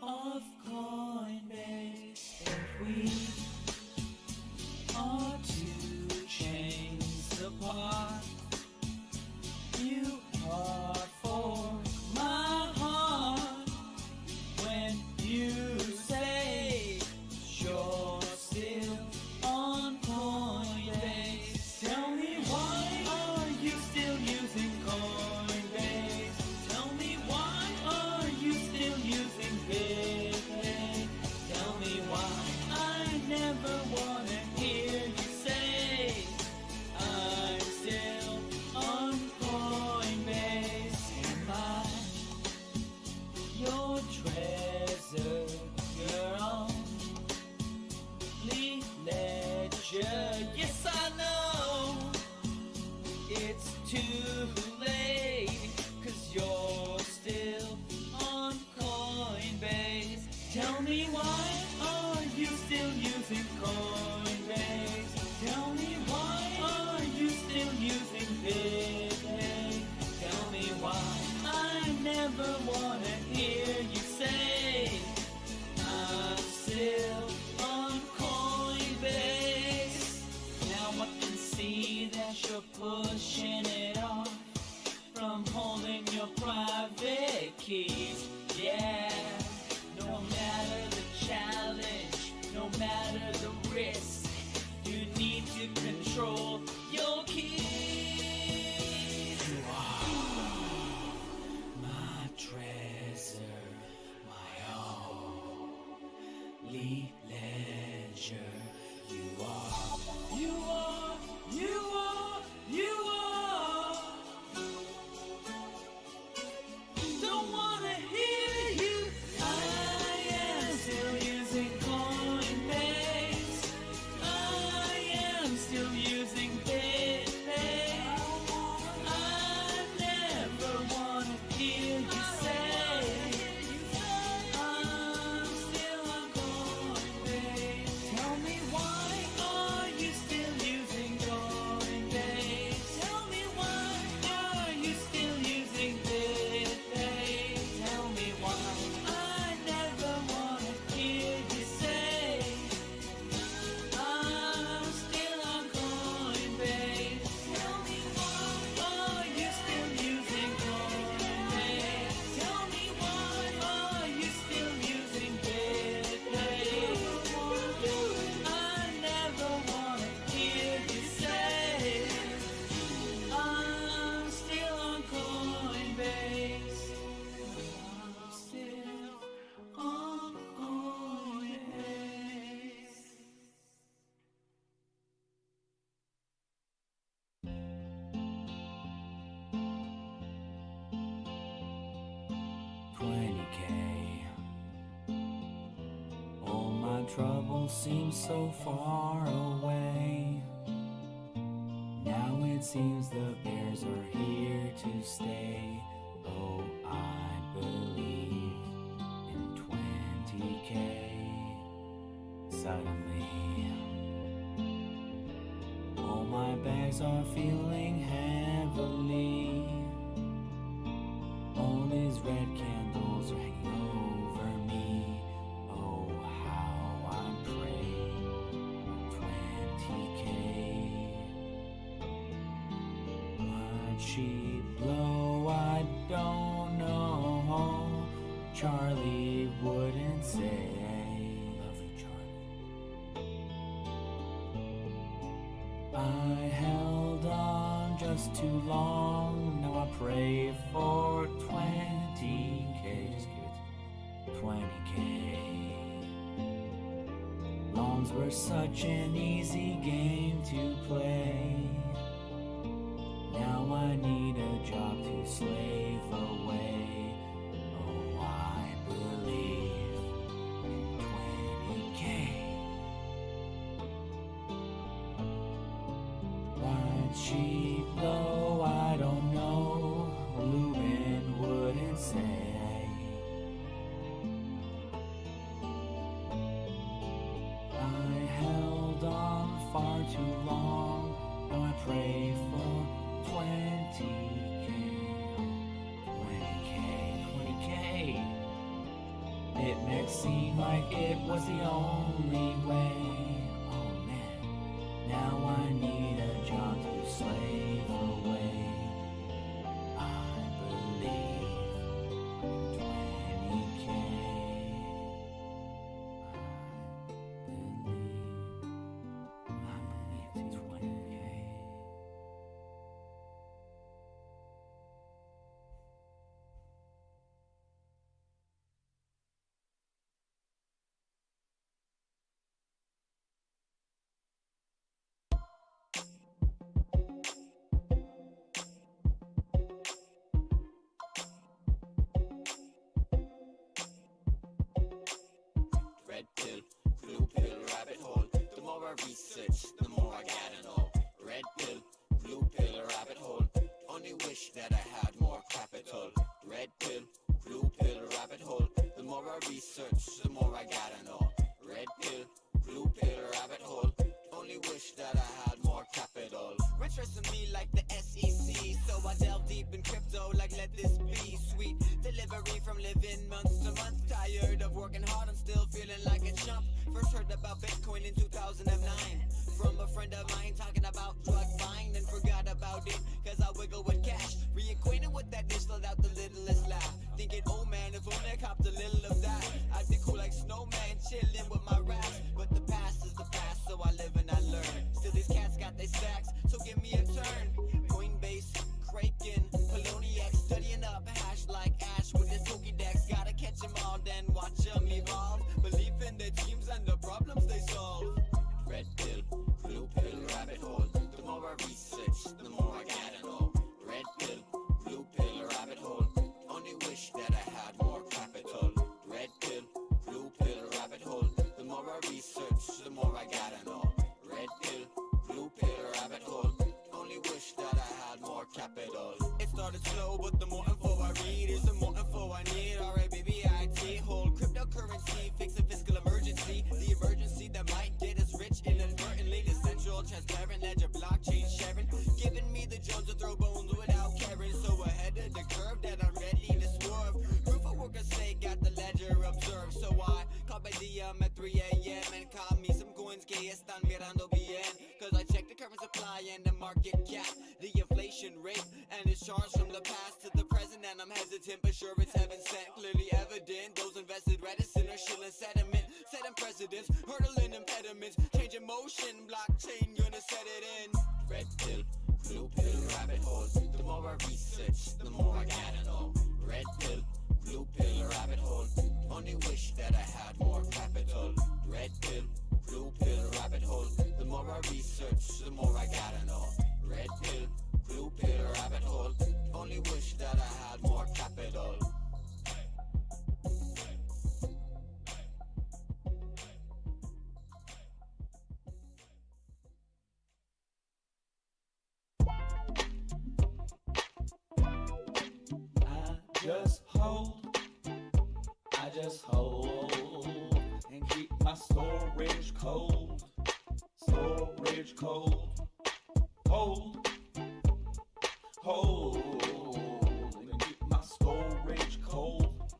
of Coinbase. If we are two chains apart, you are for my heart. When you say you're still on Coinbase, tell me why are you still using Coinbase? Tell me why are you still using Defi? Tell me why. I never wanna hear you say I'm still on Coinbase. Am I your treasure, your only ledger? Yes, I know it's too late, 'cause you're still on Coinbase. Tell me why are you still using Coinbase? Tell me why are you still using Defi? Tell me why. I never wanna hear you say I'm still on Coinbase. Now I can see that you're pushing it off from holding your private keys. Yeah, no matter the challenge, no matter the risk, you need to control your keys. You are my treasure, my only ledger. You are, you are, you are, you are. Don't wanna hear you. I am still using Coinbase. I am still using Defi. I never wanna hear you say I'm still on Coinbase. Tell me why are you still using Coinbase? Tell me why are you still using Defi? Tell me why. I never wanna hear you say I'm still on Coinbase. Tell me why are you still using Coinbase? Tell me why are you still using Defi? I never wanna hear you say I'm still on Coinbase. I'm still on Coinbase. 20K. All my troubles seem so far away. Now it seems the bears are here to stay. Oh, I believe in 20K. Suddenly, all my bags are feeling heavily. All these red candles are hanging over me. Oh, how I pray 20K. Why'd she blow? I don't know. Charlie wouldn't say. Love you, Charlie. I held on just too long. Now I pray for 20K. Just give it 20K. Loans were such an easy game to play. Now I need a job to slave away. Oh, I believe in 20K. Why'd she blow? I don't know. Lubin wouldn't say. I held on far too long. Now I pray for 20K. 20K. 20K. It makes seem like it was the only way. Oh man, now I need a job to slave away. I believe 20K. I believe 20K. Red pill, blue pill, rabbit hole. The more I research, the more I gotta know. Red pill, blue pill, rabbit hole. Only wish that I had more capital. Red pill, blue pill, rabbit hole. The more I research, the more I gotta know. Red pill, blue pill, rabbit hole. Only wish that I had more capital. Interested me like the SEC, so I delve deep in crypto like let this be sweet. Delivery from living month to month. Tired of working hard, I'm still feeling like a chump. First heard about Bitcoin in 2009 from a friend of mine talking about drug buying, and forgot about it cause I wiggle with cash. Reacquainted with that dish, let out the littlest laugh. Thinking, oh man, if only I copped a little of that, I'd be cool like Snowman, chilling with my raps. But the past is the past, so I live and I learn. Still these cats got their stacks, so give me a turn. Coinbase, Kraken, Poloniex, studying up hash like Ash with his Pokédex. Gotta catch them all, then watch them evolve. Believe in their teams and the problems they solve. Red pill, blue pill, rabbit hole. The more I research, the more I gotta know. Red pill, blue pill, rabbit hole. Only wish that I had more capital. Red pill, blue pill, rabbit hole. The more I research, the more I gotta know. Red pill, blue pill, rabbit hole. Only wish that I had more capital. It started slow, but the more info I read is the more info I need. Alright, baby, IT, hold cryptocurrency, fix a fiscal emergency. The emergency that might get us rich inadvertently. The central, transparent ledger, blockchain sharing, giving me the Jones to throw bones without caring. So ahead of the curve that I'm ready to swerve. Proof of work I say, got the ledger observed. So I called by DM at 3 a.m. and caught me some coins que están mirando bien. Cause I checked the current supply and the market cap, the inflation rate, and it's charged from the past to the present. And I'm hesitant, but sure it's heaven sent. Clearly evident, those invested reticent are shilling sediment, setting precedents, hurdling impediments, changing motion, blockchain gonna set it in. Red pill, blue pill, rabbit hole. The more I research, the more I gotta know. Red pill, blue pill, rabbit hole. Only wish that I had more capital. Red pill, blue pill, rabbit hole. The more I research, the more I gotta know. Red pill, blue pill, rabbit hole. Only wish that I had more capital. I just hold and keep my storage cold, storage cold, hold, and keep my storage cold,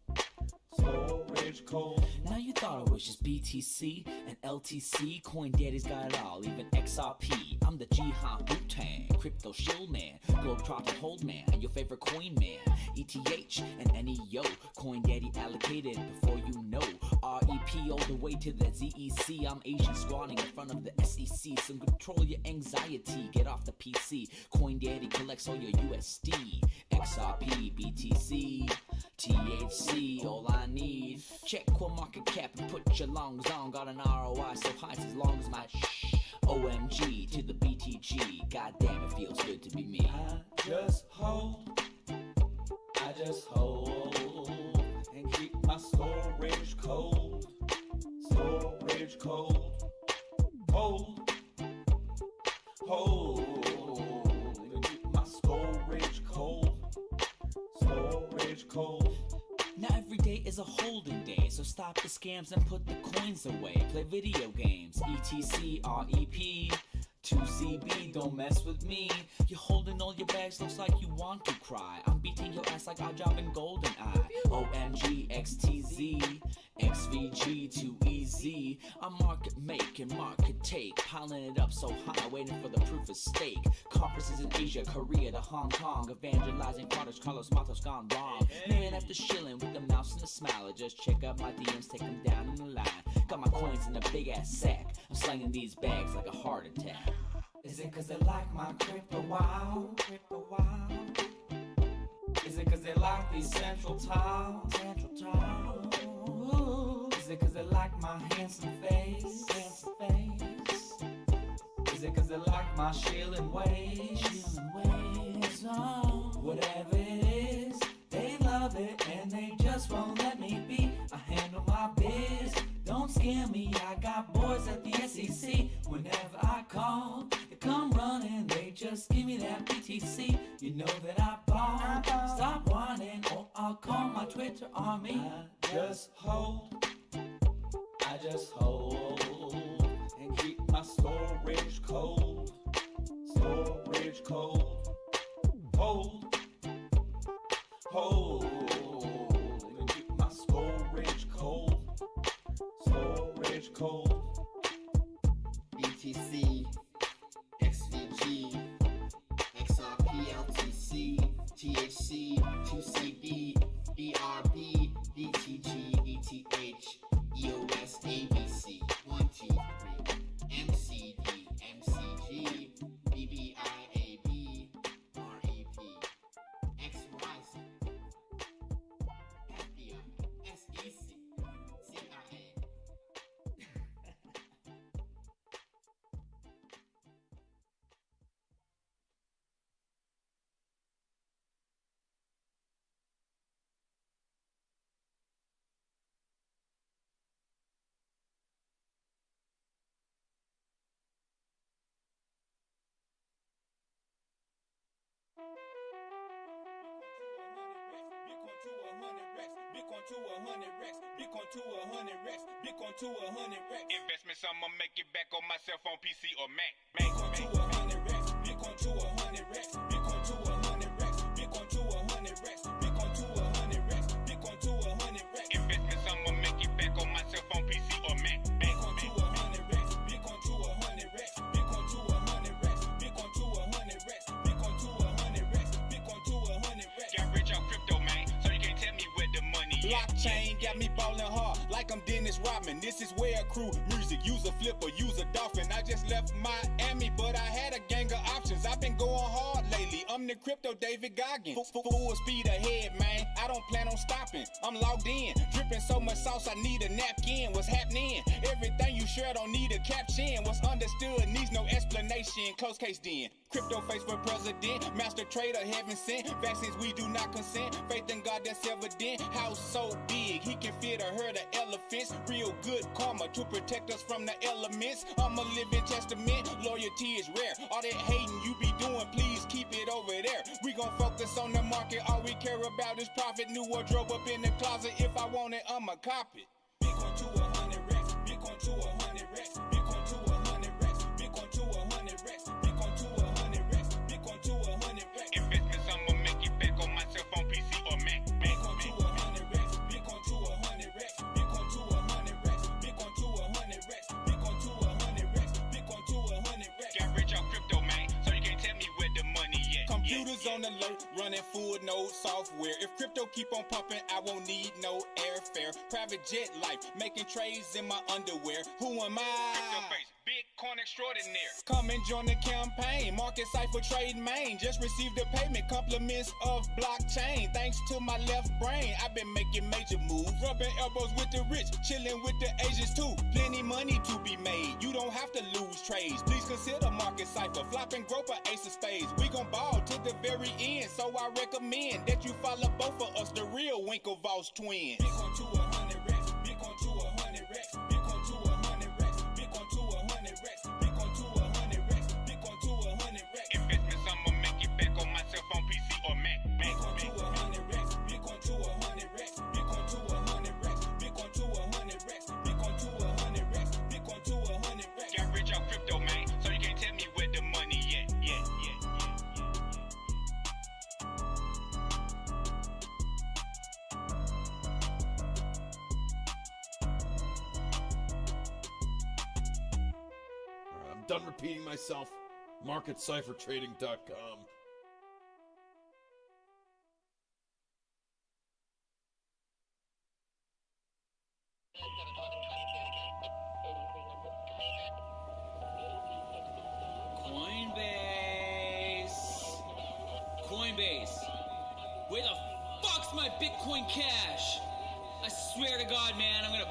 storage cold. Now you thought it was just BTC and LTC, Coin Daddy's got it all, even XRP. I'm the Jihan Wu-Tang, crypto shield man, globetrotting hold man, your favorite coin man, ETH and NEO, Coin Daddy allocated before you know, REP all the way to the ZEC. I'm Asian squatting in front of the SEC, so control your anxiety, get off the PC. Coin Daddy collects all your USD, XRP, BTC, THC, all I need. Check coin market cap and put your lungs on. Got an ROI so high as long as my OMG to the BTG. God damn, it feels good to be me. I just hold and keep my storage cold, storage cold, hold, and keep my storage cold, storage cold. Now every day is a holding day, so stop the scams and put the coins away. Play video games, ETC, REP, 2CB, don't mess with me. You're holding all your bags, looks like you want to cry. I'm beating your ass like our job in GoldenEye. OMG, XTZ, and Mark could take. Piling it up so high, waiting for the proof of stake. Conferences in Asia, Korea to Hong Kong. Evangelizing products, Carlos Matos gone wrong. Man after shilling with the mouse and a smile. I just check out my DMs, take them down in the line. Got my coins in a big ass sack. I'm slinging these bags like a heart attack. Is it cause they like my crypto wow? Crypto wow? Is it cause they like these central tiles? Central tiles? Is it cause they like my handsome face? Handsome face? Is it cause they like my shilling ways? Shilling ways? Oh, whatever it is, they love it and they just won't let me be. I handle my biz, don't scare me. I got boys at the SEC. Whenever I call, they come running. They just give me that BTC. You know that I ball. Stop whining or I'll call my Twitter army. I just hold and keep my storage cold. Storage cold. Hold and keep my storage cold. Storage cold. BTC, XVG, XRP, LTC, THC, 2CB, BRB, BTG, ETH, EOS, ABC, 1, 2, 3, MCD, MCG, BBIAB, REP, XYZ, FBI, SEC, CIA. Bitcoin to 100 racks. Bitcoin to 100 racks. Bitcoin to 100 racks. Investments, I'ma make it back on my cell phone, PC or Mac. Bitcoin to 100 racks. Bitcoin to 100 racks. Bitcoin to 100 racks. Bitcoin to 100 racks. Bitcoin to 100 racks. Bitcoin to 100 racks. Investments, I'ma make it back on my cell phone, PC or Mac. Bitcoin to 100 racks. Bitcoin to 100 racks. Bitcoin to 100 racks. Bitcoin to 100 racks. Bitcoin to 100 racks. Bitcoin to 100 racks. Got rich on crypto, man, so you can't tell me where the money is. Blockchain got me ballin' hard like I'm Dennis Rodman. This is where I crew music. Use a flipper, use a dolphin. I just left Miami, but I had a gang of options. I've been going hard lately. I'm the crypto David Goggins. Full speed ahead, man. I don't plan on stopping. I'm logged in, dripping so much sauce I need a napkin. What's happening? Everything you share don't need a caption. What's understood needs no explanation. Close case then. Crypto face for president, master trader, heaven sent. Vaccines we do not consent. Faith in God that's evident. House so big he can fit a herd of elephants. Real good karma to protect us from the elements. I'm a living testament. Loyalty is rare. All that hating you be doing, please keep it over there. We gon' focus on the market. All we care about is profit. New wardrobe up in the closet. If I want it, I'ma cop it. Bitcoin to 100 racks. Bitcoin to 100 racks. Bitcoin to 100 racks. Bitcoin to 100 racks. Bitcoin to 100 racks. Bitcoin to 100 racks. Investments, I'ma make it back on my cell phone, PC or Mac. Bitcoin to 100 racks. Bitcoin to 100 racks. Bitcoin to 100 racks. Bitcoin to 100 racks. Bitcoin to 100 racks. Bitcoin to 100 racks. Got rich on crypto, man, so you can't tell me where the money at. Computers on alert, running full node software. If crypto keep on pumping, I won't need no airfare. Private jet life, making trades in my underwear. Who am I? Crypto face, Bitcoin extraordinaire. Come and join the campaign. Market cipher trade main. Just received a payment. Compliments of blockchain. Thanks to my left brain, I've been making major moves. Rubbing elbows with the rich, chilling with the Asians too. Plenty money to be made. You don't have to lose trades. Please consider market cipher. Flop and grope a ace of spades. We gon' ball to the very end. So I recommend that you follow both of us, the real Winklevoss twins. Bitcoin to 100 racks. Bitcoin to 100 racks. Bitcoin to 100 racks. Bitcoin to 100 racks. Bitcoin to 100 racks. Bitcoin to 100 racks. Investments, I'ma make it back on my cell phone, PC or Mac. Bitcoin to 100 racks. Bitcoin to 100 racks. Bitcoin to 100 racks. Bitcoin to 100 racks. Bitcoin to 100 racks. Bitcoin to 100 racks. Got rich on crypto, man, so you can't tell me where the money at. Yeah. done repeating myself. MarketCipherTrading.com. Coinbase. Where the fuck's my Bitcoin Cash? I swear to God, man, I'm gonna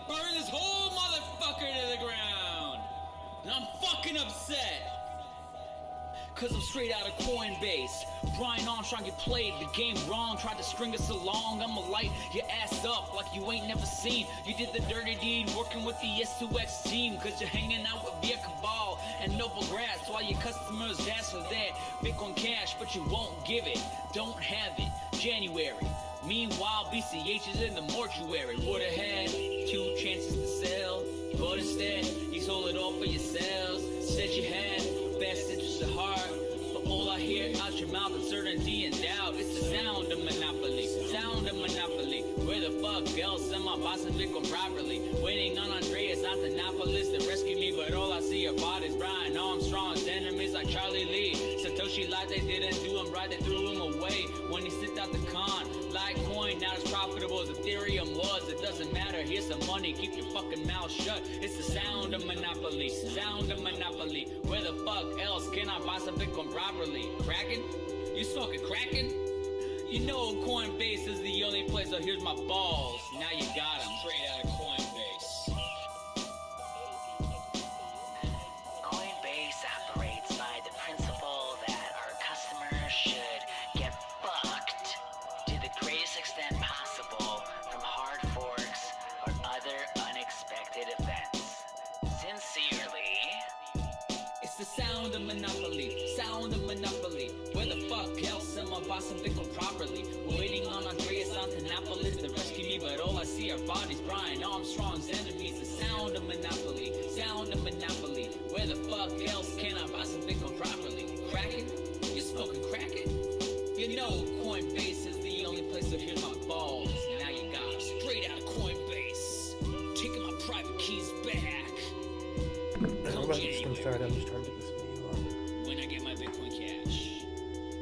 burn this whole motherfucker to the ground. And I'm fucking upset. Cause I'm straight out of Coinbase. Brian Armstrong, you played the game wrong. Tried to string us along. I'ma light your ass up like you ain't never seen. You did the dirty deed working with the S2X team. Cause you're hanging out with Via Cabal and Noble Grass while your customers ask for that Bitcoin Cash, but you won't give it. Don't have it. January. Meanwhile, BCH is in the mortuary. Would've had 2 chances to sell, but instead, you sold it all for yourselves. Said you had best interest at heart, but all I hear out your mouth is certainty and doubt. It's the sound of monopoly, sound of monopoly. Where the fuck else am I bossing Bitcoin properly? Waiting on Andreas Antonopoulos to rescue me, but all I see are bodies. Brian Armstrong's enemies like Charlie Lee. Satoshi lied, they didn't do him right, they threw him away when he slipped out the con. Litecoin not as profitable as Ethereum was. It doesn't matter, here's some money, keep your fucking mouth shut. It's the sound of monopoly, sound of monopoly. Where the fuck else can I buy some Bitcoin properly? Kraken? You smoking Kraken? You know Coinbase is the only place, so here's my balls. Now you got them. Straight out of Coinbase. Coinbase operates by the principle that our customers should get fucked to the greatest extent possible from hard forks or other unexpected events. Sincerely, It's the sound of monopoly, sound of monopoly. Where the fuck else am I bossing Bitcoin properly? Waiting on Andreas Antonopoulos to rescue me, but all I see are bodies. Brian Armstrong's enemies. The sound of monopoly, sound of monopoly. Where the fuck else can I buy some Bitcoin properly? Kraken? You smoking Kraken? You know Coinbase is the only place, so here's my balls. Now you got them. Straight out of Coinbase. Taking my private keys back. I'm about to just start. I'm just trying to get this video up. When I get my Bitcoin Cash.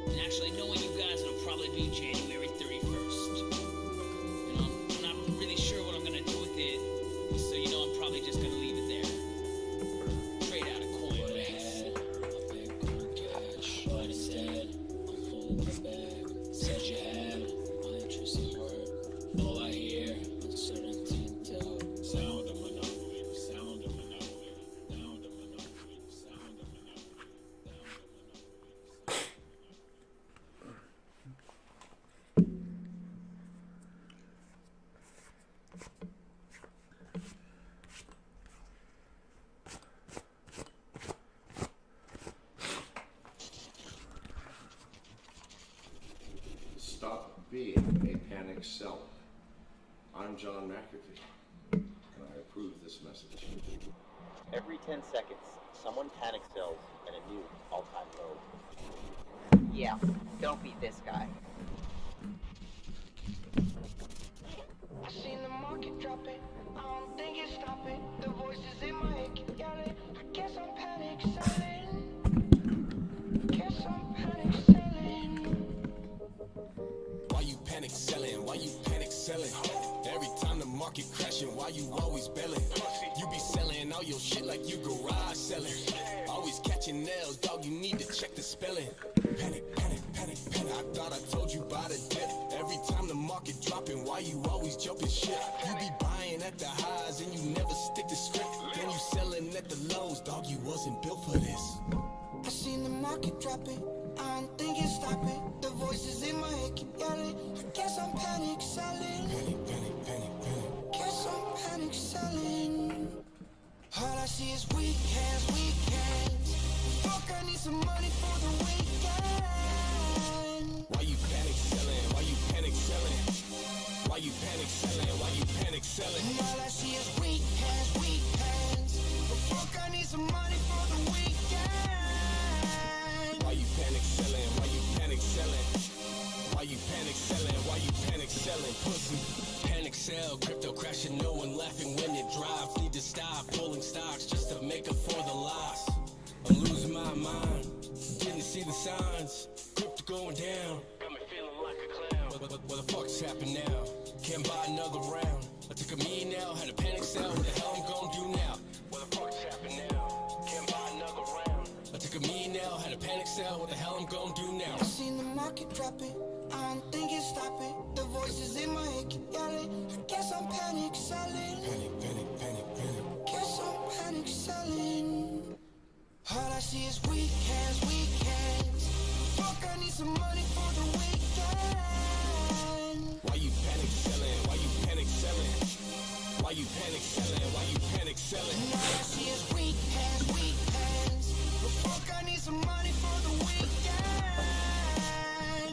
And actually, knowing you guys, it'll probably be January 31st. You know, I'm not really sure what I'm gonna do with it, so you know I'm probably just gonna leave it there. Straight out of Coinbase. Bitcoin Cash, but instead, I'm holding my bag. Said you had my interest at heart. All I hear, uncertainty and doubt. Sound of monopoly, sound of monopoly, sound of monopoly, sound of monopoly, sound of monopoly. Stop being a panic seller. I'm John McAfee, and I approve this message. Every 10 seconds, someone panic sells at a new all-time low. Yeah, don't be this guy. I seen the market drop it. I don't think it's stopping. The voices in my head keep yelling. I guess I'm panic selling. Guess I'm panic selling. Why you panic selling? Why you panic selling? Every time the market crashing, why you always belling? You be selling all your shit like you garage selling. Always catching nails, dog, you need to check the spelling. Panic, panic, panic, panic. I thought I told you about the dip. Every time the market dropping, why you always jumping shit? You be buying at the highs and you never stick to script. Then you selling at the lows, dog, you wasn't built for this. I seen the market drop it. I don't think it's stopping. The voices in my head keep yelling. I guess I'm panic selling. Panic, panic, panic, panic. Guess I'm panic selling. All I see is weak hands, weak hands. Fuck, I need some money for the weekend. Why you panic selling? Why you panic selling? Why you panic selling? Why you panic selling? And all I see is weak hands, weak hands. But fuck, I need some money for the weekend. Why you panic selling? Why you panic selling? Why you panic selling? Why you panic selling? Pussy. Panic sell, crypto crashing, no one laughing when it drops. Need to stop pulling stocks just to make up for the loss. What the fuck's happened now? Can't buy another round. I took a million now, had a panic sell. What the hell I'm gonna do now? What the fuck's happened now? Can't buy another round. I took a million now, had a panic sell. What the hell I'm gonna do now? I seen the market dropping, I don't think it's stopping. The voices in my head keep yelling. I guess I'm panic selling. Panic. Guess I'm panic selling. All I see is weekends. Fuck, I need some money for the weekend. Why you panic selling? Why you panic selling? Why you panic selling? Why you panic selling? All I see is weekends. But fuck, I need some money for the weekend.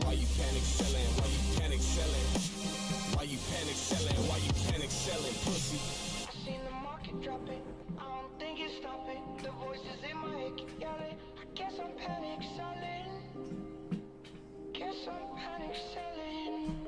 Why you panic selling? Why you panic selling? Why you panic selling? Why you panic selling, pussy? I seen the market dropping, I don't think it's stopping. The voices in my head keep yelling. I guess I'm panic selling. Guess I'm panic selling.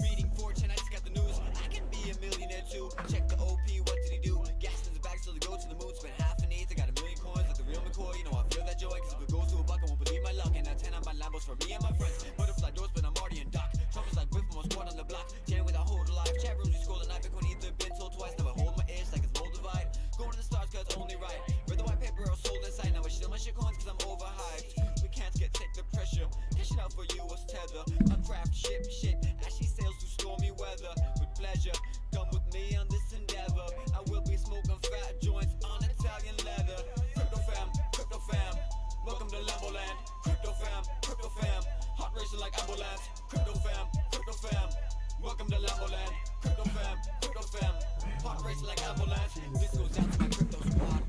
Reading fortune, I just got the news. I can be a millionaire too. Check the OP, what did he do? Gas in his bag, so they go to the moon. Spent half an eighth, I got a million coins like the real McCoy. You know I feel that joy, cause if it goes to a buck, I won't believe my luck. And now 10 on my Lambos for me and my friends. Butterfly doors, but I'm already in dock. Trumpets like whip from a squad on the block. Jamming with a hold alive. Chat rooms, we scrolling. I Bitcoin either been told twice. Never hold my edge like it's Moldavite. Going to the stars, cause it's only right. Read the white paper or sold inside. Now I steal my shit coins, cause I'm overhyped. We can't get take the pressure. Cashing out for you was tether. My craft ship shape. Ashy sails through stormy weather. With pleasure, come with me on this endeavor. I will be smoking fat joints on Italian leather. Crypto fam. Welcome to Lambo land. Crypto fam. Hot racing like ambulance. Crypto fam. Welcome to Lambo land. Crypto fam. Hot racing like ambulance. This goes down to my crypto squad.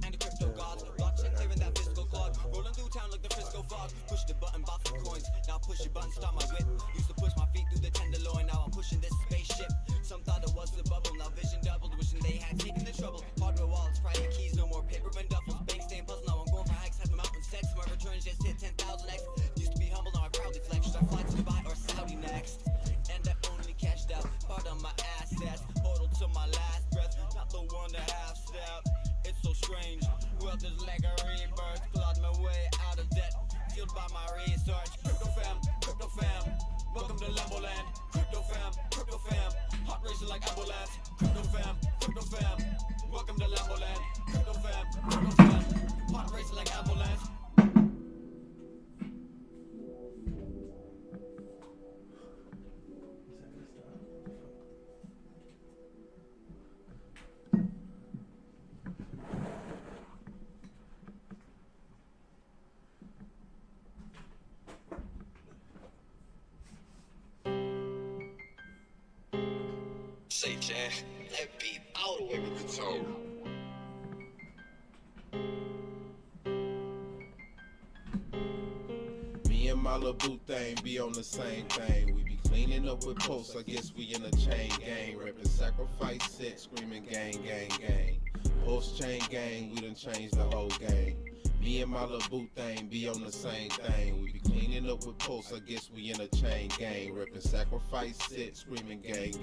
And the crypto gods. Blockchain clearing that fiscal clog. Rolling through town like the Frisco fog. Push the button, box some coins. Now push the button, start my whip. Used to push my feet through the tenderloin. Now I'm pushing this spaceship. Some thought it was a bubble. Now vision doubled. Wishing they had taken the trouble. Hardware wallets, private keys, no more paper and duffels. Bank staying puzzle. Now I'm going for hikes. Have a mountain sex. My returns just hit 10,000x. Used to be humble. Now I proudly flex. Should I fly to Dubai or Saudi next? And I only cashed out part of my assets. Hodl to my last breath. Not the one to half step. It's so strange. Wealth is like a rebirth. Clawed my way out of debt. Fueled by my research. Crypto fam. Welcome to Lambo land. Crypto fam. Hot racing like ambulance. Crypto fam. Welcome to Lambo land. Crypto fam. Hot racing like ambulance. Say, Jan, that beat all the way with the toe. Me and my little boo thing be on the same thing. We be cleaning up with posts, I guess we in a chain gang. Reppin' sacrifice set, screaming gang. Post chain gang, we done changed the whole game. Me and my little boo thing be on the same thing. We be cleaning up with posts, I guess we in a chain gang. Reppin' sacrifice set, screaming gang.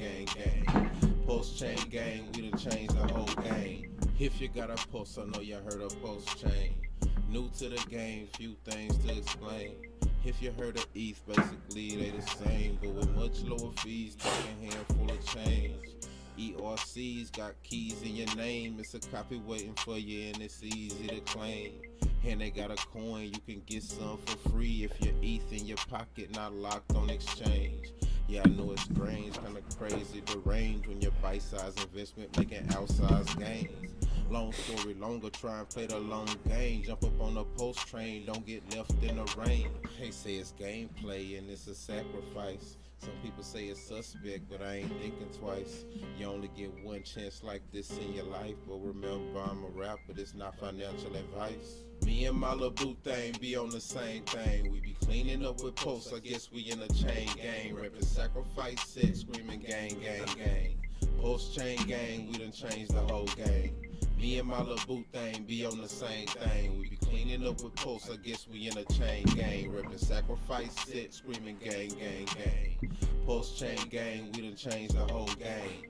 Post chain gang, we done changed the whole game. If you got a post, I know you heard of post chain. New to the game, few things to explain. If you heard of ETH, basically they the same, but with much lower fees, talking handful of change. ERC's got keys in your name, it's a copy waiting for you and it's easy to claim. And they got a coin, you can get some for free if your ETH in your pocket, not locked on exchange. Yeah, I know it's strange, kinda crazy, deranged when your bite-sized investment making outsized gains. Long story longer, try and play the long game. Jump up on the post train, don't get left in the rain. They say it's gameplay and it's a sacrifice. Some people say it's suspect, but I ain't thinking twice. You only get one chance like this in your life, but remember I'm a rapper, it's not financial advice. Me and my little boo thing be on the same thing. We be cleaning up with posts, I guess we in a chain gang. Reppin' sacrifice set, screaming gang. Post chain gang, we done changed the whole game. Me and my little boot thing be on the same thing. We be cleaning up with posts, I guess we in a chain gang. Reppin' sacrifice set, screaming gang, gang, gang. Post chain gang, we done changed the whole game.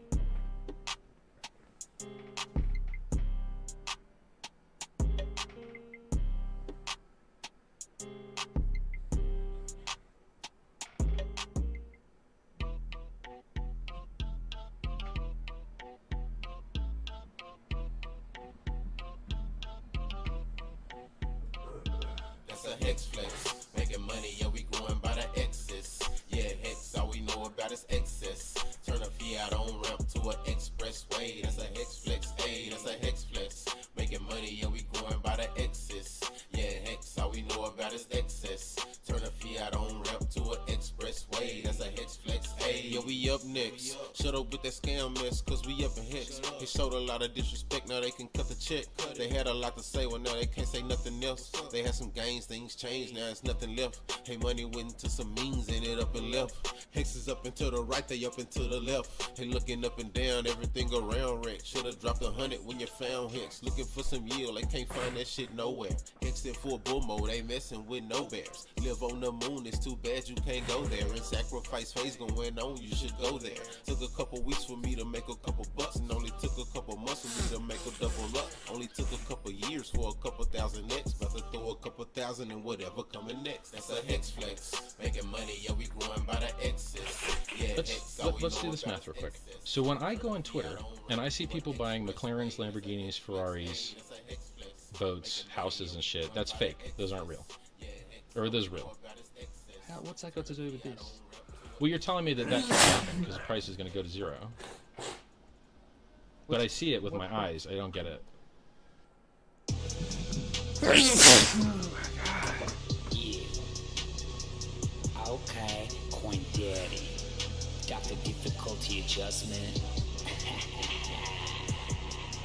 A hex flex, making money, yeah, we growing by the excess. Yeah, hex, all we know about is excess. Turn a Fiat on ramp to an expressway. That's a hex flex, hey, that's a hex flex. Making money, yeah, we growing by the excess. Yeah, hex, all we know about is excess. Turn a Fiat on ramp to an expressway. That's a hex flex, hey, yeah, we up next. Shut up with that scam mess, cause we up in hex. They showed a lot of disrespect, now they can cut the check. They had a lot to say, well now they can't say nothing else. They had some gains, things changed, now it's nothing left. Hey, money went into some means, ended up and left. Hex is up and to the right, they up and to the left. Hey, looking up and down, everything around wreck. Should've dropped 100 when you found Hex. Looking for some yield, they can't find that shit nowhere. Hex in full bull mode, they messing with no bears. Live on the moon, it's too bad you can't go there. And sacrifice phase going on, you should go there. Took a couple weeks for me to make a couple bucks, and only took a couple months for me to make a double up. Only took a couple years for a couple thousand next. About to throw a couple thousand and whatever coming next. That's a hex flex. Making money, yeah, we growing by the excess. Yeah, let's do this math real quick. So when I go on Twitter and I see people buying McLarens, Lamborghinis, Ferraris, boats, houses and shit, that's fake. Those aren't real. Or are those real? What's that got to do with this? Well, you're telling me that that can't happen because the price is going to go to zero. But I see it with my eyes. I don't get it. Yeah. Okay, Coin Daddy. Got the difficulty adjustment.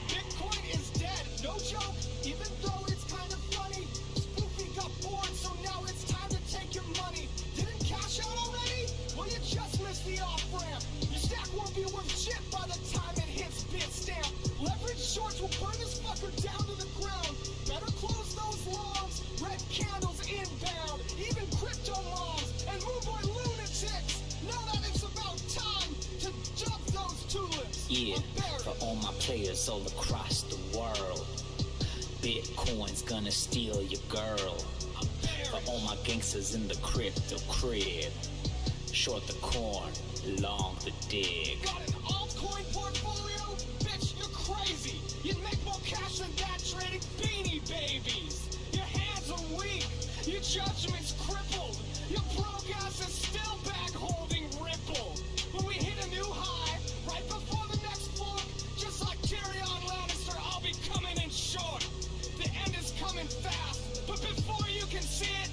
Bitcoin is dead, no joke, even though it's kind of funny. Spoofy got bored, so now it's time to take your money. Didn't cash out already? Well, you just missed the off-ramp. Your stack won't be worth shit by the time it hits Bitstamp. Leverage shorts will burn this fucker down to the ground. Better close those longs, red candles inbound. Even crypto moms and moonboy lunatics know that it's about time to jump those tulips. Yeah, for all my players all across the world, Bitcoin's gonna steal your girl. For all my gangsters in the crypto crib, short the corn, long the dig. Got an altcoin portfolio? Bitch, you're crazy. You'd make more cash than that trading beanie babies. Your hands are weak, your judgment's crippled. Your broke ass is still back holding Ripple. When we hit a new high, right before the next fork, just like Tyrion Lannister, I'll be coming in short. The end is coming fast, but before you can see it,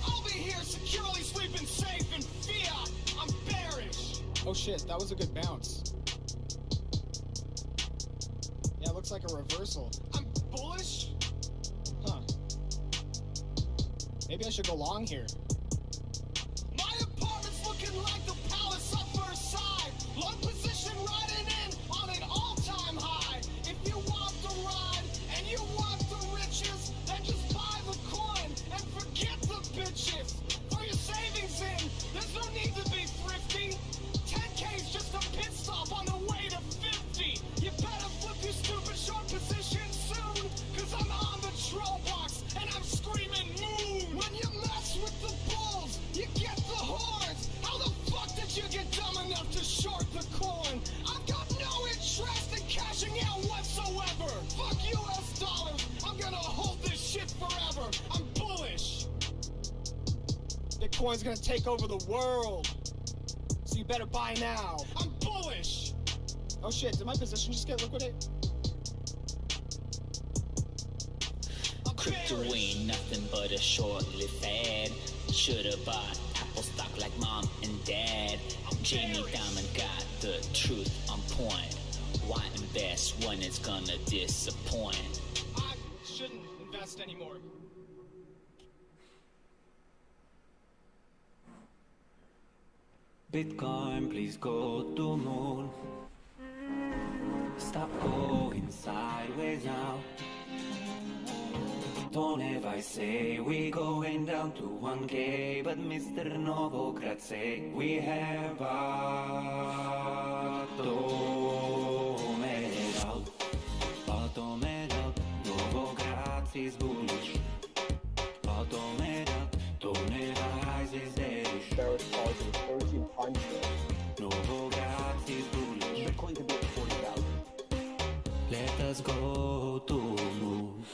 I'll be here securely sleeping safe in fiat. I'm bearish. Oh shit, that was a good bounce. Yeah, looks like a reversal. I'm bullish. Huh. Maybe I should go long here. My apartment's looking like the palace of Versailles. Long position riding in on an all-time high. If you want the ride and you want the riches, then just buy the coin and forget the bitches. Throw your savings in. There's no need to be thrifty. 10K's just a pit stop on the way to 50. You better flip your stupid short position soon, cause I'm on the troll box and I'm screaming moon. When you mess with the bulls, you get the horns. How the fuck did you get dumb enough to short the coin? I've got no interest in cashing out whatsoever. Fuck US dollars. I'm gonna hold this shit forever. I'm bullish. Bitcoin's gonna take over the world. So you better buy now. I'm bullish. Oh shit, did my position just get liquidated? Crypto ain't nothing but a short-lived fad. Should've bought Apple stock like mom and dad. Jamie Dimon got the truth on point. Why invest when it's gonna disappoint? I shouldn't invest anymore. Bitcoin, please go to moon. Stop going going sideways now. Don't ever say we going down to 1K, but Mr. Novo grazie, we have bottomed out. Bottomed out, Novo grazie's bullish. Bottomed out, don't ever rise is bearish. Barrett's causing a surge in time frame. Novo grazie's bullish. Bitcoin could be at 40,000. Let us go to moon.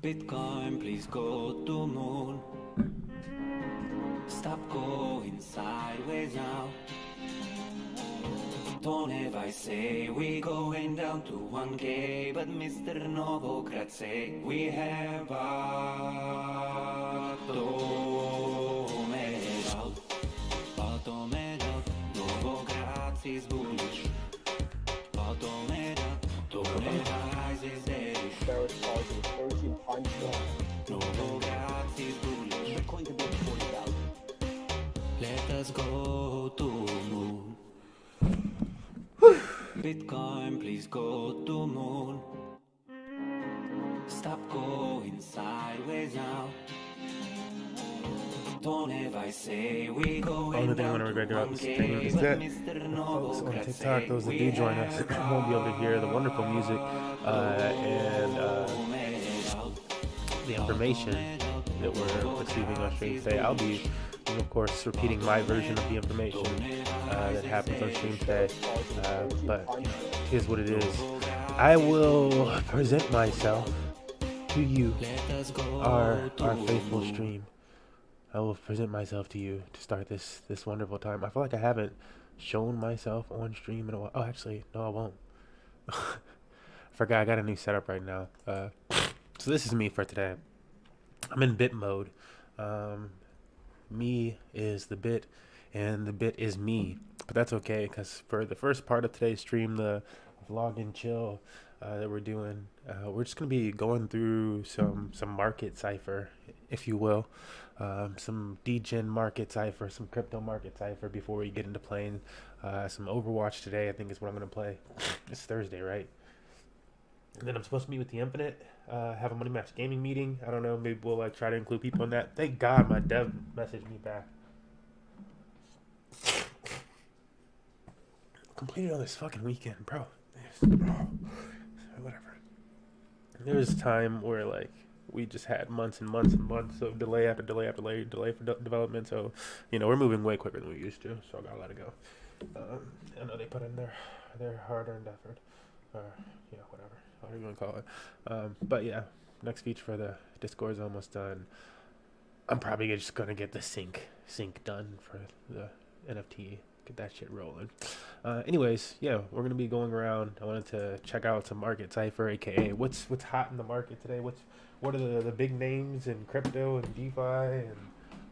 Bitcoin, please go to moon. Stop going sideways now. Don't ever say we going down to 1K, but Mr. Novo grazie, we have bottomed out. Bottomed out, Novo grazie's bullish. Bottomed out, don't ever rise is bearish. Barrett's causing a surge in time frame. Novo grazie's bullish. Bitcoin could be at 40,000. Let us go to moon. Bitcoin, please go to moon. Stop going sideways now. Don't ever say we going Only thing I'm down gonna to regret about this 1K, stream is but that Mr. folks Novo on grazie, TikTok, those that we do join us, have won't be able to hear the wonderful music and the information that we're receiving on stream today. I'll be, of course, repeating my version of the information that happens on stream today. But here's what it is. I will present myself to you, our faithful stream. I will present myself to you to start this wonderful time. I feel like I haven't shown myself on stream in a while. Oh, actually, no, I won't. I forgot I got a new setup right now. So this is me for today. I'm in bit mode. Me is the bit, and the bit is me. But that's okay, because for the first part of today's stream, the vlog and chill that we're doing, we're just gonna be going through some market cipher, if you will. Some degen market cipher, some crypto market cipher before we get into playing some Overwatch today. I think is what I'm gonna play. It's Thursday, right? And then I'm supposed to meet with the Infinite, have a Money Match Gaming meeting. I don't know, maybe we'll like try to include people in that. Thank God my dev messaged me back. Completed on this fucking weekend, bro. Whatever. There was a time where like we just had months and months and months of delay after delay after delay for development. So, we're moving way quicker than we used to. So I gotta let it go. I know they put in their hard-earned effort, or whatever you want to call it. But yeah, next feature for the Discord is almost done. I'm probably just gonna get the sync done for the NFT. Get that shit rolling. Anyways, yeah, we're gonna be going around. I wanted to check out some market cipher, aka what's hot in the market today. What are the big names in crypto and DeFi and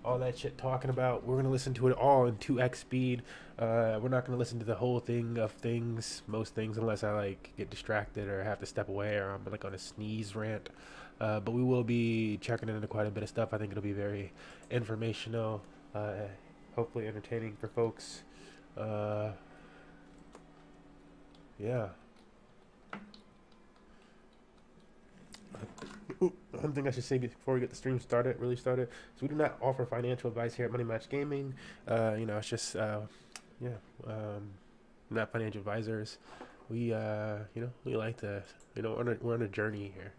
all that shit talking about. We're gonna listen to it all in 2x speed. We're not gonna listen to the whole thing of most things, unless I like get distracted or have to step away or I'm like on a sneeze rant. But we will be checking into quite a bit of stuff. I think it'll be very informational, hopefully entertaining for folks. Yeah. One thing I should say before we get the stream really started, is we do not offer financial advice here at Money Match Gaming. It's just, not financial advisors. We, we like to, we're on a journey here.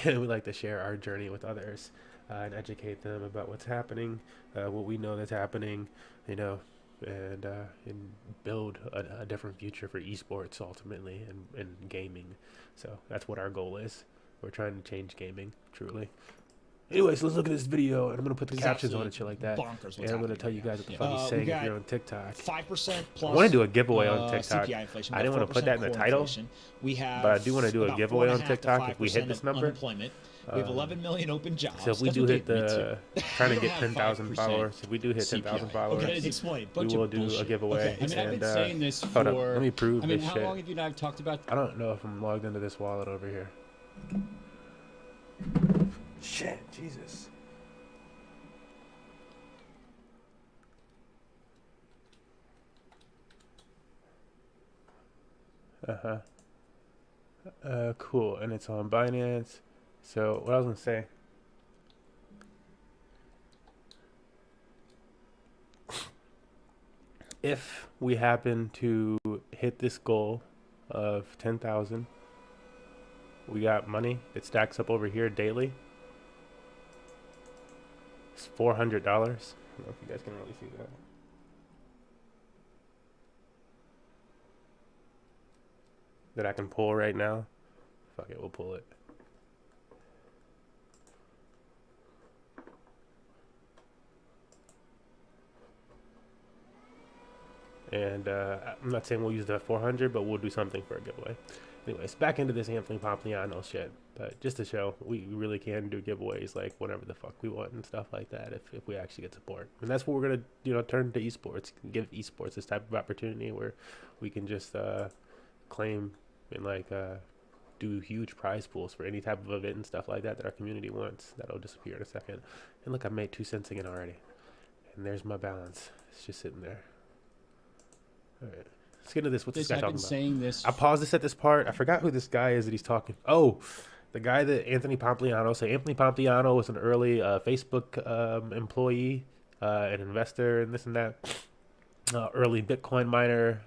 And we like to share our journey with others and educate them about what's happening, what we know that's happening, and build a different future for esports ultimately and gaming. So that's what our goal is. We're trying to change gaming, truly. Anyways, let's look at this video, and I'm going to put the captions on and shit like that. And I'm going to tell you guys what the fuck he's saying if you're on TikTok. 5% plus. I want to do a giveaway on TikTok. CPI inflation, I didn't want to put that in the title, we have but I do want to do a giveaway on TikTok if we hit this number. Unemployment. We have 11 million open jobs. So if we do hit trying to get 10,000 followers, if we do hit 10,000 followers, we will do a giveaway. I mean, I've been saying this hold up, let me prove this how shit. long have you and I talked about? I don't know if I'm logged into this wallet over here. Shit, Jesus. Cool, and it's on Binance. So what I was gonna say. If we happen to hit this goal of 10,000, we got money. It stacks up over here daily. It's $400. I don't know if you guys can really see that. That I can pull right now. Fuck it, we'll pull it. And I'm not saying we'll use the 400, but we'll do something for a giveaway. Anyways, back into this Anthony Pompliano shit. But just to show, we really can do giveaways like whatever the fuck we want and stuff like that if we actually get support. And that's what we're going to, turn to esports. Give esports this type of opportunity where we can just claim and do huge prize pools for any type of event and stuff like that that our community wants. That'll disappear in a second. And look, I made 2 cents again already. And there's my balance. It's just sitting there. All right. Let's get into this. What's this guy talking about? Saying this. I paused this at this part. I forgot who this guy is that he's talking. Oh, the guy that Anthony Pompliano. So Anthony Pompliano was an early Facebook employee, an investor, and this and that. Early Bitcoin miner,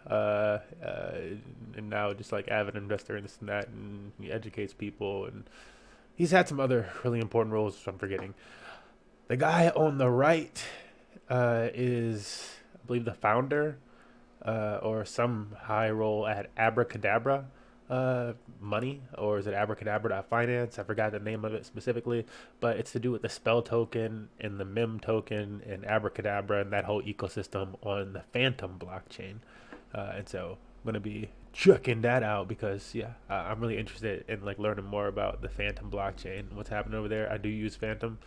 and now just like avid investor and this and that. And he educates people, and he's had some other really important roles, which I'm forgetting. The guy on the right is, I believe, the founder. Or some high role at Abracadabra Money, or is it Abracadabra.finance? I forgot the name of it specifically, but it's to do with the spell token and the mem token and Abracadabra and that whole ecosystem on the Phantom blockchain. And so I'm going to be checking that out because, I'm really interested in learning more about the Phantom blockchain, what's happening over there. I do use Phantom,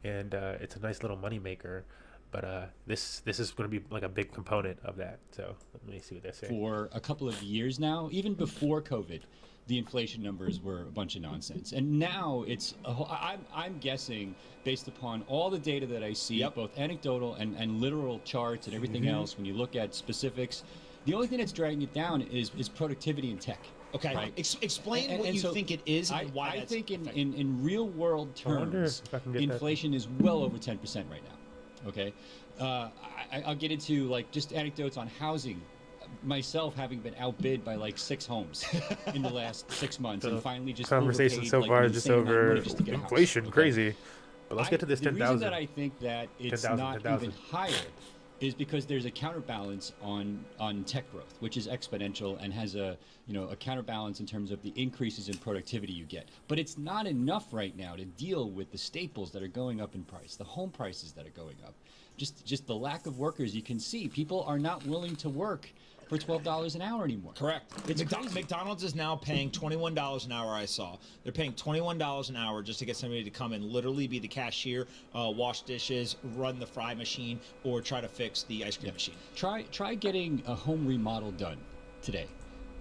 and it's a nice little money maker. But this is going to be like a big component of that. So let me see what they're saying. For a couple of years now, even before COVID, the inflation numbers were a bunch of nonsense. And now it's I'm guessing, based upon all the data that I see, both anecdotal and literal charts and everything else, when you look at specifics, the only thing that's dragging it down is productivity in tech. Okay, right? Explain what you think it is and why I that's think in real world terms, inflation is well over 10% right now. Okay, I'll get into just anecdotes on housing. Myself having been outbid by 6 homes in the last 6 months, and finally just conversation so far is just over inflation, crazy. But let's get to this 10,000. The reason that I think that it's 10, not 10, even higher is because there's a counterbalance on tech growth, which is exponential and has a counterbalance in terms of the increases in productivity you get. But it's not enough right now to deal with the staples that are going up in price, the home prices that are going up, just the lack of workers. You can see people are not willing to work for $12 an hour anymore. Correct. McDonald's is now paying $21 an hour. I saw they're paying $21 an hour just to get somebody to come and literally be the cashier, wash dishes, run the fry machine, or try to fix the ice cream machine. Try getting a home remodel done today.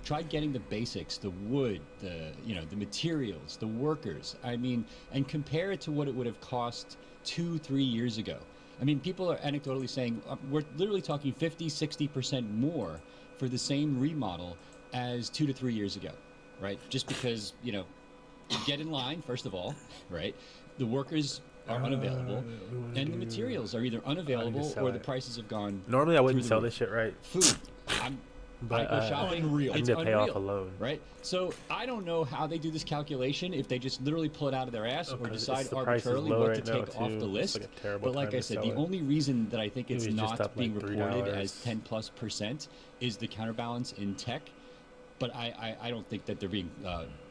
Try getting the basics, the wood, the materials, the workers. I mean, and compare it to what it would have cost 2-3 years ago. I mean, people are anecdotally saying we're literally talking 50-60% more for the same remodel as 2 to 3 years ago, right? Just because, get in line, first of all, right? The workers are unavailable, and the materials are either unavailable or the prices have gone. Normally, I wouldn't sell this shit, right? Food. But I go shopping. Unreal. I need to pay off a loan, right? So I don't know how they do this calculation. If they just literally pull it out of their ass or decide arbitrarily what to take off the list. But like I said, the only reason that I think it's not being reported as 10+% is the counterbalance in tech. But I don't think that they're being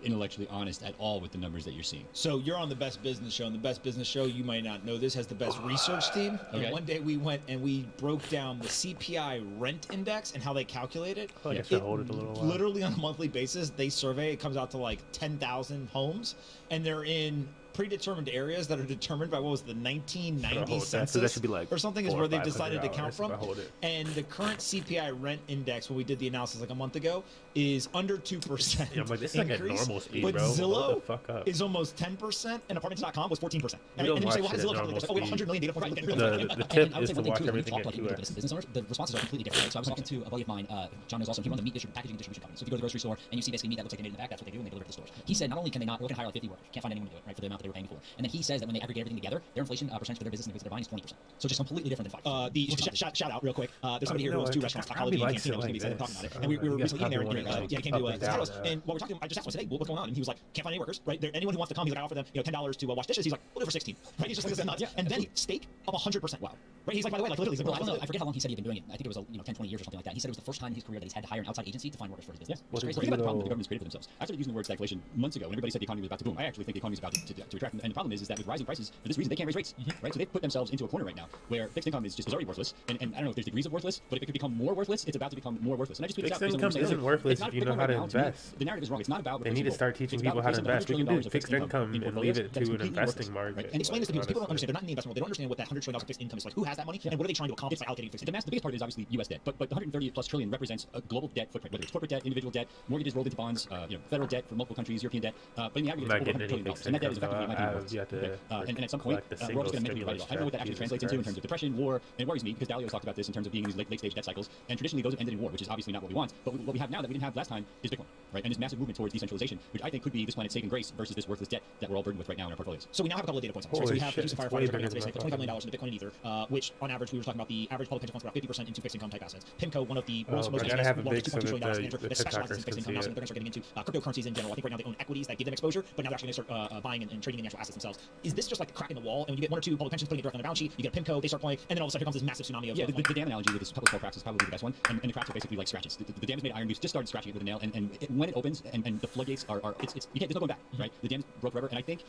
intellectually honest at all with the numbers that you're seeing. So you're on the Best Business Show, and the Best Business Show, you might not know this, has the best research team. Okay. And one day we went and we broke down the CPI rent index and how they calculate it. I should hold it a little while. Literally on a monthly basis, they survey. It comes out to 10,000 homes, and they're in predetermined areas that are determined by what was the 1990 hold that, so census that should be like or something is 400 where or they've decided to 500 count hours from. if I hold it. And the current CPI rent index when we did the analysis like a month ago is under 2%. Yeah, I'm like, this is like a increase, normal speed, but bro. Hold Zillow the fuck up. is almost 10%, and Apartments.com was 14%. And, don't and you say, watch well, how does it Zillow at calculate this? normal Oh, we have 100 million data points. speed. Look at real The time. tip And I would is say to one thing watch too, when you everything talk at like 2x. business owners, the responses are completely different. Right? So I was talking to a buddy of mine, John knows also, he runs a meat packaging and distribution company. So if you go to the grocery store and you see basically meat that looks like they made it in the back, that's what they do, and they deliver it to the stores. He said not only can they not, we're looking to hire like 50 workers, can't find anyone to do it, right, for the amount that they were paying before. And then he says that when they aggregate everything together, their inflation percentage for their business and the goods that they're buying is 20%. So just completely different than 5%. Shout out real quick. There's somebody here who owns 2 restaurants, Takalagi and Cantina, was going to be talking about it. And we were recently eating there, and he came to his house, and while we're talking to him, I just asked him, I said, hey, what's going on? And he was like, can't find any workers, right? Anyone who wants to come, he's like, I offer them, $10 to wash dishes. He's like, we'll do it for 16. Right? He's just like, this is nuts. And then steak up 100%. Wow. Right? He's like, by the way, like literally, he's like, Well, I don't know. I forget how long he said he'd been doing it. I think it was 10, 20 years or something like that. He said it was the first time in his career that he's had to hire an outside agency to find workers for his business. Well, think about the problem that the government's created for themselves. I started using the word stagflation months ago when everybody said the economy was about to boom. I actually think the economy is about to retract. And the problem is that with rising prices, for this reason, they can't raise rates. Right? So they've put themselves into a corner right now where fixed income is already worthless. And I don't know if there's degrees of worthless, but if it could become more worthless, it's about to become more worthless. And I just tweeted Fixed out income isn't worthless if you know how to invest. The narrative is wrong. It's not about they need to start teaching people how to invest. We can do fixed income and leave it to an investing market. Right? And explain this to people. People don't understand. They're not in the investment world. They don't understand what that $100 trillion of fixed income is like. Who has that money, and what are they trying to accomplish by allocating fixed income? The biggest part is obviously U.S. debt, but the 130 plus trillion represents a global debt footprint, whether it's corporate debt, individual debt, mortgages rolled into bonds, federal debt for multiple countries, European debt. But in the aggregate, it's over $100 trillion, and that debt is effectively $19 and at some point, we're all just going to mentally write it off. I don't know what that actually translates into in terms of depression, war, and it worries me because Dalio's talked about this in terms of being in these late stage debt cycles, and traditionally those have ended in war, which is obviously not what we want. But what we have now that we didn't have last time is Bitcoin, right? And this massive movement towards decentralization, which I think could be this planet's saving grace versus this worthless debt that we're all burdened with right now in our portfolios. So we now have a couple of data points. Right? So we have Houston firefighters right now basically put $25 million into Bitcoin and Ether, which on average we were talking about the average public pension funds about 50% into fixed income type assets. PIMCO, one of the world's most largest $2.2 trillion manager that specializes in fixed income. Now they're going to start getting into cryptocurrencies in general. I think right now they own equities that give them exposure, but now they're actually going to start buying and trading in the actual assets themselves. Is this just like a crack in the wall? And when you get 1 or 2 public pensions putting it directly on their balance sheet, you get a PIMCO, they start playing, and then all of a sudden here comes this massive tsunami of the dam analogy with this public skull cracks is probably the best one, and the cracks are basically like scratches. The dam is made of iron. We've just started scratching it with a nail, and when it opens and the floodgates are it's you can't, there's no going back, right? The dam broke forever, and I think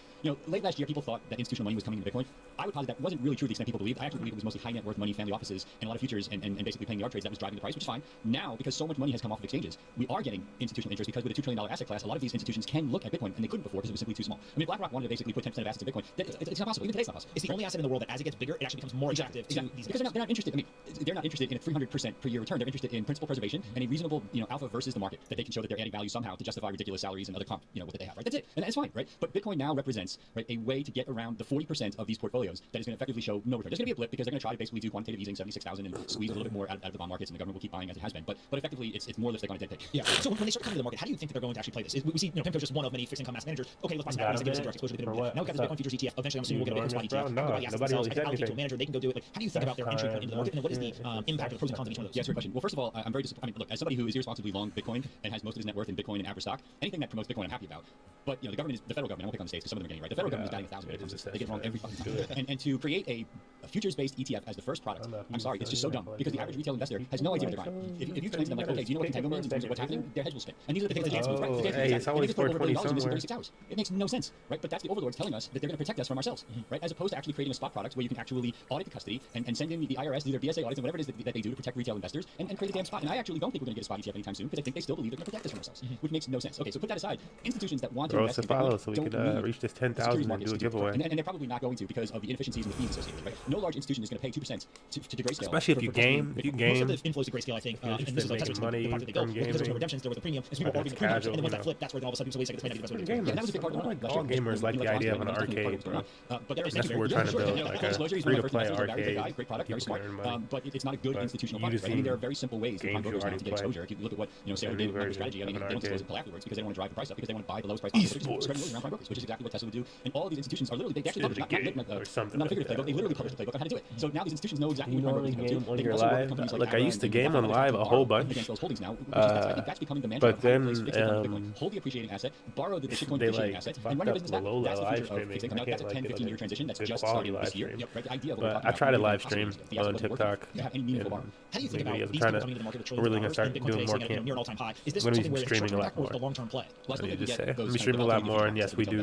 late last year people thought that institutional money was coming into Bitcoin. I would posit that wasn't really true to the extent people believed. I actually believe it was mostly high net worth money, family offices, and a lot of futures and basically paying the arb trades that was driving the price, which is fine. Now, because so much money has come off of exchanges, we are getting institutional interest because with a $2 trillion asset class, a lot of these institutions can look at Bitcoin, and they couldn't before because it was simply too small. I mean, BlackRock wanted to basically put 10% of assets in Bitcoin. It's not possible. Even today, it's not possible. It's the only asset in the world that as it gets bigger, it actually becomes more attractive to these because they're not interested. I mean, they're not interested in a 300% per year return. They're interested in principal preservation and a reasonable, alpha versus the market that they can show that they're adding value somehow to justify ridiculous salaries and other comp, what that they have. Right? That's it, and that's fine, right? But Bitcoin now represents a way to get around the 40% of these portfolios that is going to effectively show no return. There's going to be a blip because they're going to try to basically do quantitative easing, 76,000, and squeeze a little bit more out of the bond markets, and the government will keep buying as it has been. But effectively, it's more lipstick on a dead pig. Yeah. So when they start coming to the market, how do you think that they're going to actually play this? We see, PIMCO is just one of many fixed income asset managers. Okay, let's buy some equities to give us direct exposure to the Bitcoin. Now we've got this Bitcoin futures ETF. Eventually, I'm assuming we'll get a Bitcoin spot ETF. Everybody asks themselves, I can allocate to a manager. They can go do it. Like, how do you think about their entry point into the market, and what is the impact of the pros and cons of each one of those? Yeah, that's a great question. Well, first of all, I'm very disappointed. I mean, look, as somebody who is irresponsibly long Bitcoin and has most of his net worth in Bitcoin and average stock, anything that promotes Bitcoin, I'm happy about. But the government is the federal government. I won't pick on the states because some of them are getting it right. The federal government is batting 1,000 when it comes to this. They get it wrong every fucking time. And to create a futures-based ETF as the first product, I'm sorry, it's just so dumb because the average retail investor has no idea what they're buying. If you explain to them like, okay, do you know what contango means in terms of what's happening? Their heads will spin. And these are the things that dance moves, right? Hey, it's always $420 $1 billion in 36 hours. It makes no sense, right? But that's the overlords telling us that they're going to protect us from ourselves, right? As opposed to actually creating a spot product where you can actually audit the custody and send in the IRS, do their BSA audits and whatever it is that they do to protect retail investors and create a damn spot. And I actually don't think we're going to get a spot ETF anytime soon because I think they still believe they're going to protect us from ourselves, which makes no sense. Okay, so put that aside. Institutions that want to invest in Bitcoin so we could reach this 10,000 and do a giveaway. And they're probably not going to because of the inefficiencies and the fees associated, right? No large institution is going to pay 2% to Grayscale. Especially if you game. Most of the inflows to Grayscale, I think, and this is a testament to the part that they built, because there was no redemptions, there was a premium, and people were ordering the premium, and then once that flipped, that's where all of a sudden people say it's the best way to do it. That was a big part of the all gamers like the idea of an arcade, bro. That's what we're trying to build, like a free-to-play arcade. Great product, very smart, but it's not a good institutional product. I mean, there are very simple ways to find brokers now to get exposure. If you look at what Sarah did with strategy, I mean, they don't disclose it until afterwards because they don't want to drive the price up because they want to buy the lowest price possible. Spread news around prime brokers, which is exactly what Tesla would do. And all of these institutions are literally, they actually publish, not a figurative playbook, they literally publish a playbook on how to do it. So now these institutions know exactly what prime brokers can do. They can also work with companies like Look, I used to game on live a whole bunch. Against those holdings now, which is, I think that's becoming the mantra. But then hold the appreciating asset, borrow the Bitcoin appreciating asset, and run your business. That's the future of fixed income. Now that's a 10-15 year transition that's just starting this year. The idea of I tried to live stream on TikTok. How do you think about these trying coming into the market with to really trillions gonna of start dollars and Bitcoin doing more today sitting at near an all-time high? Is this I'm gonna something be where it's streaming a short-term lot or is more. the long-term play? What did you just say? I'm streaming a lot more, and yes, we do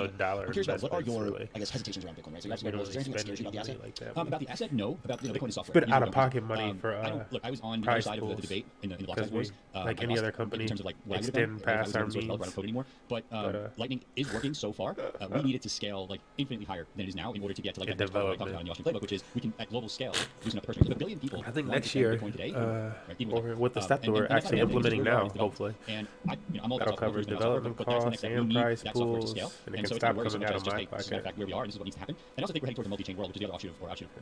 no dollar I'm curious about what are investments, your, really. I guess, hesitations around Bitcoin, right? So you We actually don't is there anything that spend scares you about the any asset? money like that. About the asset, no. About Bitcoin is software. But Usually out-of-pocket don't. money for I don't, look, I was on the prize other side of the pools, debate in the block because size wars. like I any lost other company, in terms of like what I would have done extend if I was past going our to source develop, I means. don't code anymore. But Lightning is working so far. We need it to scale like infinitely higher than it is now. now in order to get to like In that next part that I talked about in the Austrian playbook, which is we can at global scale use enough person. If a billion people, I think wanted next to spend year, Bitcoin today, or with the stuff that we're and that's actually not a bad thing, implementing because now, it's developed. hopefully, And I'm all that'll about cover software version of software, development but that's the next costs step. We and need price that software to pools, scale, and it and can so it's stop not worry so coming much out as of just my like the pocket. fact where we are, and this is what needs to happen. And I also think we're heading towards a multi-chain world, which is the other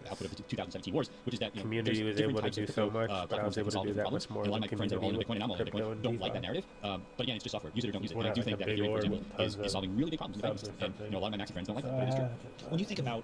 output of the 2017 wars, which is that Community was able to do so much, but I was able to do that much more and a lot than of my friends that are all in community Bitcoin and I'm all in crypto Bitcoin and don't like DeFi. that narrative. But again, it's just software. Use it or don't use it. We're And I not do like think a that big Ethereum, for orb example, with tons is of solving really big problems with banks. subs or And something. a lot of my maxi friends don't like that, but it is true. When you think about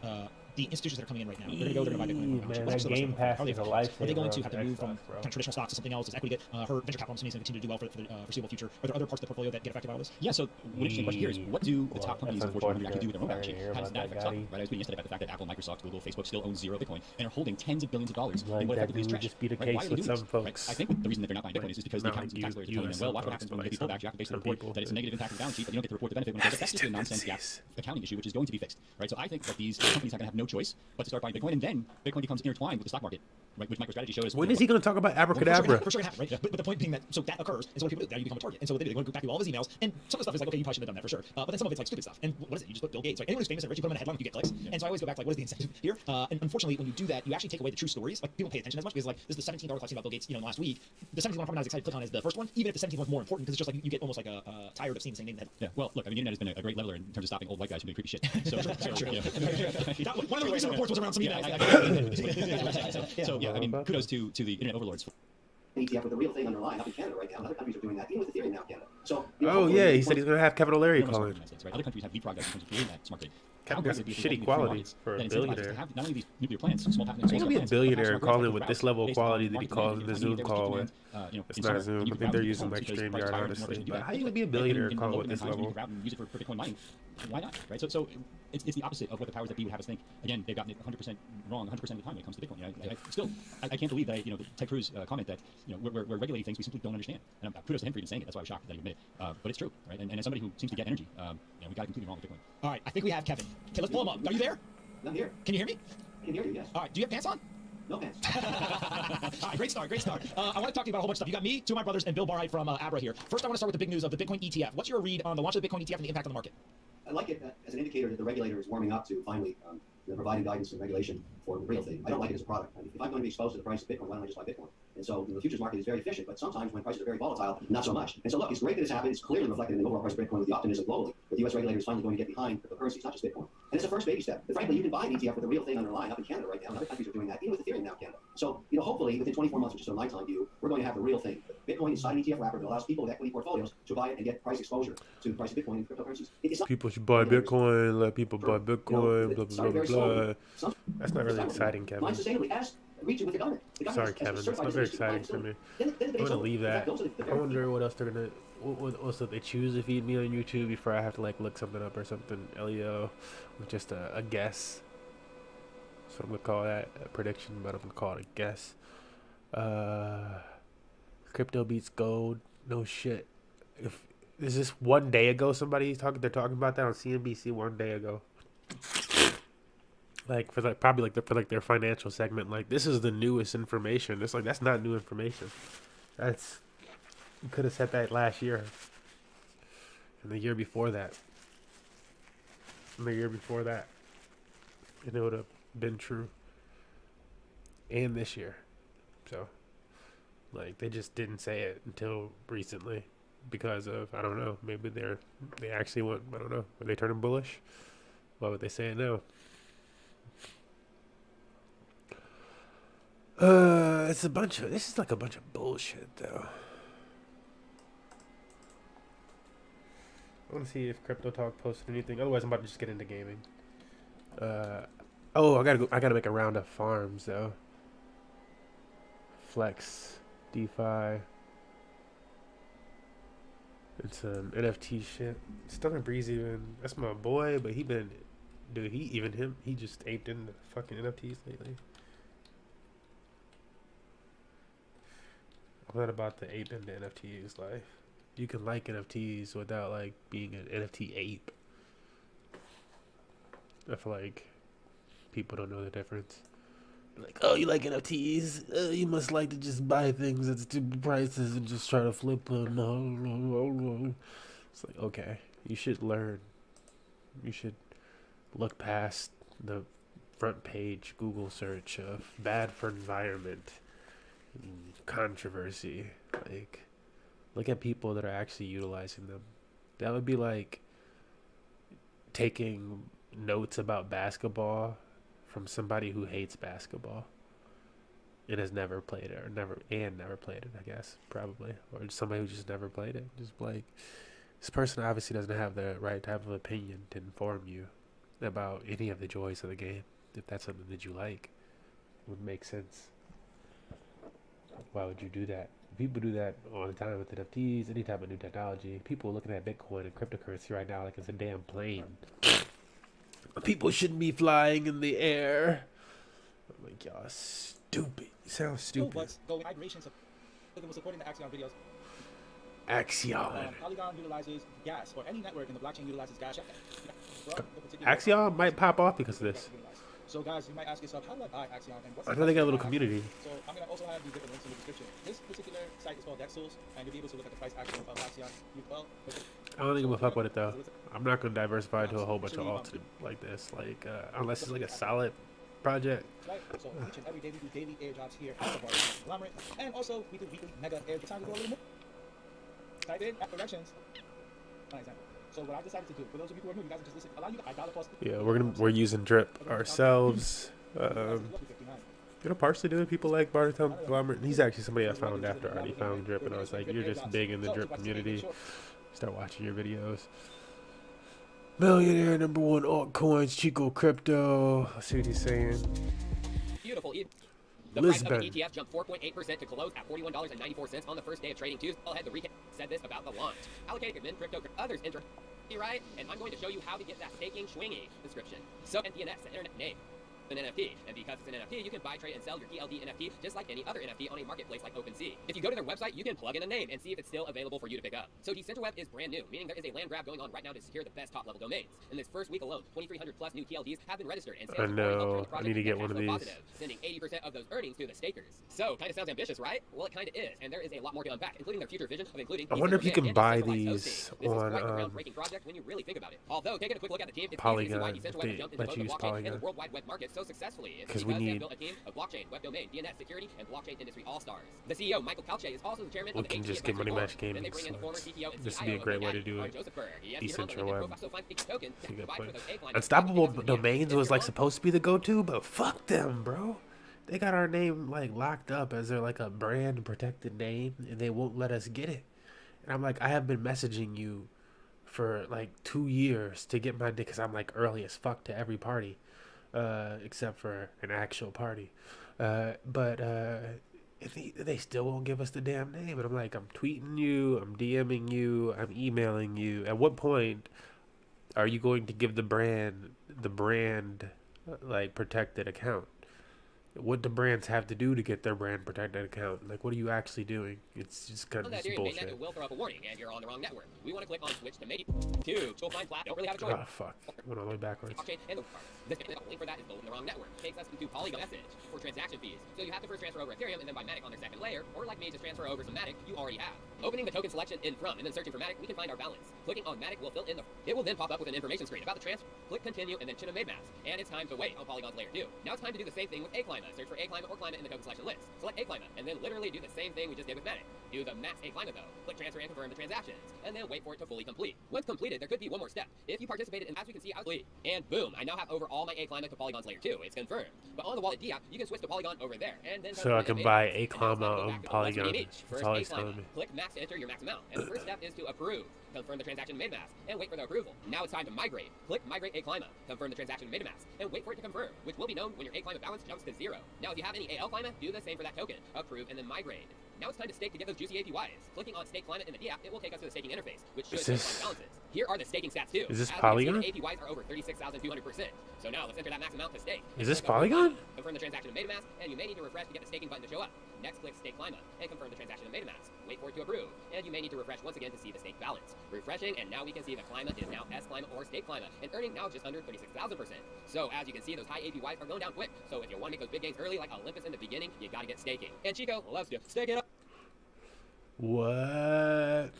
the institutions that are coming in right now, they're going to buy Bitcoin. Man, What's that the rest Game of them? Pass How are they is a affected? Are they going lifesaver to have to on move from Xbox, bro. kind of traditional stocks to something else? Does equity get her venture capital companies going to continue to do well for the foreseeable future? Are there other parts of the portfolio that get affected by all this? Yeah, so one interesting question here is, what do the top companies, that's unfortunately, actually do with their own unfortunate. balance sheet? Sorry to hear How does about that that, affect stock? Gotti. Right? I was reading yesterday about the fact that Apple, Microsoft, Google, Facebook still own zero Bitcoin and are holding tens of billions of dollars Like in what that effectively is would trash. just be the Right? Why case are they with doing some this? Right? folks. I think the reason that they're not buying Bitcoin is because the Not accountants and like tax lawyers are you telling and them, well, some watch what folks, happens but when you like get these pullbacks. You have to basically some report people that it's a do. negative impact on the balance sheet, but you don't get to report the benefit when it goes up. That's just a nonsense gap accounting issue, which is going to be fixed. Right? So I think that these companies are going to have no choice but to start buying Bitcoin, and then Bitcoin becomes intertwined with the stock market, right? Which MicroStrategy showed us. When is he going to talk about abracadabra? For sure gonna happen, right? But the point being that so that occurs, and so what people do, now you become a target. And so what they do, they want to go back through all of his emails, and some of the stuff is like, okay, you probably shouldn't have done that for sure. But then some of it's like stupid stuff. And what is it? You just put Bill Gates. Like anyone who's famous and rich, you put them in a headline, you get clicks. And so I always go back to like, what is the incentive here? And unfortunately, when you do that, you actually take away the true stories. Like people pay attention as much because like this is the 17th article I've seen about Bill Gates, in the last week. The 17th one I'm probably not as excited to click on as the first one, even if the 17th one's more important because it's just like you get almost like tired of seeing the same name in the headline. Yeah. Well, look, I mean, the internet has been a great leveler in terms of stopping old white guys from doing creepy shit. So, One of the recent reports was around some emails. So yeah, I mean, kudos to the internet overlords. ETF with the real thing underlying up in Canada right now, and other countries are doing that, even with Ethereum now in Canada. So, Oh yeah, he said he's going to have Kevin O'Leary calling. Right? Other countries have leapfrogged us in terms of creating that smart grid. Kevin got some shitty quality for a billionaire. Have not only these nuclear plants, small How you gonna be a billionaire and call in with this level of quality that he calls in the Zoom call with? It's not a Zoom. I think they're using like StreamYard, honestly. But how you gonna be a billionaire and call it with this level? Use it for Bitcoin mining. Why not? Right. So it's the opposite of what the powers that be would have us think. Again, they've gotten it 100% wrong 100% of the time when it comes to Bitcoin. I can't believe that the Ted Cruz comment that we're regulating things we simply don't understand. And kudos to him for even saying it. That's why I was shocked that he admitted it. But it's true, right? And as somebody who seems to get energy, we got it completely wrong with Bitcoin. All right, I think we have Kevin. Okay, let's pull him up. Are you there? I'm here. Can you hear me? I can hear you, yes. All right, do you have pants on? No pants. All right, great start. I want to talk to you about a whole bunch of stuff. You got me, two of my brothers, and Bill Barhite from Abra here. First, I want to start with the big news of the Bitcoin ETF. What's your read on the launch of the Bitcoin ETF and the impact on the market? I like it as an indicator that the regulator is warming up to finally providing guidance and regulation for the real thing. I don't like it as a product. I mean, if I'm going to be exposed to the price of Bitcoin, why don't I just buy Bitcoin? And so the futures market is very efficient, but sometimes when prices are very volatile, not so much. And so look, it's great that it's happened. It's clearly reflected in the overall price of Bitcoin with the optimism globally. But the U.S. regulator is finally going to get behind cryptocurrencies, not just Bitcoin. And it's a first baby step. But frankly, you can buy an ETF with the real thing underlying up in Canada right now, and other countries are doing that, even with Ethereum now in Canada. So, hopefully within 24 months, which is a lifetime view, we're going to have the real thing. Bitcoin inside an ETF wrapper that allows people with equity portfolios to buy it and get price exposure to the price of Bitcoin and cryptocurrencies. People should buy Bitcoin, let people buy Bitcoin, blah, blah, blah, blah. That's not really exciting, Kevin. Reaching with the government. Sorry, Kevin. It's not very exciting for me. I'm going to leave that. I wonder what else they're going to... What else did they choose to feed me on YouTube before I have to, look something up or something? LEO. With just a guess. So I'm going to call that a prediction, but I'm going to call it a guess. Crypto beats gold. No shit. Is this 1 day ago they're talking about that on CNBC 1 day ago? For their financial segment, this is the newest information. It's that's not new information. You could have said that last year, and the year before that, and it would have been true. And this year, so they just didn't say it until recently because of I don't know. Maybe they actually went. I don't know. Are they turning bullish? Why would they say it now? This is a bunch of bullshit though. I want to see if Crypto Talk posted anything. Otherwise, I'm about to just get into gaming. I gotta make a round of farms though. Flex, DeFi. It's some NFT shit. Stunner Breeze that's my boy, but he just aped into fucking NFTs lately. I'm not about to ape into NFTs. You can like NFTs without being an NFT ape. I feel like people don't know the difference. Oh, you like NFTs? You must like to just buy things at stupid prices and just try to flip them. No. It's okay. You should learn. You should look past the front page Google search of bad for environment controversy. Like, look at people that are actually utilizing them. That would be like taking notes about basketball from somebody who hates basketball and has never played it, or never played it, I guess, probably, or somebody who just never played it. Just like, this person obviously doesn't have the right type of opinion to inform you about any of the joys of the game. If that's something that you like, it would make sense. Why would you do that? People do that all the time with NFTs, any type of new technology. People are looking at Bitcoin and cryptocurrency right now like it's a damn plane. People shouldn't be flying in the air. I'm like, y'all stupid. You sound stupid. Go migration supporting the Axion videos. Axion. Polygon utilizes gas, or any network in the blockchain utilizes gas. Axion might pop off because of this. So guys, you might ask yourself, how do I buy Axion? And what's I know they got a little community. So I'm gonna also have these different links in the description. This particular site is called DexSource, and you'll be able to look at the price action of Axion. I don't think I'm gonna fuck with it though. I'm not gonna diversify into a whole bunch of alts like this. Like unless it's like a solid project. Right. So each and every day we do daily airdrops here at the Barter Conglomerate, and also we do weekly mega airdrops. Time to go a little more. Type in at directions. For example. So what I decided to do, for those of you who are new, you guys can just listen. Allow you to $1 plus. Yeah, we're using Drip ourselves. Partially doing people like Bartertown Conglomerate. He's actually somebody I found after I already found Drip, and I was like, you're just big in the Drip community. Start watching your videos. Millionaire #1 altcoins, Chico Crypto. Let's see what he's saying. Beautiful. The Lisbon. price of the ETF jumped 4.8% to close at $41.94 on the first day of trading Tuesday. Ahead, the recap said this about the launch. Allocate min crypto, others enter. Right? And I'm going to show you how to get that staking swingy description. So, NDNS, the internet name. An NFT, and because it's an NFT, you can buy, trade, and sell your TLD NFT just like any other NFT on a marketplace like OpenSea. If you go to their website, you can plug in a name and see if it's still available for you to pick up. So Decentralweb is brand new, meaning there is a land grab going on right now to secure the best top-level domains. In this first week alone, 2,300 plus new TLDs have been registered, and I know. I need to get one of these. Positive, sending 80% of those earnings to the stakers. So, kind of sounds ambitious, right? Well, it kind of is, and there is a lot more to unpack, including their future vision of including. I wonder if you can buy these this is quite a on groundbreaking project when you really think about it. Although, taking a quick look at the team, it's Polygon. easy to see why Decentralweb jumped into both the blockchain and the World Wide Web market so successfully. It's Because we need. they built a team of blockchain, web domain, DNS security, and blockchain industry all-stars. The CEO, Michael Calche, is also the chairman We of the can AT just get Money Match Then Gaming. they bring in the former CTO and This would be a CIO great of way to GitGud, do Art it. Joseph Berg. He has the Decentral LinkedIn web. profile, so find each token That's a good provided point. with those A-climbers. Unstoppable Domains was like supposed to be the go-to, but fuck them, bro. They got our name like locked up as they're like a brand protected name, and they won't let us get it. And I'm like, I have been messaging you for like 2 years to get my dick, because I'm like early as fuck to every party, except for an actual party. But they still won't give us the damn name. And I'm like, I'm tweeting you, I'm DMing you, I'm emailing you. At what point are you going to give the brand like protected account? What do brands have to do to get their brand protected account? Like, what are you actually doing? It's just kind of On that just theory, mainnet bullshit. will throw up a warning, and you're on the wrong network. We want to click on switch to make it. 2. You'll find flat. Don't really have a choice. Oh fuck! Went all the way backwards. Blockchain and the this link for that is built in the wrong network. Takes us into Polygon message for transaction fees. So you have to first transfer over Ethereum and then buy Matic on their second layer, or like me, just transfer over some Matic you already have. Opening the token selection in from and then searching for Matic, we can find our balance. Clicking on Matic will fill in the. It will then pop up with an information screen about the transfer. Click continue and then Chin made mask, and it's time to wait on Polygon's layer 2. Now it's time to do the same thing with A-Clima. Search for A-Clima or Clima in the token selection list. Select A-Clima and then literally do the same thing we just did with Matic. Do the max A-Clima though. Click transfer and confirm the transactions, and then wait for it to fully complete. Once completed, there could be one more step. If you participated in, as we can see, I was complete. And boom, I now have over all my A-Clima to Polygon's layer 2. It's confirmed. But on the wallet DApp, you can switch to Polygon over there, and then So I can buy A-Clima on Polygon. That's all he's telling me. Click max to enter your max amount, and the first step is to approve. Confirm the transaction made mask, and wait for the approval. Now it's time to migrate. Click migrate A-Clima. Confirm the transaction made mask, and wait for it to confirm, which will be known when your A-Clima balance jumps to 0. Now if you have any AL-Clima, do the same for that token. Approve and then migrate. Now it's time to stake to get those juicy APYs. Clicking on stake climate in the DApp, it will take us to the staking interface, which should show balances. Here are the staking stats too. Is this As Polygon? we can see, the APYs are over 36,200%. So now let's enter that max amount to stake. Is this Polygon? Confirm the transaction of MetaMask, and you may need to refresh to get the staking button to show up. Next, click Stake Clima, and confirm the transaction of MetaMask. Wait for it to approve, and you may need to refresh once again to see the stake balance. Refreshing, and now we can see the Clima is now S Clima or Stake Clima, and earning now just under 36,000%. So as you can see, those high APYs are going down quick. So if you want to make those big gains early like Olympus in the beginning, you gotta get staking. And Chico loves to stake it up. What?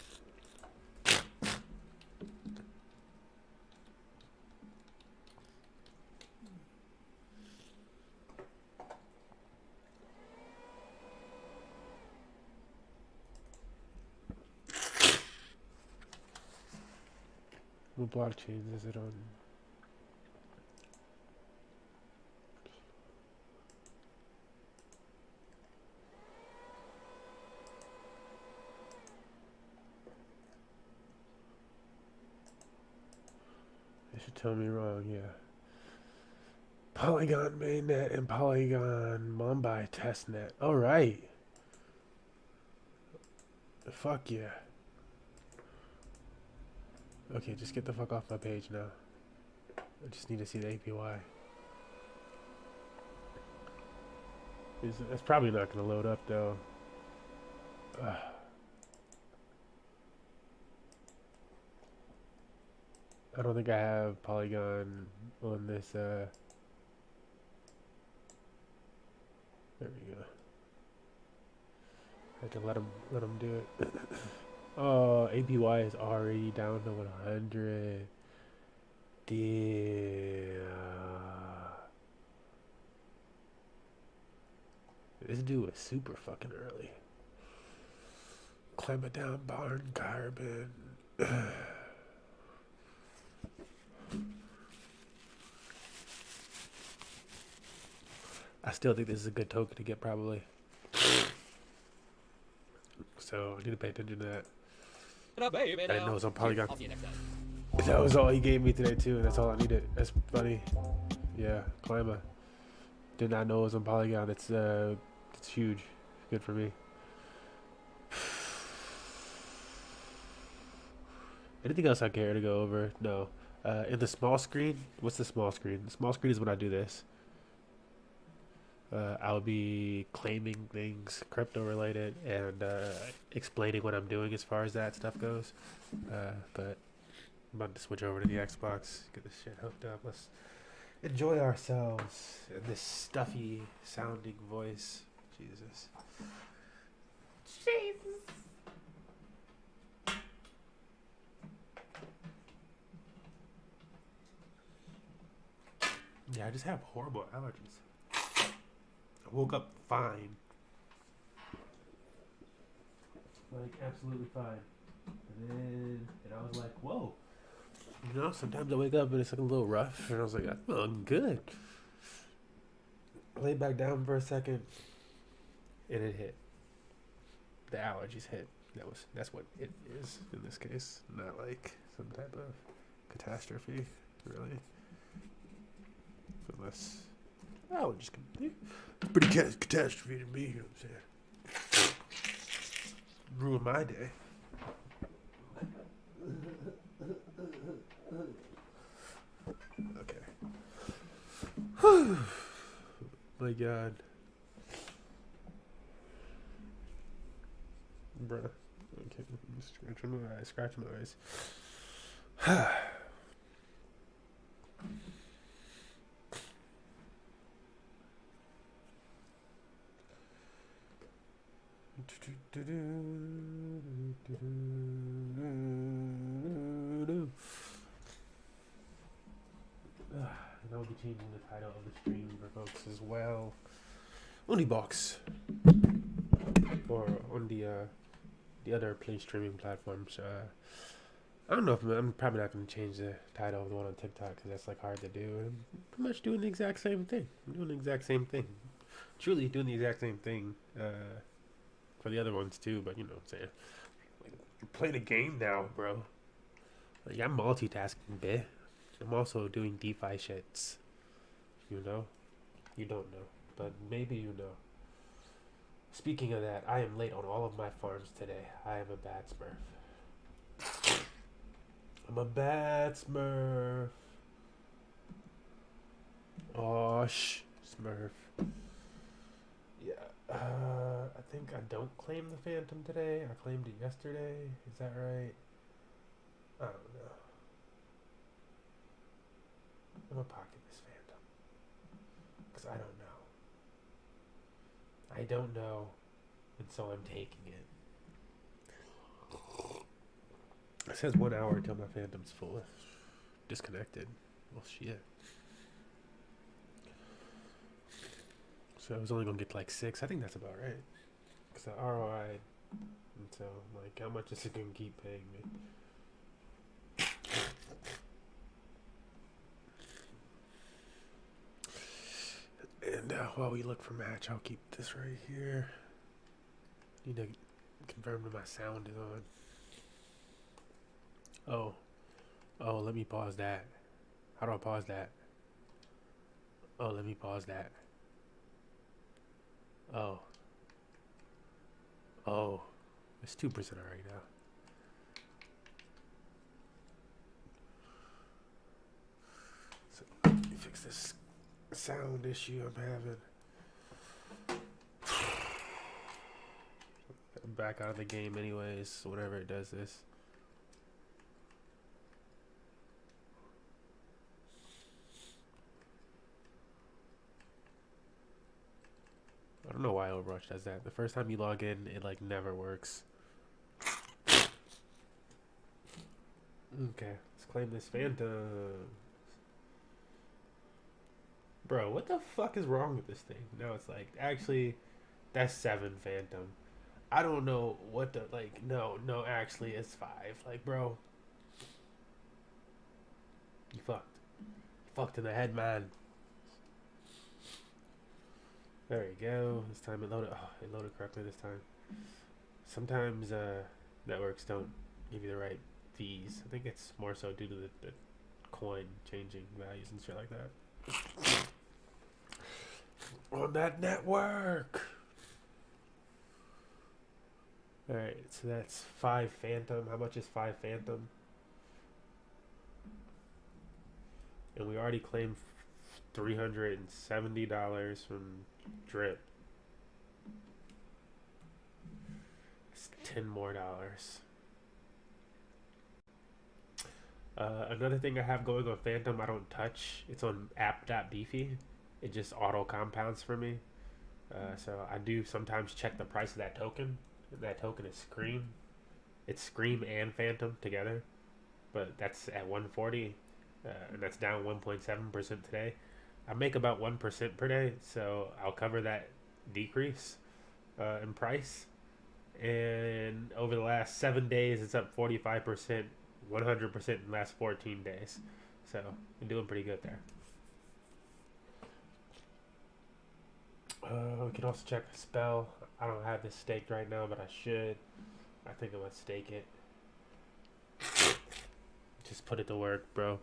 What blockchains is it on? They should tell me wrong, yeah. Polygon mainnet and Polygon Mumbai testnet. Alright. Fuck yeah. Okay, just get the fuck off my page now. I just need to see the APY. It's probably not going to load up though. I don't think I have Polygon on this. There we go. I had to let him do it. Oh, APY is already down to 100. Damn. This dude was super fucking early. Climb it down, barn carbon. I still think this is a good token to get, probably. So I need to pay attention to that. I didn't know it was on Polygon. I'll see you next time. That was all he gave me today too, and that's all I needed. That's funny. Yeah, Climber. Did not know it was on Polygon. It's huge. Good for me. Anything else I care to go over? No. In the small screen, what's the small screen? The small screen is when I do this. I'll be claiming things crypto related and explaining what I'm doing as far as that stuff goes. But I'm about to switch over to the Xbox, get this shit hooked up. Let's enjoy ourselves in this stuffy sounding voice. Jesus. Yeah, I just have horrible allergies. I woke up fine. Like, absolutely fine. And I was like, whoa. You know, sometimes I wake up and it's like a little rough. And I was like, I'm good. I laid back down for a second. And it hit. The allergies hit. That's what it is in this case. Not like some type of catastrophe, really. Unless allergies can be. It's pretty catastrophe to me, you know what I'm saying? Ruin my day. Okay. My God. Bruh. Okay. Scratching my eyes. Scratching my eyes. And I'll be changing the title of the stream for folks as well. Unibox. Or on the other play streaming platforms. I don't know if I'm probably not going to change the title of the one on TikTok because that's like hard to do. I'm pretty much doing the exact same thing. I'm doing the exact same thing. Truly doing the exact same thing for the other ones too. But you know what I'm saying. Like, you're playing a game now, bro. Like, I'm multitasking, bit. I'm also doing DeFi shits. You know? You don't know. But maybe you know. Speaking of that, I am late on all of my farms today. I am a bad smurf. I'm a bad smurf. Oh, smurf. Yeah. I think I don't claim the Phantom today. I claimed it yesterday. Is that right? I don't know. I'm gonna pocket this Phantom. Because I don't know. I don't know. And so I'm taking it. It says 1 hour until my Phantom's full. Disconnected. Well, shit. So I was only gonna get like 6. I think that's about right. Because the ROI. And so I'm like, how much is it gonna keep paying me? while we look for match, I'll keep this right here. Need to confirm that my sound is on. Oh, let me pause that. How do I pause that? Oh, let me pause that. Oh, it's 2% already now. So let me fix this sound issue I'm having. I'm back out of the game anyways, so whenever it does this. I don't know why Overwatch does that. The first time you log in, it like never works. Okay, let's claim this Phantom. Bro, what the fuck is wrong with this thing? No, it's like, actually, that's 7 Phantom. I don't know what the, like, no, actually, it's 5. Like, bro. You fucked. You fucked in the head, man. There we go. This time it loaded. Oh, it loaded correctly this time. Sometimes networks don't give you the right fees. I think it's more so due to the coin changing values and shit like that. On that network. Alright, so that's 5 Phantom. How much is 5 Phantom? And we already claimed $370 from Drip. It's $10 more. Another thing I have going on Phantom I don't touch. It's on app.defi. It just auto compounds for me. So I do sometimes check the price of that token. That token is Scream. It's Scream and Phantom together. But that's at 140. And that's down 1.7% today. I make about 1% per day, so I'll cover that decrease in price. And over the last 7 days, it's up 45%, 100% in the last 14 days. So I'm doing pretty good there. We can also check the spell. I don't have this staked right now, but I should. I think I'm gonna stake it. Just put it to work, bro.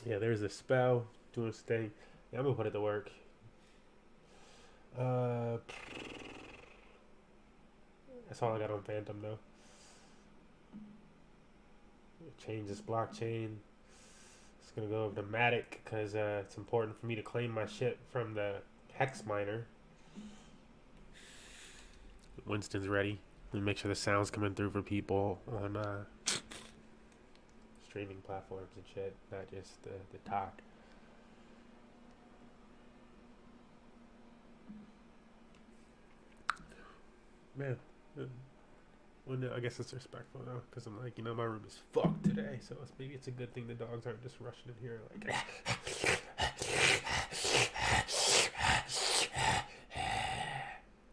Yeah, there's a spell doing its thing. Yeah, I'm gonna put it to work. That's all I got on Phantom though. Change this blockchain. It's gonna go over to Matic because it's important for me to claim my shit from the Hex miner. Winston's ready. Let me make sure the sound's coming through for people on streaming platforms and shit, not just the talk. Man, well, no, I guess it's respectful though, because I'm like, my room is fucked today, so maybe it's a good thing the dogs aren't just rushing in here like.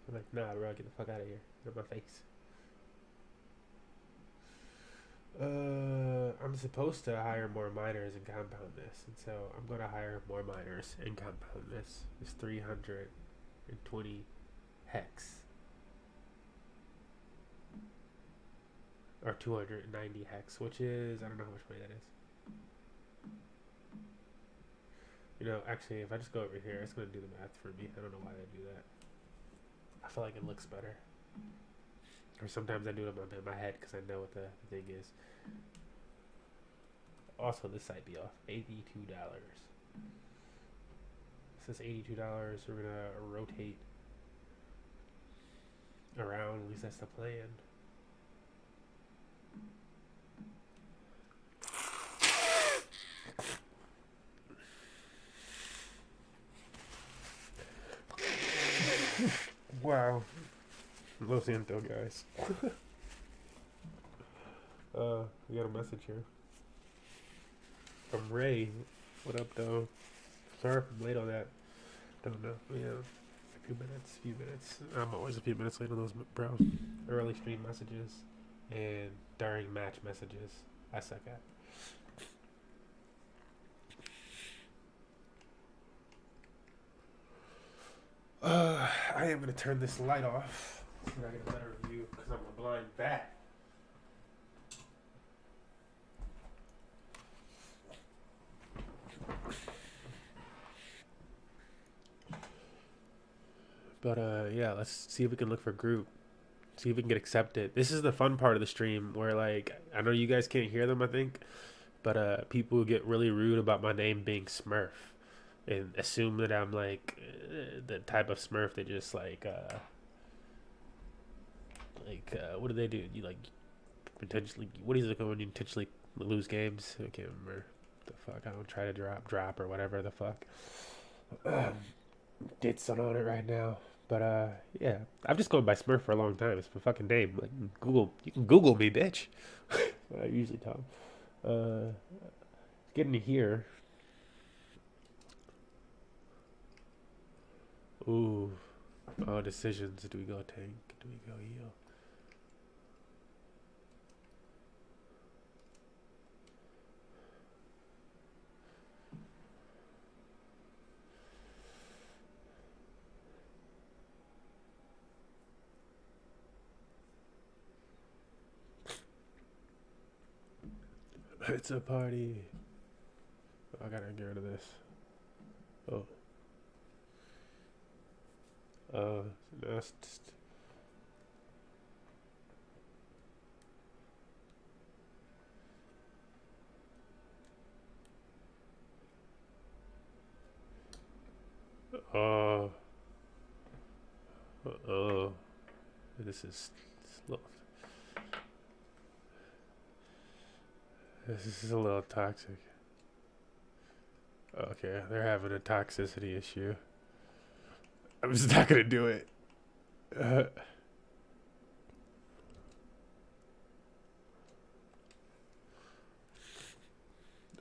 I'm like, nah, bro, get the fuck out of here. Get out of my face. I'm supposed to hire more miners and compound this, and so I'm gonna hire more miners and compound this. It's 320 hex. Or 290 hex, which is, I don't know how much money that is. Actually, if I just go over here, it's gonna do the math for me. I don't know why they do that. I feel like it looks better. Or sometimes I do it in my head because I know what the thing is. Also, this might be off. $82. This is $82. We're going to rotate around. At least that's the plan. Wow. Lo siento, guys. We got a message here from Ray. What up, though? Sorry if I'm late on that. Don't know. Yeah, a few minutes. I'm always a few minutes late on those, bro. Early stream messages and during match messages. I suck at. I am gonna turn this light off so I get a better view because I'm a blind bat. But yeah, let's see if we can look for group. See if we can get accepted. This is the fun part of the stream where like I know you guys can't hear them, I think, but people get really rude about my name being Smurf and assume that I'm like the type of Smurf that just like what do they do? You like potentially what is it when you intentionally lose games? I can't remember the fuck. I don't try to drop or whatever the fuck. Did son on it right now. But yeah, I've just gone by Smurf for a long time. It's my fucking name. Like you can Google me, bitch. I usually tell them. Getting here. Ooh. Oh, decisions. Do we go tank? Do we go heal? It's a party. I gotta get rid of this. Oh. That's just... Oh. Oh. This is slow. This is a little toxic. Okay, they're having a toxicity issue. I'm just not gonna do it.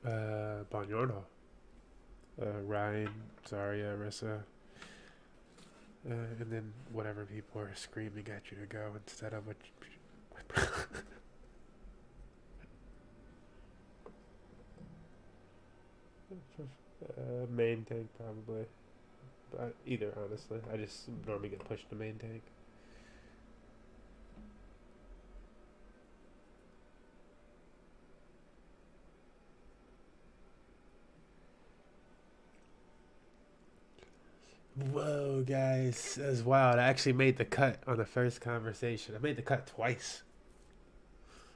Buongiorno. Ryan, Zarya, Rissa. And then whatever people are screaming at you to go instead of what... main tank probably, but either honestly, I just normally get pushed to main tank. Whoa, guys, that was wild. I actually made the cut on the first conversation. I made the cut twice.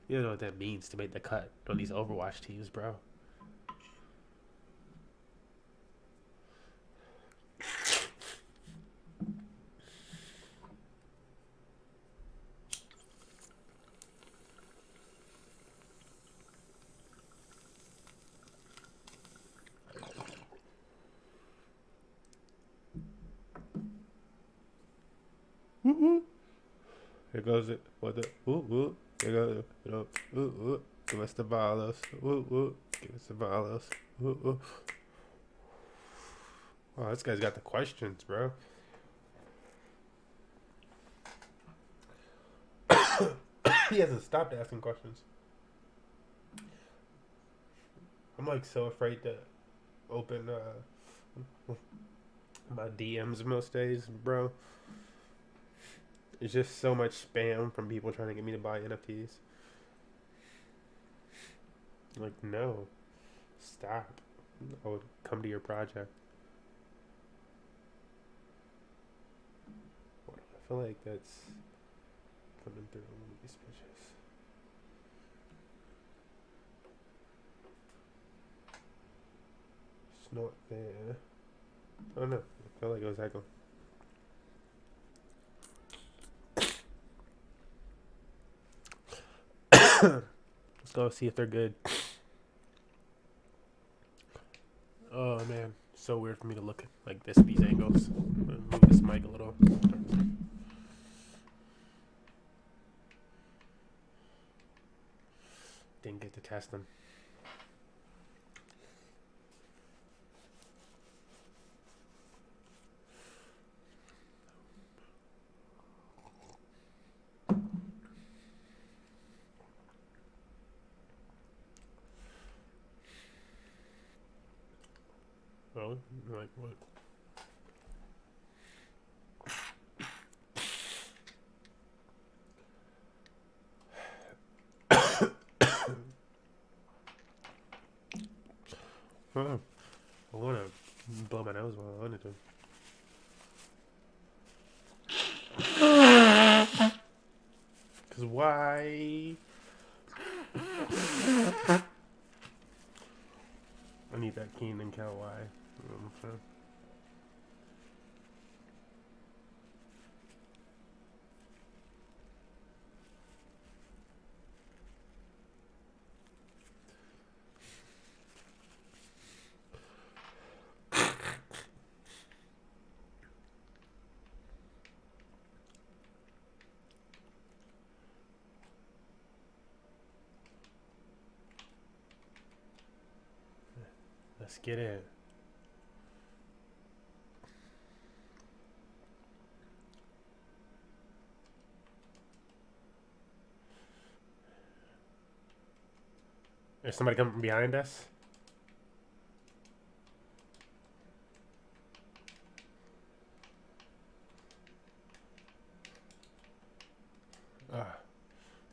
You don't know what that means to make the cut on these Overwatch teams, bro. Here goes it. What the? Ooh. Here goes it. Ooh. Give us the ballos. Ooh. Give us the ballos. Ooh. Wow, this guy's got the questions, bro. He hasn't stopped asking questions. I'm like so afraid to open my DMs most days, bro. It's just so much spam from people trying to get me to buy NFTs. Like, no. Stop. I would come to your project. I feel like that's coming through these bitches. It's not there. Oh no. I feel like it was echoing. Let's go see if they're good. Oh man, so weird for me to look like this these angles. I'm gonna move this mic a little. Didn't get to test them. Oh, like what? I want to blow my nose while I wanted to. Because why? I need that Keen and Cal Y. Let's get it. Is somebody coming from behind us?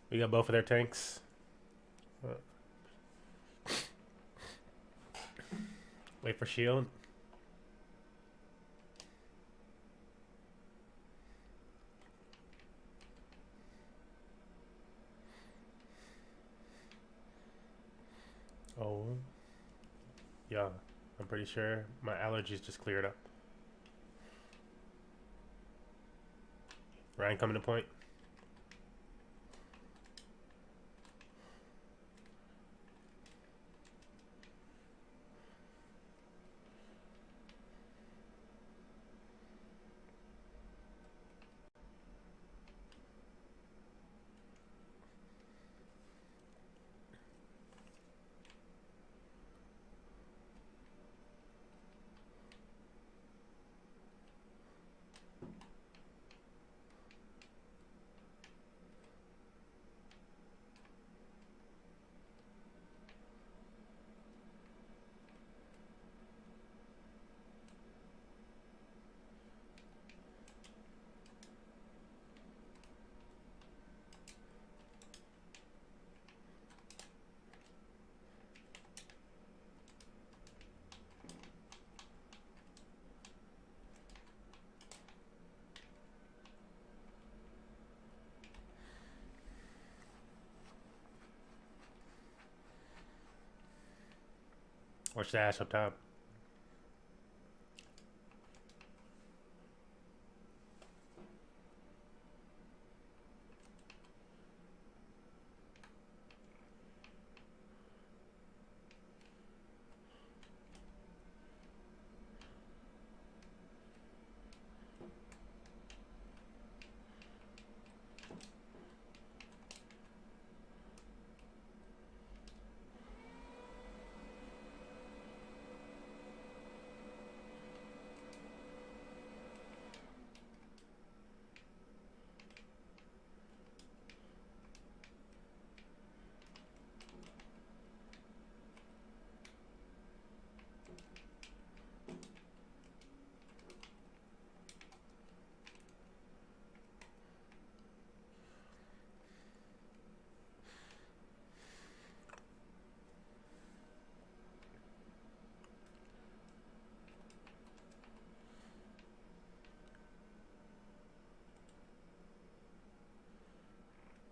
We got both of their tanks. Wait for shield. Oh. Yeah, I'm pretty sure my allergies just cleared up. Ryan coming to point. Watch the ash up top.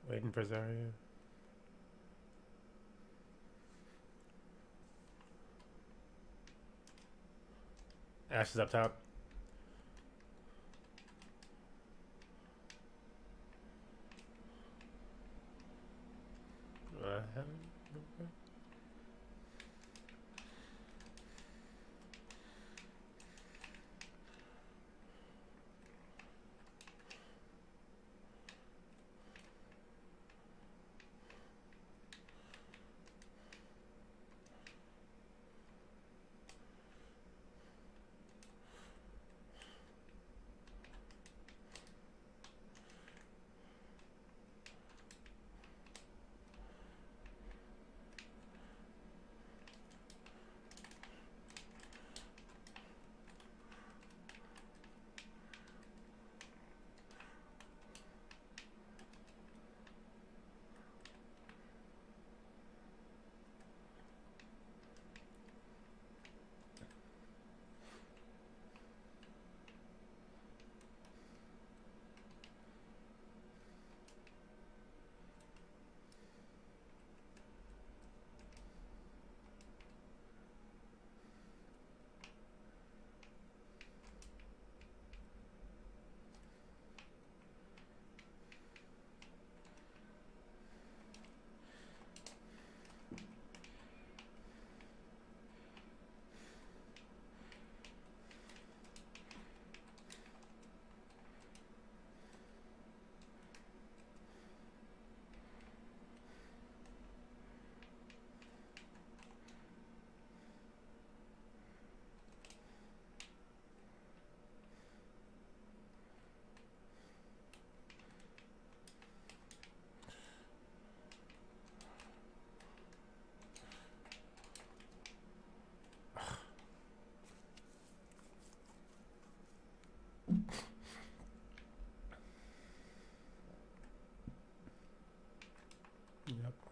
Waiting for Zarya. Ash is up top.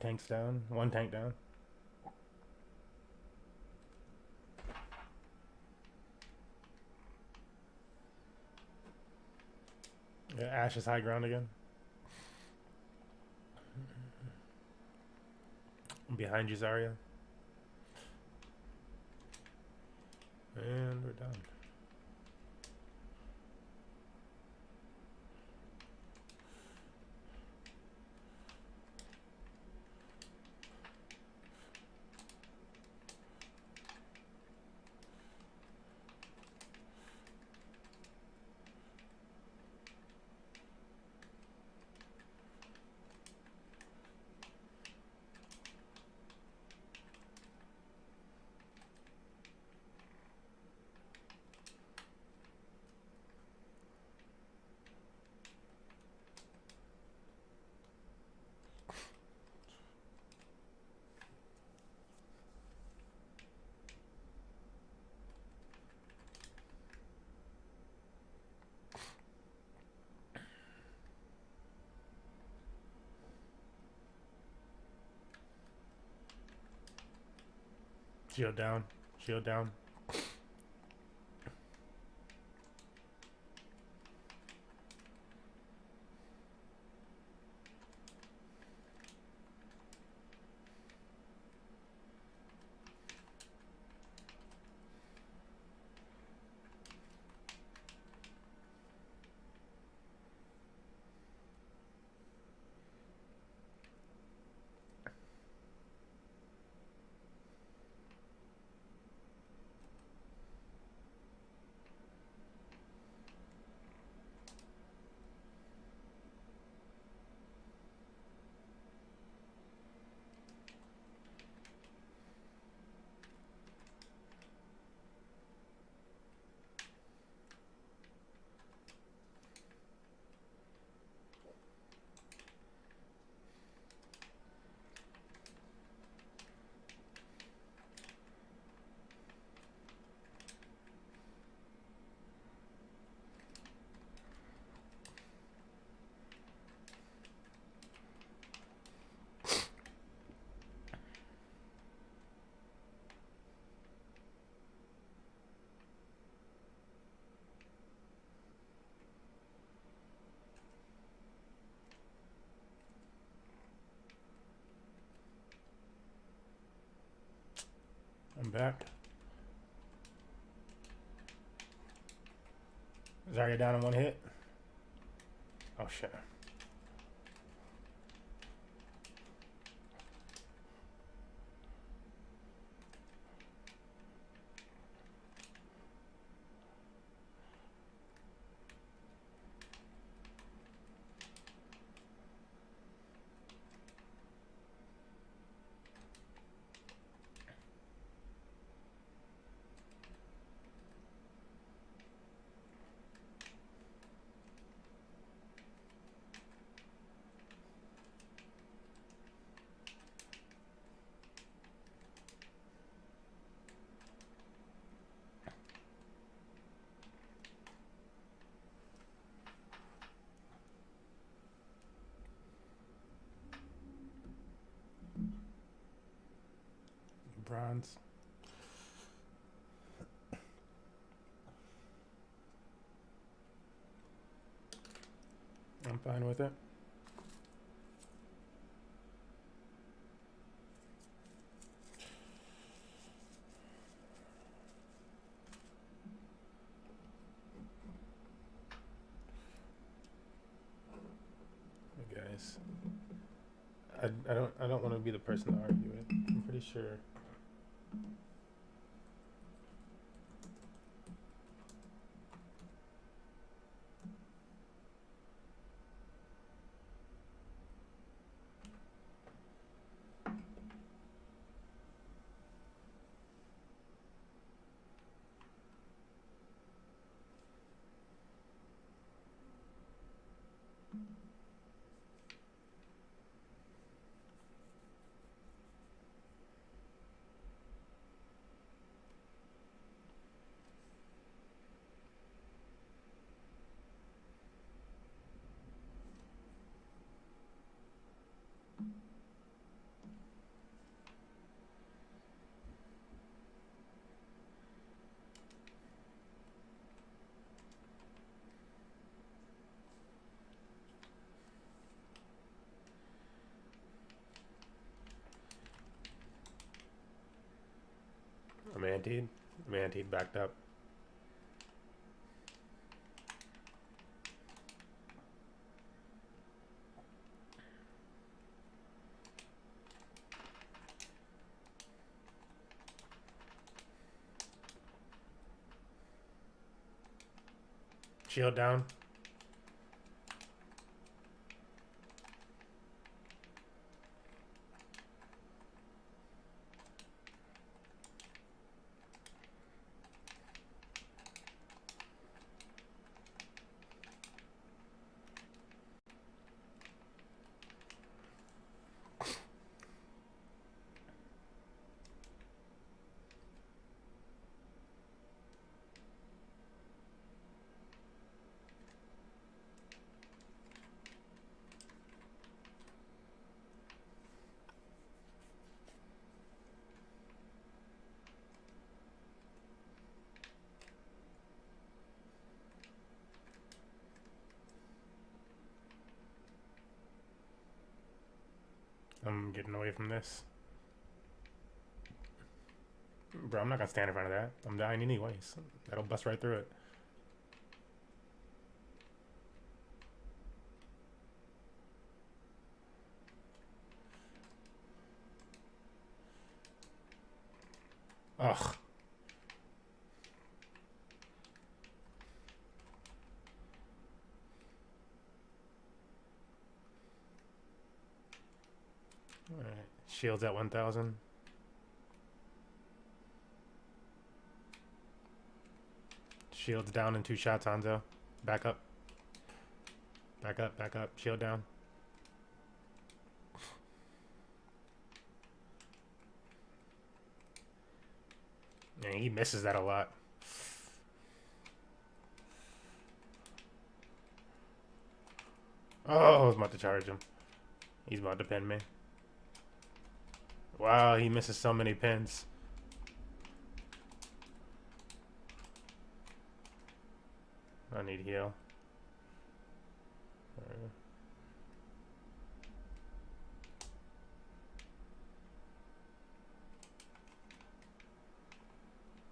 Tanks down. One tank down. Yeah, Ash is high ground again. Behind you, Zarya. And we're done. Shield down. Shield down. I'm back. Zarya down in one hit. Oh shit. Bronze. I'm fine with it. Hey guys, I don't want to be the person to argue it. I'm pretty sure. anteed. I'm anteed backed up. Shield down. I'm getting away from this. Bro, I'm not gonna stand in front of that. I'm dying anyways. That'll bust right through it. Ugh. Alright. Shields at 1,000. Shields down in 2 shots, Hanzo. Back up. Back up, back up. Shield down. Yeah, he misses that a lot. Oh, I was about to charge him. He's about to pin me. Wow, he misses so many pins. I need heal.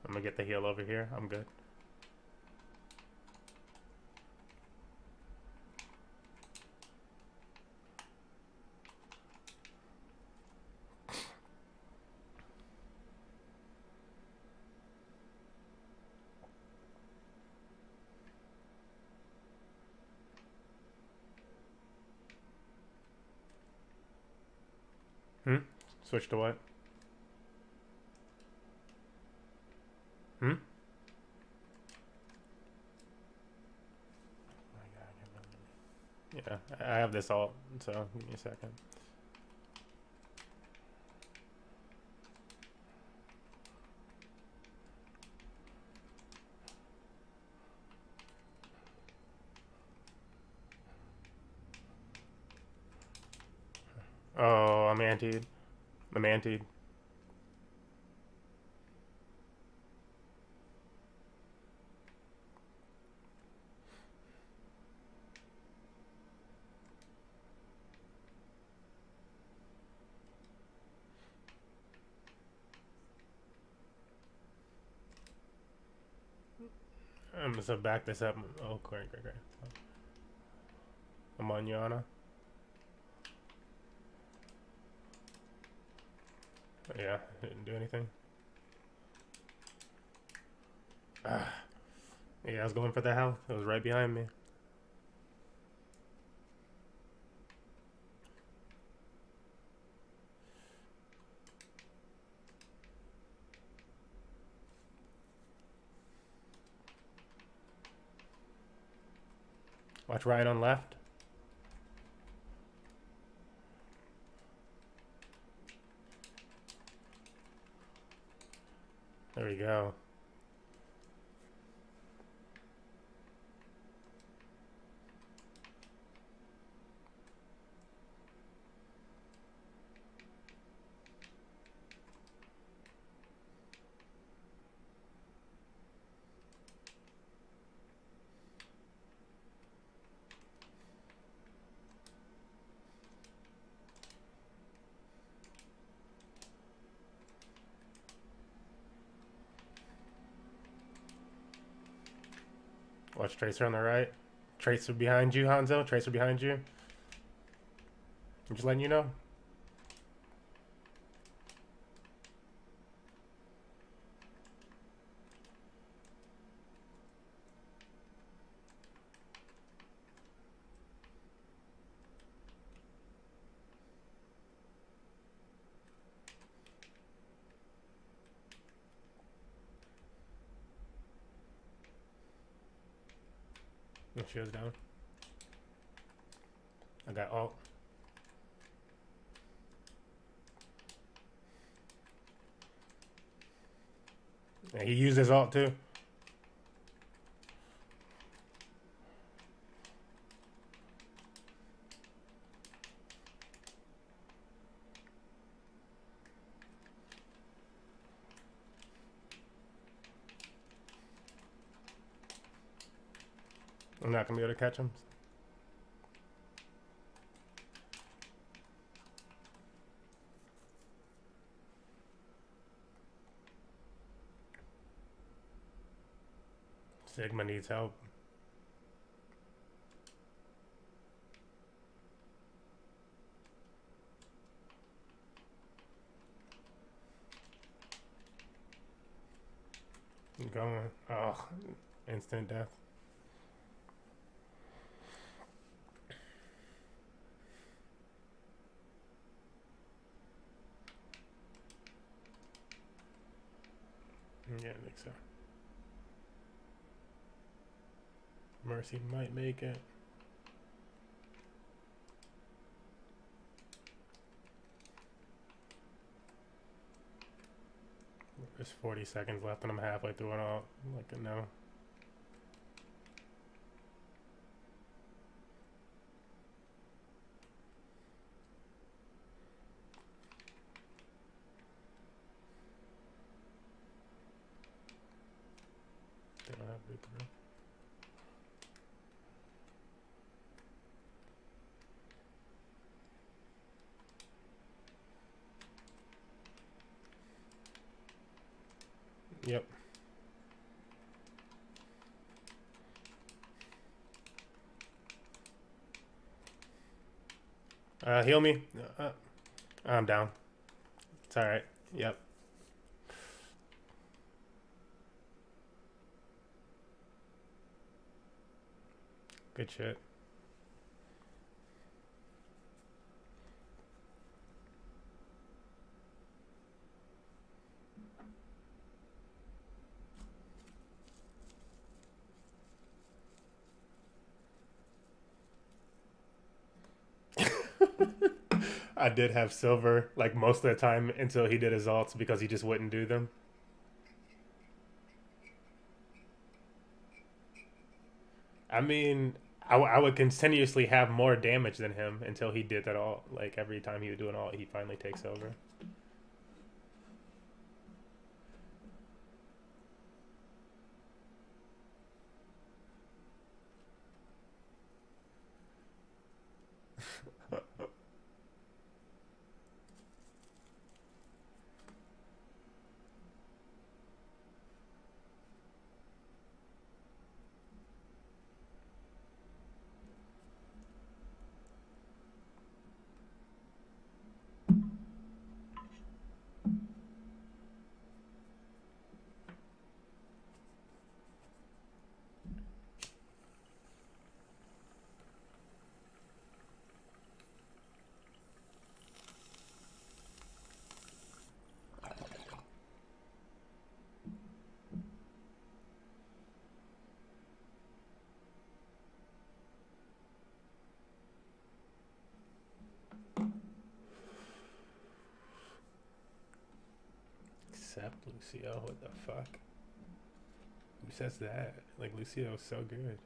I'm gonna get the heal over here. I'm good. Switch to what? Yeah, I have this alt, so give me a second. Oh, I'm antied. I'm antied. I'm just gonna back this up. Oh, great. I'm on Yana. Yeah, didn't do anything. Yeah, I was going for the health. It was right behind me. Watch Ryan on left. There we go. Watch Tracer on the right. Tracer behind you, Hanzo. Tracer behind you. I'm just letting you know. No, she goes down. I got alt. Yeah, he used his alt too. I'm not gonna be able to catch him. Sigma needs help. I'm going. Oh, instant death. Yeah, I think so. Mercy might make it. There's 40 seconds left and I'm halfway through it all. Like a no. They don't have Reaper. Yep. Heal me. I'm down. It's alright. Yep. Good shit. I did have silver like most of the time until he did his alts because he just wouldn't do them. I mean, I would continuously have more damage than him until he did that all. Like every time he would do an alt, he finally takes over. Except Lucio, what the fuck? Who says that? Like, Lucio is so good.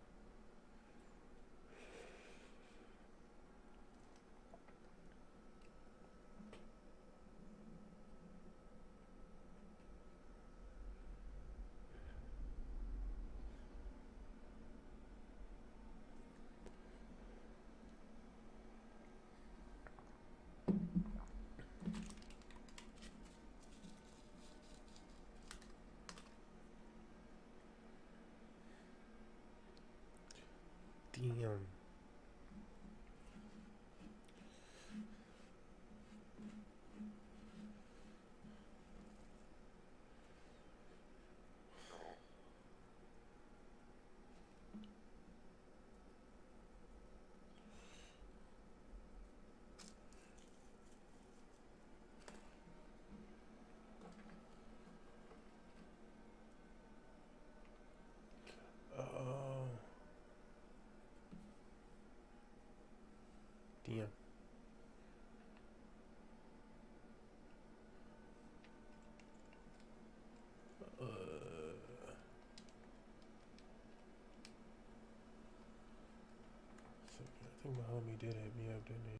homie did hit me up, didn't he?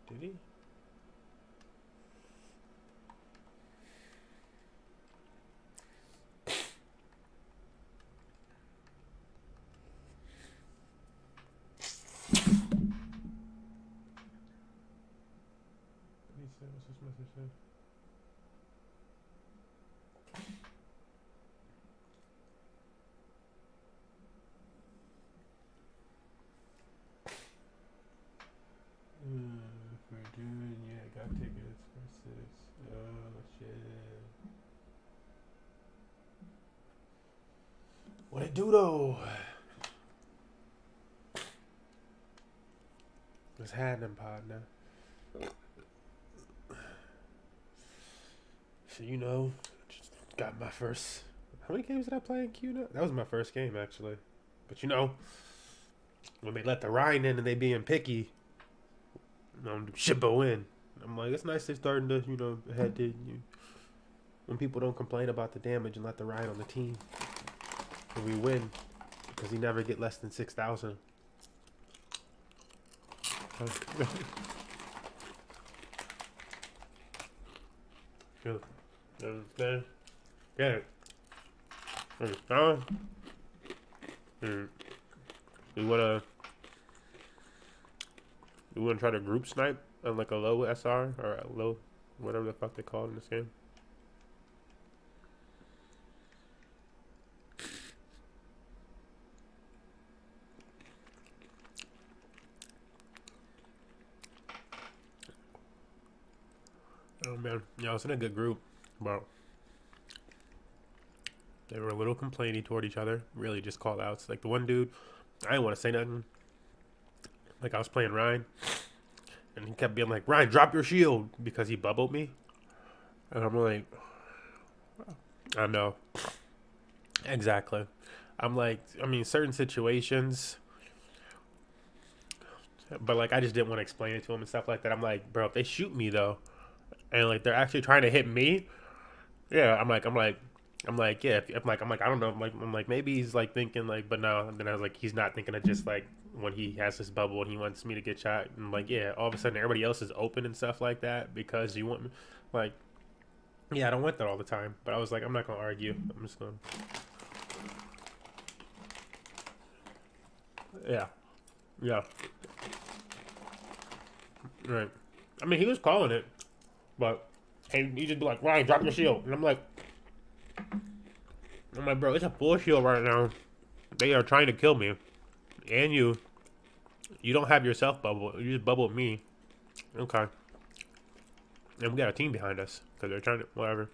Did he? What's this message say? For doing, yeah, got tickets for 6. Oh shit. What it do though? What's happening, partner? So you know, just got my first. How many games did I play in Q now? That was my first game actually. But you know, when they let the Rhine in and they being picky, Shippo in. I'm like, it's nice they're starting to, you know, head to you. When people don't complain about the damage and let the Rhine on the team, and we win because he never get less than 6,000. Good. Get it. We wanna try to group snipe on like a low SR or a low whatever the fuck they call it in this game. Oh man, yeah, I was in a good group, but they were a little complainy toward each other. Really, just call outs. Like the one dude, I didn't want to say nothing. Like I was playing Ryan, and he kept being like, "Ryan, drop your shield," because he bubbled me, and I'm like, I know, exactly. I'm like, I mean, certain situations. But like I just didn't want to explain it to him and stuff like that. I'm like, bro, if they shoot me though, and like they're actually trying to hit me, yeah, I'm like, yeah, I'm like, I don't know, I'm like, maybe he's like thinking like, but no. And then I was like, he's not thinking of just like when he has this bubble and he wants me to get shot. And like, yeah, all of a sudden everybody else is open and stuff like that because you want me, like, yeah, I don't want that all the time. But I was like, I'm not gonna argue. I'm just gonna, yeah. Right. I mean, he was calling it, but hey, he just be like, Ryan, drop your shield. And I'm like, bro, it's a full shield right now. They are trying to kill me. And you don't have yourself bubble. You just bubbled me. Okay. And we got a team behind us because they're trying to, whatever.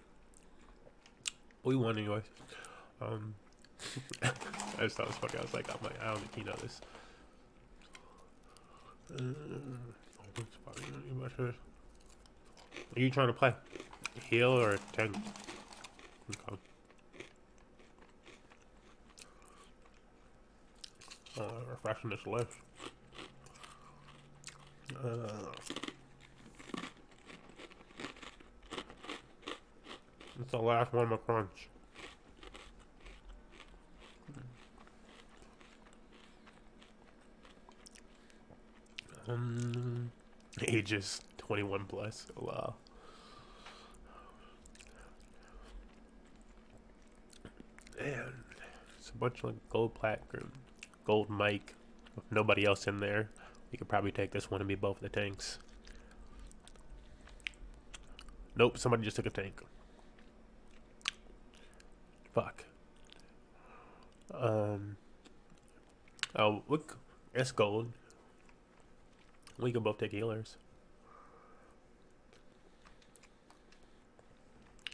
We won anyways. I just thought it was funny. I was like, I don't think he knows this. Are you trying to play heal or tank? Okay. Refreshing this list. It's the last one of my crunch. Ages 21 plus. Wow. And it's a bunch of like gold platinum, gold mic. With nobody else in there, we could probably take this one and be both the tanks. Nope, somebody just took a tank. Fuck. Oh, look, it's gold. We can both take healers.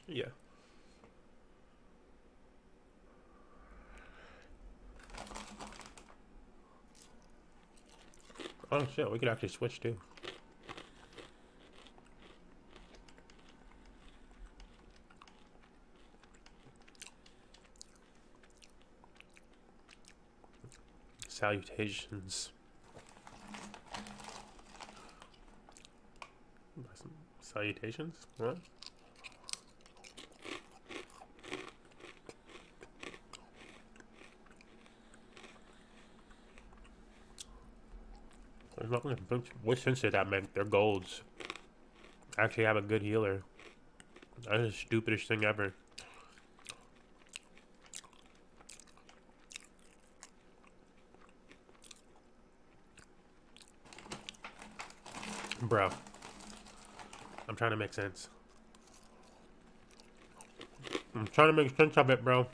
Yeah. Oh shit, we could actually switch too. Salutations. Salutations? What? What sense did that make? They're golds. Actually have a good healer. That's the stupidest thing ever. Bro. I'm trying to make sense. I'm trying to make sense of it, bro.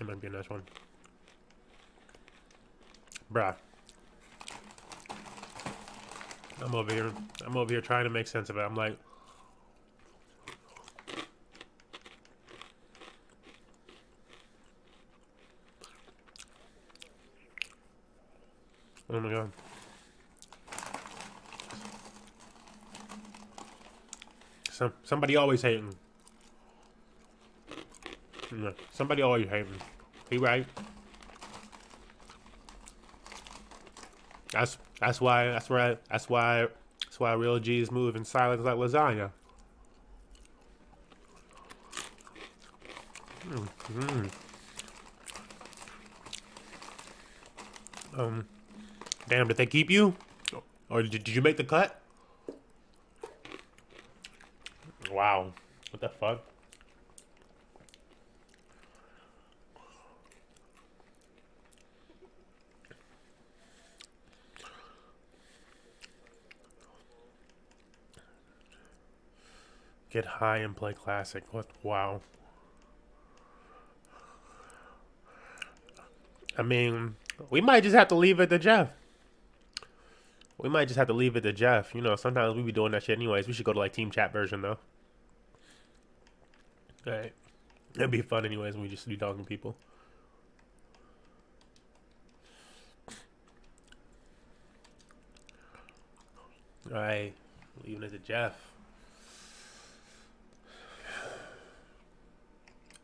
It might be a nice one. Bruh. I'm over here trying to make sense of it. I'm like, oh my god. Somebody always hating. Yeah, somebody always hating. He right. That's why real G's move in silence like lasagna. Damn, did they keep you? Or did you make the cut? Wow. What the fuck? Get high and play classic. What? Wow. I mean, we might just have to leave it to Jeff. We might just have to leave it to Jeff. You know, sometimes we be doing that shit anyways. We should go to like team chat version though. Alright. It'd be fun anyways when we just be talking to people. Alright. Leaving it to Jeff.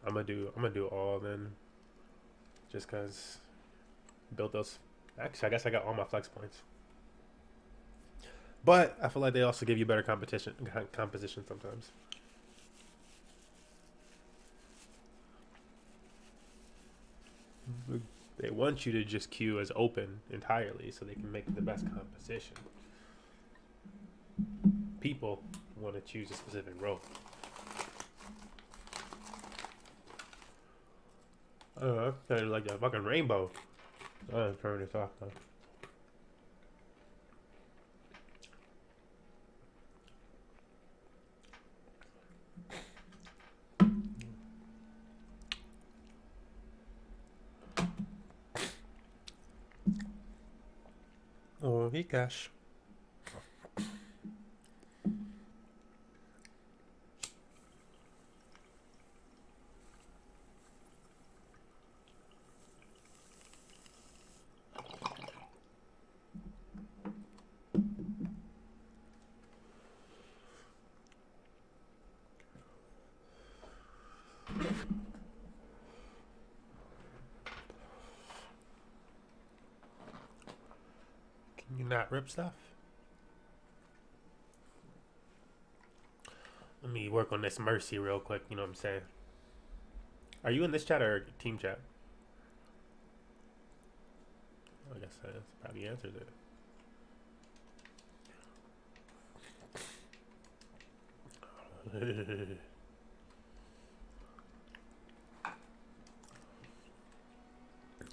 I'm gonna do all then. Just cause built those. Actually, I guess I got all my flex points. But I feel like they also give you better composition sometimes. They want you to just queue as open entirely so they can make the best composition. People want to choose a specific role. I don't know, kind of like a fucking rainbow. I'm gonna turn this off now. Oh, Vikash. Can you not rip stuff? Let me work on this mercy real quick, you know what I'm saying? Are you in this chat or team chat? I guess that probably answers it.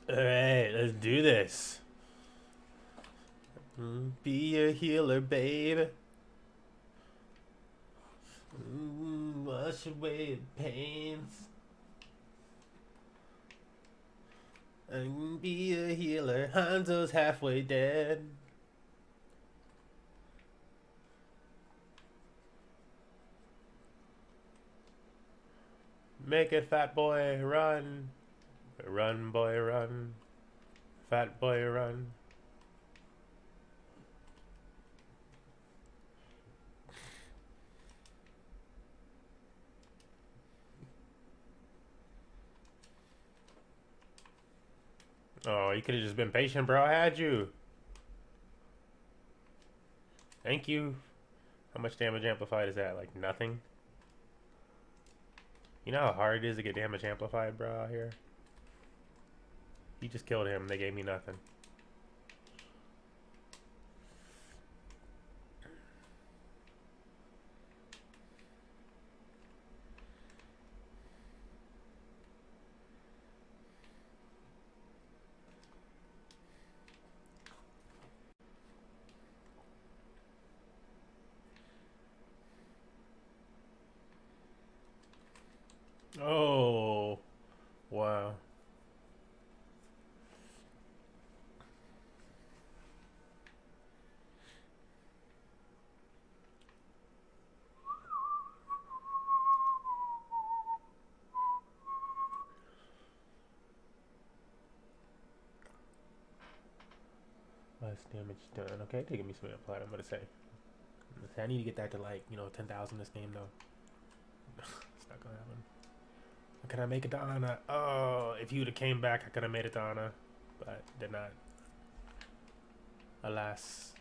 Alright, let's do this. Be a healer, babe. Wash away the pains. I can be a healer. Hanzo's halfway dead. Make it, fat boy, run. Run, boy, run. Fat boy, run. Oh, you could have just been patient, bro. I had you. Thank you. How much damage amplified is that? Like nothing? You know how hard it is to get damage amplified, bro, out here? You just killed him. They gave me nothing. Oh, wow. Less damage done. Okay, taking me some applied. I'm gonna say. I need to get that to like 10,000 this game though. It's not gonna happen. Can I make it to Ana? Oh, if you would have came back, I could have made it to Ana, but did not. Alas.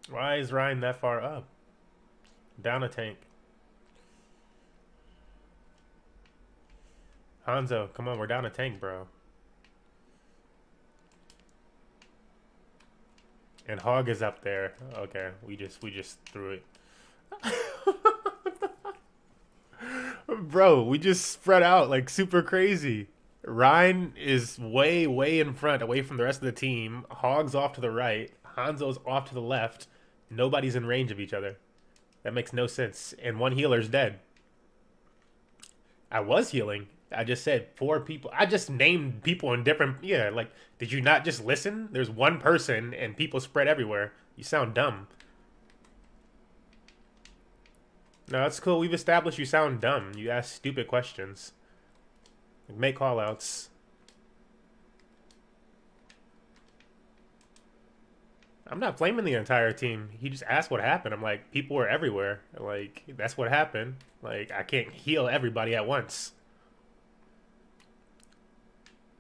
Why is Ryan that far up? Down a tank. Hanzo, come on, we're down a tank, bro. And Hog is up there. Okay, we just threw it. Bro, we just spread out like super crazy. Ryan is way in front, away from the rest of the team. Hog's off to the right. Hanzo's off to the left. Nobody's in range of each other. That makes no sense. And one healer's dead. I was healing. I just said 4 people. I just named people in different... Yeah, like, did you not just listen? There's one person and people spread everywhere. You sound dumb. No, that's cool. We've established you sound dumb. You ask stupid questions. Make callouts. I'm not blaming the entire team. He just asked what happened. I'm like, people were everywhere. Like, that's what happened. Like, I can't heal everybody at once.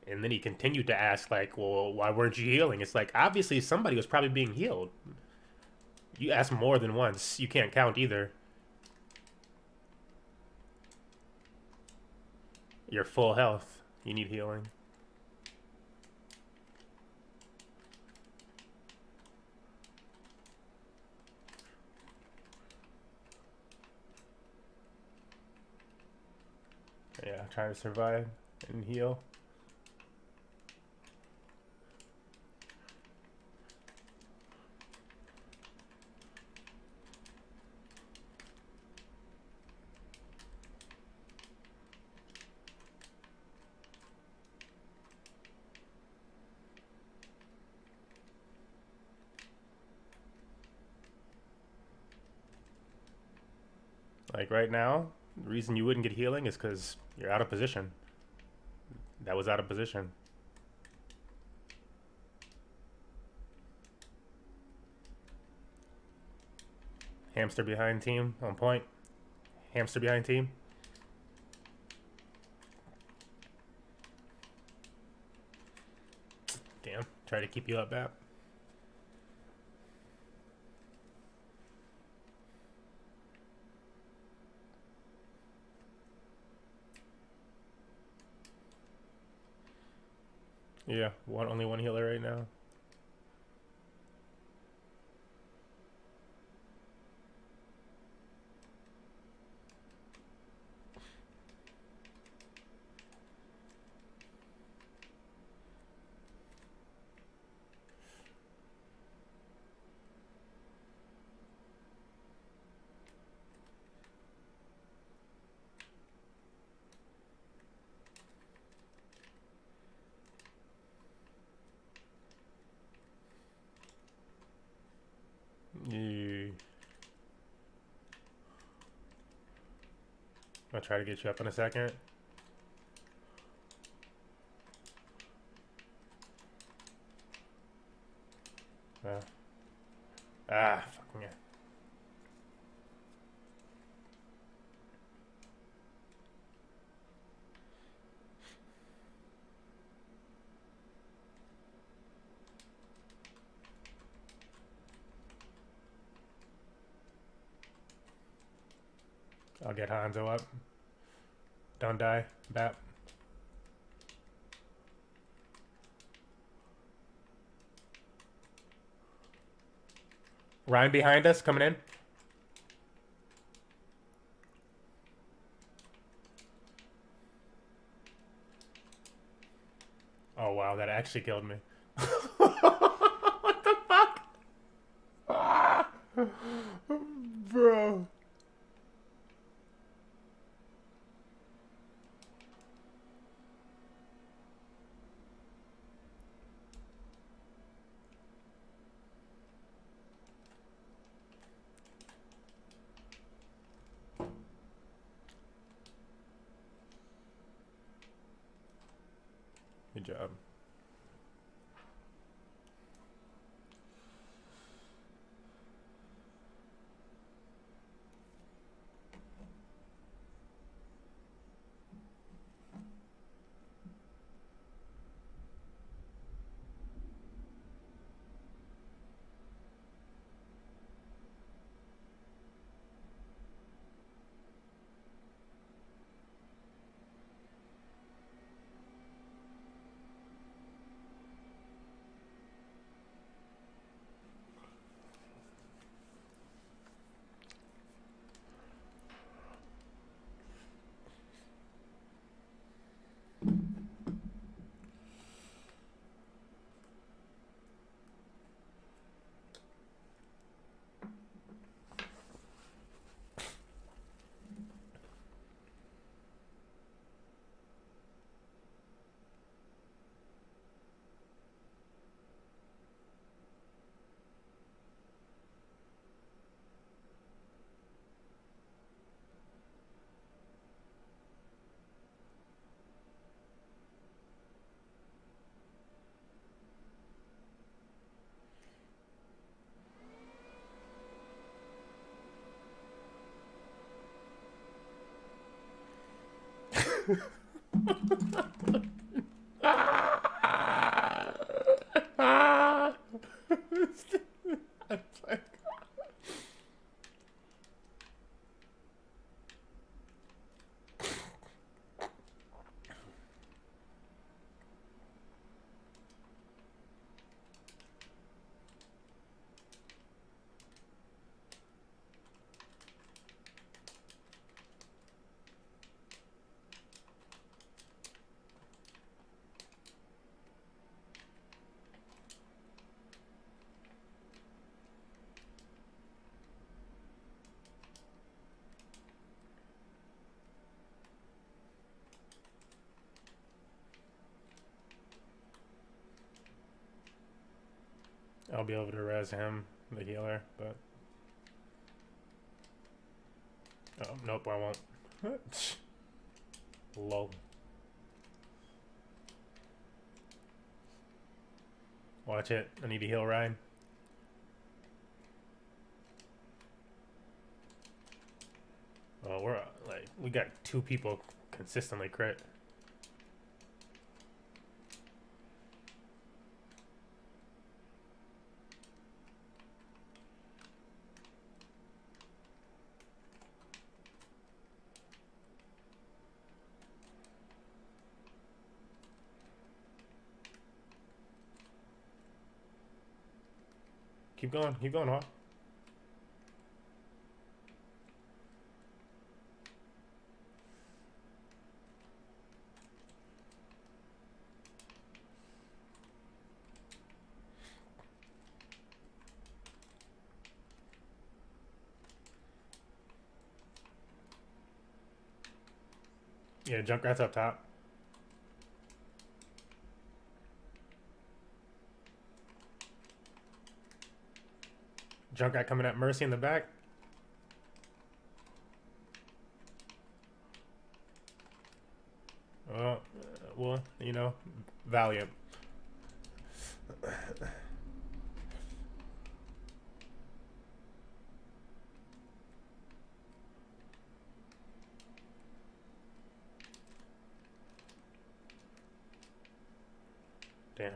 And then he continued to ask, like, well, why weren't you healing? It's like, obviously somebody was probably being healed. You asked more than once. You can't count either. You're full health. You need healing. Yeah, trying to survive and heal. Like right now, the reason you wouldn't get healing is because you're out of position. That was out of position. Hamster behind team, on point. Hamster behind team. Damn, try to keep you up, Bap. Yeah, only one healer right now. I'll try to get you up in a second. Fucking yeah. I'll get Hanzo up. Don't die, Bap. Ryan behind us, coming in. that actually killed me. What the fuck? Ah, bro. Good job. I'll be able to res him, the healer, but... Oh, nope, I won't. Lol. Watch it. I need a heal ride. Oh, we're like, we got 2 people consistently crit. Keep going, Hawk. Yeah, Junkrat's up top. Junkrat coming at Mercy in the back. Well, you know, Valiant. Damn.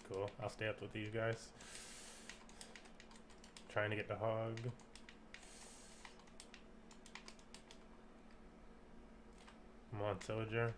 Cool. I'll stay up with these guys. Trying to get the hog. Come on, soldier.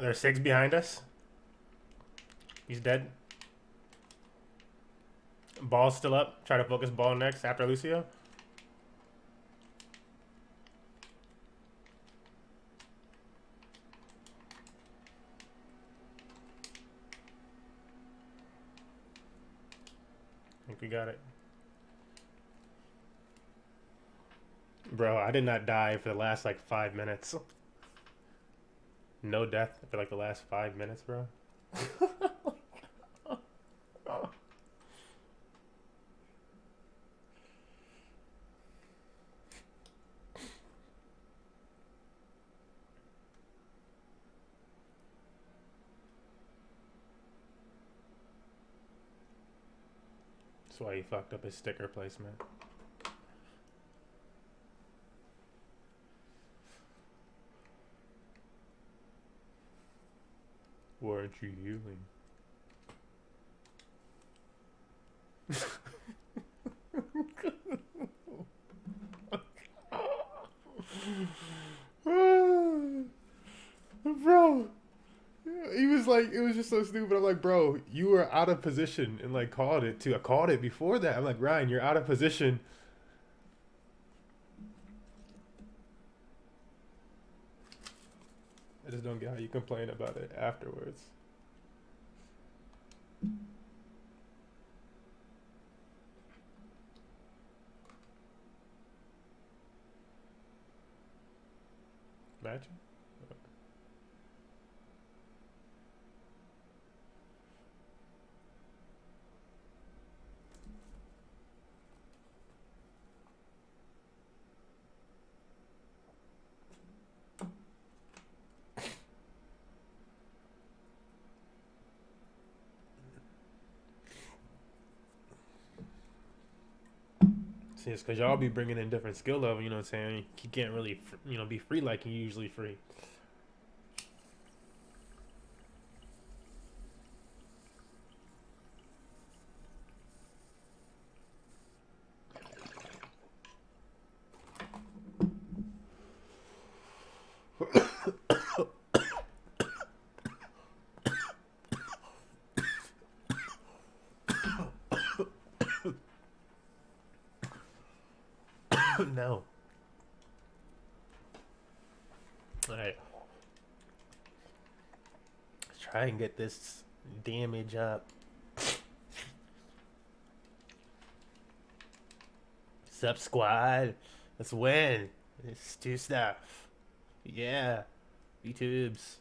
There's 6 behind us. He's dead. Ball's still up. Try to focus ball next after Lucio. I think we got it. Bro, I did not die for the last like 5 minutes. No death for like the last 5 minutes, bro. That's why he fucked up his sticker placement. Weren't you healing? Bro, he was like, it was just so stupid. I'm like, bro, you were out of position and like called it too. I called it before that. I'm like, Ryan, you're out of position. I just don't get how you complain about it afterwards. Imagine. See, it's because y'all be bringing in different skill level, you know what I'm saying? You can't really, you know, be free like you usually free. No. Alright. Let's try and get this damage up. Sup, squad? Let's win. Let's do stuff. Yeah. B-tubes.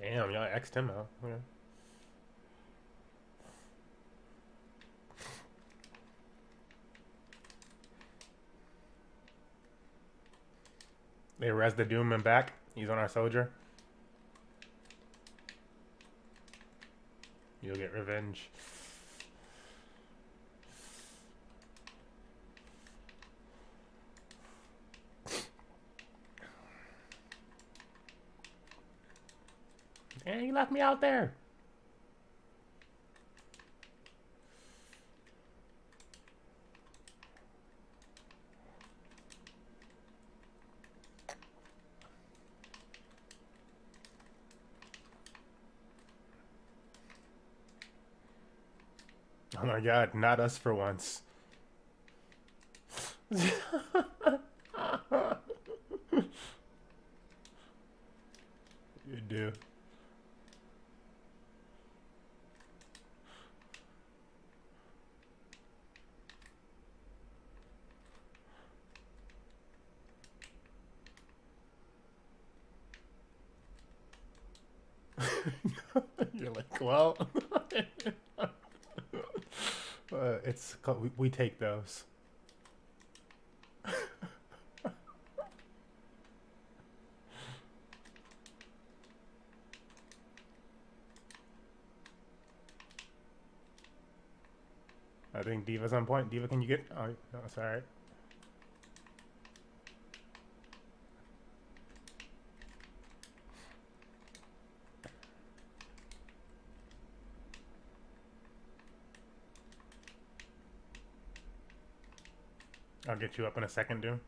Damn, y'all X'd him out. Okay. They res the Doomman back. He's on our soldier. You'll get revenge. Hey, you left me out there. Oh my god, not us for once. You do. You're like, well, it's called, we take those. I think Diva's on point. Diva, can you get? Oh, no, it's all right. I'll get you up in a second, dude.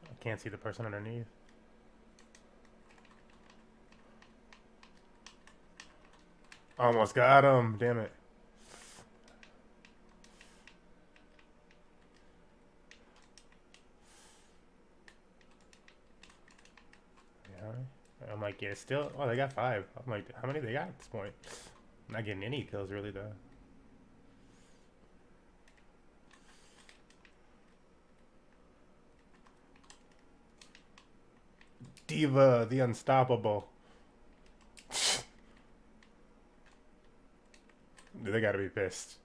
I can't see the person underneath. Almost got him. Damn it. Yeah. I'm like, yeah, still. Oh, they got 5. I'm like, how many they got at this point? I'm not getting any kills really though. Diva, the unstoppable. They gotta be pissed.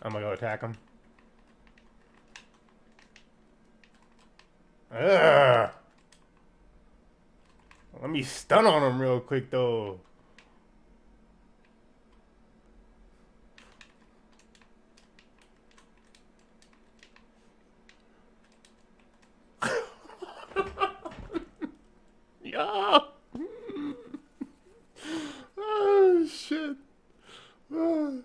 I'm gonna go attack him. Ugh. Let me stun on him real quick though. Yeah. Oh shit. Oh.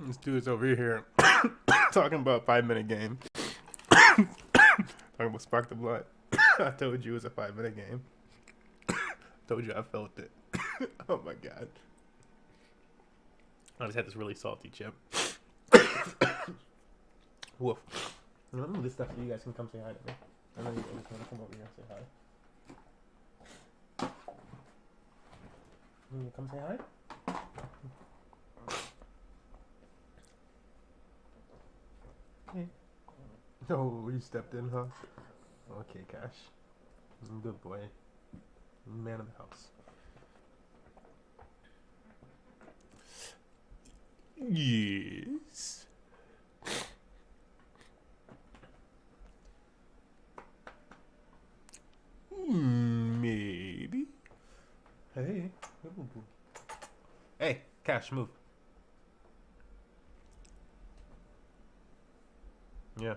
This dude's over here talking about 5-minute game. Talking about Spark the Blood. I told you it was a 5-minute game. Told you I felt it. Oh my god. I just had this really salty chip. Woof. I'm gonna move this stuff so you guys can come say hi to me. I know you guys want to come over here and say hi. You wanna come say hi? No, you stepped in, huh? Okay, Cash. Good boy. Man of the house. Yes. Cash, move. Yeah.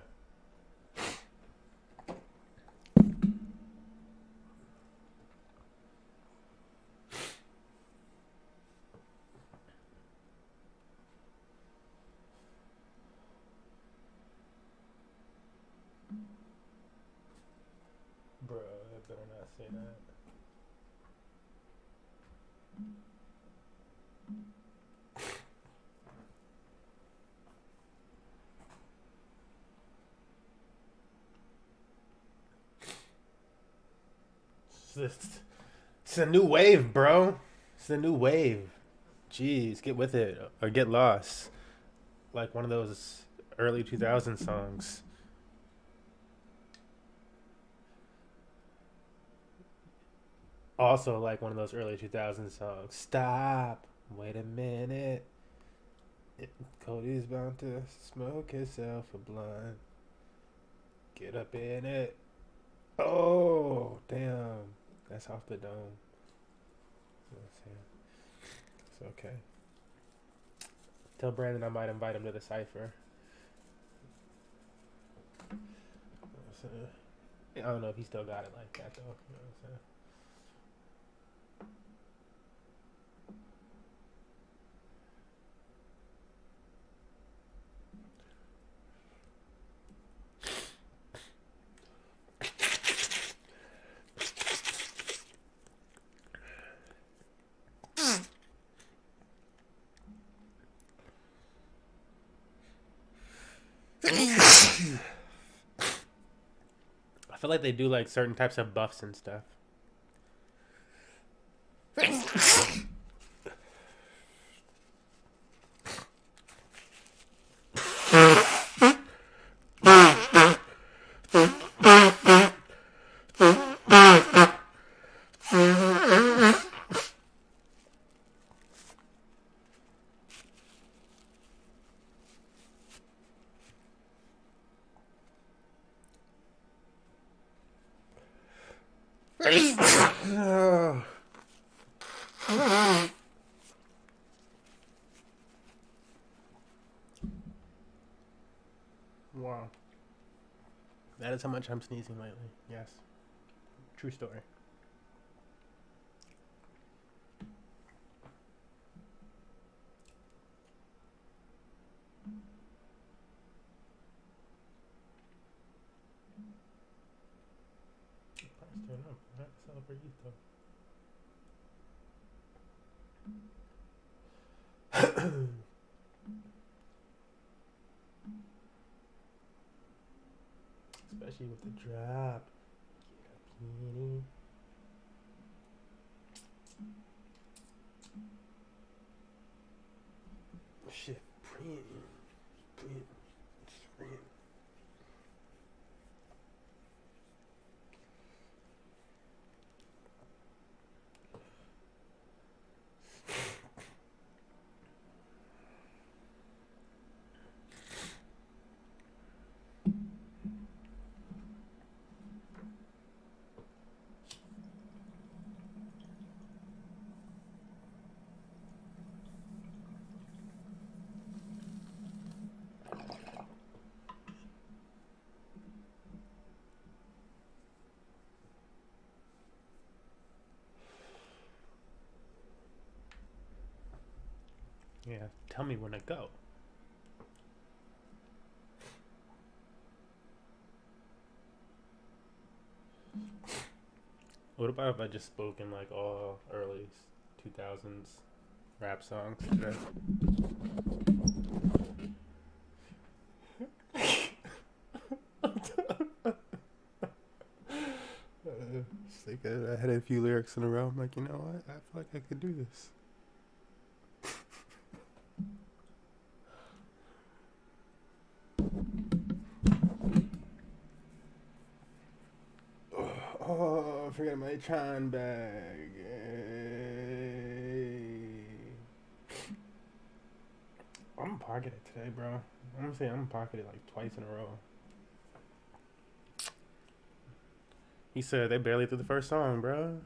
Bro, I better not say that. It's a new wave, bro. It's a new wave. Jeez, get with it or get lost. Like one of those early 2000 songs. Also like one of those early 2000 songs. Stop. Wait a minute. Cody's bound to smoke himself a blunt. Get up in it. Oh, damn. That's off the dome. It's okay. Tell Brandon I might invite him to the cipher. I don't know if he still got it like that, though. You know what I'm saying? I feel like they do like certain types of buffs and stuff. Wow. That is how much I'm sneezing lately. Yes. True story. Price turn up. I have to celebrate you though. Especially with the drop. Get up, kitty. Shit, print. Yeah, tell me when to go. What about if I just spoke in like all early 2000s rap songs today? It's like I had a few lyrics in a row. I'm like, you know what? I feel like I could do this. Oh, I forgot my Tron bag. I'm pocketed today, bro. I'm gonna say I'm pocketed like twice in a row. He said they barely threw the first song, bro.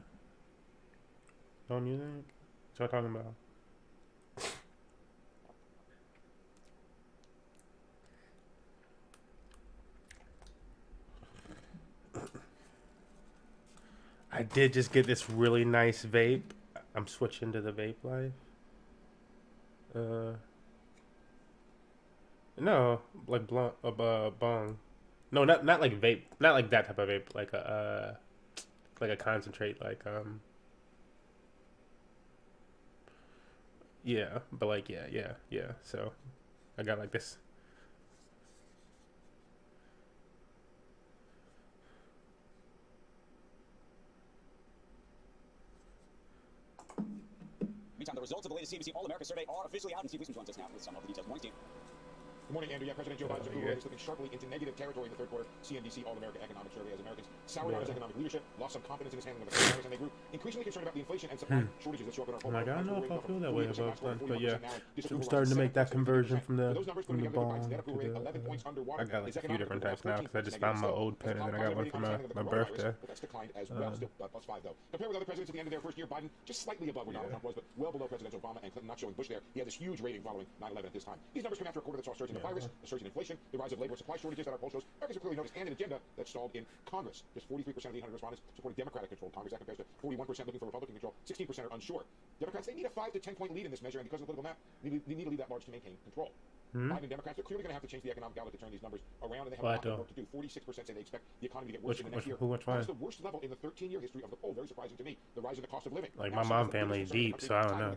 Don't you think? What y'all talking about? I did just get this really nice vape. I'm switching to the vape life. No, like blunt, bong. No, not like vape, not like that type of vape. Like a concentrate, like yeah, but like yeah. So I got like this. Meantime, the results of the latest CNBC All-America survey are officially out, and Steve Wiesman joins us now with some of the details. Morning, Steve. Good morning, Andrew. Yeah, President Joe Biden's approval rate is slipping sharply into negative territory in the third quarter. CNBC All-America Economic Survey as Americans soured on his economic leadership, lost some confidence in his handling of the coronavirus, and they grew increasingly concerned about the inflation and supply shortages that show up in our poll. Like, I don't know if I feel that way about that, but yeah, I'm starting to make that conversion from the bong to the. I got like a few different types now because I just found my old pen and then I got one for my birthday. That's declined as well, still +5 though. Compared with other presidents at the end of their first year, Biden just slightly above where Donald Trump was, but well below Presidents Obama and Clinton, not showing Bush there. He had this huge rating following 9/11 at this time. These numbers come after a quarter that saw a surge in the virus, a surge in inflation, the rise of labor and supply shortages that our poll shows Americans have clearly noticed, and an agenda that stalled in Congress. Just 43% of the 800 respondents supporting Democratic-controlled Congress. That compares to 41% looking for Republican control. 16% are unsure. Democrats, they need a 5 to 10 point lead in this measure, and because of the political map, they need to lead that large to maintain control. Biden and Democrats are clearly going to have to change the economic outlook to turn these numbers around, and they have a lot of work to do. 46% say they expect the economy to get worse in the next year. That's the worst level in the 13-year history of the poll. Very surprising to me. The rise in the cost of living. Like, my mom family deep, so I don't know.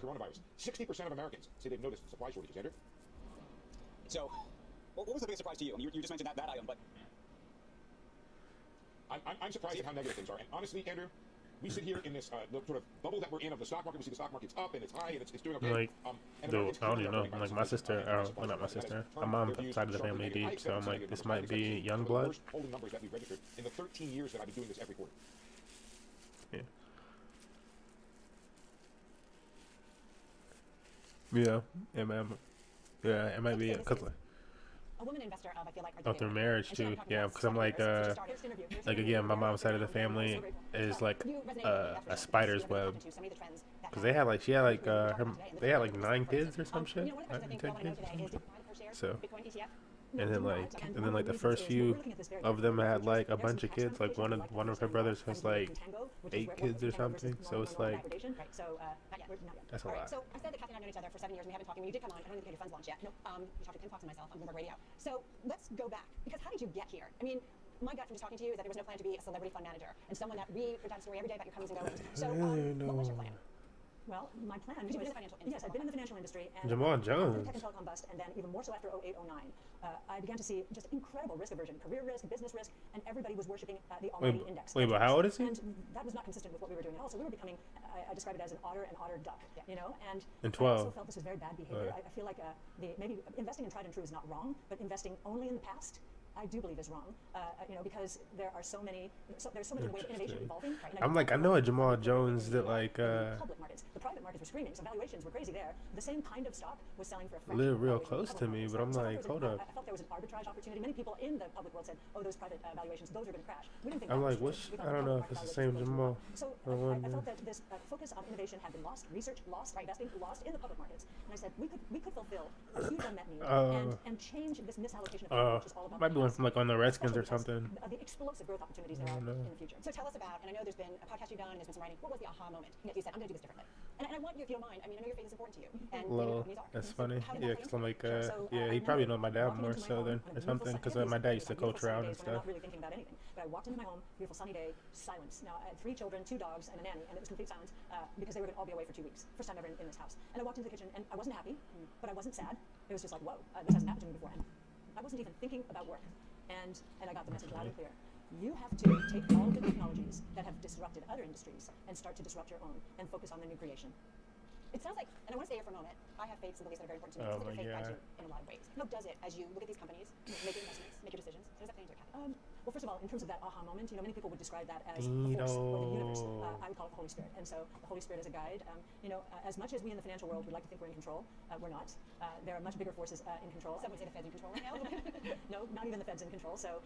60% of Americans say they've noticed supply shortages. Andrew? So, what was the biggest surprise to you? I mean, you just mentioned that item, but I'm surprised at how negative things are. And honestly, Andrew, we sit here in this sort of bubble that we're in of the stock market. We see the stock market's up and it's high and it's doing okay. Like, dude, I don't even know. Like, my sister, well, not my sister, my mom's side of the family deep, so I'm like, this might be young blood. Polling numbers that we've registered in the 13 years that I've been doing this every quarter. Yeah, it might be because A woman investor of, I feel like, oh, through marriage too, yeah, because I'm like again, my mom's side of the family is like a spider's web, because they had like they had like 9 kids or some shit, 10 kids, so. And then like the first few of them had like a bunch of kids. Like one of her brothers has like 8 kids or something. So it's like that's a lot. So I said that Kathy and I have known each other for 7 years. We haven't talked. When you did come on, I don't think you had your funds launched yet. No, you talked to Tim Fox and myself on Bloomberg Radio. So let's go back, because how did you get here? I mean, my gut from just talking to you is that there was no plan to be a celebrity fund manager and someone that read your story every day about your comings and goings. So what was your plan? Well, my plan was, yes, I've been in the financial industry, and Jamal Jones. Tech and telecom bust, and then even more so after 08, 09, I began to see just incredible risk aversion, career risk, business risk, and everybody was worshiping the almighty index. Wait, but how old is he? And that was not consistent with what we were doing at all. So we were becoming, I describe it as an otter duck, you know? And in 12. I also felt this was very bad behavior. I feel like maybe investing in tried and true is not wrong, but investing only in the past, I do believe is wrong, you know, because there are so many, there's so much in the way of innovation evolving. Right? I'm like, I know a Jamal Jones that like. Public markets. The private markets were screaming, so valuations were crazy there. The same kind of stock was selling for a fraction. Live real close to me, but I'm like, hold up. I felt there was an arbitrage opportunity. Many people in the public world said, "Oh, those private valuations, those are going to crash." We didn't think. I'm like, what? I don't know if it's the same Jamal. So I felt that this focus on innovation had been lost, research lost, right, investing lost in the public markets, and I said we could fulfill a huge unmet need and change this misallocation of capital, which is all about. Might be one from like on the Redskins or something. The explosive growth opportunities there are in the future. So tell us about, and I know there's been a podcast you've done, and there's been some writing. What was the aha moment that you said, I'm going to do this differently? And I want you, if you don't mind, I mean, I know your faith is important to you. And Lol, that's funny. Yeah, because I'm like, yeah, he probably know my dad more so than or something, because my dad used to coach around and stuff. I'm not really thinking about anything. But I walked into my home, beautiful sunny day, silence. Now, I had 3 children, 2 dogs, and a nanny, and it was complete silence because they were going to all be away for 2 weeks. First time ever in this house. And I walked into the kitchen, and I wasn't happy, but I wasn't sad. It was just like, whoa, this hasn't happened to me before. And I wasn't even thinking about work. And I got the message loud and clear. You have to take all the technologies that have disrupted other industries and start to disrupt your own and focus on the new creation. It sounds like, and I want to stay here for a moment, I have faiths and beliefs that are very important to me. Oh because my faith guides God. you in a lot of ways. How does it, as you look at these companies, make your investments, make your decisions? How does that play into it, Kathy? Well, first of all, in terms of that aha moment, you know, many people would describe that as the force or the universe. I would call it the Holy Spirit. And so the Holy Spirit is a guide. You know, as much as we in the financial world would like to think we're in control, we're not. There are much bigger forces in control. Some would say the Fed's in control right now. No, not even the Fed's in control. So,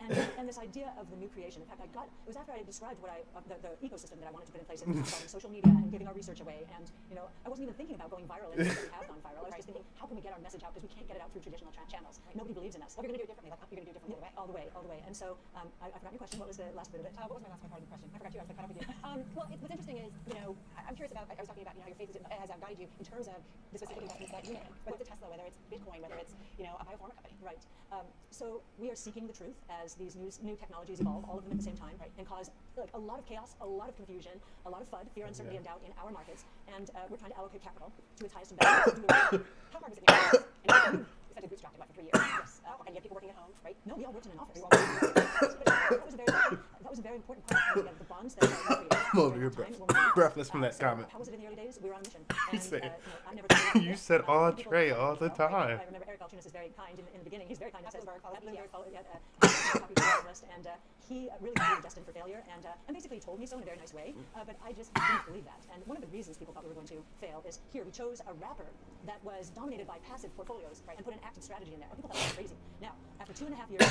and this idea of the new creation. In fact, it was after I described what the ecosystem that I wanted to put in place involving social media and giving our research away. And I wasn't even thinking about going viral, and we have gone viral. I was just thinking, how can we get our message out, because we can't get it out through traditional channels. Nobody believes in us. Well, you're gonna do it differently. Like, you're gonna do it differently all the way. And so I forgot your question. What was the last bit of it? What was my last part of the question? I forgot you. I was caught up with you. Well, what's interesting is, I'm curious about. I was talking about, how your faith has guided you in terms of the specific investments that you make. Whether it's Tesla, whether it's Bitcoin, whether it's a biopharma company. Right. So we are seeking the truth as these new technologies evolve, all of them at the same time, and cause a lot of chaos, a lot of confusion, a lot of FUD, fear, uncertainty, and doubt in our markets. And we're trying to allocate capital to its highest and best. How hard was it in your business? And you essentially bootstrapped it, for 3 years. Yes. And you had people working at home, right? No, we all worked in an office. That was a very important part of the bonds that I'm over here breathless from that comment. How was it in the early days? We were on a mission. You said entree all the time. I remember Eric Altunis is very kind in the beginning. He's very kind. And he really thought we were destined for failure, and basically he told me so in a very nice way, but I just didn't believe that. And one of the reasons people thought we were going to fail is here we chose a wrapper that was dominated by passive portfolios, and put an active strategy in there. And people thought that was crazy. Now, after 2.5 years,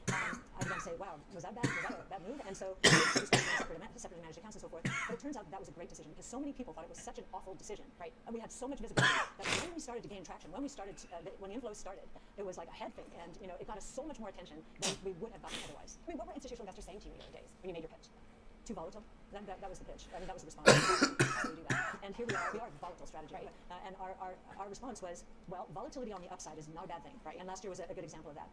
I began to say, wow, was that bad? Was that a bad move? And so we started separately managed accounts and so forth. But it turns out that was a great decision, because so many people thought it was such an awful decision, right? And we had so much visibility that when we started to gain traction, when the inflows started, it was like a head fake, and it got us so much more attention than we would have gotten otherwise. I mean, what were institutional investors saying to you in the early days when you made your pitch? Too volatile. That was the pitch. I mean, that was the response. How do we do that? And here we are a volatile strategy. Right. And our response was, well, volatility on the upside is not a bad thing. Right. And last year was a good example of that.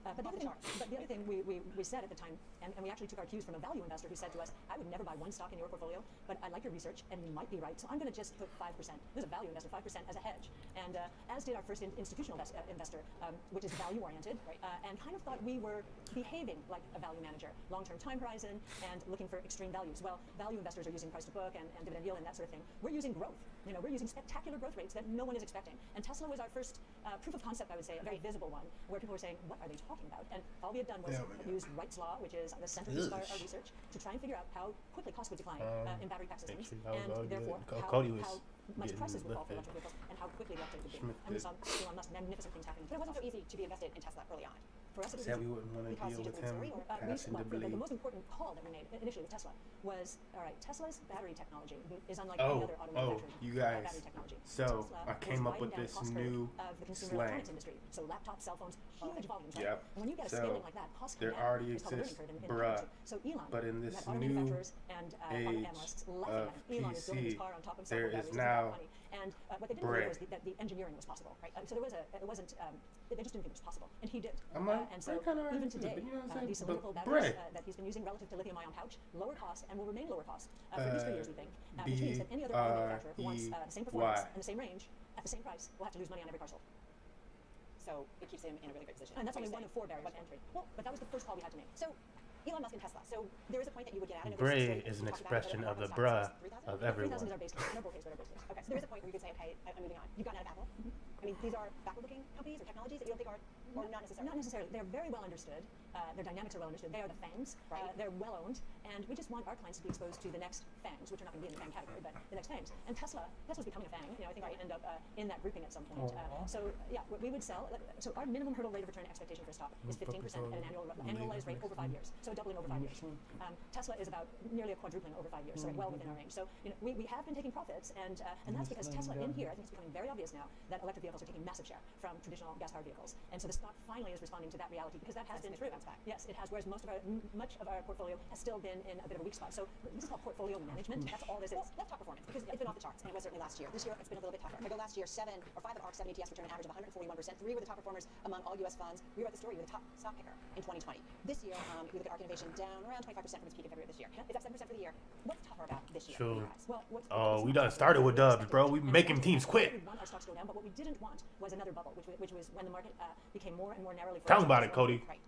But the other thing we said at the time, and we actually took our cues from a value investor who said to us, I would never buy one stock in your portfolio, but I like your research, and you might be right, so I'm going to just put 5%. This is a value investor, 5% as a hedge. And as did our first institutional investor, which is value-oriented, and kind of thought we were behaving like a value manager, long-term time horizon, and looking for extreme values. Well, value investors are using price to book and dividend yield and that sort of thing. We're using growth. We're using spectacular growth rates that no one is expecting. And Tesla was our first proof of concept, I would say, a very visible one, where people were saying, what are they talking about? And all we had done was use Wright's Law, which is the centerpiece of our research, to try and figure out how quickly costs would decline in battery pack systems, and therefore how much prices would fall for electric vehicles, and how quickly the uptake would be. And we saw Elon Musk, magnificent things happening. But it wasn't so easy to be invested in Tesla early on. For us, it was said we wouldn't want to deal with him the most important call that we made initially with Tesla was, all right, Tesla's battery technology is unlike any other auto manufacturer. You guys. Battery technology. So Tesla I came up with this new of the consumer slang. electronics industry. So laptops, cell phones, huge volumes. Right? Yep. And when you get a scaling like that, costs there already exists, So Elon, but in this auto new manufacturers and auto analysts laughing at it. Elon is building his car on top of cell phone batteries. Now money. And what they didn't know was that the engineering was possible, right? So there was it wasn't. They just didn't think it was possible, and he did. I'm like, and so even today, these cylindrical batteries that he's been using relative to lithium-ion pouch, lower cost and will remain lower cost for at least 3 years, we think. Which means that any other auto manufacturer who wants the same performance and the same range at the same price will have to lose money on every car sold. So it keeps him in a really great position. And that's only one of 4 barriers to entry. Well, but that was the first call we had to make. So Elon Musk and Tesla. So there is a point that you would get out. Bray is an expression of the bruh of everyone. 3,000 is our base case. In our bull case, but our base case. Okay, so there is a point where you could say, okay, I'm moving on. You've gotten out of Apple. I mean, these are backward-looking companies or technologies that you don't think are, or not necessarily? Not necessarily. They're very well understood. Their dynamics are well understood. They are the FANGs. They're well owned, and we just want our clients to be exposed to the next FANGs, which are not going to be in the FANG category, but the next FANGs. And Tesla's becoming a FANG. I think we end up in that grouping at some point. So yeah, what we would sell. So our minimum hurdle rate of return expectation for a stock is 15% at an annualized rate over 5 years. So a doubling over 5 years. Tesla is about nearly a quadrupling over 5 years, so well within our range. So we have been taking profits, and that's because Tesla in here, I think it's becoming very obvious now that electric vehicles are taking massive share from traditional gas-powered vehicles, and so the stock finally is responding to that reality, because that has been true. Yes, it has. Whereas much of our portfolio has still been in a bit of a weak spot. So this is called portfolio management. That's all this is. Well, let's talk performance, because it's been off the charts, and it was certainly last year. This year it's been a little bit tougher. If I go last year, 5 of ARC's 7 ETFs returned an average of 141%. 3 were the top performers among all U.S. funds. We were at the story with the top stock picker in 2020. This year, we look at ARC Innovation down around 25% from its peak in February of this year. Is that 7% for the year? What's tougher about this year? True. Well, we done started with dubs, bro. We making teams quit. We want our stocks to go down, but what we didn't want was another bubble, which was when the market became more and more narrowly. Tell me about it, Cody. Right.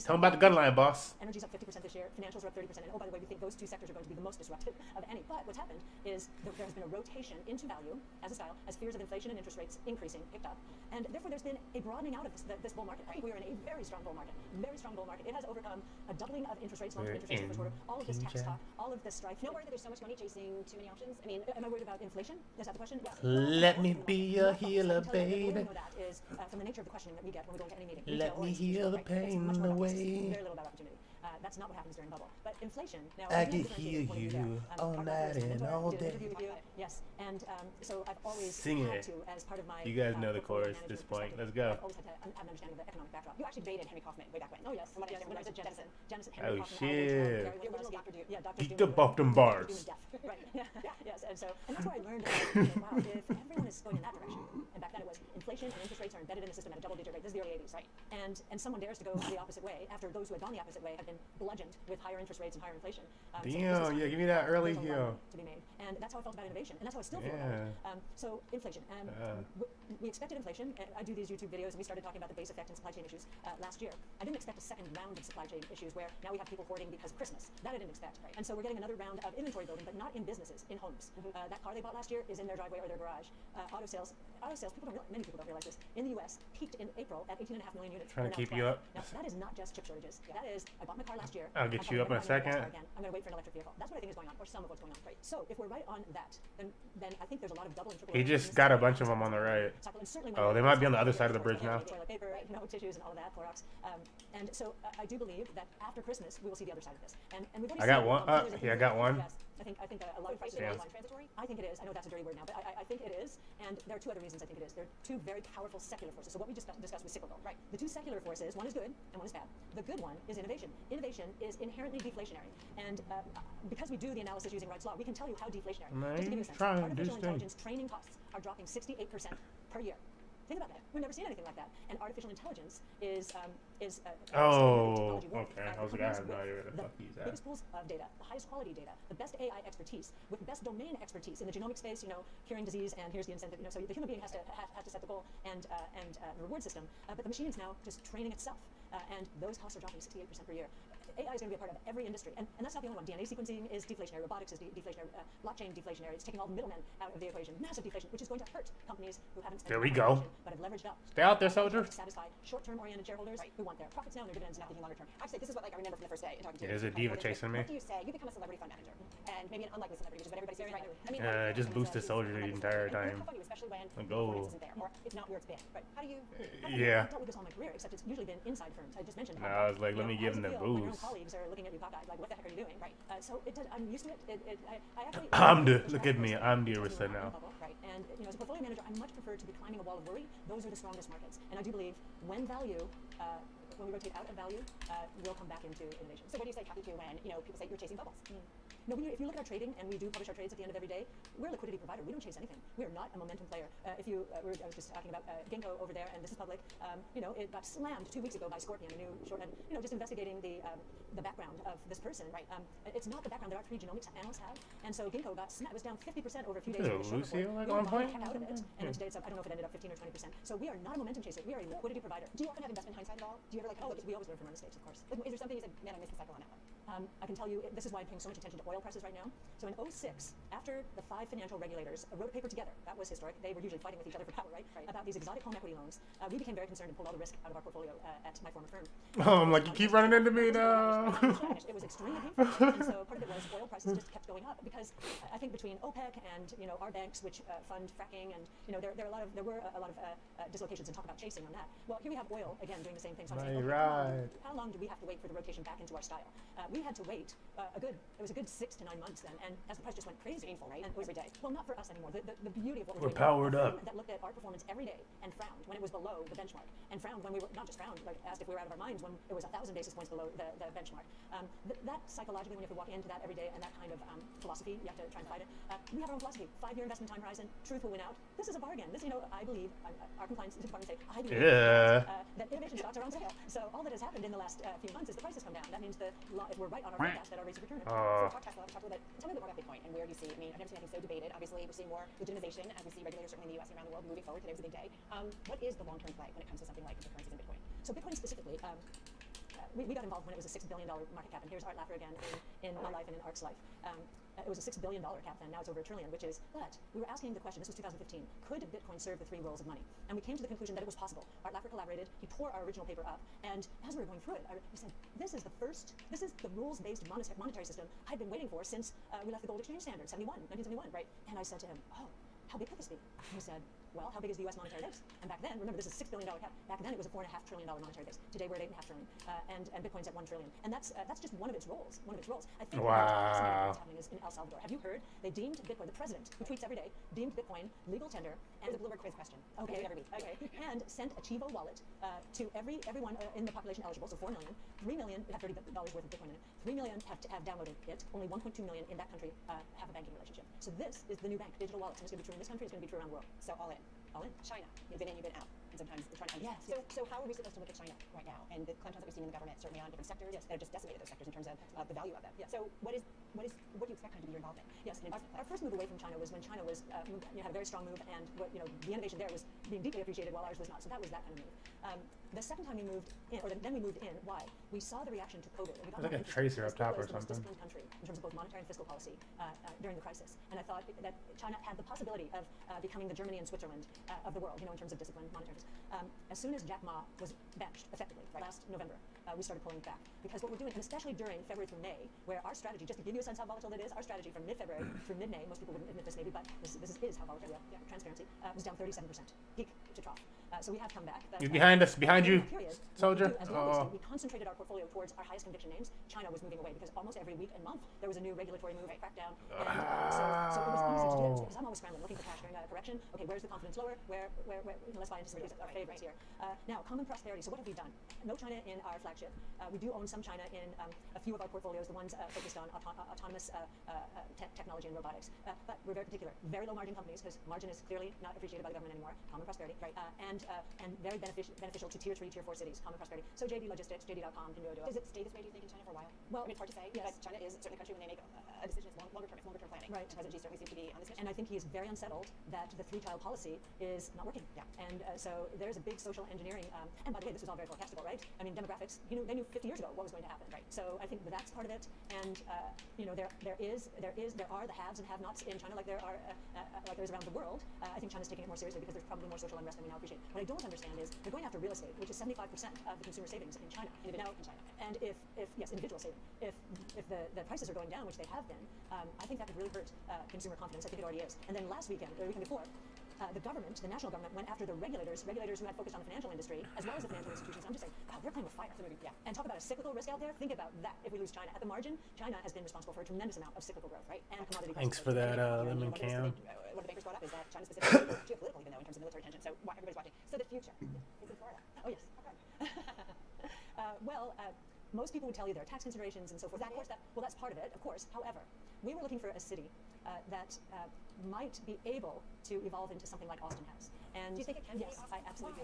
Tell them about the gun line, boss. Energy's up 50% this year. Financials are up 30%. And oh, by the way, we think those two sectors are going to be the most disruptive of any. But what's happened is there has been a rotation into value as a style, as fears of inflation and interest rates increasing picked up. And therefore, there's been a broadening out of this bull market. I think we are in a very strong bull market. Very strong bull market. It has overcome a doubling of interest rates, long-term interest rates in the first quarter. All of this tax talk, all of this strife. No worry that there's so much money chasing too many options. I mean, am I worried about inflation? Is that the question? Yes. Let me be your healer, baby. The way we know that is from the nature of the questioning that we get when we go into any meeting. Let me heal the pain away. Very little about opportunity. That's not what happens during bubble. But inflation, now I can hear you all night and all day. Yes, and so I've always Sing had it. to, as part of my You guys know the chorus at this point. Let's go. I've always had to have an understanding of the economic backdrop. You actually debated Henry Kaufman way back when. Oh yes, From what I yes, when I was at Jennison. Jennison. Oh Kaufman, shit. the original Dr. Doom. Yeah, Dr. Beat Doom. the bottom bars. Right. Yeah. Yes, and that's where I learned about, wow, if everyone is going in that direction, and back then it was inflation and interest rates are embedded in the system at a double-digit rate. This is the early 80s, right? And someone dares to go the opposite way after those who had gone the opposite way have been bludgeoned with higher interest rates and higher inflation. Damn, yeah, give me that early heel. To be made, and that's how I felt about innovation, and that's how I still feel about it. So inflation, we expected inflation. I do these YouTube videos, and we started talking about the base effect and supply chain issues last year. I didn't expect a second round of supply chain issues where now we have people hoarding because of Christmas. That I didn't expect, right? And so we're getting another round of inventory building, but not in businesses, in homes. That car they bought last year is in their driveway or their garage. Auto sales. Many people don't realize this. In the U.S., peaked in April at 18.5 million units. Trying to keep you up. Now that is not just chip shortages. That is, I bought my car last year. I'll get you up in a second. I'm going to wait for an electric vehicle. That's what I think is going on, or some of what's going on. Right. So if we're right on that, then I think there's a lot of double and triple. He just got a bunch of them on the right. Oh, they might be on the other side of the bridge now. Toilet paper, tissues, and all of that, Clorox. And so I do believe that after Christmas we will see the other side of this. And we've already I got one. I got one. Yes. I think a lot of prices are transitory. I think it is. I know that's a dirty word now, but I think it is. And there are two other reasons I think it is. There are two very powerful secular forces. So what we just discussed was cyclical. Right. The two secular forces, one is good and one is bad. The good one is innovation. Innovation is inherently deflationary. And because we do the analysis using Wright's law, we can tell you how deflationary. Man, just to give you a sense, artificial intelligence training costs are dropping 68% per year. Think about that. We've never seen anything like that. And artificial intelligence is oh, okay. I was like, I have no idea where the fuck he's at. Biggest pools of data, the highest quality data, the best AI expertise, with best domain expertise in the genomic space. Curing disease, and here's the incentive. So the human being has to set the goal and reward system, but the machine is now just training itself, and those costs are dropping 68% per year. AI is going to be a part of every industry, and that's not the only one. DNA sequencing is deflationary, robotics is deflationary, blockchain deflationary. It's taking all the middlemen out of the equation. Massive deflation, which is going to hurt companies who haven't spent There we go. but have leveraged up. Stay out there, soldier. Satisfy short-term oriented shareholders who want their profits now and their dividends now thinking longer term. Actually, this is what I remember from the first day in talking to you. There's a diva chasing me. What do you say? You become a celebrity fund manager, and maybe an unlikely celebrity, which is what everybody says right now. I mean, Just boost the soldier the entire time. Especially when Go. isn't there, or it's not where it's been. Right? How do you? Yeah. I've dealt with this all my career, except it's usually been inside firms. I just mentioned. No, I was like, let me give them the when your own boost. colleagues are looking at you cockeyed, like, what the heck are you doing? Right. So I'm used to it. I actually. Look at me. I'm the Arista now. Right. And as a portfolio manager, I much prefer to be climbing a wall of worry. Those are the strongest markets, and I do believe when value. When we rotate out of value, we'll come back into innovation. So what do you say, Kathy, to when people say you're chasing bubbles? No, if you look at our trading, and we do publish our trades at the end of every day, we're a liquidity provider. We don't chase anything. We are not a momentum player. I was just talking about Ginkgo over there, and this is public. It got slammed 2 weeks ago by Scorpion, a new short, and just investigating the background of this person. Right. It's not the background that our three genomics analysts have, and so Ginkgo got smashed. It was down 50% over a few days. Lucio at we one point. Out of it, and today it's up. I don't know if it ended up 15 or 20%. So we are not a momentum chaser. We are a liquidity provider. Do you often have investment hindsight at all? Do you ever we always learn from our mistakes, of course. Is there something you said, man, I missed the cycle on that one? I can tell you, this is why I'm paying so much attention to oil prices right now. So in 2006, after the 5 financial regulators wrote a paper together, that was historic. They were usually fighting with each other for power, right? About these exotic home equity loans. We became very concerned and pulled all the risk out of our portfolio at my former firm. Oh, I'm like, you keep running into me now. It was extremely painful, and so part of it was oil prices just kept going up because I think between OPEC and our banks, which fund fracking, and there were a lot of dislocations and talk about chasing on that. Well, here we have oil again doing the same thing. So I'm saying, how long do we have to wait for the rotation back into our style? We had to wait it was a good 6 to 9 months then, and as the price just went crazy, painful, right? And every day. Well, not for us anymore. The beauty of what we're doing. Powered up. That looked at our performance every day and frowned when it was below the benchmark, and frowned when we were not just frowned, like asked if we were out of our minds when it was 1,000 basis points below the benchmark. That psychologically, when you have to walk into that every day and that kind of philosophy, you have to try and fight it. We have our own philosophy. 5-year investment time horizon. Truth will win out. This is a bargain. This, I believe our compliance department say I believe that innovation stocks are on sale. So all that has happened in the last few months is the price has come down. That means if we're right on our forecast, that our rates of return. So talk Tesla, talk a little bit. Tell me a bit more about Bitcoin and where you see. I mean, I've never seen anything so debated. Obviously, we're seeing more legitimization as we see regulators certainly in the U.S. and around the world moving forward. Today was a big day. What is the long-term play when it comes to something like cryptocurrencies and Bitcoin? So Bitcoin specifically, we got involved when it was a $6 billion market cap, and here's Art Laffer again in my life and in Art's life. It was a $6 billion cap then, now it's over $1 trillion, which is, but we were asking the question, this was 2015, could Bitcoin serve the 3 roles of money? And we came to the conclusion that it was possible. Art Laffer collaborated, he tore our original paper up, and as we were going through it, we said, this is the rules-based monetary system I'd been waiting for since we left the gold exchange standard, 1971, right? And I said to him, oh, how big could this be? And he said, well, how big is the U.S. monetary base? And back then, remember, this is a $6 billion cap. Back then, it was a $4.5 trillion monetary base. Today, we're at $8.5 trillion, and Bitcoin's at $1 trillion. And that's just one of its roles. I think what's happening is in El Salvador. Have you heard? They deemed Bitcoin. The president, who tweets every day, deemed Bitcoin legal tender. And the Bloomberg quiz question. Okay, every week. Okay, and sent a Chivo wallet to everyone in the population eligible. So 4 million. 3 million have $30 worth of Bitcoin in it. 3 million have downloaded it. Only 1.2 million in that country have a banking relationship. So this is the new bank, digital wallets. And it's going to be true in this country. It's going to be true around the world. So all in. All in. China. You've been in, you've been out. And sometimes we're trying to understand. Yes. So how are we supposed to look at China right now? And the clampdowns that we've seen in the government, certainly on different sectors, that have just decimated those sectors in terms of the value of them. Yeah. So what do you expect kind of to be your involvement? Yes. Our first move away from China was when China was had a very strong move, and the innovation there was being deeply appreciated while ours was not. So that was that kind of move. The second time we moved in, or then we moved in, why? We saw the reaction to COVID. And we got like a tracer up top or something. The most disciplined country in terms of both monetary and fiscal policy during the crisis. And I thought that China had the possibility of becoming the Germany and Switzerland of the world, in terms of discipline, monetary. As soon as Jack Ma was benched, effectively, last November, we started pulling back. Because what we're doing, and especially during February through May, where our strategy, just to give you a sense how volatile it is, our strategy from mid-February through mid-May, most people wouldn't admit this maybe, but this is how volatile, transparency, was down 37%, peak to trough. So we have come back. You're behind us, behind you, soldier. We concentrated our portfolio towards our highest conviction names. China was moving away because almost every week and month there was a new regulatory move, crackdown. And so it was easy to do that because I'm always scrambling, looking for cash during a correction. Okay, where's the confidence lower? Where let's buy into some of these our favorites here. Now, common prosperity. So what have we done? No China in our flagship. We do own some China in a few of our portfolios, the ones focused on autonomous technology and robotics. But we're very particular. Very low margin companies because margin is clearly not appreciated by the government anymore. Common prosperity, right? And very beneficial to tier 3, tier 4 cities. Common prosperity. So JD Logistics, JD.com, Pinduoduo. Does it stay this way, do you think, in China for a while? Well, it's hard to say. Yes. But China is certainly a country when they make a decision. It's longer term. It's longer term planning. Right. And President Xi certainly seems to be on this mission. And I think he's very unsettled that the 3-child policy is not working. Yeah. And so there's a big social engineering. And by the way, this was all very forecastable, right? I mean, demographics. They knew 50 years ago what was going to happen, right? So I think that's part of it. And there are the haves and have-nots in China, like there is around the world. I think China's taking it more seriously because there's probably more social unrest than we now appreciate. What I don't understand is they're going after real estate, which is 75% of the consumer savings in China. And if individual saving, if the prices are going down, which they have been, I think that could really hurt consumer confidence. I think it already is. And then last weekend, or the weekend before, the national government went after the regulators who had focused on the financial industry as well as the financial institutions. I'm just saying, wow, they're playing with fire. Yeah. And talk about a cyclical risk out there. Think about that. If we lose China, at the margin, China has been responsible for a tremendous amount of cyclical growth, right? And commodity prices. Thanks for that, Lemon Cam. One of the bankers brought up is that China specifically, geopolitical even though, in terms of military tension. So everybody's watching. So the future is in Florida. Oh yes. Most people would tell you there are tax considerations and so forth. That's part of it, of course. However, we were looking for a city that might be able to evolve into something like Austin has. And do you think it can be? Yes, I absolutely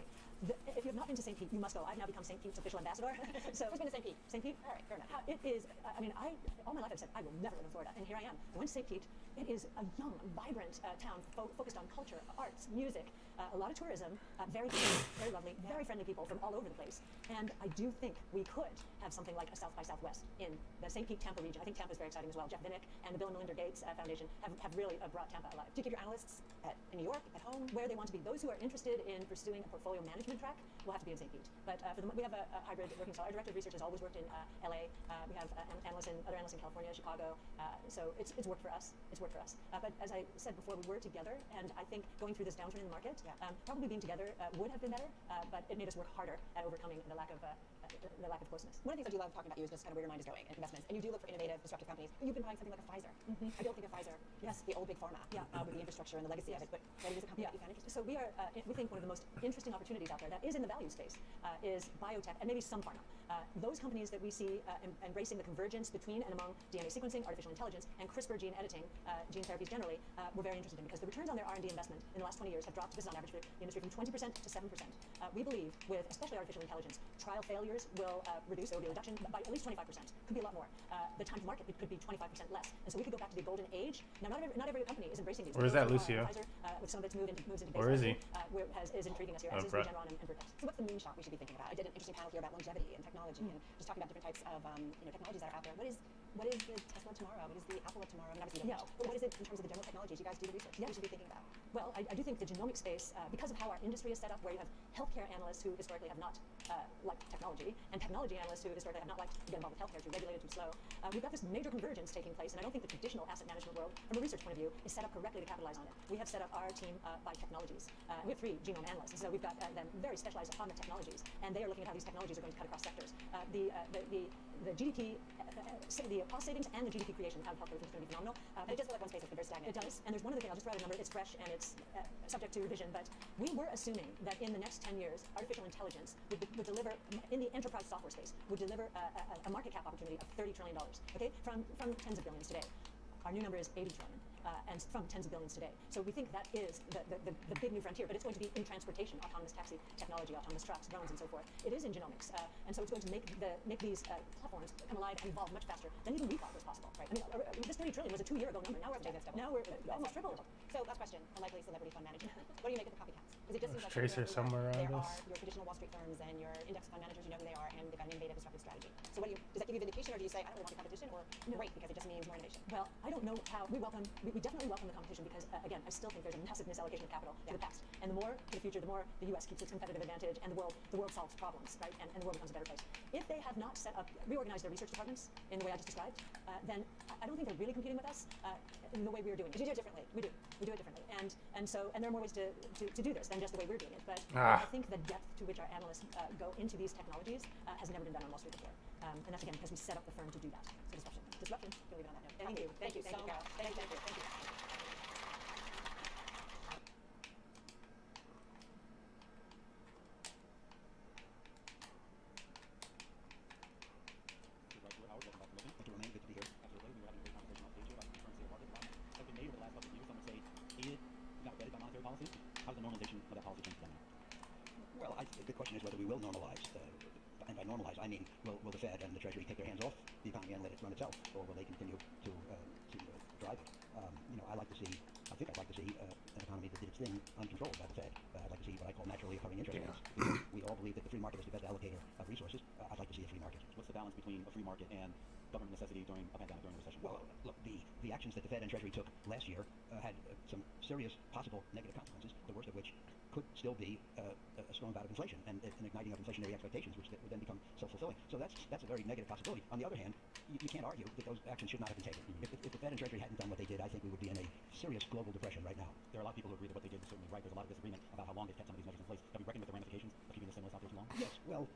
do. If you have not been to St. Pete, you must go. I've now become St. Pete's official ambassador. So who's been to St. Pete? St. Pete? All right, fair enough. It is, all my life I've said, I will never live in Florida, and here I am. I went to St. Pete. It is a young, vibrant town focused on culture, arts, music, a lot of tourism, very clean, very lovely, very friendly people from all over the place. And I do think we could have something like a South by Southwest in the St. Pete, Tampa region. I think Tampa is very exciting as well. Jeff Vinnick and the Bill and Melinda Gates Foundation have really brought Tampa alive. Do you keep your analysts in New York, at home? Where they want to be. Those who are interested in pursuing a portfolio management track will have to be in St. Pete. But we have a hybrid working style. Our director of research has always worked in LA. We have other analysts in California, Chicago. So it's worked for us. It's worked for us. But as I said before, we were together, and I think going through this downturn in the market, probably being together would have been better. But it made us work harder at overcoming the lack of closeness. One of the things I do love talking about you is just kind of where your mind is going in investments, and you do look for innovative, disruptive companies. You've been buying something like a Pfizer. I don't think of Pfizer. Yes, the old big pharma. Yeah, with the infrastructure and the legacy of it. But that is a company that you found interesting. So we think one of the most interesting opportunities out there that is in the value space is biotech and maybe some pharma. Those companies that we see embracing the convergence between and among DNA sequencing, artificial intelligence, and CRISPR gene editing, gene therapies generally, we're very interested in because the returns on their R&D investment in the last 20 years have dropped. This is on average for the industry from 20% to 7%. We believe with especially artificial intelligence, trial failures will reduce. There will be a reduction by at least 25%. Could be a lot more. The time to market could be 25% less. And so we could go back to the golden age. Now, not every company is embracing these. Where is that, Lucio? Pfizer, with some of its moves into base. Where is he? Is intriguing us here. As is Regeneron and Vertex. So what's the moonshot we should be thinking about? I did an interesting panel here about longevity and technology. technology and just talking about different types of technologies that are out there. What is the Tesla of tomorrow? What is the Apple of tomorrow? I mean, obviously you don't know, but what is it in terms of the general technologies you guys do the research? We should be thinking about. Well, I do think the genomic space, because of how our industry is set up, where you have healthcare analysts who historically have not liked technology, and technology analysts who historically have not liked to get involved with healthcare, too regulated, too slow, we've got this major convergence taking place, and I don't think the traditional asset management world, from a research point of view, is set up correctly to capitalize on it. We have set up our team by technologies. We have 3 genome analysts, so we've got them very specialized on the technologies, and they are looking at how these technologies are going to cut across sectors. The GDP, the cost savings and the GDP creation out of healthcare is going to be phenomenal. It does feel like one space has been very stagnant. It does, and there's one other thing, I'll just throw out a number, it's fresh and it's subject to revision, but we were assuming that in the next 10 years, artificial intelligence would deliver, in the enterprise software space, would deliver a market cap opportunity of $30 trillion, okay, from tens of billions today. Our new number is 80 trillion. And from tens of billions today. So we think that is the big new frontier, but it's going to be in transportation, autonomous taxi technology, autonomous trucks, drones, and so forth. It is in genomics, and so it's going to make these platforms come alive and evolve much faster than even we thought was possible. Right? I mean, this 30 trillion was a 2-year-ago number. Now we're almost tripled. So last question, unlikely celebrity fund management. What do you make of the copycats? Because it just seems like Tracer somewhere around there us. are your traditional Wall Street firms and your index fund managers, you know who they are, and they've got an innovative, disruptive strategy. So does that give you vindication, or do you say, I don't really want the competition, or great, because it just means more innovation? Well, I don't know how, we definitely welcome the competition because, again, I still think there's a massive misallocation of capital to the past. And the more, for the future, the more the U.S. keeps its competitive advantage and the world solves problems, right? And the world becomes a better place. If they have not reorganized their research departments in the way I just described, then I don't think they're really competing with us in the way we are doing it. But you do it differently. We do it differently. And there are more ways to do this than just the way we're doing it. But I think the depth to which our analysts go into these technologies has never been done on Wall Street before. And that's, again, because we set up the firm to do that. So disruption. We'll leave it on that note. Thank you so much. Thank you. How's the normalization of that policy change playing out? Well, the question is whether we will normalize. And by normalize, I mean, will the Fed and the Treasury take their hands off the economy and let it run itself, or will they continue to drive it? I'd like to see an economy that did its thing uncontrolled by the Fed. I'd like to see what I call naturally occurring interest rates. We all believe that the free market is the best allocator of resources. I'd like to see a free market. What's the balance between a free market and government necessity during a pandemic, during a recession? Well, look, the actions that the Fed and Treasury took last year had some serious possible negative consequences, the worst of which could still be a strong bout of inflation and an igniting of inflationary expectations, which would then become self-fulfilling. So that's a very negative possibility. On the other hand, you can't argue that those actions should not have been taken. If the Fed and Treasury hadn't done what they did, I think we would be in a serious global depression right now. There are a lot of people who agree that what they did was certainly right. There's a lot of disagreement about how long they've kept some of these measures in place. Have you reckoned with the ramifications of keeping the stimulus out there too long? Yes. Well,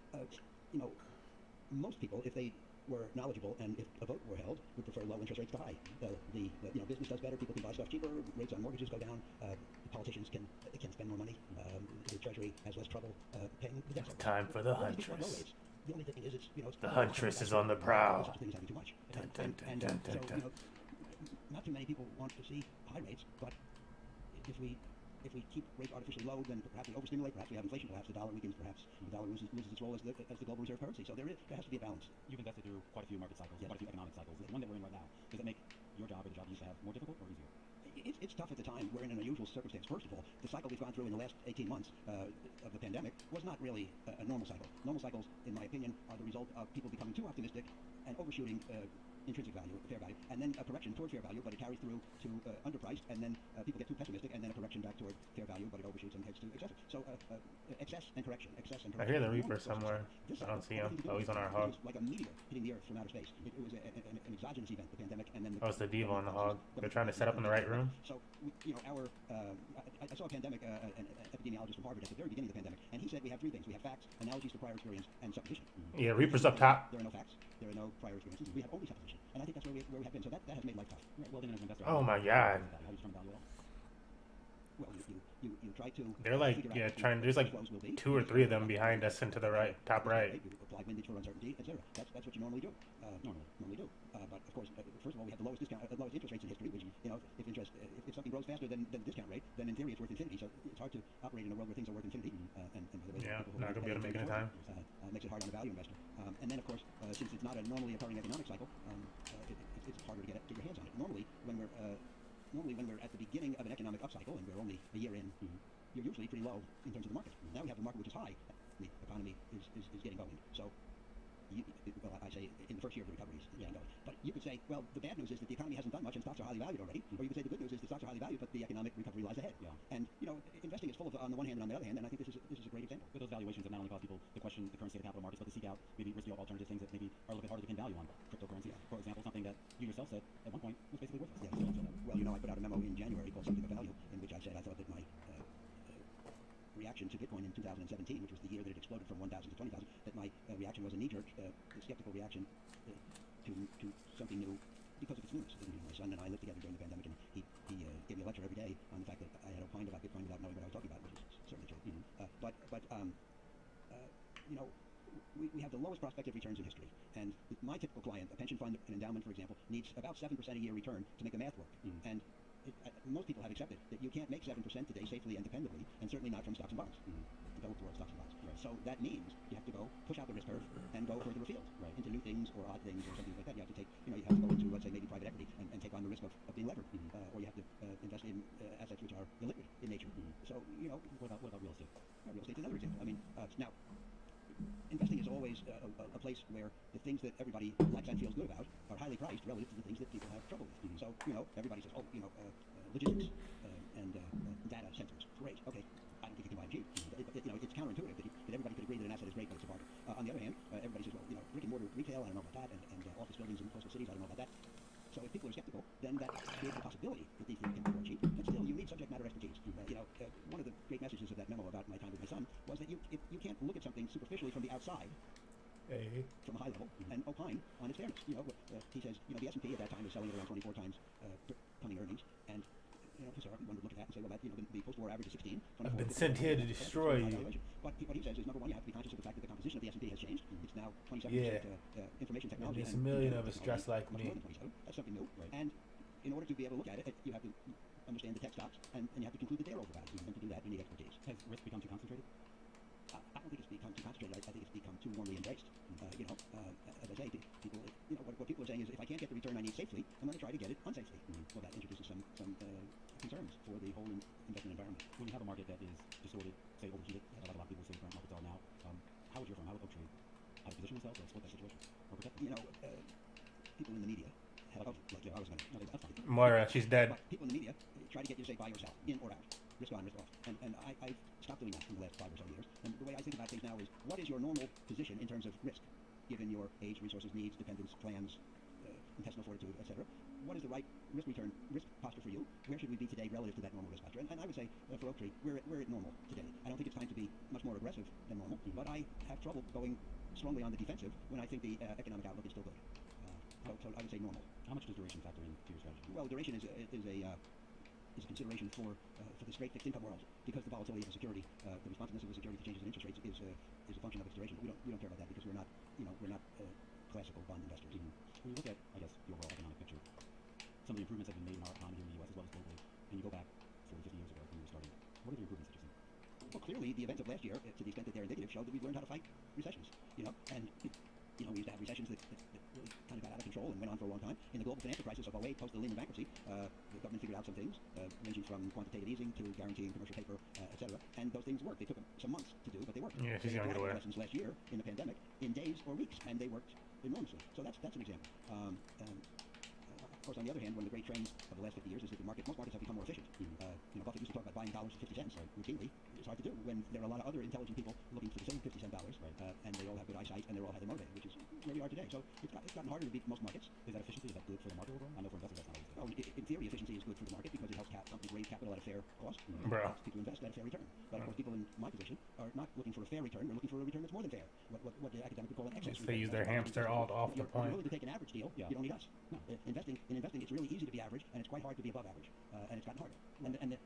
most people, if they were knowledgeable and if a vote were held, would prefer low interest rates to high. Business does better, people can buy stuff cheaper, rates on mortgages go down, politicians can spend more money, the Treasury has less trouble paying the debt. Time for the huntress. The only thing is, the huntress is on the prowl. Things having too much. Not too many people want to see high rates, but if we keep rates artificially low, then perhaps we overstimulate, perhaps we have inflation, perhaps the dollar weakens, perhaps the dollar loses its role as the global reserve currency. So there has to be a balance. You've invested through quite a few market cycles, quite a few economic cycles. The one that we're in right now, does it make your job or the job you used to have more difficult or easier? It's tough at the time. We're in an unusual circumstance. First of all, the cycle we've gone through in the last 18 months of the pandemic was not really a normal cycle. Normal cycles, in my opinion, are the result of people becoming too optimistic and overshooting intrinsic value, fair value, and then a correction toward fair value, but it carries through to underpriced, and then people get too pessimistic, and then a correction back toward fair value, but it overshoots and heads to excessive. So excess and correction. I hear the Reaper somewhere. I don't see him. Oh, he's on our hog. Like a meteor hitting the Earth from outer space. It was an exogenous event, the pandemic, and then. Oh, it's the diva on the hog. They're trying to set up in the right room. So I saw a pandemic, an epidemiologist from Harvard at the very beginning of the pandemic, and he said we have 3 things: we have facts, analogies to prior experience, and supposition. Yeah, Reaper's up top. There are no facts. There are no prior experiences. We have only supposition, and I think that's where we have been. So that has made life tough. Well, then as an investor, oh my God. How do you strong value at all? Well, you try to. They're like trying. There's like 2 or 3 of them behind us and to the right, top right. You apply windage for uncertainty, etc. That's what you normally do. Normally do. But of course, first of all, we have the lowest interest rates in history. Which if something grows faster than the discount rate, then in theory it's worth infinity. So it's hard to operate in a world where things are worth infinity. And by the way, not gonna be able to make it in time. Makes it hard on the value investor. And then of course, since it's not a normally occurring economic cycle, it's harder to get your hands on it. Normally, when we're at the beginning of an economic upcycle and we're only a year in, you're usually pretty low in terms of the market. Now we have a market which is high. The economy is getting going. So say, well, the bad news is that the economy hasn't done much and stocks are highly valued already. Or you could say the good news is that stocks are highly valued, but the economic recovery lies ahead. And investing is full of on the one hand and on the other hand, and I think this is a great example. But those valuations have not only caused people to question the current state of capital markets, but to seek out maybe risky alternative things that maybe are a little bit harder to pin value on. Cryptocurrency, for example, something that you yourself said at one point was basically worthless. Well, I put out a memo in January called Something of Value, in which I said I thought that my reaction to Bitcoin in 2017, which was the year that it exploded from 1,000 to 20,000, that my reaction was a knee-jerk, skeptical reaction to something new because of its news. My son and I lived together during the pandemic, and he gave me a lecture every day on the fact that I had opined about Bitcoin without knowing what I was talking about, which is certainly true. We have the lowest prospective returns in history, and my typical client, a pension fund, an endowment, for example, needs about 7% a year return to make the math work. And most people have accepted that you can't make 7% today safely and dependably, and certainly not from stocks and bonds, developed world stocks and bonds. So that means you have to go push out the risk curve and go further afield into new things or odd things or something like that. You have to take, you have to go into, let's say, maybe private equity and take on the risk of being levered, or you have to invest in assets which are illiquid in nature. So what about real estate? Real estate's another example. I mean, now, investing is always a place where the things that everybody likes and feels good about are highly priced relative to the things that people have trouble with. So, everybody says, logistics and data centers, great, okay. I don't think you can buy them cheap. It's counterintuitive that everybody could agree that an asset is great, but it's a bargain. On the other hand, everybody says, well, brick and mortar retail, I don't know about that, and office buildings in coastal cities, I don't know about that. So if people are skeptical, then that creates the possibility that these things can be more cheap. But still, you need subject matter expertise. One of the great messages of that memo about my time with my son was that you can't look at something superficially from the outside, from a high level, and opine on its fairness. He says, the S&P at that time was selling at around 24 times coming earnings, and so everyone would look at that and say, well, the post-war average is 16. I've been sent here to destroy you. What he says is, number one, you have to be conscious of the fact that the composition of the S&P has changed. It's now 27% information technology. There's a million of us dressed like me. That's something new. And in order to be able to look at it, you have to understand the tech stocks, and you have to conclude that they're overvalued. And to do that, you need expertise. Has risk become too concentrated? I don't think it's become too concentrated. I think it's become too warmly embraced. As I say, people, what people are saying is, if I can't get the return I need safely, I'm going to try to get it unsafely. Well, that introduces some concerns for the whole investment environment. When you have a market that is distorted, say overheated, like a lot of people say current markets are now, how would your firm, how would Oaktree, how to position themselves or exploit that situation or protect them? People in the media have, I was going to, no, that's fine. Moira, she's dead. But people in the media try to get you to say buy or sell, in or out, risk on, risk off. And I've stopped doing that in the last 5 or so years. And the way I think about things now is, what is your normal position in terms of risk, given your age, resources, needs, dependence, plans, intestinal fortitude, etc.? What is the right risk posture for you? Where should we be today relative to that normal risk posture? And I would say, for Oaktree, we're at normal today. I don't think it's time to be much more aggressive than normal, but I have trouble going strongly on the defensive when I think the economic outlook is still good. So I would say normal. How much does duration factor into your strategy? Well, duration is a consideration for the straight fixed income world, because the volatility of a security, the responsiveness of a security to changes in interest rates is a function of its duration. We don't care about that because we're not classical bond investors. When you look at, I guess, the overall economic picture, some of the improvements that have been made in our economy here in the U.S. as well as globally, and you go back 40, 50 years ago when you were starting, what are the improvements that you've seen? Well, clearly the events of last year, to the extent that they're indicative, showed that we've learned how to fight recessions. And we used to have recessions that really kind of got out of control and went on for a long time. In the global financial crisis of 2008, post the Lehman bankruptcy, the government figured out some things, ranging from quantitative easing to guaranteeing commercial paper, etc. And those things worked. They took them some months to do, but they worked. Yeah, she's gonna get away. Lessons last year in the pandemic in days or weeks, and they worked enormously. So that's an example. Of course, on the other hand, one of the great trends of the last 50 years is that most markets have become more efficient. Buffett used to talk about buying dollars for 50 cents routinely. It's hard to do when there are a lot of other intelligent people looking for the same 50-cent dollars, and they all have good eyesight and they're all highly motivated, which is where we are today. So it's gotten harder to beat most markets. Is that efficiency? Is that good for the market overall? I know for investors that's not always good. Oh, in theory, efficiency is good for the market because it helps companies raise capital at a fair cost. Bro. Helps people invest at a fair return. But of course, people in my position are not looking for a fair return. They're looking for a return that's more than fair. What the academic would call an excess return. They use their hamster all off the point. If you're willing to take an average deal, you don't need us. No. In investing, it's really easy to be average, and it's quite hard to be above average. And it's gotten harder.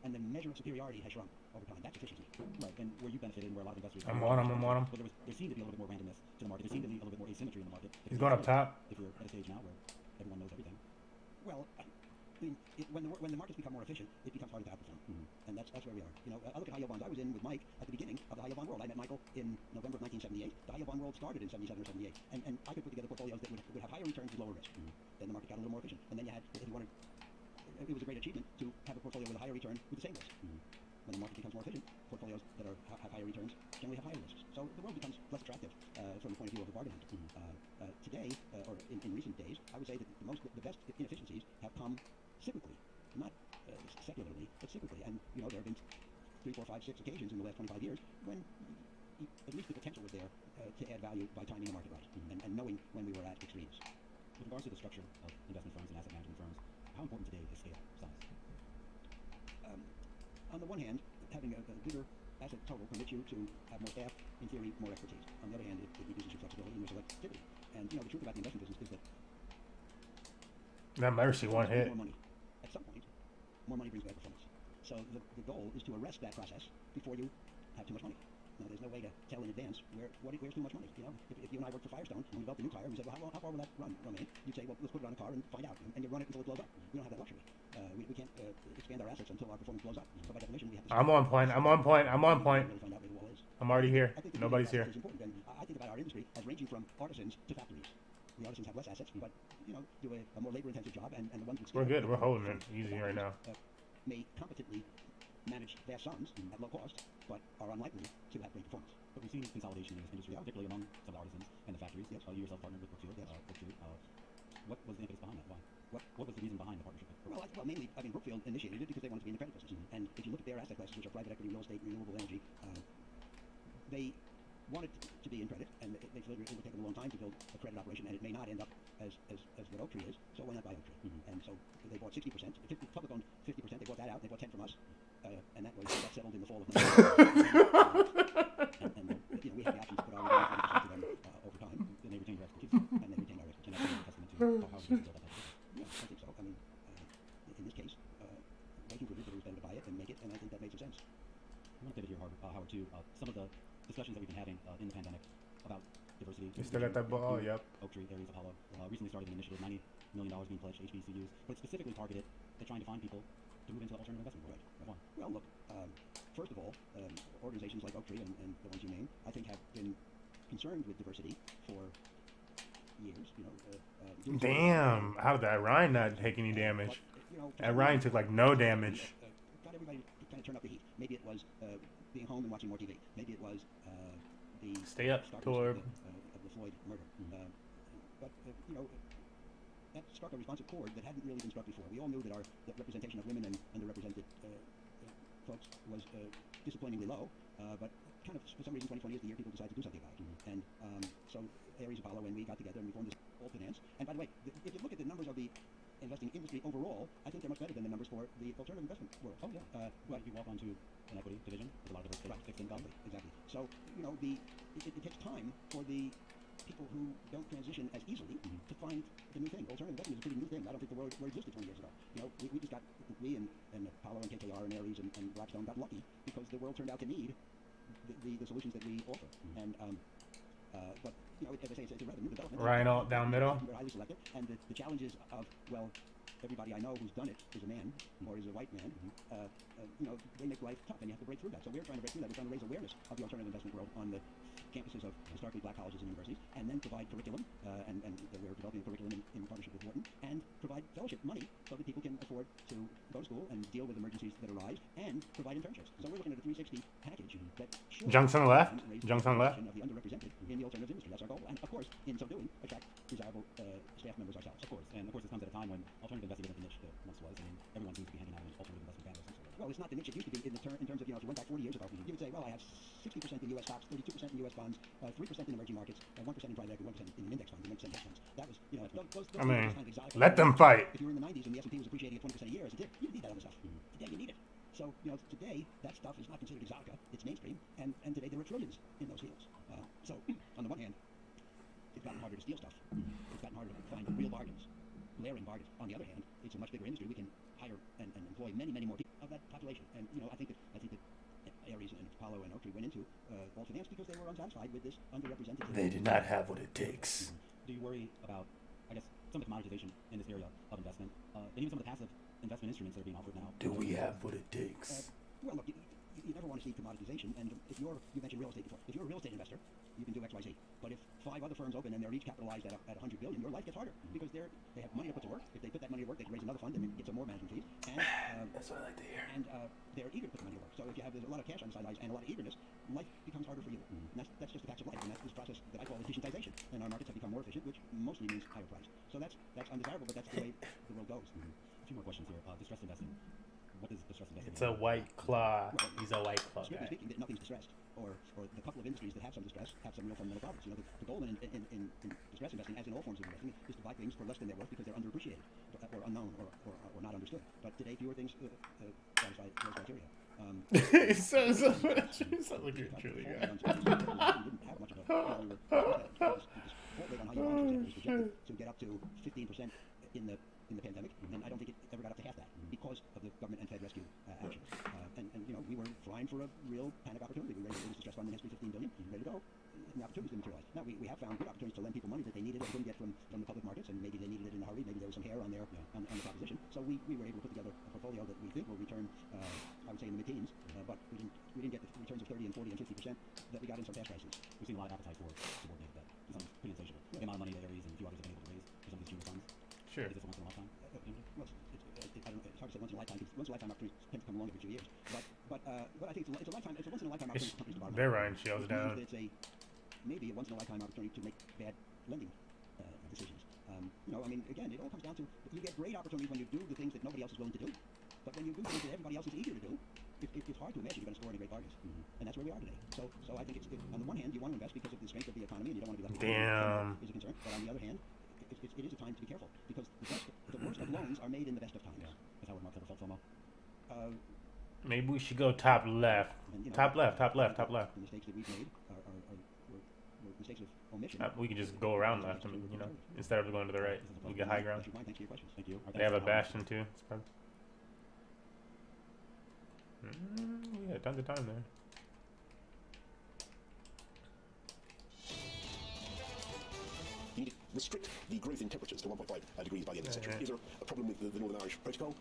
And the measure of superiority has shrunk over time. That's efficiency. Right. And where you benefited and where a lot of investors... I'm on him. But there seemed to be a little bit more randomness to the market. There seemed to be a little bit more asymmetry in the market. He's going up top. If we're at a stage now where everyone knows everything. Well, when the markets become more efficient, it becomes harder to outperform. And that's where we are. I look at high yield bonds. I was in with Mike at the beginning of the high yield bond world. I met Michael in November of 1978. The high yield bond world started in 77 or 78. And I could put together portfolios that would have higher returns with lower risk. Then the market got a little more efficient. And then you had, if you wanted, it was a great achievement to have a portfolio with a higher return with the same risk. When the market becomes more efficient, portfolios that have higher returns generally have higher risks. So the world becomes less attractive from the point of view of the bargain hunter. Today, or in recent days, I would say that the best inefficiencies have come cyclically, not secularly, but cyclically. And there have been 3, 4, 5, 6 occasions in the last 25 years when at least the potential was there to add value by timing the market right and knowing when we were at extremes. With regards to the structure of investment firms and asset management firms, how important today is scale, size? On the one hand, having a bigger asset total permits you to have more staff, in theory, more expertise. On the other hand, it reduces your flexibility and your selectivity. And the truth about the investment business is that That mercy one hit. more money. At some point, more money brings bad performance. So the goal is to arrest that process before you have too much money. Now, there's no way to tell in advance where's too much money. If you and I worked for Firestone and we developed a new tire, and we said, well, how far will that run, Romaine? You'd say, well, let's put it on a car and find out, and you run it until it blows up. We don't have that luxury. We can't expand our assets until our performance blows up. So by definition, we have to. I'm on point. I'm on point. I'm on point. Really find out where the wall is. I'm already here. I think Nobody's here. Is important. And I think about our industry as ranging from artisans to factories. The artisans have less assets, but do a more labor-intensive job, and the ones with We're good. We're holding it easy right now. May competently manage vast sums at low cost, but are unlikely to have great performance. But we've seen consolidation in this industry, particularly among some of the artisans and the factories. Yes. You yourself partnered with Brookfield. Yes. What was the impetus behind that? Why? What was the reason behind the partnership? Well, mainly, Brookfield initiated it because they wanted to be in the credit business. And if you look at their asset classes, which are private equity, real estate, renewable energy, they wanted to be in credit, and they figured it would take them a long time to build a credit operation, and it may not end up as what Oaktree is, so why not buy Oaktree? And so they bought 60%, public owned 50%, they bought that out, they bought 10 from us, and that settled in the fall of 1990. and we had the option to put our remaining 40% to them over time. And they retained their expertise. And they retained our expertise. And that's a testament to how we built that type of business. Yeah, I think so. In this case, they concluded that it was better to buy it than make it, and I think that made some sense. I want to pivot here, Howard, to some of the discussions that we've been having in the pandemic about diversity. You still got that ball? Yep. Oaktree, Aries, Apollo. Recently started an initiative, $90 million being pledged to HBCUs, but it's specifically targeted at trying to find people to move into the alternative investment world. Why? Well, look, first of all, organizations like Oaktree and the ones you named, I think have been concerned with diversity for years. Damn. How did that Ryan not take any damage? That Ryan took like no damage. Got everybody to kind of turn up the heat. Maybe it was being home and watching more TV. Maybe it was the Stay up, Torb. Of the Floyd murder. But that struck a responsive chord that hadn't really been struck before. We all knew that our representation of women and underrepresented folks was disappointingly low, but kind of for some reason 2020 is the year people decided to do something about it. And so Aries, Apollo, and we got together and we formed this All Finance. And by the way, if you look at the numbers of the investing industry overall, I think they're much better than the numbers for the alternative investment world. Oh yeah. Well, you walk onto an equity division with a lot of diversity, right, fixed income. Exactly. So it takes time for the people who don't transition as easily to find the new thing. Alternative investment is a pretty new thing. I don't think the word existed 20 years ago. We just got, we and Apollo and KKR and Aries and Blackstone got lucky because the world turned out to need the solutions that we offer. And but as I say, it's a rather new development. Ryan all down middle. We're highly selective, and the challenges of everybody I know who's done it is a man or is a white man. They make life tough, and you have to break through that. So we're trying to break through that. We're trying to raise awareness of the alternative investment world on the campuses of historically black colleges and universities, and then provide curriculum, and we're developing a curriculum in partnership with Wharton, and provide fellowship money so that people can afford to go to school and deal with emergencies that arise, and provide internships. So we're looking at a 360 package that should Junk's on the left. Junk's on the left. Of the underrepresented in the alternative industry. That's our goal, and of course, in so doing, attract desirable staff members ourselves. Of course, and of course, this comes at a time when alternative investing isn't the niche that once was. I mean, everyone seems to be handing out an alternative investment banner. Well, it's not the niche it used to be in terms of, if you went back 40 years ago, you would say, well, I have 60% in U.S. stocks, 32% in U.S. bonds, 3% in emerging markets, 1% in private equity, 1% in index funds, and 1% hedge funds. That was, those I mean, kind of exotic. let them fight. If you were in the 90s and the S&P was appreciating at 20% a year as it did, you didn't need that other stuff. Today you need it. So, today that stuff is not considered exotica, it's mainstream, and today there are trillions in those fields. So, on the one hand, it's gotten harder to steal stuff. It's gotten harder to find real bargains, layering bargains. On the other hand, it's a much bigger industry. We can hire and employ many, many more people of that population. And I think that Aries and Apollo and Oaktree went into All Finance because they were unsatisfied with this underrepresented. They did not have what it takes. Do you worry about, I guess, some of the commoditization in this area of investment, and even some of the passive investment instruments that are being offered now? Do we have what it takes? Well, look, you never want to see commoditization. And if you mentioned real estate before. If you're a real estate investor, you can do X, Y, Z. But if 5 other firms open and they're each capitalized at 100 billion, your life gets harder because they have money to put to work. If they put that money to work, they can raise another fund and get some more management fees. And that's what I like to hear. And they're eager to put the money to work. So if you have a lot of cash on the sidelines and a lot of eagerness, life becomes harder for you. And that's just the facts of life. And that's this process that I call efficientization. And our markets have become more efficient, which mostly means higher price. So that's undesirable, but that's the way the world goes. A few more questions here. Distressed investing. What is distressed investing? It's a white claw. He's a white claw Strictly guy. speaking, nothing's distressed. Or the couple of industries that have some distress have some real fundamental problems. You know, the goal in distress investing, as in all forms of investing, is to buy things for less than they're worth because they're underappreciated or unknown or not understood. But today, fewer things satisfy those criteria. It sounds like you're truly We didn't have much of a. The default rate on high yield bonds was projected to get up to 15% in the pandemic, and I don't think it ever got up to half that because of the government and Fed rescue action. And you know, we were flying for a real panic opportunity. We raised the stress fund against 15 billion, ready to go. And the opportunities didn't materialize. Now we have found good opportunities to lend people money that they needed and couldn't get from the public markets, and maybe they needed it in a hurry. Maybe there was some hair on their on the proposition. So we were able to put together a portfolio that we think will return, I would say, in the mid-teens, but we didn't get the returns of 30 and 40 and 50% that we got in some past crises. We've seen a lot of appetite for subordinated debt. It sounds pretty insatiable. The amount of money that Ares and a few others have been able to raise for some of these junior funds. Sure. Is this a once in a lifetime? Well, I don't know, it's hard to say once in a lifetime. Once in a lifetime opportunities tend to come along every few years. But I think it's a lifetime. It's a once in a lifetime opportunity for companies to borrow money. They're riding shells Which means down. that it's maybe a once in a lifetime opportunity to make bad lending decisions. You know, I mean, again, it all comes down to you get great opportunities when you do the things that nobody else is willing to do. But when you do things that everybody else is eager to do, it's hard to imagine you're going to score any great bargains. And that's where we are today. So I think on the one hand, you want to invest because of the strength of the economy, and you don't want to be left behind. Is a concern. But on the other hand, it is a time to be careful because the worst of loans are made in the best of times. Yeah. Is that what Mark ever felt, FOMO? Maybe we should go top left. And, you know, Top left. The mistakes that we've made were mistakes of omission. We can just go around left. I mean, you know, instead of going to the right, we get high ground. Thanks for your questions. Thank you. They have a bastion too. We had tons of time there. You need to restrict the growth in temperatures to 1.5 degrees by the end of the century. Is there a problem with the Northern Irish Protocol?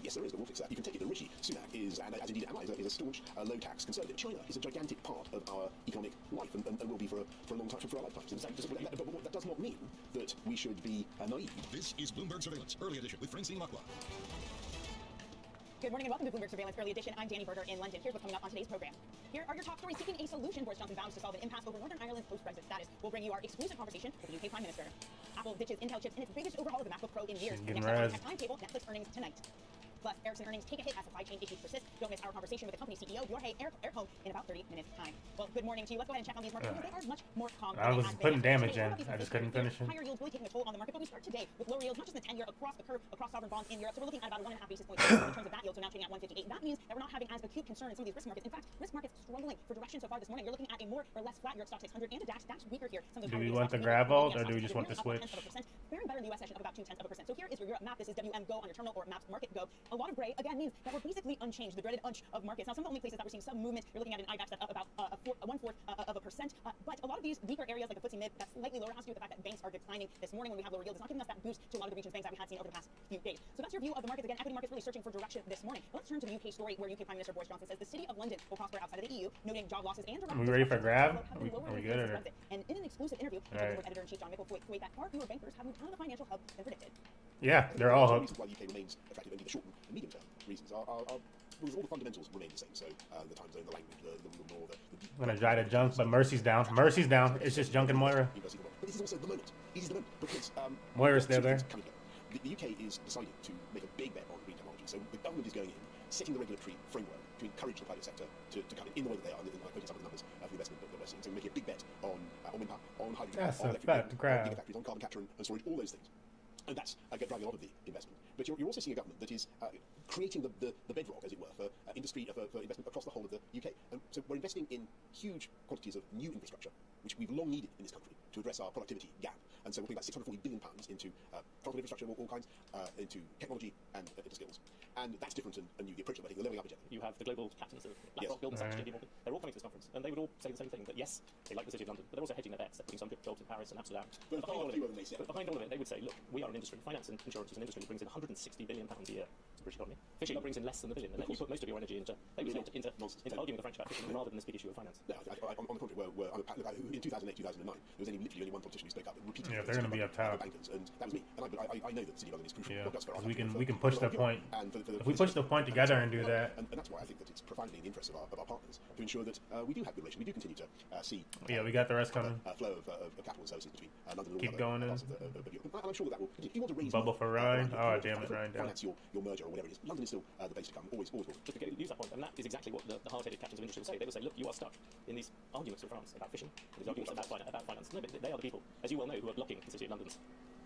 Yes, there is, but we'll fix that. You can take it that Rishi Sunak is, and as indeed am I, is a staunch low-tax conservative. China is a gigantic part of our economic life and will be for a long time, for our lifetimes. But that does not mean that we should be naive. This is Bloomberg Surveillance, early edition with Francine Lacqua. Good morning and welcome to Bloomberg Surveillance Early Edition. I'm Danny Berger in London. Here's what's coming up on today's program. Here are your top stories seeking a solution. Boris Johnson vows to solve an impasse over Northern Ireland's post-Brexit status. We'll bring you our exclusive conversation with the UK Prime Minister. Apple ditches Intel chips in its biggest overhaul of the MacBook Pro in years. Next up on the timetable, Netflix earnings tonight. Plus, Ericsson earnings take a hit as supply chain issues persist. Don't miss our conversation with the company CEO, Jorge Ercole, in about 30 minutes' time. Well, good morning to you. Let's go ahead and check on these markets. They are much more calm. I was putting damage in. I just couldn't finish it. Higher yields really taking a toll on the market, but we start today with lower yields, not just in the 10-year across the curve, across sovereign bonds in Europe. So we're looking at about a 1.5 basis points in terms of that yield, so now trading at 158. That means that we're not having as acute concern in some of these risk markets. In fact, risk markets struggling for direction so far this morning. You're looking at a more or less flat Europe Stock 600 and a DAX weaker here. Do we want the grab vault or do we just want the switch? Faring better in the US session of about 0.2%. So here is your Europe map. This is WM Go on your terminal or Maps Market Go. A lot of gray again means that we're basically unchanged, the dreaded unch of markets. Now, some of the only places that we're seeing some movement, you're looking at an IBEX that's up about 1/4 of a percent. But a lot of these weaker areas like the FTSE Mid, that's slightly lower, has to do with the fact that banks are declining this morning when we have lower yields. It's not giving us that boost to a lot of the regions banks that we had seen over the past few days. So that's your view of the markets. Again, equity markets really searching for direction this morning. Let's turn to the UK story where UK Prime Minister Boris Johnson says the city of London will prosper outside of the EU, noting job losses and direct. Are we ready for a grab? Are we good? Or? And in an exclusive interview, with editor-in-chief John Micklethwait, that far fewer bankers have moved out of the financial hub than predicted. Yeah, they're all hooked. Why the UK remains attractive only the short and medium term reasons are all the fundamentals remain the same. So the time zone, the language, the law, I'm gonna try to junk, but Mercy's down. Mercy's down. It's just Junk and Moira. But this is also the moment. This is the moment because Moira's still there. The UK is deciding to make a big bet on green technology. So the government is going in, setting the regulatory framework to encourage the private sector to come in the way that they are. I quoted some of the numbers for the investment that we're seeing. So making a big bet on wind power, on hydrogen, That's on a fact, gigafactories, on carbon capture and storage, all those things. And that's driving a lot of the investment. But you're also seeing a government that is creating the bedrock, as it were, for industry, for investment across the whole of the UK. And so we're investing in huge quantities of new infrastructure, which we've long needed in this country to address our productivity gap. And so we're putting about £640 billion into transport infrastructure of all kinds, into technology and into skills. And that's different and new. The approach that I think the levelling up agenda. You have the global captains of BlackRock, Goldman Sachs, JP Morgan. They're all coming to this conference, and they would all say the same thing, that yes, they like the city of London, but they're also hedging their bets. They're putting some good jobs in Paris and Amsterdam. But behind all of it, they would say, look, we are an industry. Finance and insurance is an industry that brings in £160 billion a year the British economy. Fishing brings in less than $1 billion, and therefore you put most of your energy into arguing with the French about fishing rather than this big issue of finance. No, on the contrary, in 2008, 2009, there was literally only one politician who spoke up repeatedly. Yeah, they're going to be up top. Bankers, and that was me. And I know that City of London is crucial. Yeah, Not just for our we can push the point. If we push the point together and do that. And that's why I think that it's profoundly in the interest of our partners to ensure that we do have good relations. We do continue to see. Yeah, we got the rest coming. Flow of capital and services between London and Keep going in. parts of Europe. And I'm sure that will continue. If you want to raise Bubble for Ryan. Oh, damn it, Ryan down. Finance your merger or whatever it is. London is still the basic. I'm always will. Just to use that point, and that is exactly what the hard-headed captains of industry will say. They will say, look, you are stuck in these arguments with France about fishing, these arguments about finance. No, but they are the people, as you well know, who are blocking the City of London's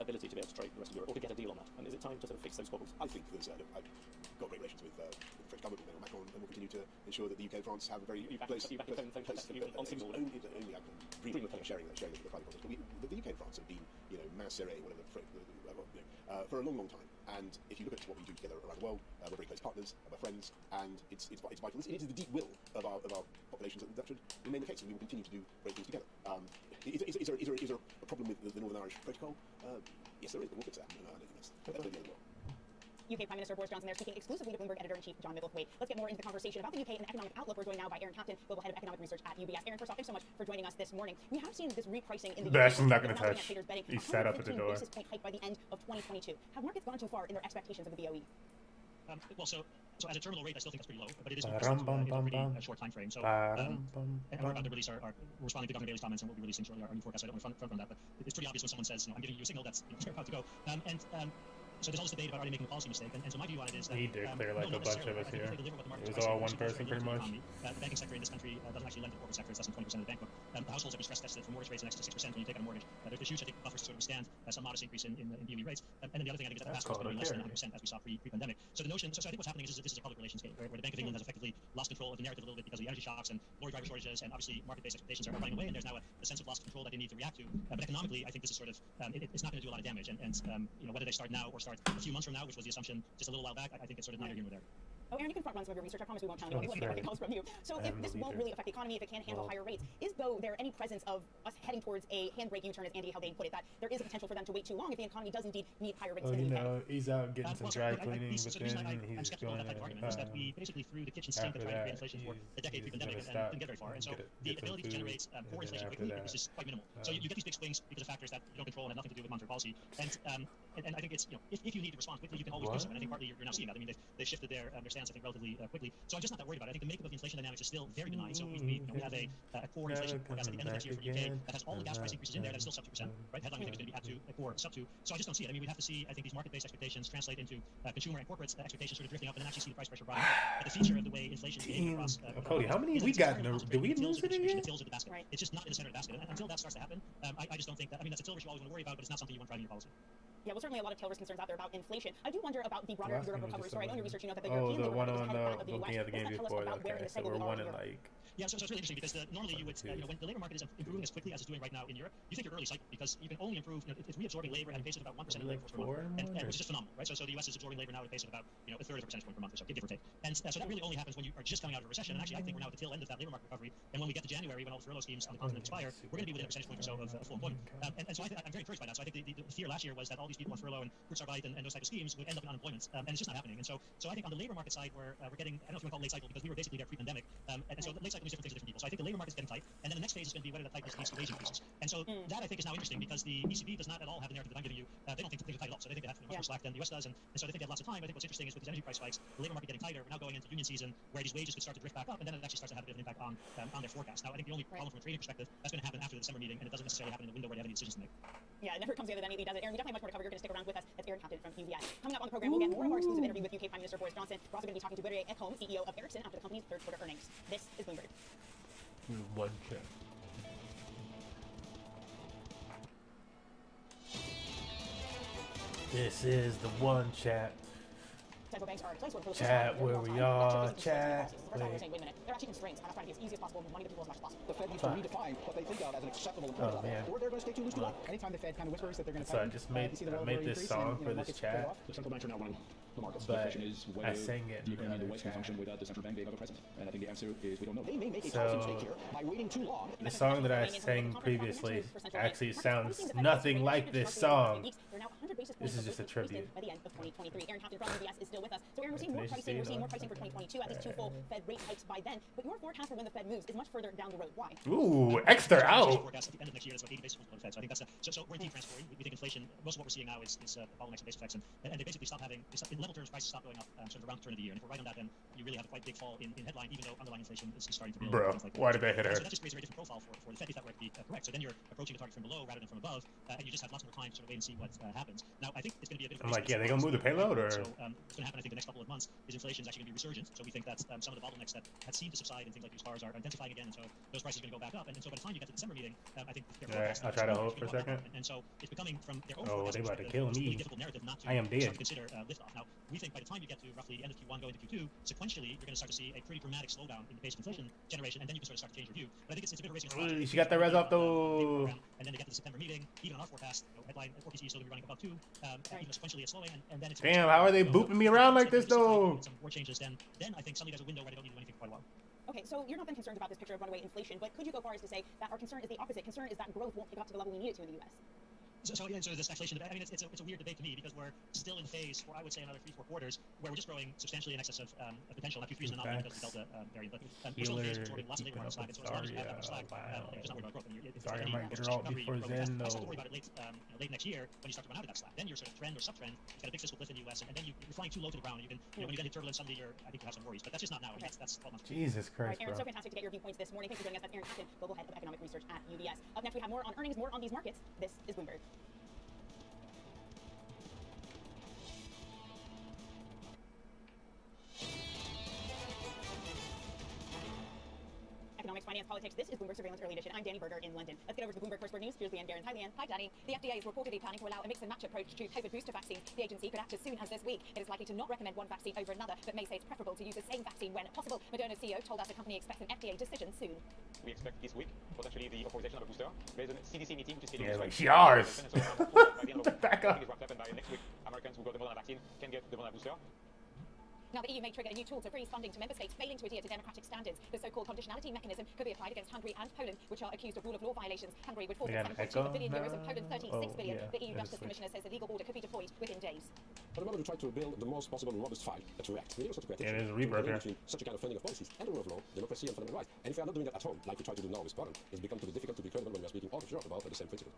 ability to be able to trade with the rest of Europe or to get a deal on that. And is it time to sort of fix those squabbles? I think there's I've got great relations with the French government and Macron, and we'll continue to ensure that the UK and France have a very close. You back your phone contact? Have you on Signal? Only I can dream of sharing the private context. But the UK and France have been, main serré, whatever for a long, long time. And if you look at what we do together around the world, we're very close partners, we're friends, and it's vital. It is the deep will of our populations that should remain the case, and we will continue to do great things together. Is there a problem with the Northern Irish Protocol? Yes, there is, but we'll fix that. No, I don't think that's the end of the world. UK Prime Minister Boris Johnson there speaking exclusively to Bloomberg editor-in-chief John Micklethwaite. Let's get more into the conversation about the UK and the economic outlook. We're joined now by Aaron Captain, Global Head of Economic Research at UBS. Aaron, first off, thanks so much for joining us this morning. We have seen this repricing in the Bastion's not going to touch. He sat up at the door. Basis point hike by the end of 2022. Have markets gone too far in their expectations of the BOE? So as a terminal rate, I still think that's pretty low, but it is a pretty short time frame. So, and we're about to release we're responding to Governor Bailey's comments, and we'll be releasing shortly our new forecast. I don't want to front on that, but it's pretty obvious when someone says, I'm giving you a signal that's we're about to go. So there's all this debate about are they making a policy mistake, and so my view on it is that he did clear like a bunch of us here. It was all one person pretty much. The banking sector in this country doesn't actually lend to the corporate sector. It's less than 20% of the bank book. The households have been stress tested for mortgage rates in excess of 6% when you take out a mortgage. There's huge, I think, buffers to sort of withstand some modest increase in BOE rates. And then the other thing I think is that the past is less than 100% as we saw pre-pandemic. So the notion, so I think what's happening is this is a public relations game where the Bank of England has effectively lost control of the narrative a little bit because of the energy shocks and lorry driver shortages, and obviously market-based expectations are running away, and there's now a sense of loss of control that they need to react to. But economically, I think this is sort of it's not going to do a lot of damage. And whether they start now or start a few months from now, which was the assumption just a little while back, I think it's sort of neither here nor there. Oh, Aaron, you can front run some of your research. I promise we won't tell anyone what the comes from you. So if this won't really affect the economy, if it can't handle higher rates, is there any presence of us heading towards a handbrake U-turn, as Andy Haldane put it, that there is a potential for them to wait too long if the economy does indeed need higher rates in the UK? He's out getting some dry cleaning, but then he's going to argument is that we basically threw the kitchen sink of trying to create inflation for a decade pre-pandemic and didn't get very far. And so the ability to generate core inflation quickly is just quite minimal. So you get these big swings because of factors that you don't control and have nothing to do with monetary policy. And I think it's, if you need to respond quickly, you can always do so. And I think partly you're now seeing that. I mean, they've shifted their stance, I think, relatively quickly. So I'm just not that worried about it. I think the makeup of the inflation dynamics is still very benign. So we have a core inflation forecast at the end of next year for the UK that has all the gas price increases in there. That's still sub 2%, right? Headline we think is going to be at 2, a core sub 2. So I just don't see it. I mean, we have to see, I think, these market-based expectations translate into consumer and corporate expectations sort of drifting up, and then actually see the price pressure rise. But the feature of the way inflation is behaving across Cody, how many we got? Do we lose it again? It's just not in the center of the basket. And until that starts to happen, I just don't think that. I mean, that's a tail risk you always want to worry about, but it's not something you want driving your policy. Yeah, well, certainly a lot of tail risk concerns out there about inflation. I do wonder about the broader Europe recovery story. I know in your research you know that the European the one labor market on is ahead of the looking US. at the game before. Okay, so we're one in like. Yeah, so it's really interesting because normally you would, when the labor market is improving as quickly as it's doing right now in Europe, you think you're early cycle because you can only improve, it's reabsorbing labor at a pace of about 1% of labor force per month, and which is just phenomenal, right? So the US is absorbing labor now at a pace of about a third of a percentage point per month or so, give or take. And so that really only happens when you are just coming out of a recession. And actually, I think we're now at the tail end of that labor market recovery. And when we get to January, when all the furlough schemes on the continent expire, we're going to be within a percentage point or so of full employment. And so I'm very encouraged by that. So I think the fear last year was that all these people on furlough and Kurzarbeit and those type of schemes would end up in unemployment, and it's just not happening. And so I think on the labor market side, we're getting, I don't know if you want to call it late cycle because we were basically there pre-pandemic. And so late cycle means different things to different people. So I think the labor market's getting tight, and then the next phase is going to be whether that tightness leads to wage increases. And so that I think is now interesting because the ECB does not at all have the narrative that I'm giving you. They don't think things are tight at all. So they think they have much more slack than the US does, and so they think they have lots of time. I think what's interesting is with these energy price spikes, the labor market getting tighter. We're now going into union season where these wages could start to drift back up, and then it actually starts to have a bit of an impact on their forecast. Now I think the only problem from a trading perspective that's going to happen after the December meeting, and it doesn't necessarily happen in the window where they have any decisions to make. Yeah, it never comes together that neatly, does it? Aaron, you definitely have much more to cover. You're going to stick around with us. That's Aaron Captain from UBS. Coming up on the program, we'll get more of our exclusive interview with UK Prime Minister Boris Johnson. We're also going to be talking to Gudrun Ekholm, CEO of Ericsson, after the company's third quarter earnings. This is Bloomberg. One check. This is the one chat. Central banks are a place where chat where we are. Chat. First off, we're saying, wait a minute. There are actually constraints on us trying to be as easy as possible and money to people as much as possible. The Fed needs to redefine what they think of as an acceptable employment level, or they're going to stay too loose too long. Anytime the Fed kind of whispers that they're going to so I just made this song for this chat. The central banks are now running the markets. But the question is whether I sang it the economy in the West can function without the central bank being ever present. And I think the answer is we don't know. They may make a policy mistake here by waiting too long. The song that I sang previously actually sounds nothing like this song. 100 basis This points is just a of boosted tribute. by the end of 2023. Aaron Captain from UBS is still with us. So Aaron, we're seeing more pricing. We're seeing more pricing for 2022, at least 2 full Fed rate hikes by then. But your forecast for when the Fed moves is much further down the road. Why? Ooh, extra out. Forecast at the end of next year is about 80 basis points below the Fed. So I think that's so we're in deep transitory. We think inflation. Most of what we're seeing now is bottlenecks and base effects, and they basically stop having. In level terms, prices stop going up sort of around the turn of the year. And if we're right on that, then you really have a quite big fall in headline, even though underlying inflation is starting to build. Bro, and things like that. why did that hit her? So that just creates a very different profile for the Fed if that were to be correct. So then you're approaching the target from below rather than from above, and you just have lots more time to sort of wait and see what happens. Now, I think it's going to be a bit of a I'm like, yeah, they gonna move the payload, or? So what's going to happen, I think, the next couple of months is inflation is actually going to be resurgent. So we think that some of the bottlenecks that had seemed to subside and things like used cars are intensifying again, and so those prices are going to go back up. And so by the time you get to the December meeting, I think Alright, I'll try to hold for a second. And so it's becoming from their own Oh, they about to perspective, kill it's a really me. difficult narrative not to I am start dead. to consider liftoff. Now, we think by the time you get to roughly the end of Q1 going into Q2, sequentially you're going to start to see a pretty dramatic slowdown in the pace of inflation generation, and then you can sort of start to change your view. But I think it's a bit of a racing across. She got the res off though. And then they get to the September meeting, even on our forecast, headline 4PC is still going to be running above 2, even sequentially it's slowing, and then it's Damn, how are they booping me around like this though? some more changes, then I think suddenly there's a window where they don't need to do anything for quite a while. Okay, so you're not then concerned about this picture of runaway inflation, but could you go far as to say that our concern is the opposite? Concern is that growth won't pick up to the level we need it to in the U.S. So again, so this stagflation debate, I mean, it's a weird debate to me because we're still in phase for, I would say, another 3-4 quarters where we're just growing substantially in excess of potential. Now, Q3 is an anomaly because of the Delta variant, but we're still in phase absorbing lots of labor market slack, and so as long as you have that much slack, you're just not worried about growth. Sorry, I might get her out before Zen I though. start to worry about it late next year when you start to run out of that slack. Then you're sort of trend or subtrend. You've got a big fiscal cliff in the U.S., and then you're flying too low to the ground. You can, when you then hit turbulence, suddenly I think you have some worries. But that's just not now. I mean, that's 12 months. Jesus All right, Christ, Aaron, bro. so fantastic to get your viewpoints this morning. Thanks for joining us. That's Aaron Captain, Global Head of Economic Research at UBS. Up next, we have more on earnings, more on these markets. This is Bloomberg. Economics, finance, politics. This is Bloomberg Surveillance Early Edition. I'm Danny Berger in London. Let's get over to the Bloomberg First Word News. Here's Leanne Guerin. Hi, Leanne. Hi, Danny. The FDA is reportedly planning to allow a mix and match approach to COVID booster vaccines. The agency could act as soon as this week. It is likely to not recommend one vaccine over another, but may say it's preferable to use the same vaccine when possible. Moderna's CEO told us the company expects an FDA decision soon. We expect this week, potentially the authorization of a booster. There's a CDC meeting which is Yeah, like scheduled. yours. Back up. And by next week, Americans who got the Moderna vaccine can get the Moderna booster. Now, the EU may trigger a new tool to freeze funding to member states failing to adhere to democratic standards. The so-called conditionality mechanism could be applied against Hungary and Poland, which are accused of rule of law violations. Hungary would forfeit €7.2 billion and Poland €36 billion. The EU Justice Commissioner says the legal order could be deployed within days. But in order to try to build the most possible robust fight to react, we need also to create Yeah, there's a rebirth here. between such a kind of funding of policies and the rule of law, democracy and fundamental rights. And if we are not doing that at home, like we try to do now with Poland, it's become too difficult to be credible when we are speaking out of Europe about the same principle.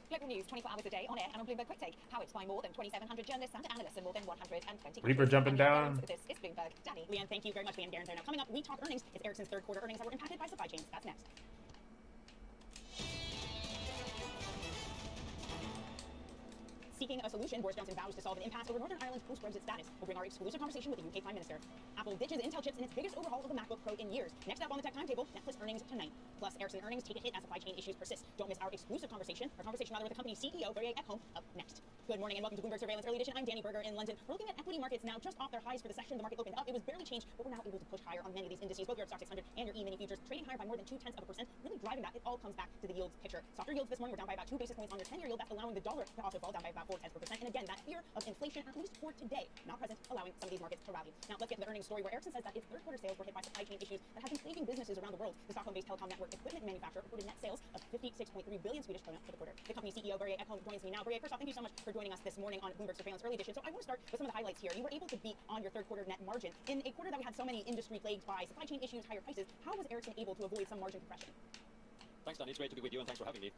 Global news 24 hours a day on air and on Bloomberg Quick Take. Powered by more than 2,700 journalists and analysts in more than 120 Reaper jumping down. This is Bloomberg. Danny. Leanne, thank you very much, Leanne Guerin. Now, coming up, we talk earnings. It's Ericsson's third quarter earnings that were impacted by supply chains. That's next. Seeking a solution, Boris Johnson vows to solve an impasse over Northern Ireland's post-Brexit status. We'll bring our exclusive conversation with the UK Prime Minister. Apple ditches Intel chips in its biggest overhaul of the MacBook Pro in years. Next up on the tech timetable, Netflix earnings tonight. Plus, Ericsson earnings take a hit as supply chain issues persist. Don't miss our exclusive conversation with the company's CEO, Barry Ekholm, up next. Good morning and welcome to Bloomberg Surveillance Early Edition. I'm Danny Berger in London. We're looking at equity markets now just off their highs for the session. The market opened up. It was barely changed, but we're now able to push higher on many of these indices. Both your Stock 600 and your E-mini futures trading higher by more than 0.2%. Really driving that. It all comes back to the yields picture. Softer yields this morning were down by about 2 basis points on your 10-year yield. That's allowing the dollar to also fall down by about 0.4%. And again, that fear of inflation, at least for today, not present, allowing some of these markets to rally. Now, let's get to the earnings story where Ericsson says that its third quarter sales were hit by supply chain issues that have been plaguing businesses around the world. The Stockholm-based telecom network equipment manufacturer reported net sales of 56.3 billion Swedish krona for the quarter. The company's CEO, Barry Ekholm, joins me now. Barry, first off, thank you so much for joining us this morning on Bloomberg Surveillance Early Edition. So I want to start with some of the highlights here. You were able to beat on your third quarter net margin. In a quarter that we had so many industry plagued by supply chain issues, higher prices, how was Ericsson able to avoid some margin compression? Thanks, Dan. It's great to be with you, and thanks for having me.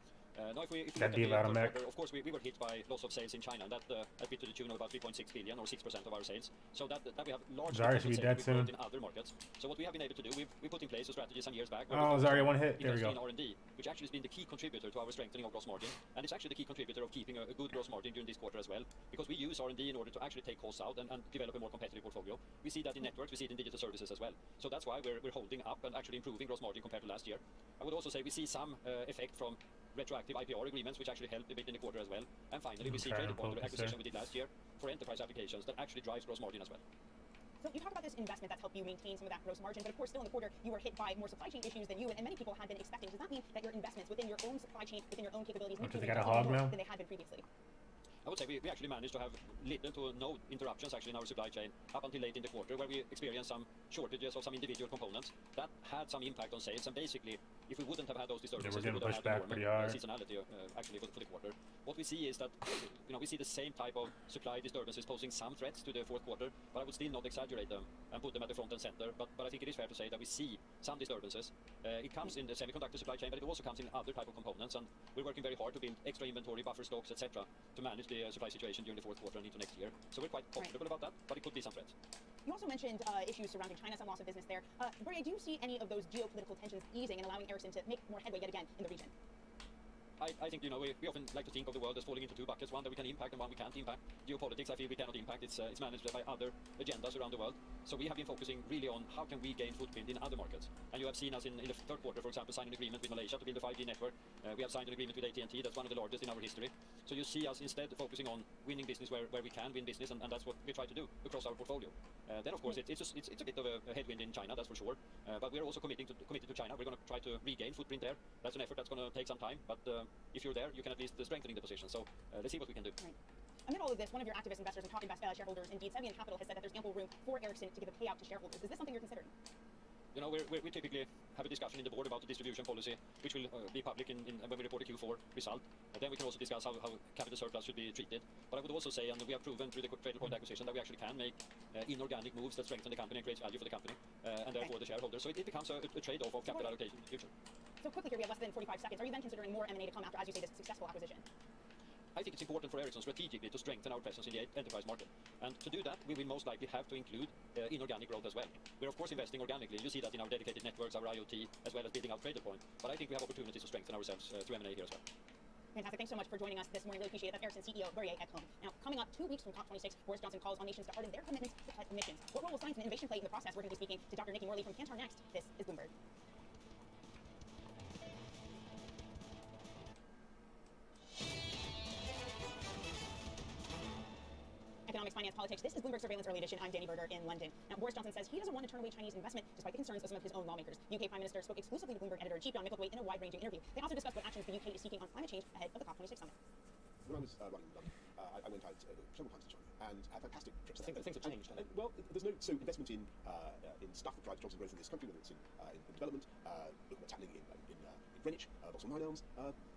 Now, if we look That at the deal third out of Mac. quarter, of course, we were hit by loss of sales in China, and that bit to the tune of about 3.6 billion, or 6% of our sales. So that we have large Zari should be dead soon. in other markets. So what we have been able to do, we put in place a strategy some years back. Oh, Zari, one hit. There we go. In R&D, which actually has been the key contributor to our strengthening of gross margin, and it's actually the key contributor of keeping a good gross margin during this quarter as well, because we use R&D in order to actually take costs out and develop a more competitive portfolio. We see that in networks, we see it in digital services as well. So that's why we're holding up and actually improving gross margin compared to last year. I would also say we see some effect from retroactive IPR agreements, which actually helped a bit in the quarter as well. And finally, we see Creditbond, the acquisition we did last year for enterprise applications that actually drives gross margin as well. So you talk about this investment that's helped you maintain some of that gross margin, but of course still in the quarter you were hit by more supply chain issues than you and many people had been expecting. Does that mean that your investments within your own supply chain, within your own capabilities, They got a hog now? than they had been previously? I would say we actually managed to have little to no interruptions actually in our supply chain up until late in the quarter, where we experienced some shortages of some individual components that had some impact on sales. And basically, if we wouldn't have had those disturbances, we're we getting would have pushed had back the pretty normal hard. seasonality actually for the quarter. What we see is that we see the same type of supply disturbances posing some threats to the fourth quarter, but I would still not exaggerate them and put them at the front and center. But I think it is fair to say that we see some disturbances. It comes in the semiconductor supply chain, but it also comes in other type of components, and we're working very hard to build extra inventory, buffer stocks, etc., to manage the supply situation during the fourth quarter and into next year. So we're quite comfortable about that, but it could be some threats. You also mentioned issues surrounding China, some loss of business there. Börje, do you see any of those geopolitical tensions easing and allowing Ericsson to make more headway yet again in the region? I think, we often like to think of the world as falling into two buckets, one that we can impact and one we can't impact. Geopolitics, I feel we cannot impact. It's managed by other agendas around the world. So we have been focusing really on how can we gain footprint in other markets. And you have seen us in the third quarter, for example, sign an agreement with Malaysia to build a 5G network. We have signed an agreement with AT&T, that's one of the largest in our history. So you see us instead focusing on winning business where we can win business, and that's what we try to do across our portfolio. Then, of course, it's a bit of a headwind in China, that's for sure. But we're also committed to China. We're going to try to regain footprint there. That's an effort that's going to take some time, but if you're there, you can at least strengthening the position. So let's see what we can do. Right. Amid all of this, one of your activist investors and top shareholders, indeed, Sevian Capital, has said that there's ample room for Ericsson to give a payout to shareholders. Is this something you're considering? We typically have a discussion in the board about the distribution policy, which will be public when we report the Q4 result. Then we can also discuss how capital surplus should be treated. But I would also say, and we have proven through the Cradlepoint acquisition, that we actually can make inorganic moves that strengthen the company and create value for the company, and therefore the shareholders. So it becomes a trade-off of capital allocation in the future. So quickly here, we have less than 45 seconds. Are you then considering more M&A to come after, as you say, this successful acquisition? I think it's important for Ericsson strategically to strengthen our presence in the enterprise market. And to do that, we will most likely have to include inorganic growth as well. We're of course investing organically. You see that in our dedicated networks, our IoT, as well as building out Cradlepoint. But I think we have opportunities to strengthen ourselves through M&A here as well. Fantastic. Thanks so much for joining us this morning. Really appreciate it. That's Ericsson CEO Börje Ekholm. Now, coming up 2 weeks from COP26, Boris Johnson calls on nations to harden their commitments to cut emissions. What role will science and innovation play in the process? We're going to be speaking to Dr. Nikki Morley from Kantar next. This is Bloomberg. Economics, finance, politics. This is Bloomberg Surveillance Early Edition. I'm Danny Berger in London. Now, Boris Johnson says he doesn't want to turn away Chinese investment, despite the concerns of some of his own lawmakers. The UK Prime Minister spoke exclusively to Bloomberg editor-in-chief John Micklethwaite in a wide-ranging interview. They also discussed what actions the UK is seeking on climate change ahead of the COP26 summit. When I was running London, I went out several times to China and had fantastic trips. Things have changed. Well, there's no investment in stuff that drives jobs and growth in this country, whether it's in development, looking at what's happening in Greenwich, Vauxhall Mine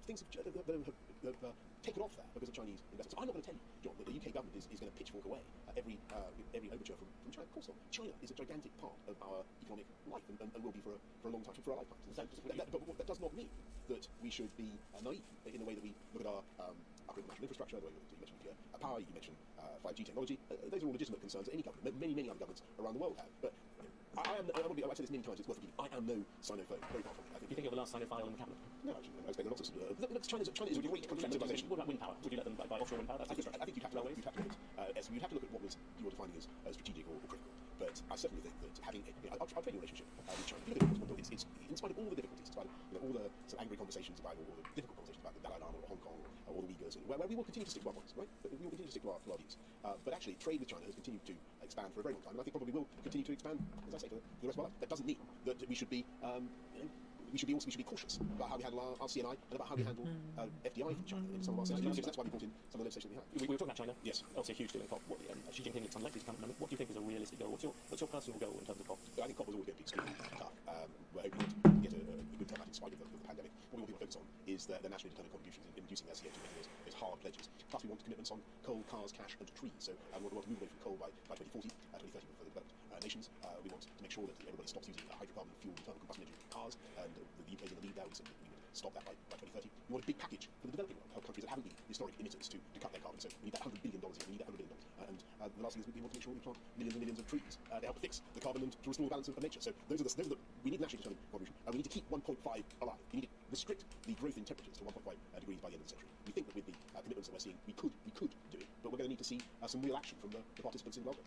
things have taken off there because of Chinese investment. So I'm not going to tell you, John, that the UK government is going to pitchfork away every overture from China. Of course not. China is a gigantic part of our economic life and will be for a long time, for our lifetimes. But that does not mean that we should be naive in the way that we look at our critical national infrastructure, the way that you mentioned nuclear power, you mentioned 5G technology. Those are all legitimate concerns that any government, many other governments around the world have. But I've said this many times, it's worth repeating. I am no Sinophone, very far from it. You think you're the last Sinophile in the cabinet? No, actually, I expect lots of China is a great country civilization. What about wind power? Would you let them buy offshore wind power? That's infrastructure. I think you'd have to look at what was you were defining as strategic or critical. But I certainly think that having our trading relationship with China, if you look at it's in spite of all the difficulties, in spite of all the sort of angry conversations about, or the difficult conversations about the Dalai Lama or Hong Kong or the Uyghurs, where we will continue to stick to our points, right? We will continue to stick to our views. But actually, trade with China has continued to expand for a very long time, and I think probably will continue to expand, as I say, for the rest of our life. That doesn't mean that we should be we should be cautious about how we handle our CNI and about how we handle FDI from China in some of our sensitive areas. That's why we brought in some of the legislation we have. We were talking about China. Yes. Obviously a huge deal in COP. Xi Jinping looks unlikely to come. What do you think is a realistic goal? What's your personal goal in terms of COP? I think COP was always going to be extremely tough. We're hoping to get a good turnout in spite of the pandemic. What we want people to focus on is their nationally determined contributions in reducing their CO2 emissions, those hard pledges. Plus we want commitments on coal, cars, cash and trees. So we want to move away from coal by 2040, 2030 for the developed nations. We want to make sure that everybody stops using hydrocarbon fuel internal combustion engine cars, and the UK is in the lead there. We said that we would stop that by 2030. We want a big package for the developing world, countries that haven't been historic emitters to cut their carbon. So we need that $100 billion here. We need that $100 billion. And the last thing is we want to make sure we plant millions and millions of trees to help fix the carbon and to restore the balance of nature. So those are the we need nationally determined contribution. We need to keep 1.5 alive. We need to restrict the growth in temperatures to 1.5 degrees by the end of the century. We think that with the commitments that we're seeing, we could do it, but we're going to need to see some real action from the participants involved.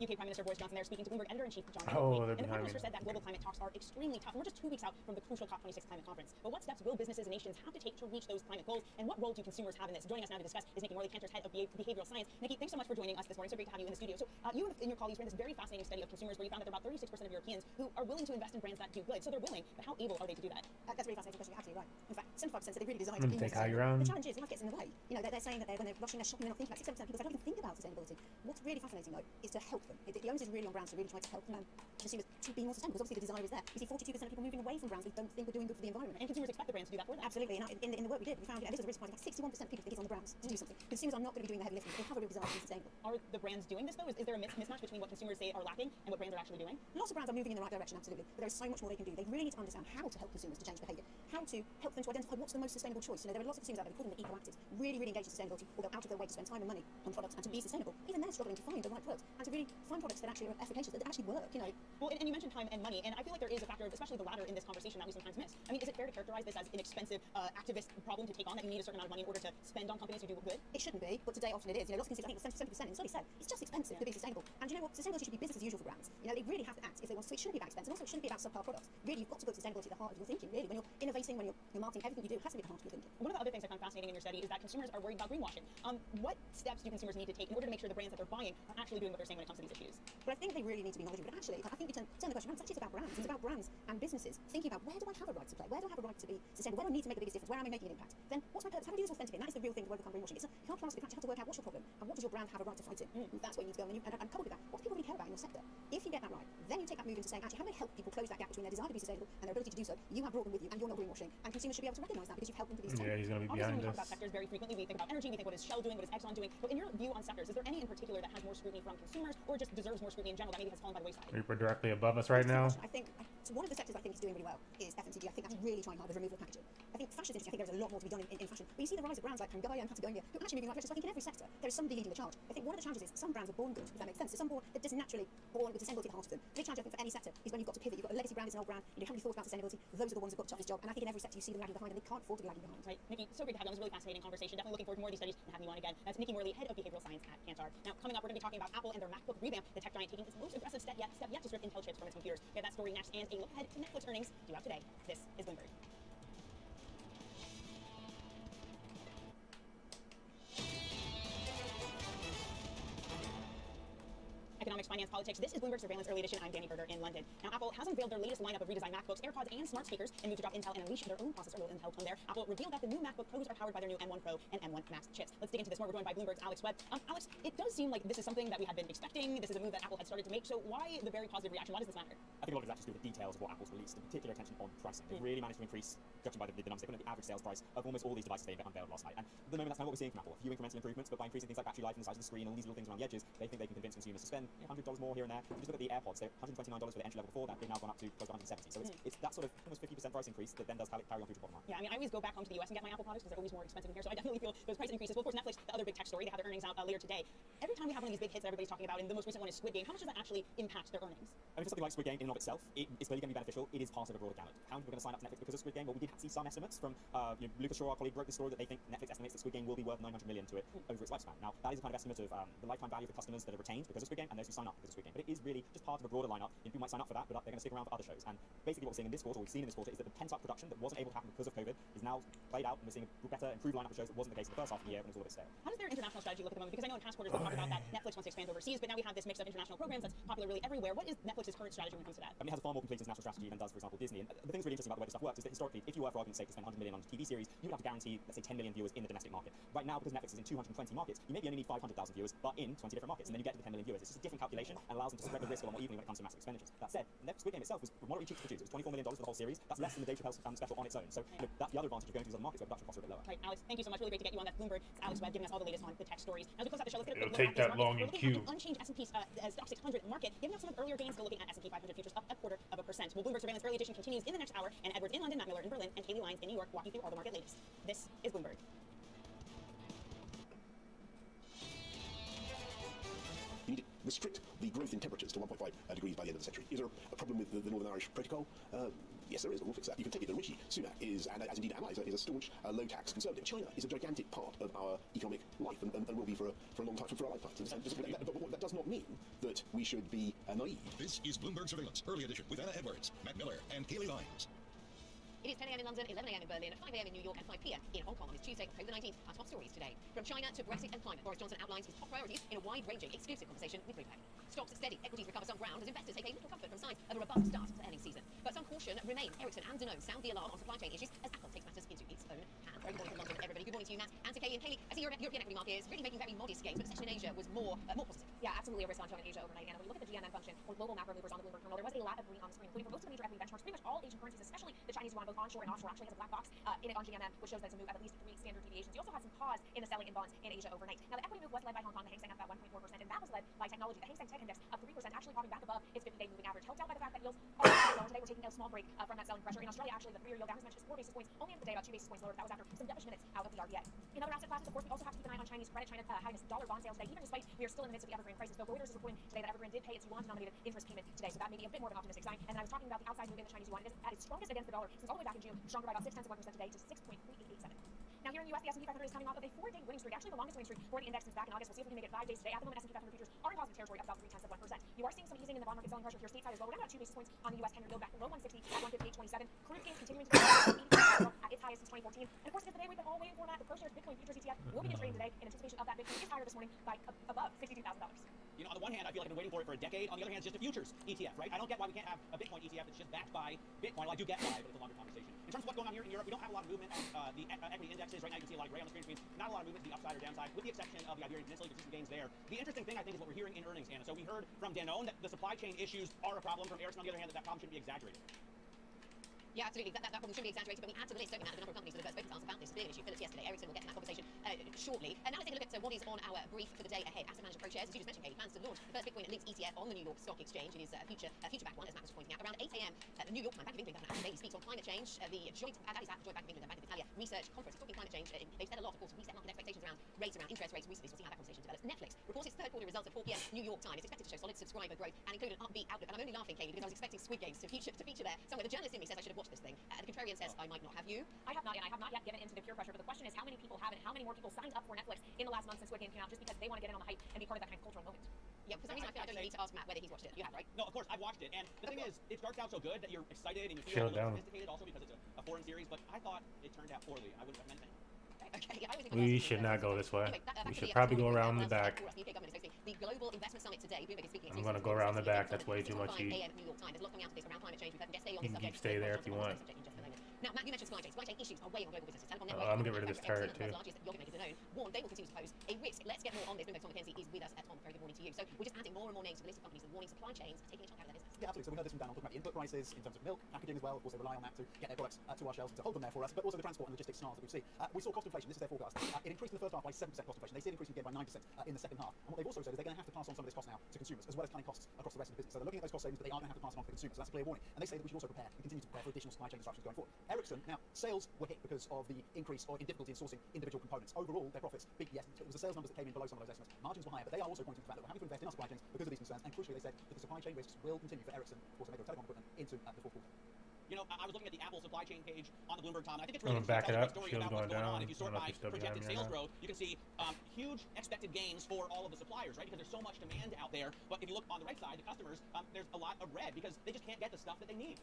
UK Prime Minister Boris Johnson there speaking to Bloomberg editor-in-chief John Micklethwaite. And the Prime Minister said that global climate talks are extremely tough, and we're just 2 weeks out from the crucial COP26 climate conference. But what steps will businesses and nations have to take to reach those climate goals, and what role do consumers have in this? Joining us now to discuss is Nikki Morley, Kantar's head of behavioral science. Nikki, thanks so much for joining us this morning. So great to have you in the studio. So you and your colleagues ran this very fascinating study of consumers where you found that there are about 36% of Europeans who are willing to invest in brands that do good. So they're willing, but how able are they to do that? That's a really fascinating question. You're absolutely right. In fact, 75% said they really desire to be take more high ground. The challenge is life gets in the way. You know, they're saying that when they're rushing their shopping, they're not thinking about 67% of people say, I don't even think about sustainability. What's really fascinating though is to help help them. The onus is really on brands to really try to help consumers to be more sustainable, because obviously the desire is there. We see 42% of people moving away from brands we don't think are doing good for the environment. And consumers expect the brands to do that for them. Absolutely, and in the work we did, we found, and this is a really surprising fact, 61% of people think it's on the brands to do something. Consumers are not going to be doing the heavy lifting. They have a real desire to be sustainable. Are the brands doing this though? Is there a mismatch between what consumers say are lacking and what brands are actually doing? Lots of brands are moving in the right direction, absolutely, but there is so much more they can do. They really need to understand how to help consumers to change behaviour, how to help them to identify what's the most sustainable choice. You know, there are lots of consumers out there, we call them the eco-actives, really engaged in sustainability, or go out of their way to spend time and money on products and to be sustainable. Even they're struggling to find the right products and to really find products that actually are efficacious, that actually work, you know. Well, and you mentioned time and money, and I feel like there is a factor of, especially the latter in this conversation, that we sometimes miss. I mean, is it fair to characterize this as an expensive activist problem to take on, that you need a certain amount of money in order to spend on companies who do good? It shouldn't be, but today often it is. You know, lots of consumers, I think 70% in the study said, it's just expensive to be sustainable. And you know what? Sustainability should be business as usual for brands. You know, they really have to act if they want to. So it shouldn't be about expense, and also it shouldn't be about subpar products. Really, you've got to put sustainability at the heart of your thinking, really. When you're innovating, when you're marketing, everything you do has to be at the heart of your thinking. One of the other things I found fascinating in your study is that consumers are worried about greenwashing. What steps do consumers need to take in order to make sure the brands that they're buying are actually doing what they're saying when it comes to these issues? But I think they really need to be knowledgeable. But actually, I think we turn the question around. It's actually about brands. It's about brands and businesses thinking about, where do I have a right to play? Where do I have a right to be sustainable? Where do I need to make the biggest difference? Where am I making an impact? Then what's my purpose? How do I do this authentically? And that is the real thing to overcome greenwashing. You can't class it, you have to work out what's your problem and what does your brand have a right to fight in. That's where you need to go. And coupled with that, what do people really care about in your sector? If you get that right, then you take that move into saying, actually, how do I help people close that gap between their desire to be sustainable and their ability to do so? You have brought them with you, and you're not greenwashing. And consumers should be able to recognise that because you've helped them to be sustainable. Yeah, he's going to be Obviously, behind when we us. talk about sectors very frequently, we think about energy, we think what is Shell doing, what is Exxon doing. But in your view on sectors, is there any in particular that has more scrutiny from consumers, or just deserves more scrutiny in general that maybe has fallen by the wayside? We're directly above us right now. I think so one of the sectors I think is doing really well is FMCG. I think that's really trying hard with removal of packaging. I think fashion is interesting. I think there's a lot more to be done in fashion. But you see the rise of brands like Hungary and Patagonia who are actually moving in the right direction. So I think in every sector there is somebody leading the charge. I think one of the challenges is some brands are born good, if that makes sense. So some born that just naturally born with sustainability at the heart of them. The big challenge I think for any sector is when you've got to pivot. You've got a legacy brand, it's an old brand, and you haven't thought about sustainability. Those are the ones who've got the toughest job. And I think in every sector you see them lagging behind, and they can't afford to be lagging behind. Right, Nikki, so great to have you on this really fascinating conversation. Definitely looking forward to more of these studies and having you on again. That's Nikki Morley, head of behavioral science at Kantar. Now, coming up, we're going to be talking about Apple and their MacBook revamp, the tech giant taking its most aggressive step yet to strip Intel chips from its computers. We have that story next, and a look ahead to Netflix earnings due out today. This is Bloomberg. Economics, finance, politics. This is Bloomberg Surveillance Early Edition. I'm Danny Berger in London. Now, Apple has unveiled their latest lineup of redesigned MacBooks, AirPods, and smart speakers, and moved to drop Intel and unleash their own processor, little Intel come there. Apple revealed that the new MacBook Pros are powered by their new M1 Pro and M1 Max chips. Let's dig into this more. We're joined by Bloomberg's Alex Webb. Alex, it does seem like this is something that we had been expecting. This is a move that Apple had started to make. So why the very positive reaction? Why does this matter? I think a lot of it is actually to do with the details of what Apple's released, in particular attention on pricing. They've really managed to increase, judging by the numbers, they've got the average sales price of almost all these devices they unveiled last night. And at the moment, that's kind of what we're seeing from Apple. A few incremental improvements, but by increasing things like battery life and the size of the screen and all these little things around the edges, they think they can convince consumers to spend $100 more here and there. If you just look at the AirPods, they're $129 for the entry level before that. They've now gone up to close to $170. So it's that sort of almost 50% price increase that then does carry on through to the bottom line. Yeah, I mean, I always go back home to the US and get my Apple products because they're always more expensive in here. So I definitely feel those price increases. Well, of course, Netflix, the other big tech story, they have their earnings out later today. Every time we have one of these big hits that everybody's talking about, and the most recent one is Squid Game, how much does that actually impact their earnings? I mean, for something like Squid Game in and of itself, it's clearly going to be beneficial. It is part of a broader gamut. How many people are going to sign up to Netflix because of Squid Game? Well, we did see some estimates from Lucas Shaw, our colleague, wrote the story that they think Netflix estimates that Squid Game will be worth $900 million to it over its lifespan. Now, that is a kind of estimate of the lifetime value of the customers that are retained because of Squid Game and those who sign up because of Squid Game. But it is really just part of a broader lineup. People might sign up for that, but they're going to stick around for other shows. And basically what we're seeing in this quarter, or we've seen in this quarter, is that the pent-up production that wasn't able to happen because of COVID is now played out, and we're seeing a better, improved lineup of shows that wasn't the case in the first half of the year when it was all a bit stale. How does their international strategy look at the moment? Because I know in past quarters we've talked about that Netflix wants to expand overseas, but now we have this mix of international programs that's popular really everywhere. What is Netflix's current strategy when it comes to that? I mean, it has a far more complete international strategy than does, for example, Disney. And the thing's really interesting about the way this stuff works is that historically, if you were, for argument's sake, to spend $100 million on a TV series, you would have to guarantee, let's say, 10 million viewers in the domestic market. Right now, because Netflix is in 220 markets, you maybe only need 500,000 viewers, but in 20 different markets, and then you get to the 10 million viewers. It's just a different calculation and allows them to spread the risk a lot more evenly when it comes to massive expenditures. That said, Squid Game itself was moderately cheap to produce. It was $24 million for the whole series. That's less than the Dave Chappelle special on its own. So that's the other advantage of going to these other markets where production costs are a bit lower. Right, Alex, thank you so much. Really great to get you on. That's Bloomberg. It's Alex Webb giving us all the latest on the tech stories. As we close out the show, let's get a quick look at that long in queue. Unchanged S&P stock 600 market. Giving up some of earlier gains, still looking at S&P 500 futures up 0.25%. Well, Bloomberg Surveillance Early Edition continues in the next hour, and Edwards in London, Matt Miller in Berlin, and Haley Lyons in New York walking through all the market latest. This is Bloomberg. You need to restrict the growth in temperatures to 1.5 degrees by the end of the century. Is there a problem with the Northern Irish Protocol? Yes, there is, and we'll fix that. You can take it that Rishi Sunak is, and as indeed Anna, is a staunch low-tax conservative. China is a gigantic part of our economic life and will be for a long time, for our lifetimes. But that does not mean that we should be naive. This is Bloomberg Surveillance, Early Edition, with Anna Edwards, Matt Miller, and Haley Lyons. It is 10 a.m. in London, 11 a.m. in Berlin, 5 a.m. in New York, and 5 p.m. in Hong Kong on this Tuesday, October 19th. Our top stories today. From China to Brexit and climate, Boris Johnson outlines his top priorities in a wide-ranging, exclusive conversation with Bloomberg. Stocks steady, equities recover some ground as investors take a little comfort from signs of a robust start to earnings season. But some caution remains. Ericsson and Danone sound the alarm on supply chain issues as Apple takes matters into its own hands. Very good morning from London, everybody. Good morning to you, Matt, and to Kay and Haley. I see European equity market is really making very modest gains, but the session in Asia was more positive. Yeah, absolutely a risk on tone in Asia overnight. And when you look at the GMM function or global macro movers on the Bloomberg terminal, there was a lot of green on the screen, including for most of the major equity benchmarks. Pretty much all Asian currencies, especially the Chinese yuan, both onshore and offshore, actually has a black box in it on GMM, which shows that it's a move at least 3 standard deviations. You also had some pause in the selling in bonds in Asia overnight. Now, the equity move was led by Hong Kong, the Hang Seng up about 1.4%, and that was led by technology. The Hang Seng Tech Index up 3%, actually popping back above its 50-day moving average, helped out by the fact that yields are low today. We're taking a small break from that selling pressure. In Australia, actually, the 3-year yield down as much as 4 basis points, only ended the day about 2 basis points lower. That was after some dovish minutes out of the RBA. In other asset classes, of course, we also have to keep an eye on Chinese credit, China highness dollar bond sales today, even despite we are still in the midst of the Evergrande crisis. Though Reuters is reporting today that Evergrande did pay its yuan-denominated interest payment today, so that may be a bit more of an optimistic sign. And then I was talking about the outside move in the Chinese yuan. It is at its strongest against the dollar since all the way back in June, stronger by about 0.6% today to 6.3887. Now here in the US, the S&P 500 is coming off of a 4-day winning streak, actually the longest winning streak for the index since back in August. We'll see if we can make it 5 days today. At the moment, S&P 500 futures are in positive territory, up about 0.3%. You are seeing some easing in the bond market, selling pressure here stateside as well. We're down about 2 basis points on the US 10-year yield, back below 160 at 158.27. Crude gains continuing to be at its highest since 2014. And of course, it is the day we've been all waiting for, that the ProShares Bitcoin futures ETF will begin trading today in anticipation of that. Bitcoin is higher this morning by above $62,000. You know, on the one hand, I feel like I've been waiting for it for a decade. On the other hand, it's just a futures ETF, right? I don't get why we can't have a Bitcoin ETF that's just backed by Bitcoin. Well, I do get why, but it's a longer conversation. In terms of what's going on here in Europe, we don't have a lot of movement on the equity indexes. Right now, you can see a lot of gray on the screen, which means not a lot of movement to the upside or downside, with the exception of the Iberian Peninsula. You can see some gains there. The interesting thing, I think, is what we're hearing in earnings, Anna. So we heard from Danone that the supply chain issues are a problem. From Ericsson, on the other hand, that problem shouldn't be exaggerated. Yeah, absolutely. That problem shouldn't be exaggerated, but we add to the list, don't we, Matt, the number of companies that have spoken to us about this being an issue. Philips yesterday, Ericsson, we'll get to that conversation shortly. And now let's take a look at what is on our brief for the day ahead. Asset manager ProShares, as you just mentioned, Katie, plans to launch the first Bitcoin-linked ETF on the New York Stock Exchange. It is a future-backed one, as Matt was pointing out. Around 8 a.m. New York time, Bank of England Governor Alan Bailey speaks on climate change. The joint Bank of England and Bank of Italia research conference is talking climate change. They've said a lot, of course, reset market expectations around rates, around interest rates recently. So we'll see how that conversation develops. Netflix reports its third quarter results at 4 p.m. New York time. It's expected to show solid subscriber growth and include an upbeat outlook. And I'm only laughing, Katie, because I was expecting Squid Games to feature there somewhere. The journalist in me says I should have watched this thing. The contrarian says I might not have. You? I have not, and I have not yet given into the peer pressure. But the question is, how many people have it? How many more people signed up for Netflix in the last month since Squid Game came out, just because they want to get in on the hype and be part of that kind of cultural moment? Yeah, for some reason I feel like I don't need to ask Matt whether he's watched it. You have, right? No, of course, I've watched it. And the thing is, it starts out so good that you're excited and you feel a little sophisticated also because it's a foreign series, but I thought it turned out poorly. I wouldn't recommend it. Okay, we should not go this way. We should probably go around the back. The Global Investment Summit today. Bloomberg is speaking. I'm going to go around the back. That's way too much heat. New York Time. There's a lot coming out of this around climate change. You can keep stay there if you want. Now, Matt, you mentioned supply chain. Supply chain issues are weighing on global businesses. Telecom I'm going to get rid of this turret too. Largest Yogi makers Danone warned they will continue to pose a risk. Let's get more on this. Bloomberg Tom McKenzie is with us. Tom, very good morning to you. So we're just adding more and more names to the list of companies that are warning supply chains are taking a chunk out of their business. Yeah, absolutely. So we heard this from Dan on talking about the input prices in terms of milk, packaging as well. Of course, they rely on that to get their products to our shelves and to hold them there for us, but also the transport and logistics snarls that we see. We saw cost inflation. This is their forecast. It increased in the first half by 7% cost inflation. They see it increasing again by 9% in the second half. And what they've also said is they're going to have to pass on some of this cost now to consumers, as well as cutting costs across the rest of the business. So they're looking at those cost savings, but they are going to have to pass it on to consumers. So that's a clear warning. And they say that we should also prepare and continue to prepare for additional supply chain disruptions going forward. Ericsson, now, sales were hit because of the increase or in difficulty in sourcing individual components. Overall, their profits beat, yes, it was the sales numbers that came in below some of those estimates. Margins were higher, but they are also pointing to the fact that we're having to invest in our supply chains because of these concerns. And crucially, they said that the supply chain risks will continue for Ericsson, of course, to make telecom equipment into the fourth quarter. You know, I was looking at the Apple supply chain page on the Bloomberg Tom, and I think it's really interesting to tell a story about what's going on. If you sort by projected sales growth, you can see huge expected gains for all of the suppliers, right? Because there's so much demand out there. But if you look on the right side, the customers, there's a lot of red because they just can't get the stuff that they need.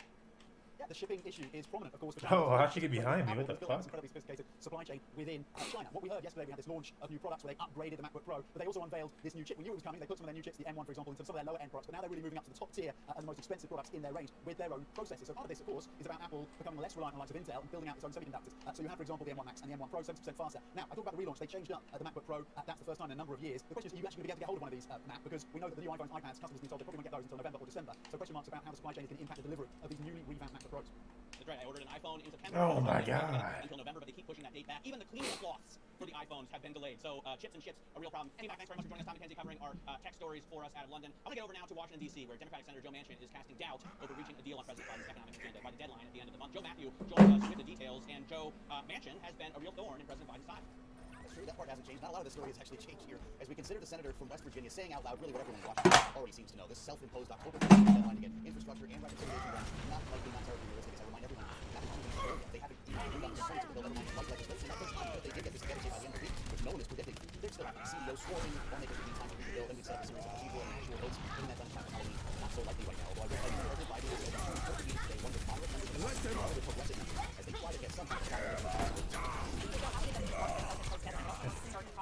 Yeah, the shipping issue is prominent, of course. For China. Oh, how'd you get behind me? What the fuck? Incredibly sophisticated supply chain within China. What we heard yesterday, we had this launch of new products where they upgraded the MacBook Pro, but they also unveiled this new chip. We knew it was coming. They put some of their new chips, the M1, for example, into some of their lower-end products, but now they're really moving up to the top tier and the most expensive products in their range with their own processors. So part of this, of course, is about Apple becoming less reliant on the likes of Intel and building out its own semiconductors. So you have, for example, the M1 Max and the M1 Pro, 70% faster. Now, I talked about the relaunch. They changed up the MacBook Pro. That's the first time in a number of years. The question is, are you actually going to be able to get hold of one of these, Matt? Because we know that the new iPhones, iPads, customers have been told they probably won't get those until November or December. So question marks about how the supply chain is going to impact the delivery of these newly revamped MacBook Pros. That's right. I ordered an iPhone in September. Oh my god. Until November, but they keep pushing that date back. Even the cleaning cloths for the iPhones have been delayed. So chips and ships, a real problem. Hey, Matt, thanks very much for joining us. Tom McKenzie covering our tech stories for us out of London. I'm going to get over now to Washington, D.C., where Democratic Senator Joe Manchin is casting doubt over reaching a deal on President Biden's economic agenda by the deadline at the end of the month. Joe Matthew joins us with the details, and Joe Manchin has been a real thorn in President Biden's side. That's true. That part hasn't changed. Not a lot of the story has actually changed here, as we consider the senator from West Virginia saying out loud really what everyone in Washington already seems to know. This self-imposed October 15th deadline to get infrastructure and reconciliation done, not likely, not terribly realistic, as I remind everyone. They haven't even agreed on the points of the bill, never mind the legislation. That takes time, but they did get this together by the end of the week, which no one is predicting. They're still having the CEO sworn in, one they could be time to read the bill, then we'd set up a series of procedural and actual votes, getting that done in time for Halloween. not so likely right now, although I read President Biden has said that Turkey today one of the moderate members of the House, one of the progressive members, as they try to get some kind of power.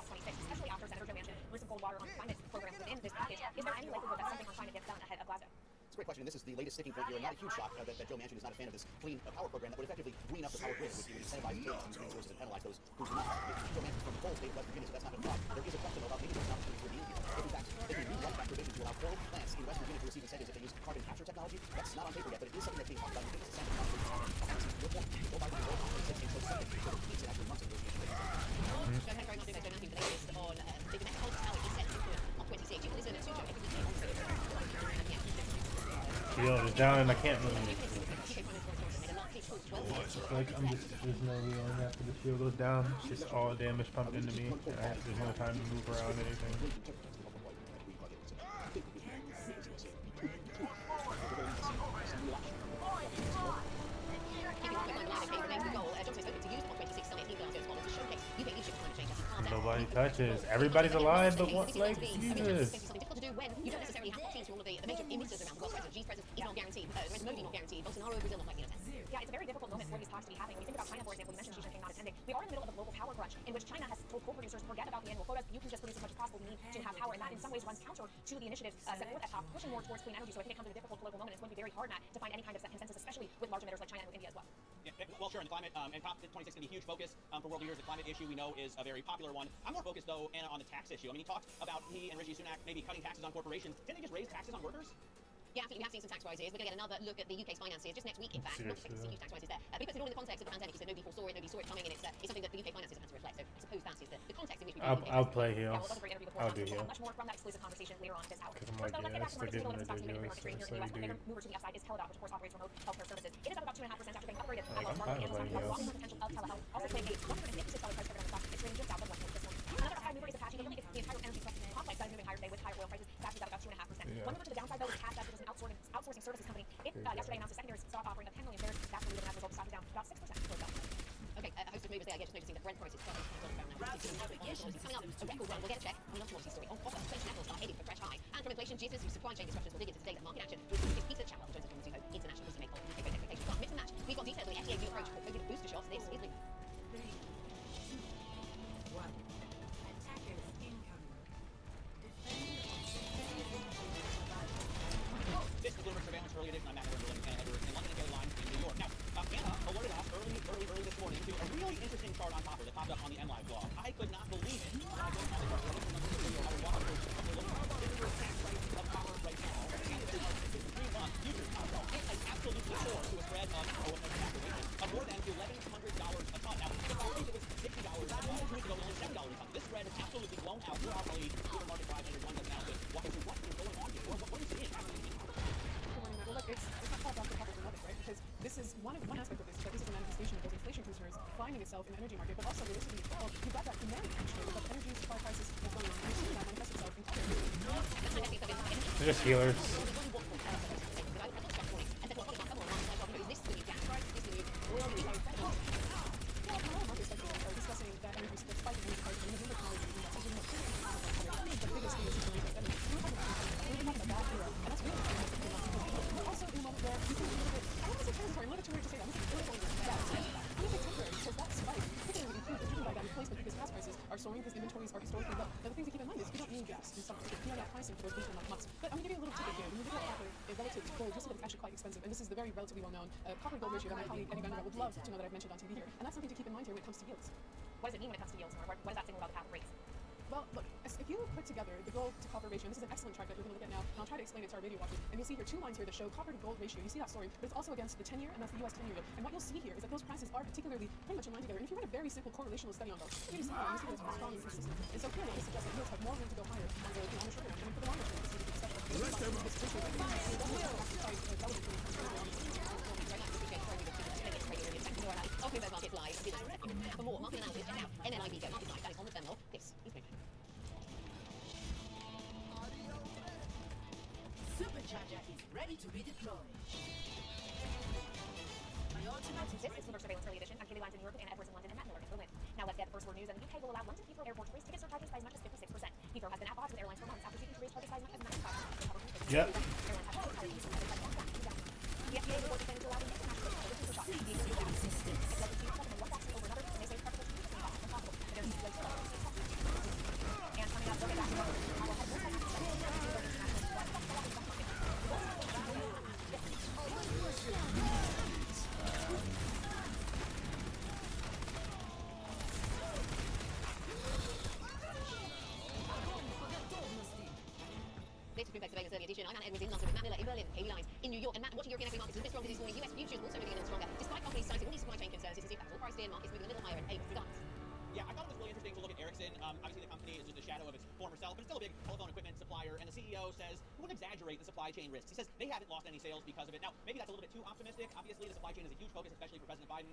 Especially after Senator Joe Manchin threw some cold water on climate programs within this package. Is there any likelihood that something on climate gets done ahead of Glasgow? It's a great question, and this is the latest sticking point here. Not a huge shock that Joe Manchin is not a fan of this clean power program that would effectively green up the power grid, which would incentivize utilities to use green sources and penalize those who do not. Joe Manchin's from the coal state of West Virginia, so that's not going to fly. There is a question about maybe there's an opportunity for the Indians. If in fact they can rewrite that provision to allow coal plants in West Virginia to receive incentives if they use carbon capture technology, that's not on paper yet, but it is something that's being talked about. I think it's a Senate your point. Joe Biden will operate and so Senate, so it keeps it actually months of negotiation. Thank you very much, Joe Manchin, for the latest on the domestic hospitality he sent on 26. You can listen to Joe Manchin on Shield is down and I can't move. Like there's no reason after the shield goes down. It's just all damage pumped into me, and there's no time to move around anything. Nobody touches. Everybody's alive, but what? Like Jesus. When you don't necessarily have to all of the major emitters around the world. President Xi's president is not guaranteed. Modi not guaranteed. Bolsonaro, Brazil not likely to attend. Yeah, it's a very difficult moment for these talks to be happening. When you think about China, for example, you mentioned Xi Jinping not attending. We are in the middle of a global power crunch in which China has told coal producers, forget about the annual quotas. You can just produce as much as possible. We need to have power, and that in some ways runs counter to the initiatives set forth at top, pushing more towards clean energy. So I think it comes at a difficult political moment. It's going to be very hard, Matt, to find any kind of consensus, especially with large emitters like China and with India as well. Yeah, well, sure, and the climate and COP26 is going to be a huge focus for world leaders. The climate issue we know is a very popular one. I'm more focused, though, Anna, on the tax issue. I mean, he talked about he and Rishi Sunak maybe cutting taxes on corporations. Didn't they just raise taxes on workers? Yeah, absolutely. We have seen some tax rises. We're going to get another look at the UK's finances just next week, in fact. Not expecting to see huge tax rises there. But he puts it all in the context of the pandemic. He said nobody foresaw it, nobody saw it coming, and it's something that the UK finances have had to reflect. So I suppose that is the context in which we I'll play heals. I'll do heals. Much more from that exclusive conversation later on this hour. Because I'm like, yeah, let's look at the videos. Mover to the upside is Teladoc, which of course operates remote healthcare services. It is up about 2.5% after being upgraded. I'm fine with heals. Potential of telehealth. Also paying a $156 price target on the stock. It's trading just south of 1.6 one. Another high mover is Apache. The entire energy complex that is moving higher today with higher oil prices. Apache's up about 2.5%. One mover to the downside though is Cash App, which is an outsourcing services company. It yesterday announced a secondary stock offering of 10 million shares. That's really the result. The stock is down about 6% before it fell. Okay, a host of movers there. Again, just noticing that Brent prices starting to come down now. Coming up, a record run. We'll get a check on the commodity story. On offer, French metals are heading for fresh high. And from inflation, geopolitical supply chain disruptions will dig into today's market action. With Peter Chapwell, who joins us from Mizuho International to make expectations. But mix and match. We've got details on the FDA new approach for COVID booster shots. This is legal. This is Bloomberg Surveillance Early Edition. I'm Matt Warren, and Edwards in London and Gay Lines in New York. Now, Anna alerted us early this morning to a really interesting chart on Copper that popped up on the MLive blog. I could not believe it. When I went on the chart, I would walk through the tax price of Copper right now. And it is 3-month futures Copper. It is absolutely soared to a spread of more than $1,100 a ton. Now, before it was $60 a ton. 2 weeks ago, only $7 a ton. This spread is absolutely blown out. We're probably market 500 one does now to walk us through what is going on here. What are you seeing? Well, look, it's not called Dr. Pepper's or nothing, right? Because this is one aspect of this, but this is a manifestation of those inflation concerns finding itself in the energy market, but also realistically, well, you've got that demand actually, but the energy supply prices are going on. You're seeing that manifest itself in copper. They're just healers. Discussing that energy spike in energy prices, and the technology index is the biggest thing is we're talking about that era, and that's really we're also in a moment where you can a little bit, I don't want to say transitory, I'm a little bit too weird to say that, I'm just really a little bit temporary, because that spike, particularly with driven by that replacement, because gas prices are soaring, because inventories are historically low. Now the thing to keep in mind is you don't need gas in summer, you know that pricing for those winter months. But I'm going to give you a little tidbit here. When you look at copper relative to gold, you'll see that it's actually quite expensive, and this is the very relatively well-known copper-gold ratio that my colleague Eddie Vanderbilt would love to know that I've mentioned on TV here, and that's something to keep in mind here when it comes to yields. What does it mean when it comes to yields? What does that signal about the copper rates? Well, look, if you put together the gold to copper ratio, and this is an excellent chart that we're going to look at now, and I'll try to explain it to our video watchers, and you'll see here 2 lines here that show copper to gold ratio. You see that soaring, but it's also against the 10-year, and that's the US 10-year yield. And what you'll see here is that those prices are particularly pretty much in line together. And if you run a very simple correlational study on those, you're going to see that, you see that it's strong and consistent. And so clearly, this suggests that yields have more room to go higher on the short term, and for the longer term, this is exceptional. The rest of them markets live. For more market analysis, check out MMG Go Markets Live. That is on the terminal. This is Payback. Supercharger is ready to be deployed. This is Bloomberg Surveillance Early Edition. I'm Kaylee Lines in Europe, Anna Edwards in London, and Matt Miller in Berlin. Now let's get the first word news. And the UK will allow London Heathrow Airport to raise ticket surcharges by as much as 56%. Heathrow has been at odds with airlines for months after seeking to raise charges by as much as 95%. Yep. This is Greenback Surveillance Early Edition. I'm Matt Edwards in London with Matt Miller in Berlin, Haley Lines in New York, and Matt, watching European equity markets a bit stronger this morning. US futures also moving in a little stronger. Despite companies citing all these supply chain concerns, it's as if that's all priced in, markets moving a little higher and able to dance. Yeah, I thought it was really interesting to look at Ericsson. Obviously, the company is just a shadow of its former self, but it's still a big telephone equipment supplier. And the CEO says he wouldn't exaggerate the supply chain risks. He says they haven't lost any sales because of it. Now, maybe that's a little bit too optimistic. Obviously, the supply chain is a huge focus, especially for President Biden.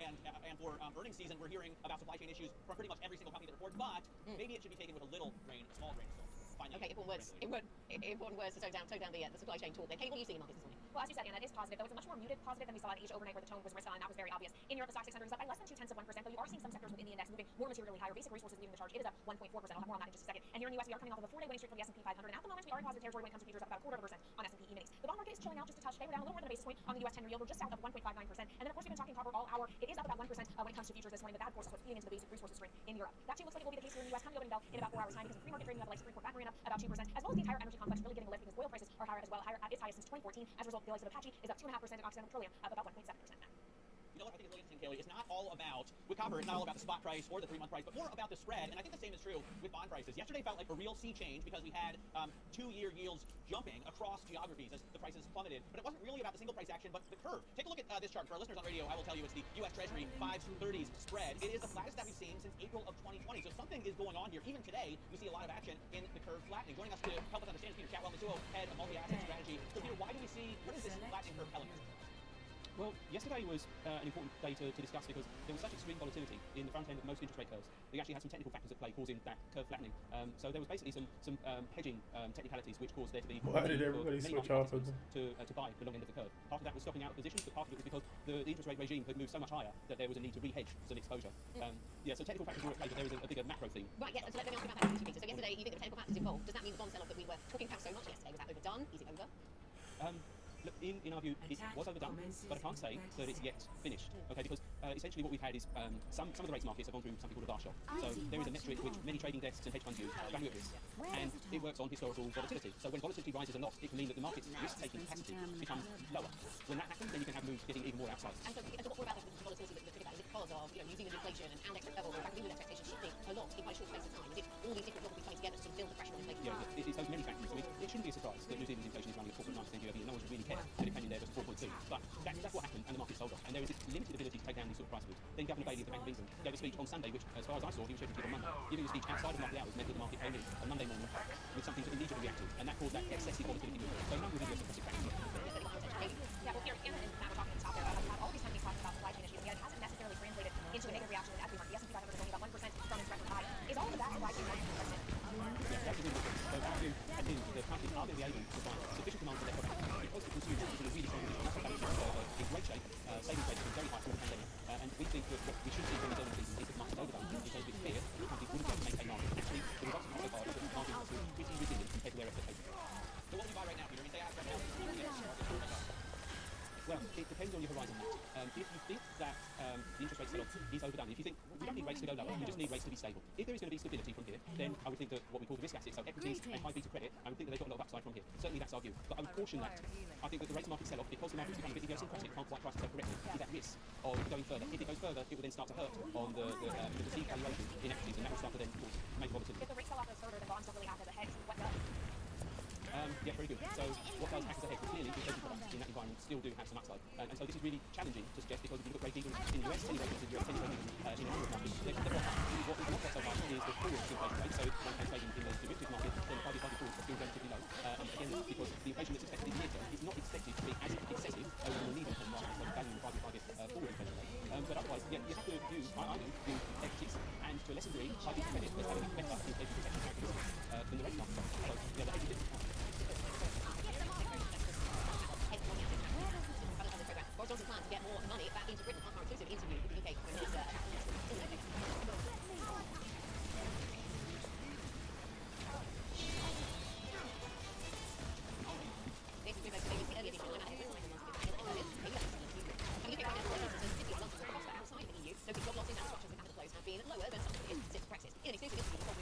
And for earnings season, we're hearing about supply chain issues from pretty much every single company that reports. But maybe it should be taken with a little grain, a small grain of salt. Okay, important words to tone down the supply chain talk there. Kate, what are you seeing in markets this morning? Well, as you said, Anna, it is positive, though it's a much more muted positive than we saw in Asia overnight, where the tone was risk on, and that was very obvious. In Europe, the stock 600 is up by less than 0.2%, though you are seeing some sectors within the index moving more materially higher. Basic resources leading the charge. It is up 1.4%. I'll have more on that in just a second. And here in the US, we are coming off of a 4-day winning streak for the S&P 500, and at the moment, we are in positive territory when it comes to futures, up about 0.25% on S&P E-minis. The bond market is chilling out just a touch. They were down a little more than a basis point on the US 10-year yield. We're just south of 1.59%. And then, of course, we've been talking copper all hour. It is up about 1% when it comes to futures this morning, but that, of course, is what's feeding into the basic resources screen in Europe. That too looks like it will be the case here in the US. Come the opening bell in about 4 hours' time, because the free market trading level, like Supreme Court, back ran up about 2%, as well as the entire energy complex really getting a lift because oil prices are higher as well, higher at its highest since 2014. As a result, the likes of Apache is up 2.5%, and Occidental Petroleum up about 1.7%. You know what I think is really interesting, Kaylee? It's not all about, with copper, it's not all about the spot price or the 3-month price, but more about the spread. And I think the same is true with bond prices. Yesterday felt like a real sea change because we had 2-year yields jumping across geographies as the prices plummeted. But it wasn't really about the single price action, but the curve. Take a look at this chart. For our listeners on radio, I will tell you it's the U.S. Treasury 5/30s spread. It is the flattest that we've seen since April of 2020. So something is going on here. Even today, we see a lot of action in the curve flattening. Joining us to help us understand is Peter Chatwell, Mitsuo, head of multi-asset strategy. So Peter, why do we see, what is this flattening curve telling us? Well, yesterday was an important day to discuss because there was such extreme volatility in the front end of most interest rate curves. We actually had some technical factors at play causing that curve flattening. So there was basically some hedging technicalities which caused there to be... Why did everybody switch off of to buy the long end of the curve? Part of that was stopping out of positions, but part of it was because the interest rate regime had moved so much higher that there was a need to re-hedge some exposure. So technical factors were at play, but there was a bigger macro theme. Right, yes, so let me ask you about that, Peter. So yesterday, you think there were technical factors involved. Does that mean the bond sell-off that we were talking about so much yesterday, was that overdone? Is it over? Look, in our view, it was overdone, but I can't say that it's yet finished. Okay, because essentially what we've had is some of the rates markets have gone through something called a bar shock. So there is a metric which many trading desks and hedge funds use, value at risk, and it works on historical volatility. So when volatility rises a lot, it can mean that the market's risk-taking capacity becomes lower. When that happens, then you can have moves getting even more outsized. And so what about the volatility that trigger that? Is it because of New Zealand inflation and expect level, or with expectations shifting a lot in quite a short space of time? Is it all these different geographies coming together to sort of build the pressure on inflation? Yeah, it's those many factors. I mean, it shouldn't be a surprise that New Zealand's inflation is running at 4.9% year-over-year. No one should really care that it came in there versus 4.2. But that's what happened, and the market sold off. And there is this limited ability to take down these sort of price moves. Then Governor Bailey of the Bank of England gave a speech on Sunday, which, as far as I saw, he was scheduled to give on Monday. Giving the speech outside of market hours meant that the market came in on Monday morning with something to immediately react to, and that caused that excessive volatility movement. So a number of idiosyncratic factors. Yeah, well, here, Anna and Matt were talking at the top there about all these companies talking about supply chain issues, and yet it hasn't necessarily translated into a negative reaction in the equity market. The S&P 500 is only about 1% from its record high. Is all of that supply chain market president? Yeah, absolutely. So our view has been the companies are going to be able to provide sufficient demand for their products because the consumer is in a really strong position. That's balance sheets in great shape. Savings rates have been very high through the pandemic. And we think that what we should see during the earnings season is that the market's overdone because we fear that companies wouldn't be able to maintain margins. Actually, the results of the market are that margins are pretty resilient compared to their expectations. So what do we buy right now, Peter? I mean, say I right now, well, it depends on your horizon, Matt. If you think that the interest rate sell-off is overdone, if you think we don't need rates to go lower, we just need rates to be stable. If there is going to be stability from here, then I would think that what we call the risk assets, so equities and high beta credit, I would think that they've got a lot of upside from here. Certainly that's our view. But I would caution that. I think that the rates market sell-off, because the market's become a bit idiosyncratic, can't quite price itself correctly, is at risk of going further. If it goes further, it will then start to hurt on the perceived valuation in equities, and that will start to then cause make volatility. If the rate sell-off goes further, then bonds don't really act as a hedge. What does? Yeah, very good. So what does act as a hedge? Clearly, the treasury products in that environment still do have some upside. And so this is really challenging to suggest because if you look at rate deals in the US, any rate deals in the US, any rate deals in a number of markets, they're not up. What is not so much is the forward inflation rate. So if one can trade in the derivative market, then the 5-year forwards are still relatively low. Again, because the inflation that's expected in the near term is not expected to be as excessive over the medium term market, so valuing the 5-year forward inflation rate. But otherwise, yeah, you have to view, I view equities and to a lesser degree, high beta credit as having better inflation protection characteristics than the rate market. So yeah, the hedge is different. Boris Johnson's plan to get more money back into Britain. Our exclusive interview with the UK Prime Minister. This is Greenback Surveillance, the early edition. I'm at outside of the EU, so job losses and structures of capital flows have been lower than some of it since Brexit. In an exclusive interview with Bob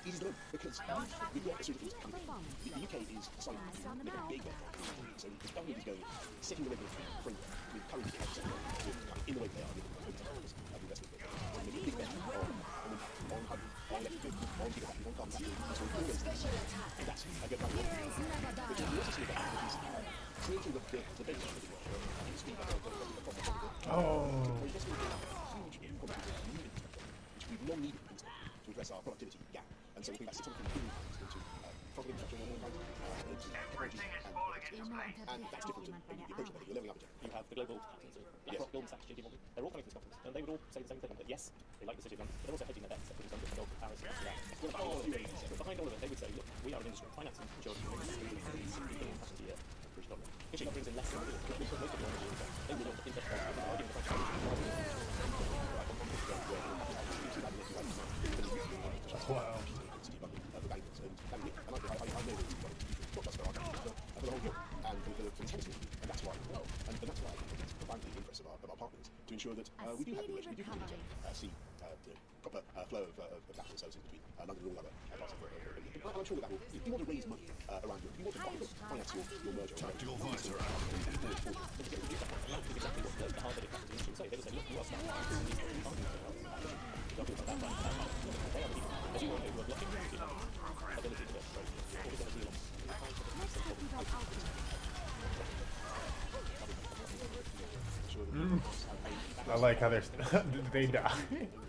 easy to learn because we've got a series of things coming in. The UK is deciding to make a big bet. So the government is going, setting the regulatory framework with current accounts in the way they are with open technologies of investment. So make a big bet on hydrogen, on electric vehicles, on gigafactories, on carbon capture, and so all those things. And that's a good value. But you also see that is creating the basis for the world. You speak about the Oh. huge which we've long needed to address our productivity gap. And so we think that's 600 billion into property infrastructure and all kinds into technology and that's different to the approach that you're leveling up agenda. You have the global captains of BlackRock, Goldman Sachs, JP Morgan. They're all coming from Scotland, and they would all say the same thing. That yes, they like the city of London, but they're also hedging their bets. They're putting some different gold for Paris and that. But behind all of it, they would say, look, we are an industry financing insurance $60 billion a year. British dollar. Issue brings in less than a billion. Which put most of the energy into. They would want to interest rates. They're arguing the French. Wow. And that's why it's profoundly the interest of our partners to ensure that we do have the relationship, we do continue to see the proper flow of capital services between London and all other parts of the world. And I'm sure that will, if you want to raise money around Europe, if you want to finance your merger, tactical visor. Exactly what the Harvard capital institute say. They will say, look, you are starting to use the argument about that. They are the people, as you all know, who are blocking the ability to trade. All the deals. I like how they're they die.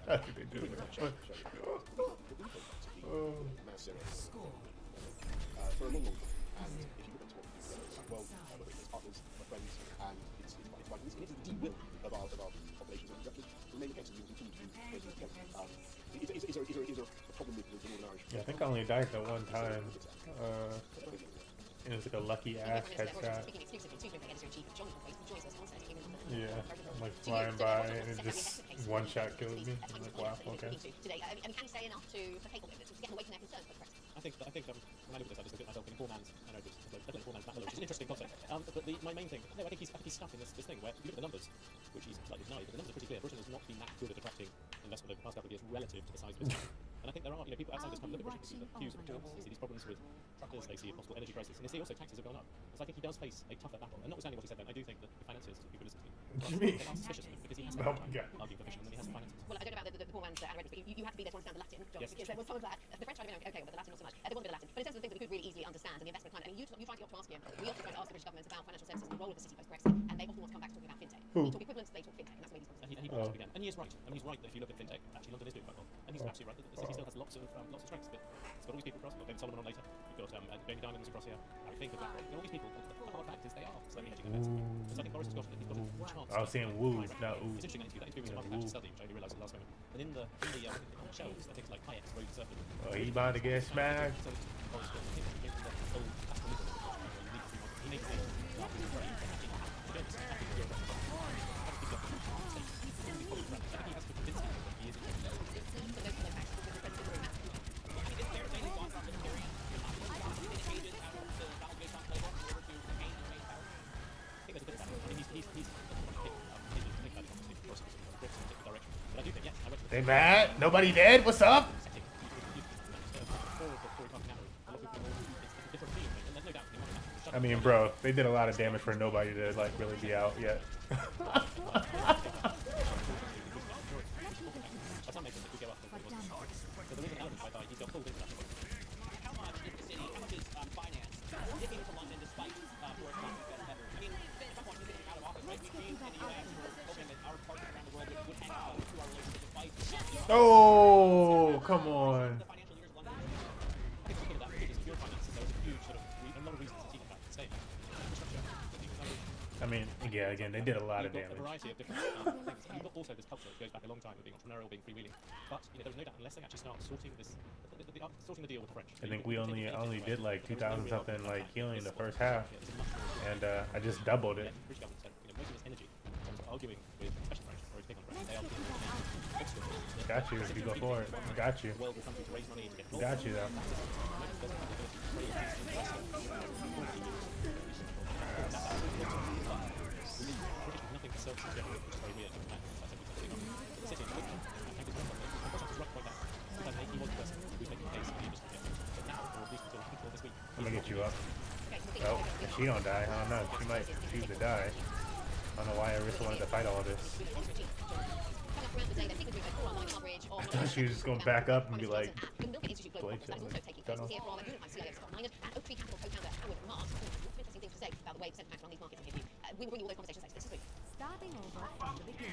How do they do it? For a long time, and if you look at what well, whether it's partners or friends, and it's quite easy. It is the will of our populations and structures to remain the case, and we will continue to do those things together. Is there a problem with the Northern Irish? Yeah, I think I only died that one time. It was like a lucky ass headshot. Yeah, I'm like flying by and it just one shot killed me. I'm like, wow, okay. Today, I mean, can you say enough to take all of it, to get away from their concerns for the press? I think when I look at this, I just look at myself in poor man's, I know this, definitely poor man's Matt Miller, which is an interesting concept. But my main thing, no, I think he's stuck in this thing where, if you look at the numbers, which he's slightly denied, but the numbers are pretty clear. Britain has not been that good at attracting investment over the past couple of years relative to the size of its economy. And I think there are, people outside this come look at Britain, they see the queues of reports, they see these problems with truckers, they see a possible energy crisis, and they see also taxes have gone up. So I think he does face a tougher battle. And notwithstanding what he said then, I do think that the financiers, people listen to him, they are suspicious of him because he has to argue for efficient and then he has to finance it. Well, I don't know about the poor man's anagrams, but you have to be there to understand the Latin, John, because there was some of that. The French tried to be okay, but the Latin not so much. There was a bit of Latin. But in terms of the things that we could really easily understand and the investment climate, I mean, you tried to ask him, we often try to ask the British government about financial services and the role of the city post-Brexit, and they often want to come back talking about fintech. Who? We talk equivalents, they talk fintech, and that's where these conversations And he wants to begin. And he is right. I mean, he's right that if you look at fintech, actually London is doing quite well. And he's absolutely right that the city still has lots of strengths, but it's got all these people across. You've got Ben Solomon on later. You've got Jamie Dimon was across here. Harry Fink of BlackRock. All these people. The hard fact is they are slowly hedging their bets. So I think Boris has got a chance. I was saying woo, not ooh. It's interesting that interview was a market study, which I only realised at the last moment. And on the shelves, there are things like Hayek's Road to Serfdom. Oh, he about to get smacked. So Boris got him from the old Aston Villa, he made his name after his brain. They mad? Nobody dead? What's up? I mean, bro, they did a lot of damage for nobody to like really be out yet. Oh, come on. I mean, yeah, again, they did a lot of damage. A variety of different things. You've got also this culture that goes back a long time of being entrepreneurial, being freewheeling. But there's no doubt, unless they actually start sorting the deal with the French. I think we only did like 2,000 something like healing the first half, and I just doubled it. British government said, most of this energy comes from arguing with, especially French, or big on French. They are got you. You go for it. Got you. Got you though. you up. Oh, if she don't die, I don't know. She might choose to die. I don't know why Arissa wanted to fight all of this. I thought she was just going to back up and be like, Blake, gun off. We will bring you all those conversations later. This is sweet. Starting over from the beginning.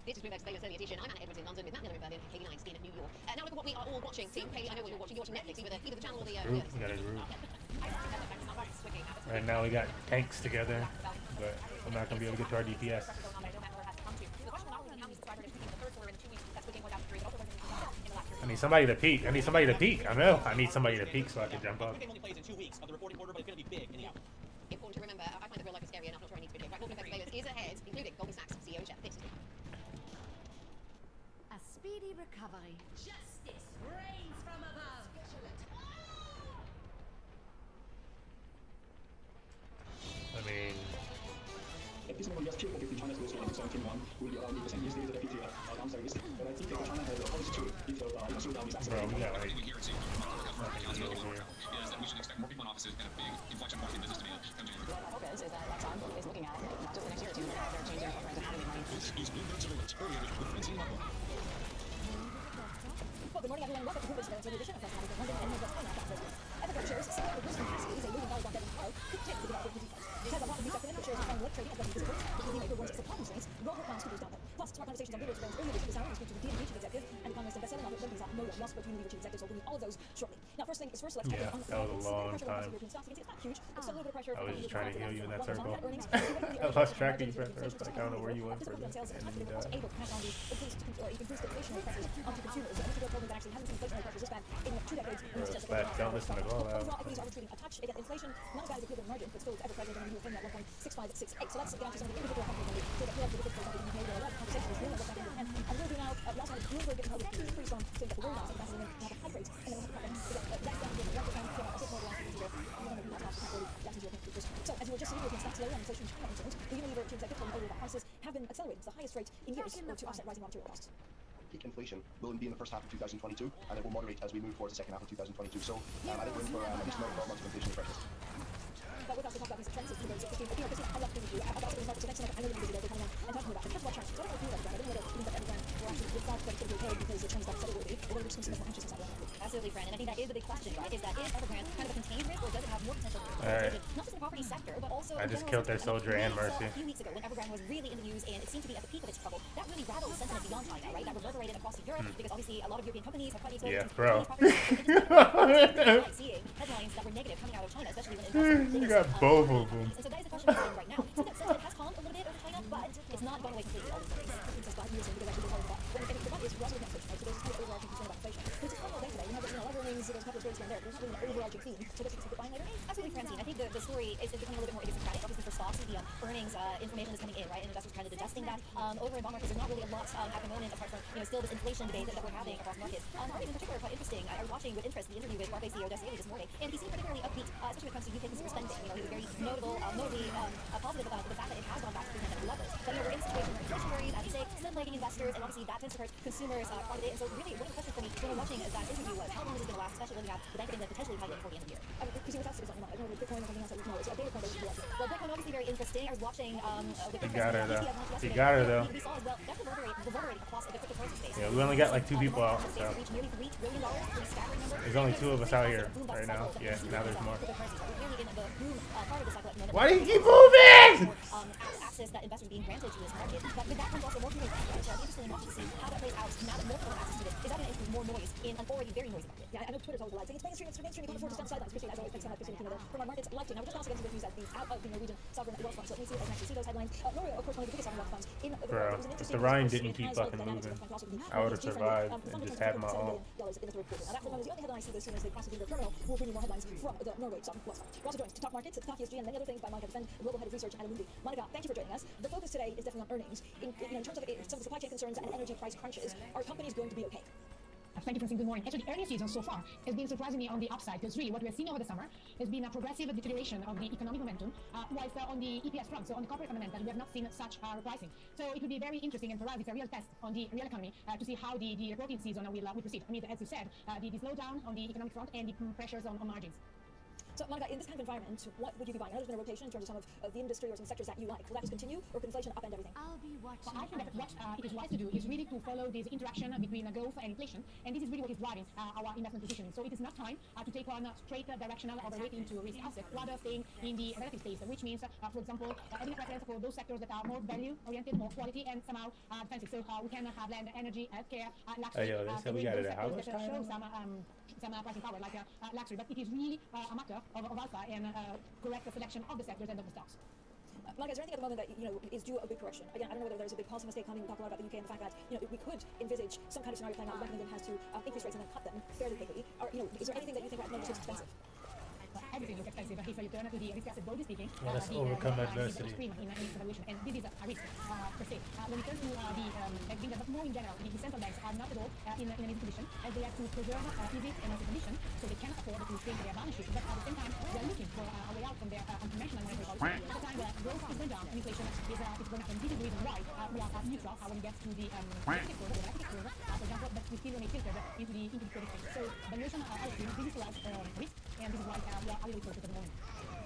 This is Bloomberg's Famous Early Edition. I'm Anna Edwards in London with Matt Miller in Berlin, Katie Nines in New York. Now look at what we are all watching. Team Katie, I know what you're watching. You're watching Netflix, either the channel or the... Group, we got a group. Right now we got tanks together, but I'm not going to be able to get to our DPS. I need somebody to peek. I need somebody to peek. I know. I need somebody to peek so I can jump up. Important to remember, I find the real life is scary enough, not sure I need to be doing. Right, Walking Back is ahead, including Goldman Sachs CEO Jeff Bezos. A speedy recovery. Justice reigns from above. I mean... At this moment, just check if China's growth rate in 2021 will be around 8% years later Defi down service. But I think China has a policy too. It will slow down this acceleration. Bro, we got like... We should expect more people in offices and a big inflection point in business demand. What my hope is that Exxon is looking at not just the next year or two, but they're changing their programs and how to make money. This is Bloomberg Surveillance, early edition with Francine Marco. Well, good morning, everyone. Welcome to Bloomberg Surveillance edition of London and New York Finance. Evergrande shares say that the Brisbane capacity is a $1 million bond debt could take the development of Tesla bought the retail financial shares and found late trading as well as visible. The EV maker warns of supply constraints. Global plans to boost output. Plus, smart conversations on Bloomberg Surveillance earlier this week is now speak to the DMG chief executive and economist and best-selling author Lindsay No Loss for community chief executives. We'll bring you all of those shortly. Now, first thing is first, let's talk about that was a long time. It's not huge. It's still a little bit of pressure. I was just trying to heal you in that circle. I lost track of you for first, like, I don't know where you went for this, and then you died. Able to pass on these increased inflationary pressures onto consumers. I think the government actually hasn't seen inflationary pressures this bad in 2 decades. Don't listen to Goal out. Overall, equities are retreating a touch. Again, inflation, not as bad as equivalent margin, but still ever present, and we were paying at 1.6568. So let's get on to some of the individual companies and so that we have the different things that we've made a lot of conversations with what's happening. And we'll do now, we also have Bloomberg getting over pretty strong, so you've got the roll down, so that's now the high rates, and then we'll have the that's down to 1%, a bit more around 0. So, as you were just saying, European stocks lower on inflation China concerns, the Unilever chief executive told me earlier that prices have been accelerating to the highest rate in years to offset rising raw material costs. Peak inflation will be in the first half of 2022, and it will moderate as we move towards the second half of 2022. So I think we're in for at least another 12 months of inflationary pressures. But with us to talk about these trends of Bloomberg 16, you know, Christine, I'd love to meet you about the market. So next time I know you're busy, they're coming on and talking about it. First of all, charts. So I don't know if you know that, I don't know that even that everyone will actually get thought that it's going to be okay because the trends got settled already, or whether we're just going to see more anxious inside the market. Absolutely, friend. And I think that is the big question, right? Is Evergrande kind of a contained risk, or does it have more potential for Alright. not just in the property sector, but also I just killed their soldier and Mercy. A few weeks ago, when Evergrande was really in the news and it seemed to be at the peak of its trouble, that really rattled sentiment beyond China, right? That reverberated across Europe because obviously a lot of European companies have quite exposed Yeah, bro. seeing headlines that were negative coming out of China, especially when You got both of them. And so that is the question we're seeing right now. So that sentiment has calmed a little bit over China, but it's not gone away completely all these days. Because the one is we're also looking at inflation, right? So there's kind of overarching concern about inflation. But it's quite all day today. We have a lot of earnings, there's a couple of stories here and there, but there's not really an overarching theme. So this is the buying later. Absolutely, Francine. I think the story is becoming a little bit more idiosyncratic. Obviously, for stocks, the earnings information is coming in, right? And investors are kind of digesting that. Over in bond markets, there's not really a lot at the moment, apart from still this inflation debate that we're having across markets. Markets in particular are quite interesting. I was watching with interest the interview with Barclays CEO Defi this morning, and he seemed particularly upbeat, especially when it comes to UK consumer spending. He was very notably positive about the fact that it has gone back to pre-pandemic levels. But we're in a situation where inflation worries, as you say, still plaguing investors, and obviously that tends to hurt consumers quite a bit. And so really, one of the questions for me when we're watching that interview was, how long is it going to last, especially when we have the bank that potentially tied before the end of the year? Because with us, it's not, I don't know, Bitcoin or something else that we know. It's a data point that we do. Well, Bitcoin obviously very interesting. I was watching He got her though. He got her though. We saw as well, that's reverberating across the cryptocurrency space. Yeah, we only got like 2 people out, so there's only 2 of us out here right now. Yeah, now there's more. Why do you keep moving? Access that investors being granted to this market, but with that comes also more people. So I'm interested in watching to see how that plays out now that more people have access to it. Is that going to include more noise in an already very noisy market? Yeah, I know Twitter's always like saying it's mainstream, you can't afford to stand sidelines. Appreciate as always, thanks so much for seeing from our markets like to. Now, we're just also getting some news that things out of the Norwegian sovereign wealth fund. So let me see if I can actually see those headlines. Norway, of course, one of the biggest sovereign wealth funds in the world. Bro, if the Rhine didn't keep fucking moving, I would have survived and just had my own. Now, that one is the only headline I see this soon as they cross the Bloomberg terminal. We'll bring you more headlines from the Norway sovereign wealth fund. We're also joined to talk markets, to talk ESG, and many other things by Monica Defend, Global Head of Research at Amundi. Monica, thank you for joining us. The focus today is definitely on earnings. In terms of some of the supply chain concerns and energy price crunches, are companies going to be okay? Thank you, Francine. Good morning. Actually, the early season so far has been surprisingly on the upside, because really what we're seeing over the summer has been a progressive deterioration of the economic momentum, whilst on the EPS front, so on the corporate fundamentals, we have not seen such repricing. So it would be very interesting, and for us, it's a real test on the real economy to see how the reporting season will proceed. I mean, as you said, the slowdown on the economic front and the pressures on margins. So, Monica, in this kind of environment, what would you be buying? I know there's been a rotation in terms of some of the industry or some sectors that you like. Will that just continue, or could inflation upend everything? I'll be watching. Well, I think that what it is wise to do is really to follow this interaction between growth and inflation, and this is really what is driving our investment positioning. So it is not time to take on straight directional overweight into risk assets, rather staying in the relative space, which means, for example, having a preference for those sectors that are more value-oriented, more quality, and somehow defensive. So we can have land, energy, healthcare, luxury, Hey, yo, they said we got it at how much that time? show some pricing power, like luxury, but it is really a matter of alpha and correct selection of the sectors and of the stocks. Monica, is there anything at the moment that is due a big correction? Again, I don't know whether there's a big policy mistake coming. We talk a lot about the UK and the fact that we could envisage some kind of scenario playing out where Bank of England has to increase rates and then cut them fairly quickly. Or is there anything that you think right now looks expensive? Everything looks expensive, but if you turn to the risk asset, broadly speaking, Let us overcome adversity. Is extreme in its evaluation, and this is a risk per se. When we turn to the thing that more in general, the central banks are not at all in an easy position, as they have to preserve easy and also condition, so they cannot afford to shrink their balance sheet. But at the same time, they are looking for a way out from their unconventional monetary policy. At the time where growth is going down and inflation is going up, and this is the reason why we are neutral when it gets to the economic curve, for example, but we still remain filtered into the credit space. So valuation this is for us risk, and this is why we are a little bit focused at the moment.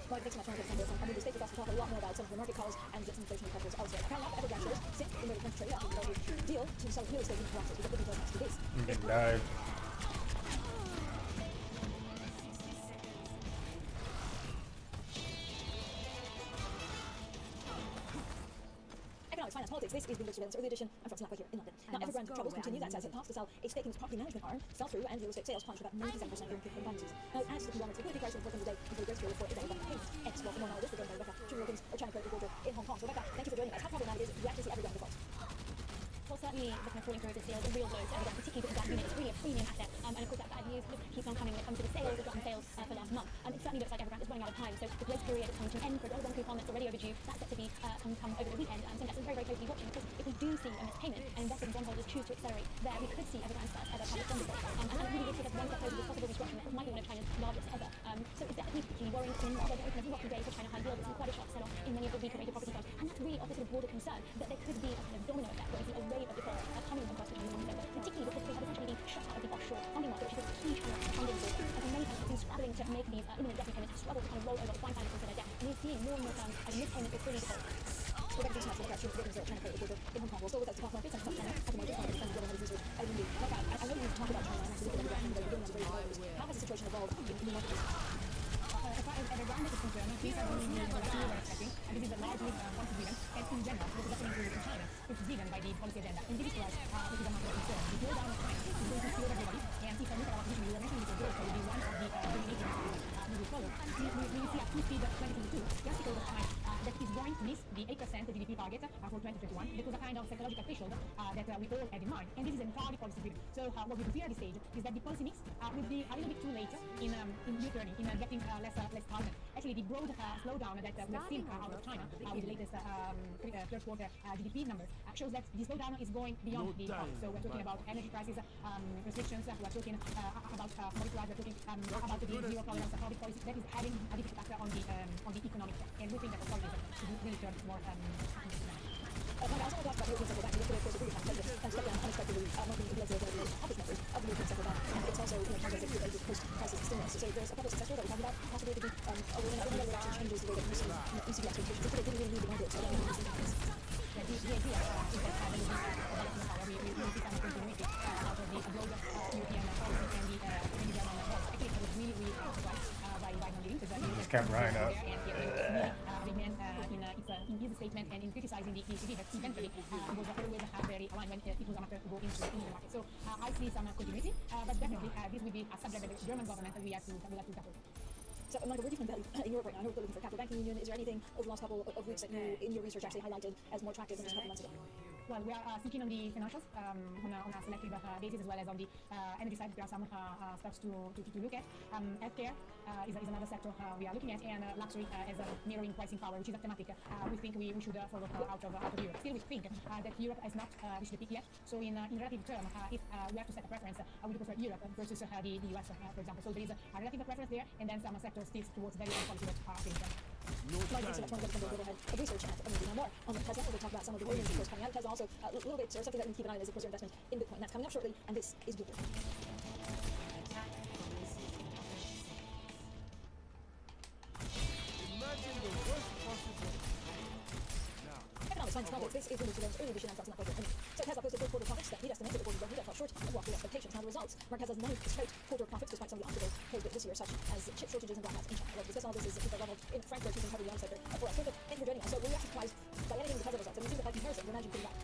Well, thanks so much, Monica. I mean, the state with us to talk a lot more about some of the market calls and some inflationary pressures elsewhere. Apparently, Evergrande shares sink in their attempt to trade after the deal to sell real estate in Toronto. We've got the details next to this. Dive. Economics, finance, politics. This is Bloomberg Surveillance Early Edition. I'm from Sinapa here in London. Now, Evergrande's troubles continue. That says it talks to sell a stake in its property management arm fell through, and real estate sales plunged about 97% during Q4 balances. Now, it adds to the conglomerate liquidity crisis of the day before the great report is Evergrande payments. X, well, for more knowledge, we're joined by Rebecca Junior-Wilkins, our China credit reporter in Hong Kong. So, Rebecca, thank you for joining us. How problematic is it to actually see Evergrande default? Well, certainly the kind of falling through of the sales, the real blows, particularly because that unit is really a premium asset, and of course that bad news keeps on coming when it comes to the sales, the drop in sales for last month. It certainly looks like Evergrande is running out of time, so the grace period is coming to an end for a dollar bond coupon that's already overdue. That's set to be come over the weekend, and so that's very, very closely watching, because if we do see a missed payment and investors and bondholders choose to accelerate there, we could see Evergrande's first ever public bond default, and that really would take us one step closer to possible restructuring that might be one of China's largest ever. So it's definitely particularly worrying in the open as rocky day for China high yield. It's quite a sharp sell-off in many of the weaker rated property funds, and that's really offers a broader concern that there could be a kind of domino effect where we see a wave of defaults coming across the Chinese market, particularly because they have essentially been shut out of the offshore funding market, which is a huge kind of funding source, and for many firms have been struggling to make these imminent debt repayments, struggle to kind of roll over or find financing for their debt, and we're seeing more and more firms as mispayment is fully default. We're going to do some China credit reporter in Hong Kong. We'll still with us to talk markets and talk China, talk about China, and global research. I know you talk about China, and actually look at the beginning of the very close. How has the situation evolved in the market? As far as Evergrande is concerned, things are going in the direction we were expecting, and this is largely quantity driven, and in general, what is happening in China is driven by the policy agenda. And this is for us, which is a matter of concern. The slowdown of China is going to fuel everybody, and if I look at our position, we were mentioning this growth will be one of the dominating we will follow. We will see a two-speed 2022, just because of China, that is going to miss the 8% GDP target for 2021. That was a kind of psychological threshold that we all had in mind, and this is entirely policy driven. So what we fear at this stage is that the policy mix will be a little bit too late in U-turning, in getting less target. Actually, the broad slowdown that we've seen out of China with the latest third quarter GDP numbers shows that the slowdown is going beyond the economy. So we're talking about energy prices, restrictions, we're talking about commodity prices, we're talking about the zero tolerance public policy that is having a different factor on the economic side. And we think that authorities should really turn more I also want to talk about the European Central Bank. Yesterday, of course, it really had president and stepped down unexpectedly, marking the exit of the office members of the European Central Bank. And it's also targeted to post-crisis stimulus. So there's a public sector that we're talking about. Possibly it could be a way that actually changes the way that we see ECB expectations. Because they really need the market. So I don't know if you think the idea is that there will be development power. We will see some continuity out of the broader European policy and the German policy. Actually, I was really surprised by non-living, because just kept Ryan up. In his statement and in criticizing the ECB, that eventually was always very aligned when it was a matter to go into the market. So I see some continuity, but definitely this will be a subject that the German government will have to tackle. So, Michael, where do you find value in Europe right now? I know we're looking for capital banking union. Is there anything over the last couple of weeks that you, in your research, actually highlighted as more attractive than just a couple months ago? Well, we are seeking on the financials on a selective basis, as well as on the energy side. There are some stuff to look at. Healthcare is another sector we are looking at, and luxury as a mirroring pricing power, which is a thematic we think we should follow out of Europe. Still, we think that Europe has not reached the peak yet. So in relative term, if we have to set a preference, I would prefer Europe versus the US, for example. So there is a relative preference there, and then some sectors still towards very high quality that are finished. Thanks so much. One of the head of research at MMG. Now more on Tesla. We'll talk about some of the rumors, of course, coming out. Tesla also a little bit, or something that we keep an eye on is, of course, your investment in Bitcoin. That's coming up shortly, and this is Git Gud. Economics, finance, projects. This is Windows 11's early edition. I'm Fox, not Profit. So Tesla posted third quarter profits that beat estimates, but reported revenue that fell short and walked with expectations. Now the results. Mark Tesla's ninth straight quarter profits, despite some of the obstacles posed this year, such as chip shortages and blackouts in China. We'll discuss all this is at level in Frankfurt, who's been covering the auto sector for us. Thank you for joining us. So were you actually surprised by anything because of the results? I mean, it seems like by comparison, we're managing pretty well.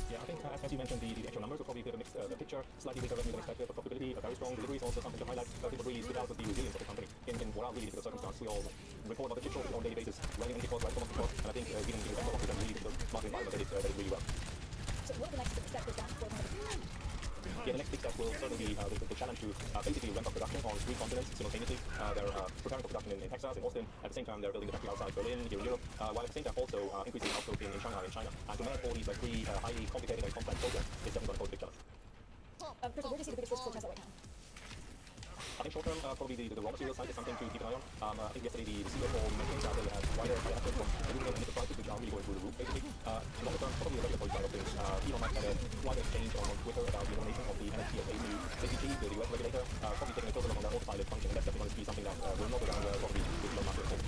Yeah, I think as you mentioned, the actual numbers will probably give a mixed picture. Slightly weaker revenue than expected, but profitability very strong. Delivery is also something to highlight. I think what really stood out was the resilience of the company in what are really difficult circumstances. We all report about the chip shortage on a daily basis, running energy costs, right, commodity costs, and I think given the effect of it and really difficult market environment, they did really well. So what the next step is that for Yeah, the next big step will certainly be the challenge to basically ramp up production on 3 continents simultaneously. They're preparing for production in Texas, in Austin. At the same time, they're building the factory outside Berlin, here in Europe, while at the same time also increasing output in Shanghai, in China. And to manage all these 3 highly complicated and complex programs is definitely going to pose a big challenge. Crystal, where do you see the biggest risk for Tesla right now? I think short term, probably the raw material side is something to keep an eye on. I think yesterday the CEO for mentioned that they had wider access from aluminum and nickel prices, which are really going through the roof, basically. In longer term, probably the regulatory side of things. Elon Musk had a wide exchange on Twitter about the elimination of the NFTSA to ACG, the US regulator, probably taking a closer look on their autopilot function, and that's definitely going to be something that will not go down well, probably with Elon Musk at home.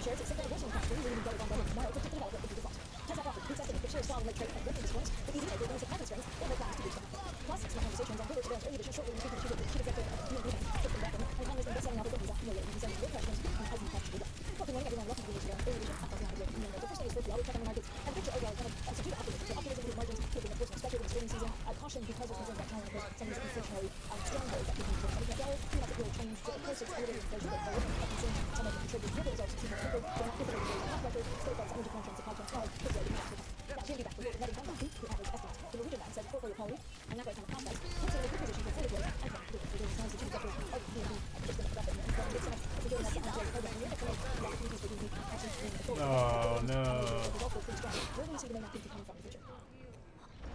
Shares at 6 worsening costs, really better than tomorrow, but to develop it into default. Tesla profit, who tested the shares fall in late trade and revenue this morning, the EV maker brings a price constraints and their plans to reach them. Plus, some conversations on Twitter today on early edition shortly, we think the chief executive of DMB, Kristen Beckman, and economists been best-selling opportunities at familiar, and he said your questions and housing costs to Well, good morning, everyone. Welcome to the early edition. I'm Fox, not the first day is first, we always check on the markets, and picture overall kind of subdued optimism. So optimism with margins taking, of course, expected in the spring season. Caution because of concerns about China, of course, some of these inflationary strongholds that could be driven. I mean, though, pretty much it will change. Of course, it's elevated inflation, but forward, concerns some of the contributors with the results of people tempered, they're not difficult to raise cost pressures, state banks, energy crunch, and supply chain snarl, could really be after that. Now, DMB back, we're letting come back to average estimates. The Norwegian bank said portfolio quality and macroeconomic prospects puts it in a good position for further growth and growth. We're doing nice to check of DMB, just going to put that in the next semester. We're doing that to MMG program, and we're looking at the opportunities for DMB actually being a full. Oh, no. The results were pretty strong. Where do you see the main activity coming from in the future?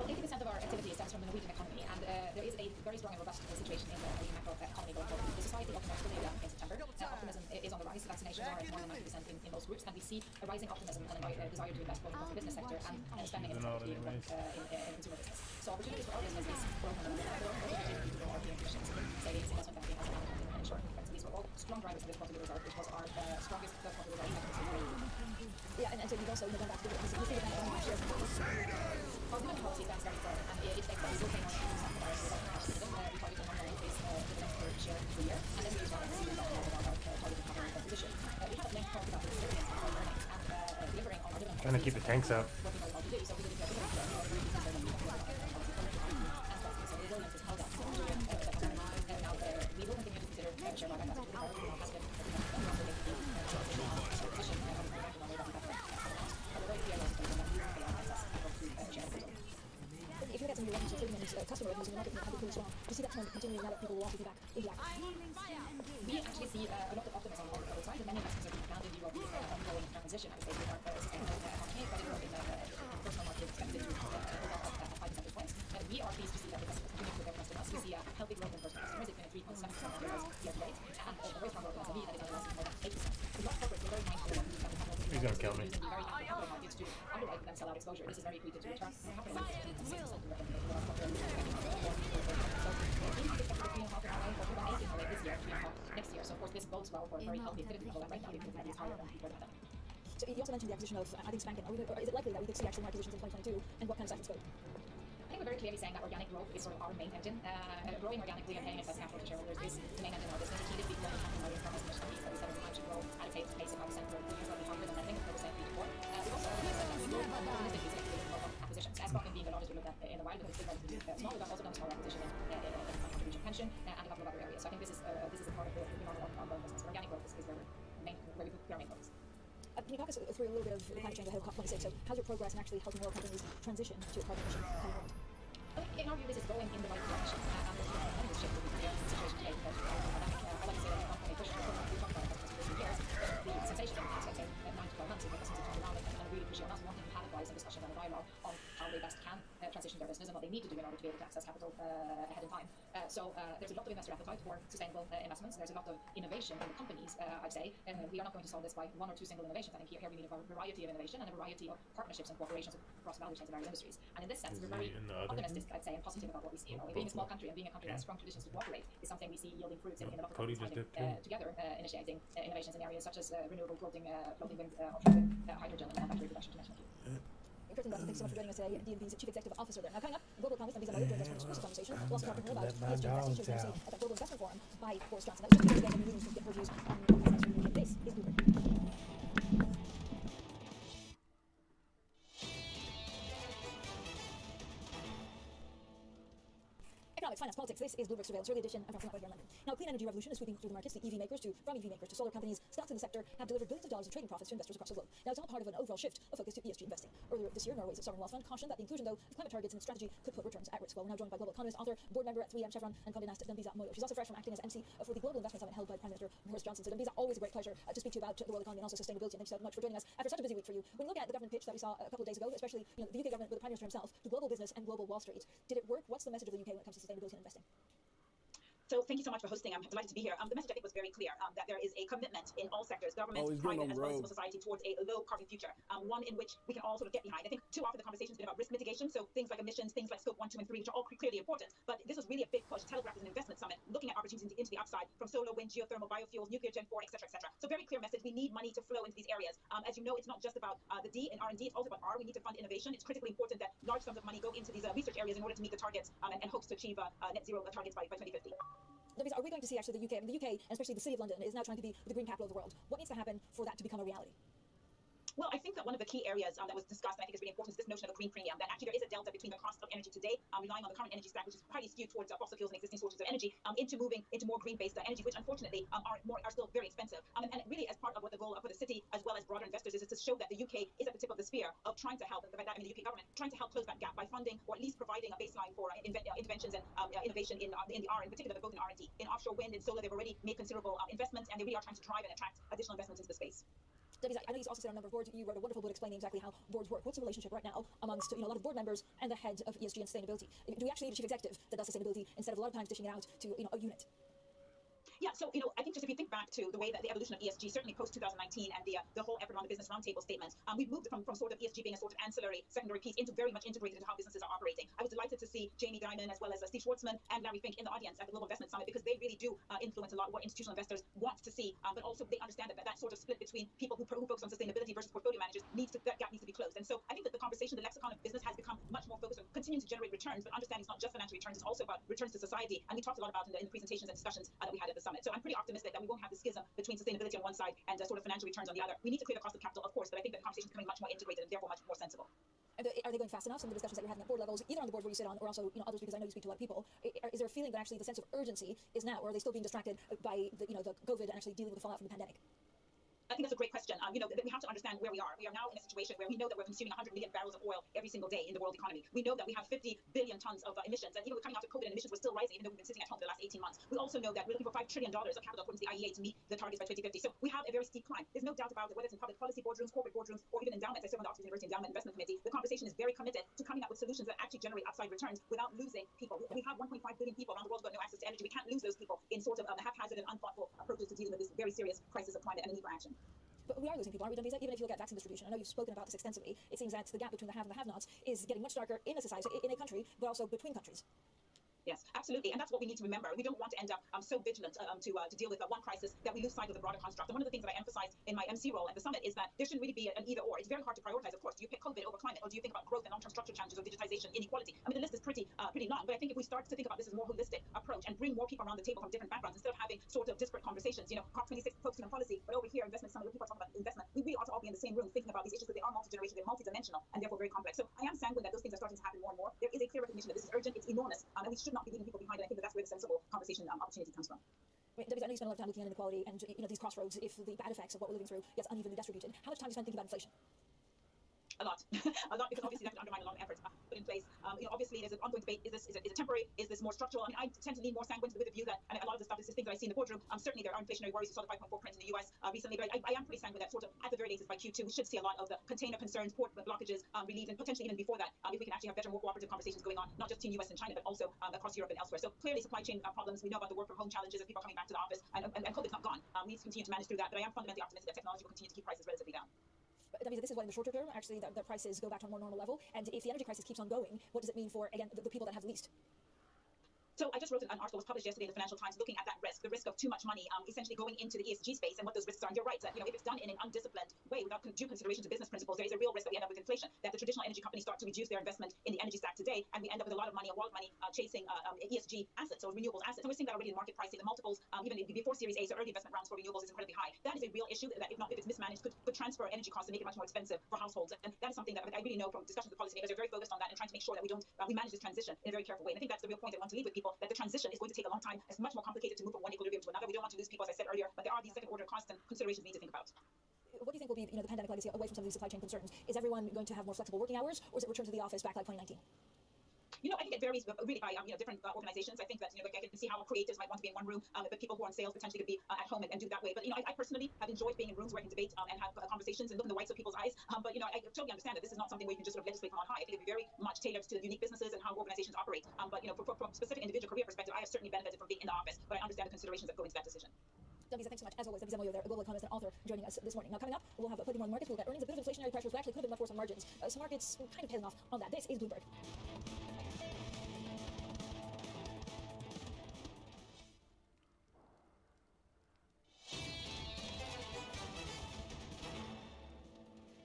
Well, 80% of our activity stems from the Norwegian economy, and there is a very strong and robust situation in the Norwegian macro economy going forward. The society opened up in September. Optimism is on the rise. Vaccinations are at more than 90% in most groups, and we see a rising optimism and a desire to invest both across the business sector and spending in property in consumer business. So opportunities for our business is growth on the opportunity to grow our efficiency, savings, investment banking, asset management, and insurance. So these were all strong drivers of this quarterly result, which was our strongest quarterly result ever. Yeah, and so you've also gone back to the significant amount of shares. Our dividend policy stands very firm, and it takes us still paying more than 2% of our cash dividend. We target a nominal increase dividend per share per year, and then we use our exceeding that level of our targeted capital position. We have at length talked about the resilience of our earnings and delivering on our dividend. Trying to keep the tanks up. What we know how to do, so we did it for our dividend per share. Resilience is held up. Now, we will continue to consider share buyback as a priority. Has been if you look at some of your revenues, trading and customer revenues in the market, have been pretty strong. Do you see that trend continuing now that people will also be back in the act? We actually see a lot of optimism on the side, and many investors are found in Europe ongoing transition, I would say, with our sustainable economy, credit growth in the personal market is expected to go up 5 percentage points. We are pleased to see that the customers continue with their customers. We see a healthy growth in personal customers. It's been at 3.7% year to date, and a very strong growth in SME that is underlying more than 8%. The large corporates are very mindful of these capital markets. He's gonna kill me. Using the very active capital markets to underwrite them, sell out exposure. This is very accretive to return. Capital markets is 6% to return to the large corporate. So we expect to be 3.5 this year, 3.5 next year. So of course this bodes well for a very healthy dividend level. Right now, dividend is higher than before the pandemic. So you also mentioned the acquisition of, I think, Spankin. Is it likely that we could see actual more acquisitions in 2022, and what kind of size and scope? I think think we're very clearly saying that organic growth is sort of our main engine. Growing organically and paying excess capital to shareholders is the main engine of our business. It's needed to be growing and from our mission piece that we said over time should grow at a pace of 5% per year, slightly faster than lending, where we're saying 3 to 4. We've also said that we will opportunistically select acquisitions. Scotland being the largest we looked at in the wild, because it's relatively small. We've also done a small acquisition in contribution pension and a couple of other areas. So I think this is a part of the normal ongoing business. But organic growth is where we put our main focus. Can you talk us through a little bit of climate change ahead of COP26? So how's your progress in actually helping world companies transition to a carbon emission world? I think in our view this is going in the right direction. And there's tremendous shift in the situation today because of the pandemic. I like to say that it's not only pushing the we talked about it for 2 years, but the sensation in the past, I'd say, 9 to 12 months, is that businesses turn around and really pushing on us, wanting to have advice and discussion and a dialogue on how they best can transition their business and what they need to do in order to be able to access capital ahead in time. So there's a lot of investor appetite for sustainable investments. There's a lot of innovation in the companies, I'd say. We are not going to solve this by 1 or 2 single innovations. I think here we need a variety of innovation and a variety of partnerships and cooperations across value chains in various industries. And in this sense, we're very optimistic, I'd say, and positive about what we see. Being a small country and being a country that has strong traditions to cooperate is something we see yielding fruits in a lot of companies together initiating innovations in areas such as renewable floating wind, offshore wind, hydrogen, and battery production, to mention a few. Kirsten, thanks so much for joining us today, DNB's Chief Executive Officer there. Now, coming up, Global Economist and Visa Mother joins us for an exclusive conversation. We'll also talk to her about ESG investing. She was MC at the Global Investment Forum by Boris Johnson. That was just again in the news from Git Gud on this UK. This is Bloomberg. Economics, finance, politics. This is Bloomberg Surveillance, early edition. I'm from right here in London. Now, clean energy revolution is sweeping through the markets. From EV makers to solar companies, stocks in the sector have delivered billions of dollars of trading profits to investors across the globe. Now, it's all part of an overall shift of focus to ESG investing. Earlier this year, Norway's sovereign wealth fund cautioned that the inclusion, though, of climate targets in its strategy could put returns at risk. Well, we're now joined by global economist, author, board member at 3M, Chevron, and Condé Nast, Visa Moyo. She's also fresh from acting as MC for the Global Investment Summit held by Prime Minister Boris Johnson. So, Visa, always a great pleasure to speak to you about the world economy and also sustainability. And thank you so much for joining us after such a busy week for you. When you look at the government pitch that we saw a couple of days ago, especially the UK government with the Prime Minister himself, to global business and global Wall Street, did it work? What's the message of the UK when it comes to sustainability and investing? So thank you so much for hosting. I'm delighted to be here. The message I think was very clear, that there is a commitment in all sectors, government, private, as well as civil society, towards a low carbon future, one in which we can all sort of get behind. I think too often the conversation's been about risk mitigation, so things like emissions, things like scope 1, 2, and 3, which are all clearly important. But this was really a big push, telegraphed as an investment summit, looking at opportunities into the upside from solar, wind, geothermal, biofuels, nuclear Gen 4, etc., etc. So very clear message. We need money to flow into these areas. As you know, it's not just about the D in R&D, it's also about R. We need to fund innovation. It's critically important that large sums of money go into these research areas in order to meet the targets and hopes to achieve net zero targets by 2050. Are we going to see actually the UK, and and especially the City of London, is now trying to be the green capital of the world? What needs to happen for that to become a reality? Well, I think that one of the key areas that was discussed, and I think is really important, is this notion of a green premium, that actually there is a delta between the cost of energy today, relying on the current energy stack, which is highly skewed towards fossil fuels and existing sources of energy, into moving into more green-based energies, which unfortunately are still very expensive. And really, as part of what the goal for the city, as well as broader investors, is to show that the UK is at the tip of the spear of trying to help, by that I mean the UK government, trying to help close that gap by funding, or at least providing a baseline for interventions and innovation in the R, in particular, both in R&D. In offshore wind and solar, they've already made considerable investments, and they really are trying to drive and attract additional investments into the space. Debbie, I know you also sit on a number of boards. You wrote a wonderful book explaining exactly how boards work. What's the relationship right now amongst a lot of board members and the head of ESG and sustainability? Do we actually need a chief executive that does sustainability instead of a lot of times dishing it out to a unit? Yeah, so I think just if you think back to the way that the evolution of ESG, certainly post 2019, and the whole effort around the business roundtable statement, we've moved from sort of ESG being a sort of ancillary, secondary piece into very much integrated into how businesses are operating. I was delighted to see Jamie Dimon as well as Steve Schwartzman and Larry Fink in the audience at the Global Investment Summit, because they really do influence a lot what institutional investors want to see, but also they understand that sort of split between people who focus on sustainability versus portfolio managers that gap needs to be closed. And so I think that the conversation, the lexicon of business has become much more focused on continuing to generate returns, but understanding it's not just financial returns, it's also about returns to society. And we talked a lot about in the presentations and discussions that we had at the summit. So I'm pretty optimistic that we won't have the schism between sustainability on one side and sort of financial returns on the other. We need to clear the cost of capital, of course, but I think that the conversation is becoming much more integrated and therefore much more sensible. Are they going fast enough? Some of the discussions that you're having at board levels, either on the board where you sit on, or also others, because I know you speak to a lot of people. Is there a feeling that actually the sense of urgency is now, or are they still being distracted by the COVID and actually dealing with the fallout from the pandemic? I think that's a great question. We have to understand where we are. We are now in a situation where we know that we're consuming 100 million barrels of oil every single day in the world economy. We know that we have 50 billion tons of emissions, and we're coming out of COVID and emissions were still rising, even though we've been sitting at home for the last 18 months. We also know that we're looking for $5 trillion of capital according to the IEA to meet the targets by 2050. So we have a very steep climb. There's no doubt about it, whether it's in public policy boardrooms, corporate boardrooms, or even endowments. I serve on the Oxford University Endowment Investment Committee. The conversation is very committed to coming up with solutions that actually generate upside returns without losing people. We have 1.5 billion people around the world who have no access to energy. We can't lose those people in sort of haphazard and unthoughtful approaches to dealing with this very serious crisis of climate and the need for action. But we are losing people, aren't we, Visa? Even if you look at vaccine distribution, I know you've spoken about this extensively. It seems that the gap between the have and the have-nots is getting much darker in a society, in a country, but also between countries. Yes, absolutely, and that's what we need to remember. We don't want to end up so vigilant to deal with one crisis that we lose sight of the broader construct. And one of the things that I emphasize in my MC role at the summit is that there shouldn't really be an either or. It's very hard to prioritize, of course. Do you pick COVID over climate, or do you think about growth and long-term structural challenges of digitization, inequality? I mean, the list is pretty long, but I think if we start to think about this as a more holistic approach and bring more people around the table from different backgrounds instead of having sort of disparate conversations, COP26 focusing on policy, but over here, investment summit, people are talking about investment. We really ought to all be in the same room thinking about these issues because they are multi-generational, they're multi-dimensional, and therefore very complex. So I am sanguine that those things are starting to happen more and more. There is a clear recognition that this is urgent, it's enormous, and we should not be leaving people behind. And I think that's where the sensible conversation opportunity comes from. Debbie, I know you spend a lot of time looking at inequality and these crossroads. If the bad effects of what we're living through gets unevenly distributed, how much time do you spend thinking about inflation? A lot, because obviously that could undermine a lot of efforts put in place. Obviously there's an ongoing debate. Is it temporary? Is this more structural? I mean, I tend to lean more sanguine with the view that, and a lot of the stuff is things that I see in the boardroom. Certainly there are inflationary worries. We saw the 5.4 print in the US recently, but I am pretty sanguine that sort of at the very latest by Q2 we should see a lot of the container concerns, port blockages relieved, and potentially even before that, if we can actually have better, more cooperative conversations going on, not just between US and China, but also across Europe and elsewhere. So clearly supply chain problems. We know about the work from home challenges as people are coming back to the office, and COVID's not gone. We need to continue to manage through that, but I am fundamentally optimistic that technology will continue to keep prices relatively down. That means that this is why in the shorter term, actually, the prices go back to a more normal level. And if the energy crisis keeps on going, what does it mean for, again, the people that have the least? So I just wrote an article that was published yesterday in the Financial Times looking at that risk, the risk of too much money essentially going into the ESG space and what those risks are. And you're right, that if it's done in an undisciplined way without due consideration to business principles, there is a real risk that we end up with inflation, that the traditional energy companies start to reduce their investment in the energy stack today, and we end up with a lot of money, a wall of money, chasing ESG assets or renewables assets. And we're seeing that already in market pricing. The multiples, even before Series A, so early investment rounds for renewables is incredibly high. That is a real issue that if it's mismanaged, could transfer energy costs and make it much more expensive for households. And that is something that I really know from discussions with policymakers. They're very focused on that and trying to make sure that we manage this transition in a very careful way. And I think that's the real point I want to leave with people, that the transition is going to take a long time. It's much more complicated to move from one equilibrium to another. We don't want to lose people, as I said earlier, but there are these second order costs and considerations we need to think about. What do you think will be the pandemic legacy away from some of these supply chain concerns? Is everyone going to have more flexible working hours, or is it return to the office back like 2019? I think it varies really by different organizations. I think that I can see how creatives might want to be in one room, but people who are in sales potentially could be at home and do it that way. But I personally have enjoyed being in rooms where I can debate and have conversations and look in the whites of people's eyes. But I totally understand that this is not something where you can just sort of legislate from on high. I think it'd be very much tailored to the unique businesses and how organizations operate. But from a specific individual career perspective, I have certainly benefited from being in the office, but I understand the considerations that go into that decision. Davisa, thanks so much. As always, Davisa Moyo there, a global economist and author, joining us this morning. Now, coming up, we'll have plenty more on the markets. We'll look at earnings, a bit of inflationary pressures, but actually could have been much worse on margins. Some markets kind of tailing off on that. This is Bloomberg.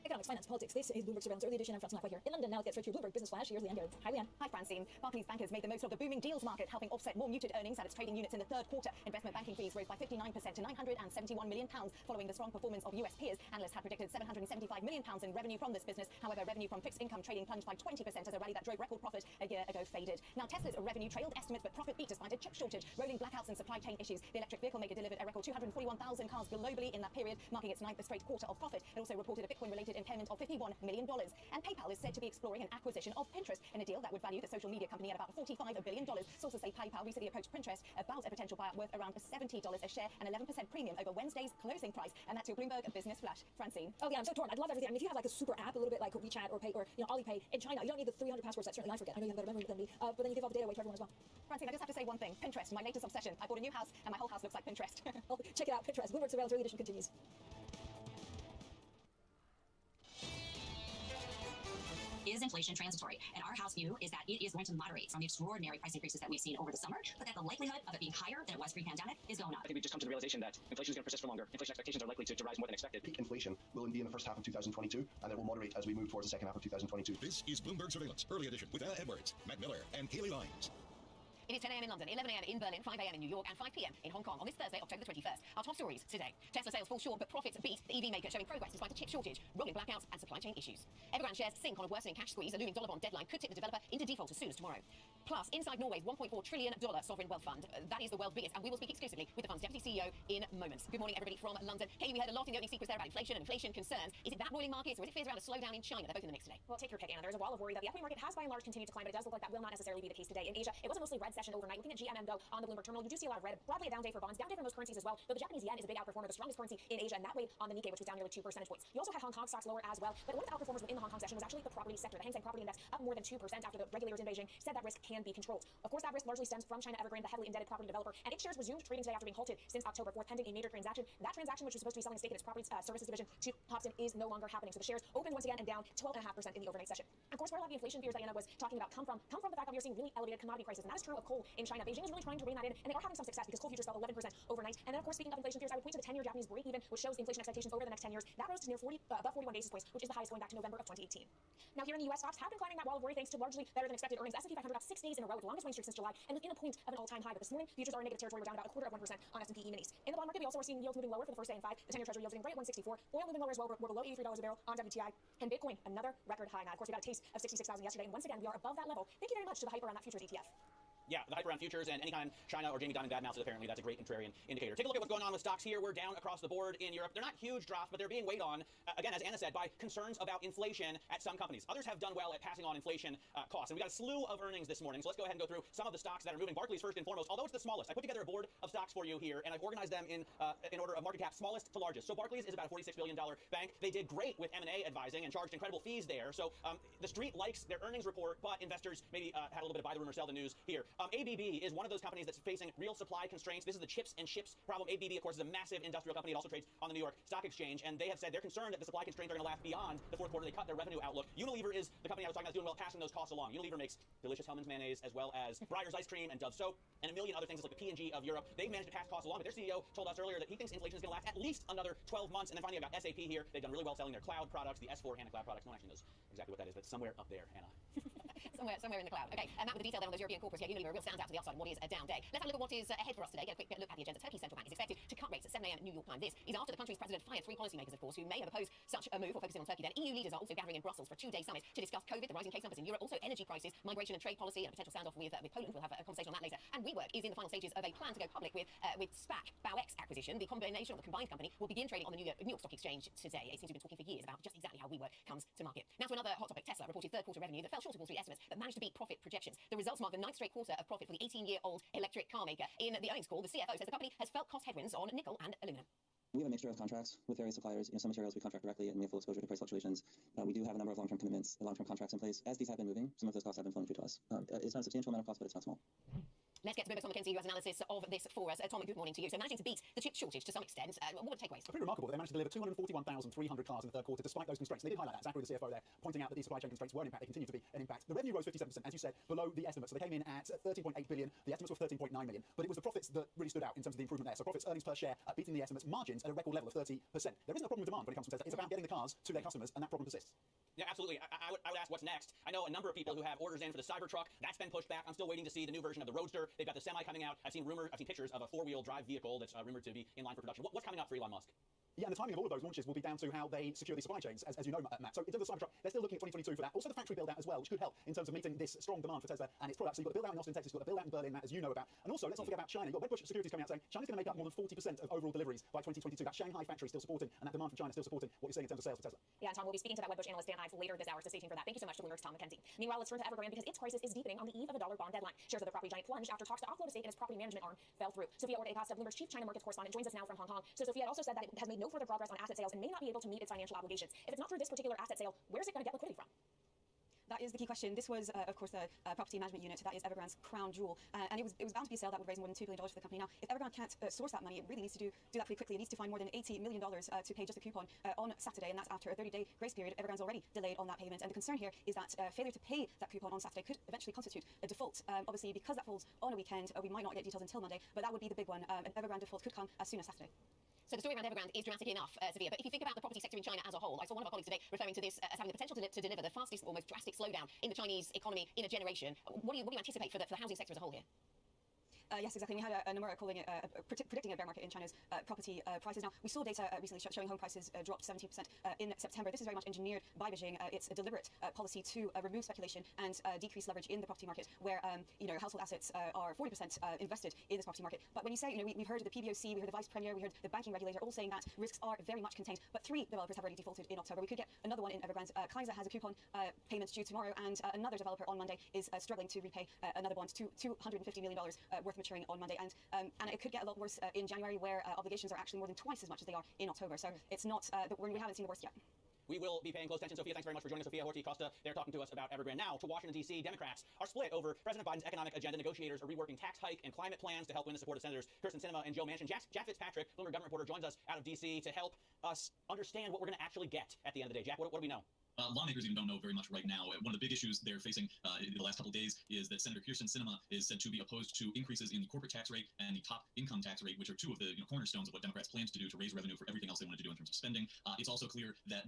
Economics, finance, politics. This is Bloomberg Surveillance Early Edition. I'm Francine Lacquet here in London. Now let's get straight to your Bloomberg Business Flash. Here's Leanne Goad. Hi, Leanne. Hi, Francine. Barclays bankers made the most of the booming deals market, helping offset more muted earnings at its trading units in the third quarter. Investment banking fees rose by 59% to £971 million following the strong performance of US peers. Analysts had predicted £775 million in revenue from this business. However, revenue from fixed income trading plunged by 20% as a rally that drove record profit a year ago faded. Now, Tesla's revenue trailed estimates, but profit beat despite a chip shortage, rolling blackouts and supply chain issues. The electric vehicle maker delivered a record 241,000 cars globally in that period, marking its ninth straight quarter of profit. It also reported a Bitcoin-related impairment of $51 million. And PayPal is said to be exploring an acquisition of Pinterest in a deal that would value the social media company at about $45 billion. Sources say PayPal recently approached Pinterest about a potential buyout worth around $70 a share, an 11% premium over Wednesday's closing price. And that's your Bloomberg Business Flash. Francine. Oh yeah, I'm so torn. I'd love everything. I mean, if you have like a super app, a little bit like WeChat or Pay or Alipay in China, you don't need the 300 passwords that certainly I forget. I know you have better memory than me, but then you give all the data away to everyone as well. Francine, I just have to say one thing. Pinterest, my latest obsession. I bought a new house and my whole house looks like Pinterest. Well, check it out. Pinterest. Bloomberg Surveillance Early Edition continues. Is inflation transitory? And our house view is that it is going to moderate from the extraordinary price increases that we've seen over the summer, but that the likelihood of it being higher than it was pre-pandemic is going up. I think we've just come to the realization that inflation is going to persist for longer. Inflation expectations are likely to rise more than expected. Peak inflation will be in the first half of 2022, and it will moderate as we move towards the second half of 2022. This is Bloomberg Surveillance Early Edition with Anna Edwards, Matt Miller, and Haley Lyons. It is 10 a.m. in London, 11 a.m. in Berlin, 5 a.m. in New York, and 5 p.m. in Hong Kong on this Thursday, October the 21st. Our top stories today. Tesla sales fall short, but profits beat. The EV maker showing progress despite a chip shortage, rolling blackouts, and supply chain issues. Evergrande shares sink on a worsening cash squeeze. A looming dollar bond deadline could tip the developer into default as soon as tomorrow. Plus, inside Norway's $1.4 trillion sovereign wealth fund. That is the world's biggest, and we will speak exclusively with the fund's deputy CEO in moments. Good morning, everybody from London. Katie, we heard a lot in the opening secrets there about inflation and inflation concerns. Is it that roiling markets, or is it fears around a slowdown in China? They're both in the mix today. Well, take your pick, Anna. There's a wall of worry that the equity market has by and large continued to climb, but it does look like that will not necessarily be the case today. In Asia, it was a mostly red session overnight. Looking at GMM, though, on the Bloomberg terminal, you do see a lot of red. Broadly a down day for bonds, down day for most currencies as well, though the Japanese yen is a big outperformer, the strongest currency in Asia, and that weighed on the Nikkei, which was down nearly 2 percentage points. You also had Hong Kong stocks lower as well, but one of the outperformers within the Hong Kong session was actually the property sector. The Hang Seng Property Index up more than 2% after the regulators in Beijing said that risk can be controlled. Of course, that risk largely stems from China Evergrande, the heavily indebted property developer, and its shares resumed trading today after being halted since October 4th, pending a major transaction. That transaction, which was supposed to be selling a stake in its property services division to Hobson, is no longer happening. So the shares opened once again and down 12.5% in the overnight session. Of course, where a lot of the inflation fears Diana was talking about come from the fact that we are seeing really elevated commodity prices, and that is true of of coal in China. Beijing is really trying to rein that in, and they are having some success because coal futures fell 11% overnight. And then, of course, speaking of inflation fears, I would point to the 10-year Japanese break-even, which shows inflation expectations over the next 10 years. That rose to near above 41 basis points, which is the highest going back to November of 2018. Now, here in the U.S., stocks have been climbing that wall of worry thanks to largely better than expected earnings. S&P 500 up 6 days in a row with the longest winning streak since July, and within a point of an all-time high. But this morning, futures are in negative territory. We're down about 1/4% on S&P E-minis. In the bond market, we also are seeing yields moving lower for the first day in 5. The 10-year Treasury yield sitting right at 164. Oil moving lower as well. We're below $83 a barrel on WTI. And Bitcoin, another record high. Now, of course, we got a taste of 66,000 yesterday, and once again, we are above that level. Thank you very much to the hype around that futures ETF. Yeah, the hype around futures, and anytime China or Jamie Dimon badmouths it, apparently that's a great contrarian indicator. Take a look at what's going on with stocks here. We're down across the board in Europe. They're not huge drops, but they're being weighed on, again, as Anna said, by concerns about inflation at some companies. Others have done well at passing on inflation costs. And we got a slew of earnings this morning, so let's go ahead and go through some of the stocks that are moving. Barclays first and foremost, although it's the smallest. I put together a board of stocks for you here, and I've organized them in order of market cap, smallest to largest. So Barclays is about a $46 billion bank. They did great with M&A advising and charged incredible fees there. So the street likes their earnings report, but investors maybe had a little bit of buy the rumor, sell the news here. ABB is one of those companies that's facing real supply constraints. This is the chips and ships problem. ABB, of course, is a massive industrial company. It also trades on the New York Stock Exchange, and they have said they're concerned that the supply constraints are going to last beyond the fourth quarter. They cut their revenue outlook. Unilever is the company I was talking about doing well, passing those costs along. Unilever makes delicious Hellmann's mayonnaise, as well as Breyer's ice cream and Dove soap, and a million other things. It's like the P&G of Europe. They've managed to pass costs along, but their CEO told us earlier that he thinks inflation is going to last at least another 12 months. And then finally, I've got SAP here. They've done really well selling their cloud products, the S4 HANA cloud products. No one actually knows exactly what that is, but somewhere up there, Hannah. somewhere in the cloud. Okay, and that with the detail there on those European corporates, yeah, Unilever will stand out to the upside on what is a down day. Let's have a look at what is ahead for us today. Get a quick look at the agenda. Turkey's central bank is expected to cut rates at 7 a.m. New York time. This is after the country's president fired 3 policymakers, of course, who may have opposed such a move or focusing on Turkey. Then EU leaders are also gathering in Brussels for a 2-day summit to discuss COVID, the rising case numbers in Europe, also energy prices, migration and trade policy, and a potential standoff with Poland. We'll have a conversation on that later. And WeWork is in the final stages of a plan to go public with SPAC BowX acquisition. The combination of the combined company will begin trading on the New York Stock Exchange today. It seems we've been talking for years about just exactly how WeWork comes to market. Now to another hot topic. Tesla reported third quarter revenue that fell short of Wall Street estimates, but managed to beat profit projections. The results mark the 9th straight quarter of profit for the 18-year-old electric car maker. In the earnings call, the CFO says the company has felt cost headwinds on nickel and aluminum. We have a mixture of contracts with various suppliers. Some materials we contract directly and we have full exposure to price fluctuations. We do have a number of long-term commitments, long-term contracts in place. As these have been moving, some of those costs have been flowing through to us. It's not a substantial amount of cost, but it's not small. Let's get to Tom McKenzie, who has analysis of this for us. Tom, good morning to you. So managing to beat the chip shortage to some extent, what are the takeaways? Pretty remarkable. They managed to deliver 241,300 cars in the third quarter despite those constraints. They did highlight that. Zachary, the CFO there, pointing out that these supply chain constraints were an impact. They continue to be an impact. The revenue rose 57%, as you said, below the estimates. So they came in at 13.8 billion. The estimates were 13.9 million. But it was the profits that really stood out in terms of the improvement there. So profits, earnings per share, beating the estimates, margins at a record level of 30%. There isn't a problem with demand when it comes to Tesla. It's about getting the cars to their customers, and that problem persists. Yeah, absolutely. I would ask what's next. I know a number of people who have orders in for the Cybertruck. That's been pushed back. I'm still waiting to see the new version of the Roadster. They've got the Semi coming out. I've seen pictures of a 4-wheel drive vehicle that's rumored to be in line for production. What's coming up for Elon Musk? Yeah, and the timing of all of those launches will be down to how they secure the supply chains, as you know, Matt. So in terms of Cybertruck, they're still looking at 2022 for that. Also the factory build-out as well, which could help in terms of meeting this strong demand for Tesla and its products. So you've got the build-out in Austin, Texas, you've got the build-out in Berlin, Matt, as you know about. And also, let's not forget about China. You've got Wedbush Securities coming out saying China's going to make up more than 40% of overall deliveries by 2022. That Shanghai factory still supporting, and that demand from China still supporting what you're seeing in terms of sales for Tesla. Yeah, and Tom, we'll be speaking to that Wedbush analyst Dan Ives later this hour, so stay tuned for that. Thank you so much to Bloomberg's Tom McKenzie. Meanwhile, let's turn to Evergrande because its crisis is deepening on the eve of a dollar bond deadline. Shares of the property giant plunged after talks to offload a stake in its property management arm fell through. Sophia Ortega-Acosta, Bloomberg's chief China markets correspondent, joins us now from Hong Kong. So Sophia also said that it has made no further progress on asset sales and may not be able to meet its financial obligations. If it's not through this particular asset sale, where's it going to get liquidity from? That is the key question. This was, of course, the property management unit. That is Evergrande's crown jewel. And it was bound to be a sale that would raise more than $2 billion for the company. Now, if Evergrande can't source that money, it really needs to do that pretty quickly. It needs to find more than $80 million to pay just the coupon on Saturday, and that's after a 30-day grace period. Evergrande's already delayed on that payment. And the concern here is that failure to pay that coupon on Saturday could eventually constitute a default. Obviously, because that falls on a weekend, we might not get details until Monday, but that would be the big one. An Evergrande default could come as soon as Saturday. So the story around Evergrande is dramatic enough, Sophia, but if you think about the property sector in China as a whole, I saw one of our colleagues today referring to this as having the potential to deliver the fastest or most drastic slowdown in the Chinese economy in a generation. What do you anticipate for the housing sector as a whole here? Yes, exactly. We had a number calling it predicting a bear market in China's property prices. Now, we saw data recently showing home prices dropped 17% in September. This is very much engineered by Beijing. It's a deliberate policy to remove speculation and decrease leverage in the property market, where household assets are 40% invested in this property market. But when you say, we've heard the PBOC, we heard the Vice Premier, we heard the banking regulator all saying that risks are very much contained. But 3 developers have already defaulted in October. We could get another one in Evergrande. Kaiser has a coupon payment due tomorrow, and another developer on Monday is struggling to repay another bond, $250 million worth maturing on Monday. And it could get a lot worse in January, where obligations are actually more than twice as much as they are in October. So it's not we haven't seen the worst yet. We will be paying close attention. Sophia, thanks very much for joining us. Sophia Ortega-Acosta, they're talking to us about Evergrande. Now to Washington, D.C., Democrats are split over President Biden's economic agenda. Negotiators are reworking tax hike and climate plans to help win the support of Senators Kyrsten Sinema and Joe Manchin. Jack Fitzpatrick, Bloomberg government reporter, joins us out of D.C. to help us understand what we're going to actually get at the end of the day. Jack, what do we know? Lawmakers even don't know very much right now. One of the big issues they're facing in the last couple of days is that Senator Kirsten Sinema is said to be opposed to increases in the corporate tax rate and the top income tax rate, which are two of the cornerstones of what Democrats plan to do to raise revenue for everything else they want to do in terms of spending. It's also clear that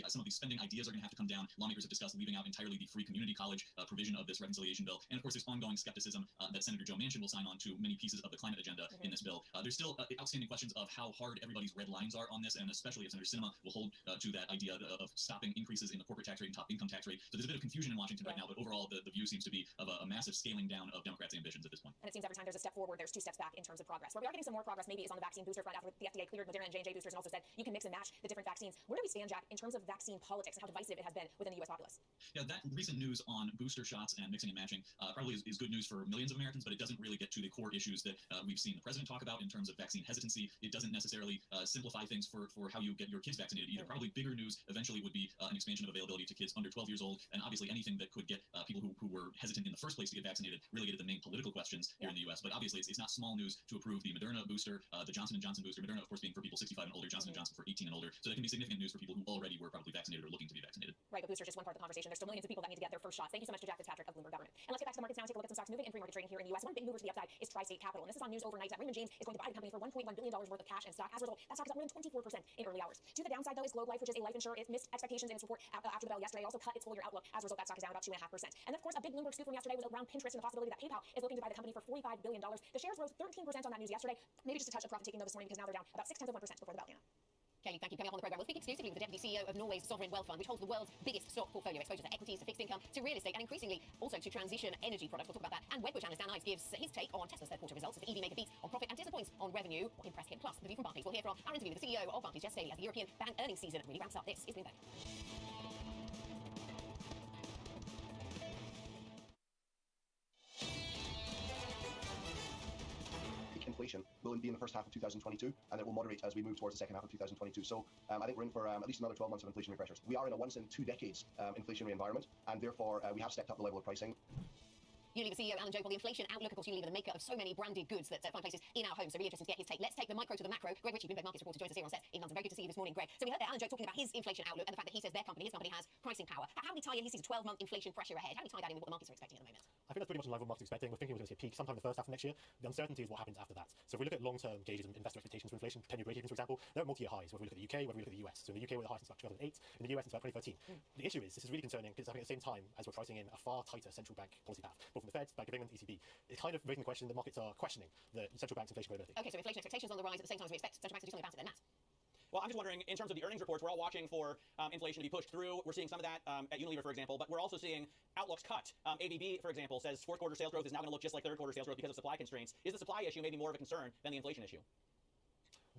some of these spending ideas are going to have to come down. Lawmakers have discussed leaving out entirely the free community college provision of this reconciliation bill. And of course, there's ongoing skepticism that Senator Joe Manchin will sign on to many pieces of the climate agenda in this bill. There's still outstanding questions of how hard everybody's red lines are on this, and especially if Senator Sinema will hold to that idea of stopping increases in the corporate tax rate and top income tax rate. So there's a bit of confusion in Washington right now, but overall the view seems to be of a massive scaling down of Democrats' ambitions at this point. And it seems every time there's a step forward, there's two steps back in terms of progress. Where we are getting some more progress maybe is on the vaccine booster front after the FDA cleared Moderna and J&J boosters and also said you can mix and match the different vaccines. Where do we stand, Jack, in terms of vaccine politics and how divisive it has been within the U.S. populace? Yeah, that recent news on booster shots and mixing and matching probably is good news for millions of Americans, but it doesn't really get to the core issues that we've seen the president talk about in terms of vaccine hesitancy. It doesn't necessarily simplify things for how you get your kids vaccinated either. Probably bigger news eventually would be an expansion of availability to kids under 12 years old, and obviously anything that could get people who were hesitant in the first place to get vaccinated relegated to the main political questions here in the U.S. But obviously it's not small news to approve the Moderna booster, the Johnson & Johnson booster, Moderna of course being for people 65 and older, Johnson & Johnson for 18 and older. So that can be significant news for people who already were probably vaccinated or looking to be vaccinated. Right, but boosters just one part of the conversation. There's still millions of people that need to get their first shots. Thank you so much to Jack Fitzpatrick of Bloomberg Government. And let's get back to the markets now and take a look at some stocks moving in pre-market trading here in the U.S. One big mover to the upside is Tri-State Capital, and this is on news overnight that Raymond James is going to buy the company for $1.1 billion worth of cash and stock. As a result, that stock is up more than 24% in early hours. To the downside, though, is Globe Life, which is a life insurer. It missed expectations in its report after the bell yesterday. Also cut its full-year outlook. As a result, that stock is down about 2.5%. And of course, a big Bloomberg scoop from yesterday was around Pinterest and the possibility that PayPal is looking to buy the company for $45 billion. The shares rose 13% on that news yesterday. Maybe just a touch of profit taking though this morning because now they're down about 0.6% before the bell, Diana. Kelly, thank you. Coming up on the programme, we'll speak exclusively with the Deputy CEO of Norway's Sovereign Wealth Fund, which holds the world's biggest stock portfolio, exposure to equities, to fixed income, to real estate, and increasingly also to transition energy products. We'll talk about that. And Wedbush analyst Dan Ives gives his take on Tesla's third quarter results as the EV maker beats on profit and disappoints on revenue or impress him. Plus, the view from Barclays. We'll hear from our interview with the CEO of Barclays, Jess Staley, as the European bank earnings season really ramps up. This is Bloomberg. Inflation will be in the first half of 2022, and it will moderate as we move towards the second half of 2022. So I think we're in for at least another 12 months of inflationary pressures. We are in a once in 2 decades inflationary environment, and therefore we have stepped up the level of pricing. Unilever CEO Alan Jope, well, the inflation outlook, of course, Unilever, the maker of so many branded goods that find places in our homes. So really interesting to get his take. Let's take the micro to the macro. Greg Ritchie, Bloomberg Markets reporter, joins us here on set in London. Very good to see you this morning, Greg. So we heard there Alan Jope talking about his inflation outlook and the fact that he says his company has pricing power. How do we tie in? He sees a 12-month inflation pressure ahead. How do we tie that in with what the markets are expecting at the moment? I think that's pretty much in line with what markets are expecting. We're thinking we're going to see a peak sometime in the first half of next year. The uncertainty is what happens after that. So if we look at long-term gauges and investor expectations for inflation, 10-year break-evens, for example, they're at multi-year highs, whether we look at the UK, whether we look at the US. So in the UK, we're the highest since about 2008. In the US, it's about 2013. The issue is, this is really concerning because I think at the same time as we're pricing in a far tighter central bank policy path, both from the Fed, Bank of England, ECB, it's kind of raising the question the markets are questioning the central bank's inflation credibility. Okay, so inflation expectations on the rise at the same time as we expect central banks to do something about it, then Matt. Well, I'm just wondering, in terms of the earnings reports, we're all watching for inflation to be pushed through. We're seeing some of that at Unilever, for example, but we're also seeing outlooks cut. ABB, for example, says fourth quarter sales growth is now going to look just like third quarter sales growth because of supply constraints. Is the supply issue maybe more of a concern than the inflation issue?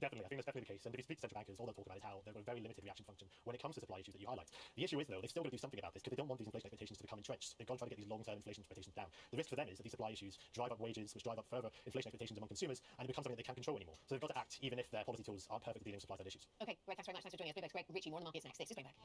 Definitely, I think that's definitely the case. And if you speak to central bankers, all they'll talk about is how they've got a very limited reaction function when it comes to supply issues that you highlight. The issue is, though, they've still got to do something about this because they don't want these inflation expectations to become entrenched. They've got to try to get these long-term inflation expectations down. The risk for them is that these supply issues drive up wages, which drive up further inflation expectations among consumers, and it becomes something that they can't control anymore. So they've got to act, even if their policy tools aren't perfect at dealing with supply-side issues. Okay, Greg, thanks very much. Thanks for joining us. Bloomberg's Greg Ritchie. More on the markets next. This is Bloomberg.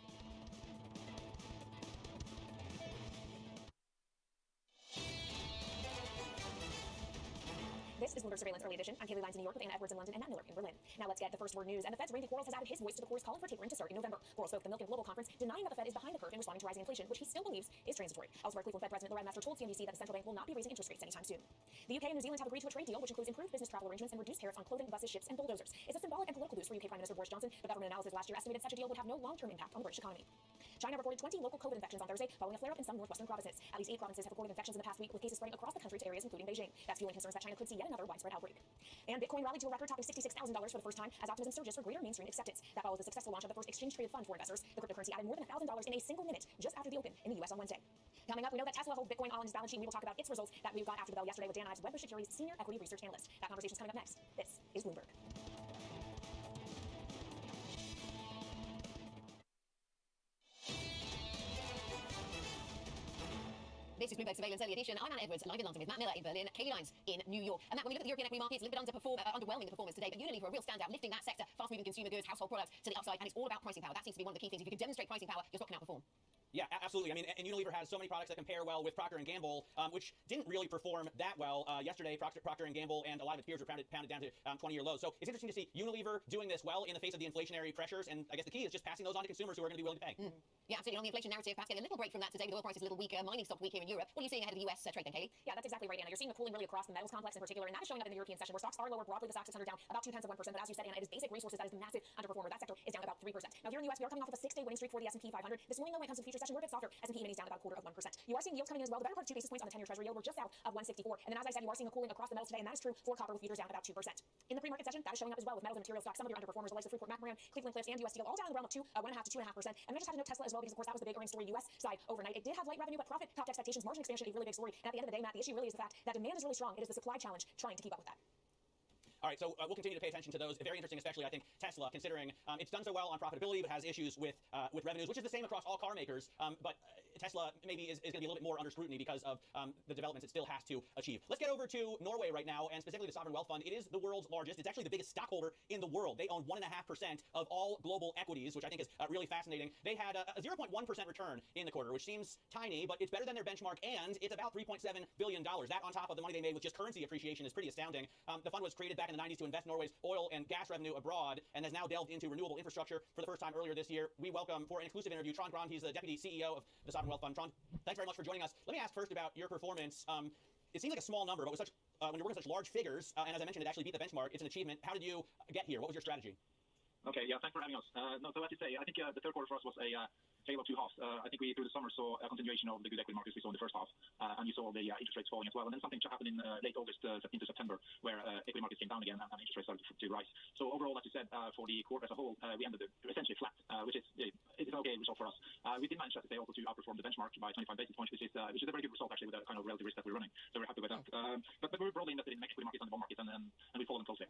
This is Bloomberg Surveillance Early Edition. I'm Kaylee Lyons in New York with Anna Edwards in London and Matt Miller in Berlin. Now let's get the first word news. And the Fed's Randy Quarles has added his voice to the chorus calling for tapering to start in November. Quarles spoke at the Milken Global Conference, denying that the Fed is behind the curve in responding to rising inflation, which he still believes is transitory. Elsewhere, Cleveland Fed President Loretta Master told CNBC that the central bank will not be raising interest rates anytime soon. The UK and New Zealand have agreed to a trade deal which includes improved business travel arrangements and reduced tariffs on clothing, buses, ships, and bulldozers. It's a symbolic and political boost for UK Prime Minister Boris Johnson, but government analysis last year estimated such a deal would have no long-term impact on the British economy. China reported 20 local COVID infections on Thursday, following a flare-up in some northwestern provinces. At least 8 provinces have reported infections in the past week, with cases spreading across the country to areas including Beijing. That's fueling concerns that China could see yet another widespread outbreak. And Bitcoin rallied to a record, topping $66,000 for the first time as optimism surges for greater mainstream acceptance. That follows the successful launch of the first exchange-traded fund for investors. The cryptocurrency added more than $1,000 in a single minute just after the open in the U.S. on Wednesday. Coming up, we know that Tesla holds Bitcoin on its balance sheet, and we will talk about its results that we got after the bell yesterday with Dan Ives, Wedbush Securities Senior Equity Research Analyst. That conversation is coming up next. This is Bloomberg. This is Bloomberg Surveillance Early Edition. I'm Anna Edwards, live in London with Matt Miller in Berlin, Kaylee Lyons in New York. And Matt, when we look at the European equity markets, a little bit underwhelming the performance today, but Unilever, a real standout, lifting that sector, fast-moving consumer goods, household products to the upside, and it's all about pricing power. That seems to be one of the key things. If you can demonstrate pricing power, your stock can outperform. Yeah, absolutely. I mean, and Unilever has so many products that compare well with Procter & Gamble, which didn't really perform that well. Yesterday, Procter & Gamble and a lot of its peers were pounded down to 20-year lows. So it's interesting to see Unilever doing this well in the face of the inflationary pressures, and I guess the key is just passing those on to consumers who are going to be willing to pay. Yeah, absolutely. On the inflation narrative, perhaps getting a little break from that today with oil prices a little weaker, mining stock weak here in Europe. What are you seeing ahead of the US trade then, Kaylee? Yeah, that's exactly right, Anna. You're seeing the cooling really across the metals complex in particular, and that is showing up in the European session, where stocks are lower broadly. The stock 600 down about 0.2%, but as you said, Anna, it is basic resources that is the massive underperformer. That sector is down about 3%. Now here in the US, we are coming off of a 6-day winning streak for the S&P 500. This morning, though, when it comes to the future session, we're a bit softer. S&P is down about 0.25%. You are seeing yields coming in as well. The better part of 2 basis points on the 10-year Treasury yield. We're just south of 164. And then, as I said, you are seeing a cooling across the metals today, and that is true for copper, with futures down about 2%. In the pre-market session, that is showing up as well with metals and materials stocks. Some of your underperformers, the likes of Freeport-McMoran, Cleveland-Cliffs, and US Steel, all down in the realm of 1.5 to 2.5%. And then I just had to note Tesla as well, because of course that was the big earnings story US side overnight. It did have light revenue, but profit topped expectations. Margin expansion, a really big story. And at the end of the day, Matt, the issue really is the fact that demand is really strong. It is the supply challenge trying to keep up with that. All right, so we'll continue to pay attention to those. Very interesting, especially, I think, Tesla, considering it's done so well on profitability, but has issues with revenues, which is the same across all car makers. But Tesla maybe is going to be a little bit more under scrutiny because of the developments it still has to achieve. Let's get over to Norway right now, and specifically the Sovereign Wealth Fund. It is the world's largest. It's actually the biggest stockholder in the world. They own 1.5% of all global equities, which I think is really fascinating. They had a 0.1% return in the quarter, which seems tiny, but it's better than their benchmark, and it's about $3.7 billion. That, on top of the money they made with just currency appreciation, is pretty astounding. The fund was created back in the 90s to invest Norway's oil and gas revenue abroad, and has now delved into renewable infrastructure for the first time earlier this year. We welcome, for an exclusive interview, Trond Grond. He's the Deputy CEO of the Sovereign Wealth Fund. Trond, thanks very much for joining us. Let me ask first about your performance. It seems like a small number, but with such when you're working with such large figures, and as I mentioned, it actually beat the benchmark. It's an achievement. How did you get here? What was your strategy? Okay, yeah, thanks for having us. No, so as you say, I think the third quarter for us was a tale of two halves. I think we, through the summer, saw a continuation of the good equity markets we saw in the first half, and you saw the interest rates falling as well. And then something happened in late August into September, where equity markets came down again and interest rates started to rise. So overall, as you said, for the quarter as a whole, we ended essentially flat, which is it's an okay result for us. We did manage, as I say, also to outperform the benchmark by 25 basis points, which is a very good result, actually, with the kind of relative risk that we're running. So we're happy with that. But we're broadly invested in equity markets and bond markets, and we follow them closely.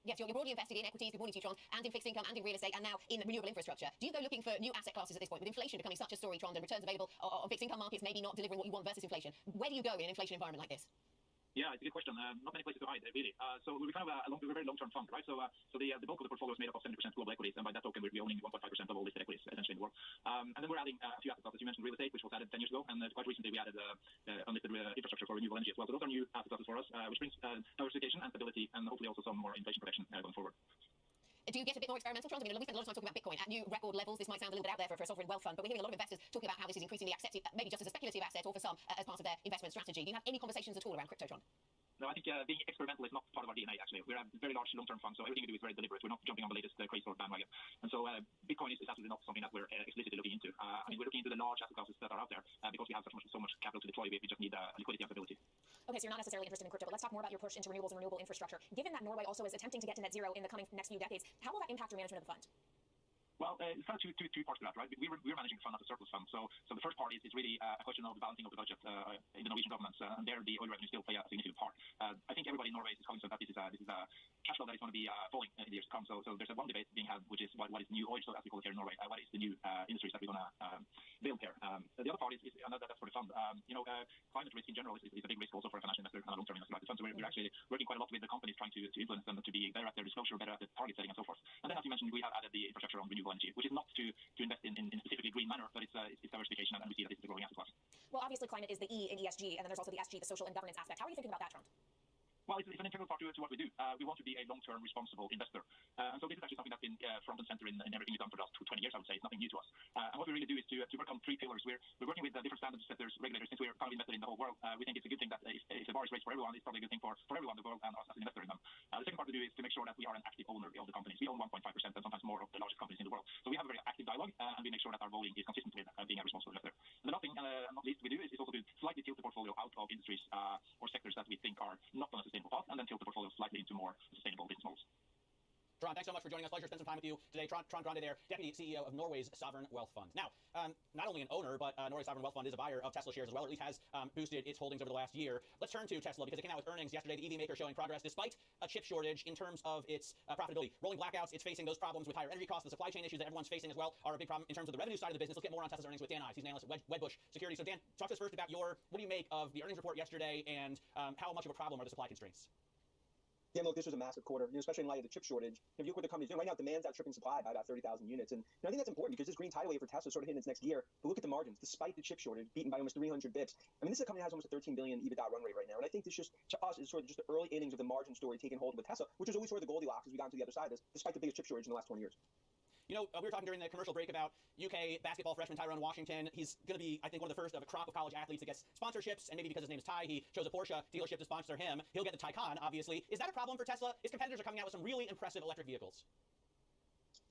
Yes, you're broadly invested in equities, good morning to you, Trond, and in fixed income and in real estate, and now in renewable infrastructure. Do you go looking for new asset classes at this point, with inflation becoming such a story, Trond, and returns available on fixed income markets maybe not delivering what you want versus inflation? Where do you go in an inflation environment like this? Yeah, it's a good question. Not many places to hide, really. So we're kind of we're a very long-term fund, right? So the bulk of the portfolio is made up of 70% global equities, and by that token, we're owning 1.5% of all listed equities essentially in the world. And then we're adding a few asset classes. You mentioned real estate, which was added 10 years ago, and quite recently we added unlisted infrastructure for renewable energy as well. So those are new asset classes for us, which brings diversification and stability, and hopefully also some more inflation protection going forward. Do you get a bit more experimental, Trond? I mean, we spend a lot of time talking about Bitcoin at new record levels. This might sound a little bit out there for a sovereign wealth fund, but we're hearing a lot of investors talking about how this is increasingly accepted, maybe just as a speculative asset, or for some as part of their investment strategy. Do you have any conversations at all around crypto, Trond? No, I think being experimental is not part of our DNA, actually. We're a very large long-term fund, so everything we do is very deliberate. We're not jumping on the latest craze or bandwagon. And so Bitcoin is absolutely not something that we're explicitly looking into. I mean, we're looking into the large asset classes that are out there because we have so much capital to deploy. We just need liquidity and stability. Okay, so you're not necessarily interested in crypto, but let's talk more about your push into renewables and renewable infrastructure. Given that Norway also is attempting to get to net zero in the coming next few decades, how will that impact your management of the fund? Well, it's kind of two parts to that, right? We're managing the fund as a surplus fund, so the first part is really a question of the balancing of the budget in the Norwegian government, and there the oil revenue still play a significant part. I think everybody in Norway is cognizant that this is a cash flow that is going to be falling in the years to come. So there's one debate being had, which is what is the new oil, so as we call it here in Norway, what is the new industries that we're going to build here. The other part is that's for the fund. Climate risk in general is a big risk also for a financial investor and a long-term investor like the fund. So we're actually working quite a lot with the companies trying to influence them to be better at their disclosure, better at the target setting, and so forth. And then, as you mentioned, we have added the infrastructure on renewable energy, which is not to invest in specifically green manner, but it's diversification, and we see that this is a growing asset class. Well, obviously climate is the E in ESG, and then there's also the SG, the social and governance aspect. How are you thinking about that, Trond? Well, it's an integral part to what we do. We want to be a long-term responsible investor. And so this is actually something that's been front and center in everything we've done for the last 20 years, I would say. It's nothing new to us. And what we really do is to work on three pillars. We're working with different standards setters, regulators, since we're kind of invested in the whole world. We think it's a good thing that if the bar is raised for everyone, it's probably a good thing for everyone in the world and us as an investor in them. The second part we do is to make sure that we are an active owner of the companies. We own 1.5% and sometimes more of the largest companies in the world. So we have a very active dialogue, and we make sure that our voting is consistent with being a responsible investor. And the last thing, not least, we do is also to slightly tilt the portfolio out of industries or sectors that we think are not on a sustainable path, and then tilt the portfolio slightly into more sustainable business models. Trond, thanks so much for joining us. Pleasure to spend some time with you today. Trond Grande there, Deputy CEO of Norway's Sovereign Wealth Fund. Now, not only an owner, but Norway's Sovereign Wealth Fund is a buyer of Tesla shares as well, or at least has boosted its holdings over the last year. Let's turn to Tesla, because it came out with earnings yesterday. The EV maker showing progress despite a chip shortage in terms of its profitability. Rolling blackouts, it's facing those problems with higher energy costs. The supply chain issues that everyone's facing as well are a big problem in terms of the revenue side of the business. Let's get more on Tesla's earnings with Dan Ives. He's an analyst at Wedbush Securities. So Dan, talk to us first about what do you make of the earnings report yesterday, and how much of a problem are the supply constraints? Yeah, look, this was a massive quarter, especially in light of the chip shortage. If you look what the company's doing right now, demand's outstripping supply by about 30,000 units. And I think that's important because this green tidal wave for Tesla sort of hitting its next gear. But look at the margins, despite the chip shortage, beaten by almost 300 bips. I mean, this is a company that has almost a 13 billion EBITDA run rate right now. And I think this just, to us, is sort of just the early innings of the margin story taking hold with Tesla, which is always sort of the Goldilocks as we got into the other side of this, despite the biggest chip shortage in the last 20 years. You know, we were talking during the commercial break about UK basketball freshman Tyrone Washington. He's going to be, I think, one of the first of a crop of college athletes that gets sponsorships, and maybe because his name is Ty, he chose a Porsche dealership to sponsor him. He'll get the Taycan, obviously. Is that a problem for Tesla? Its competitors are coming out with some really impressive electric vehicles.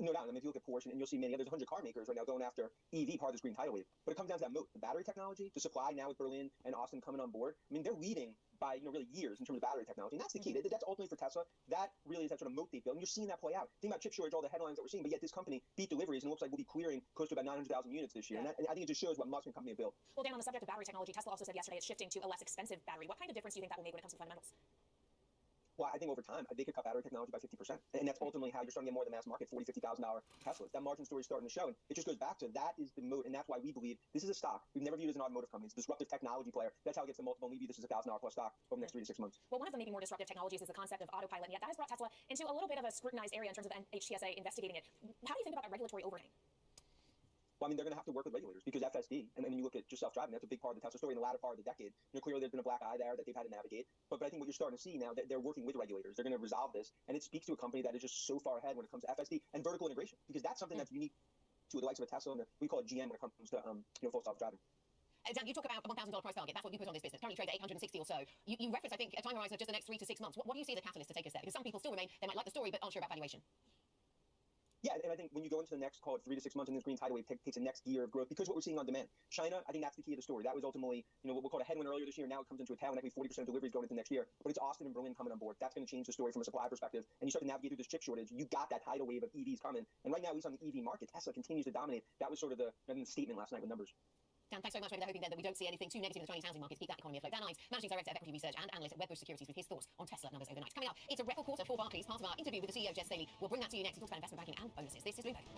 No doubt. I mean, if you look at Porsche, and you'll see many others, 100 car makers right now going after EV, part of this green tidal wave. But it comes down to that moat, the battery technology, the supply now with Berlin and Austin coming on board. I mean, they're leading by really years in terms of battery technology, and that's the key. That's ultimately for Tesla. That really is that sort of moat they build, and you're seeing that play out. Think about chip shortage, all the headlines that we're seeing, but yet this company beat deliveries, and it looks like we'll be clearing close to about 900,000 units this year. And I think it just shows what Musk and company have built. Well, Dan, on the subject of battery technology, Tesla also said yesterday it's shifting to a less expensive battery. What kind of difference do you think that will make when it comes to fundamentals? Well, I think over time, they could cut battery technology by 50%. And that's ultimately how you're starting to get more of the mass market, $40,000, $50,000 Teslas. That margin story is starting to show. And it just goes back to that is the moat. And that's why we believe this is a stock we've never viewed as an automotive company. It's a disruptive technology player. That's how it gets the multiple. And we view this as a $1,000 plus stock over the next 3 to 6 months. Well, one of the maybe more disruptive technologies is the concept of autopilot. And yet that has brought Tesla into a little bit of a scrutinized area in terms of the HTSA investigating it. How do you think about that regulatory overhang? Well, I mean, they're going to have to work with regulators because FSD, and then you look at just self-driving, that's a big part of the Tesla story in the latter part of the decade. Clearly there's been a black eye there that they've had to navigate. But I think what you're starting to see now, that they're working with regulators. They're going to resolve this. And it speaks to a company that is just so far ahead when it comes to FSD and vertical integration, because that's something that's unique to the likes of a Tesla, and we call it GM when it comes to full self-driving. Dan, you talk about a $1,000 price target. That's what you put on this business. Currently trades at 860 or so. You reference, I think, a time horizon of just the next 3 to 6 months. What do you see as a catalyst to take us there? Because some people still remain, they might like the story, but aren't sure about valuation. Yeah, and I think when you go into the next, call it 3 to 6 months, and this green tidal wave takes the next gear of growth, because what we're seeing on demand. China, I think that's the key of the story. That was ultimately, what we'll call a headwind earlier this year. Now it comes into a tailwind. That could be 40% of deliveries going into next year. But it's Austin and Berlin coming on board. That's going to change the story from a supply perspective. And you start to navigate through this chip shortage. You got that tidal wave of EVs coming. And right now, at least on the EV market, Tesla continues to dominate. That was sort of the statement last night with numbers. Dan, thanks very much. Maybe they're hoping then that we don't see anything too negative in the Chinese housing markets. Keep that economy afloat. Dan Ives, Managing Director of Equity Research and Analyst at Wedbush Securities, with his thoughts on Tesla numbers overnight. Coming up, it's a record quarter for Barclays. Part of our interview with the CEO, Jess Staley. We'll bring that to you next. He talks about investment banking and bonuses. This is Bloomberg.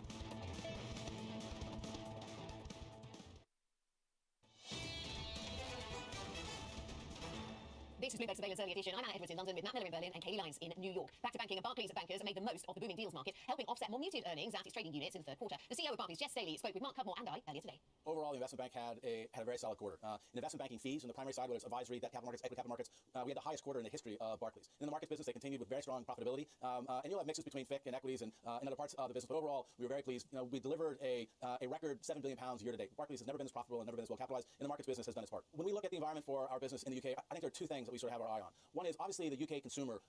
This is Bloomberg Surveillance Early Edition. I'm Anna Edwards in London with Matt Miller in Berlin and Katie Lyons in New York. Back to banking, and Barclays bankers made the most of the booming deals market, helping offset more muted earnings at its trading units in the third quarter. The CEO of Barclays, Jess Staley, spoke with Mark Cudmore and I earlier today. Overall, the investment bank had a very solid quarter. In investment banking fees on the primary side, whether it's advisory, debt capital markets, equity capital markets, we had the highest quarter in the history of Barclays. In the markets business, they continued with very strong profitability, and you'll have mixes between FICC and equities and other parts of the business. But overall, we were very pleased. We delivered a record £7 billion year to date. Barclays has never been this profitable and never been this well capitalized. In the markets business has done its part. When we look at the environment for our business in the UK, I think there are two things that we sort of have our eye on. One is obviously the UK consumer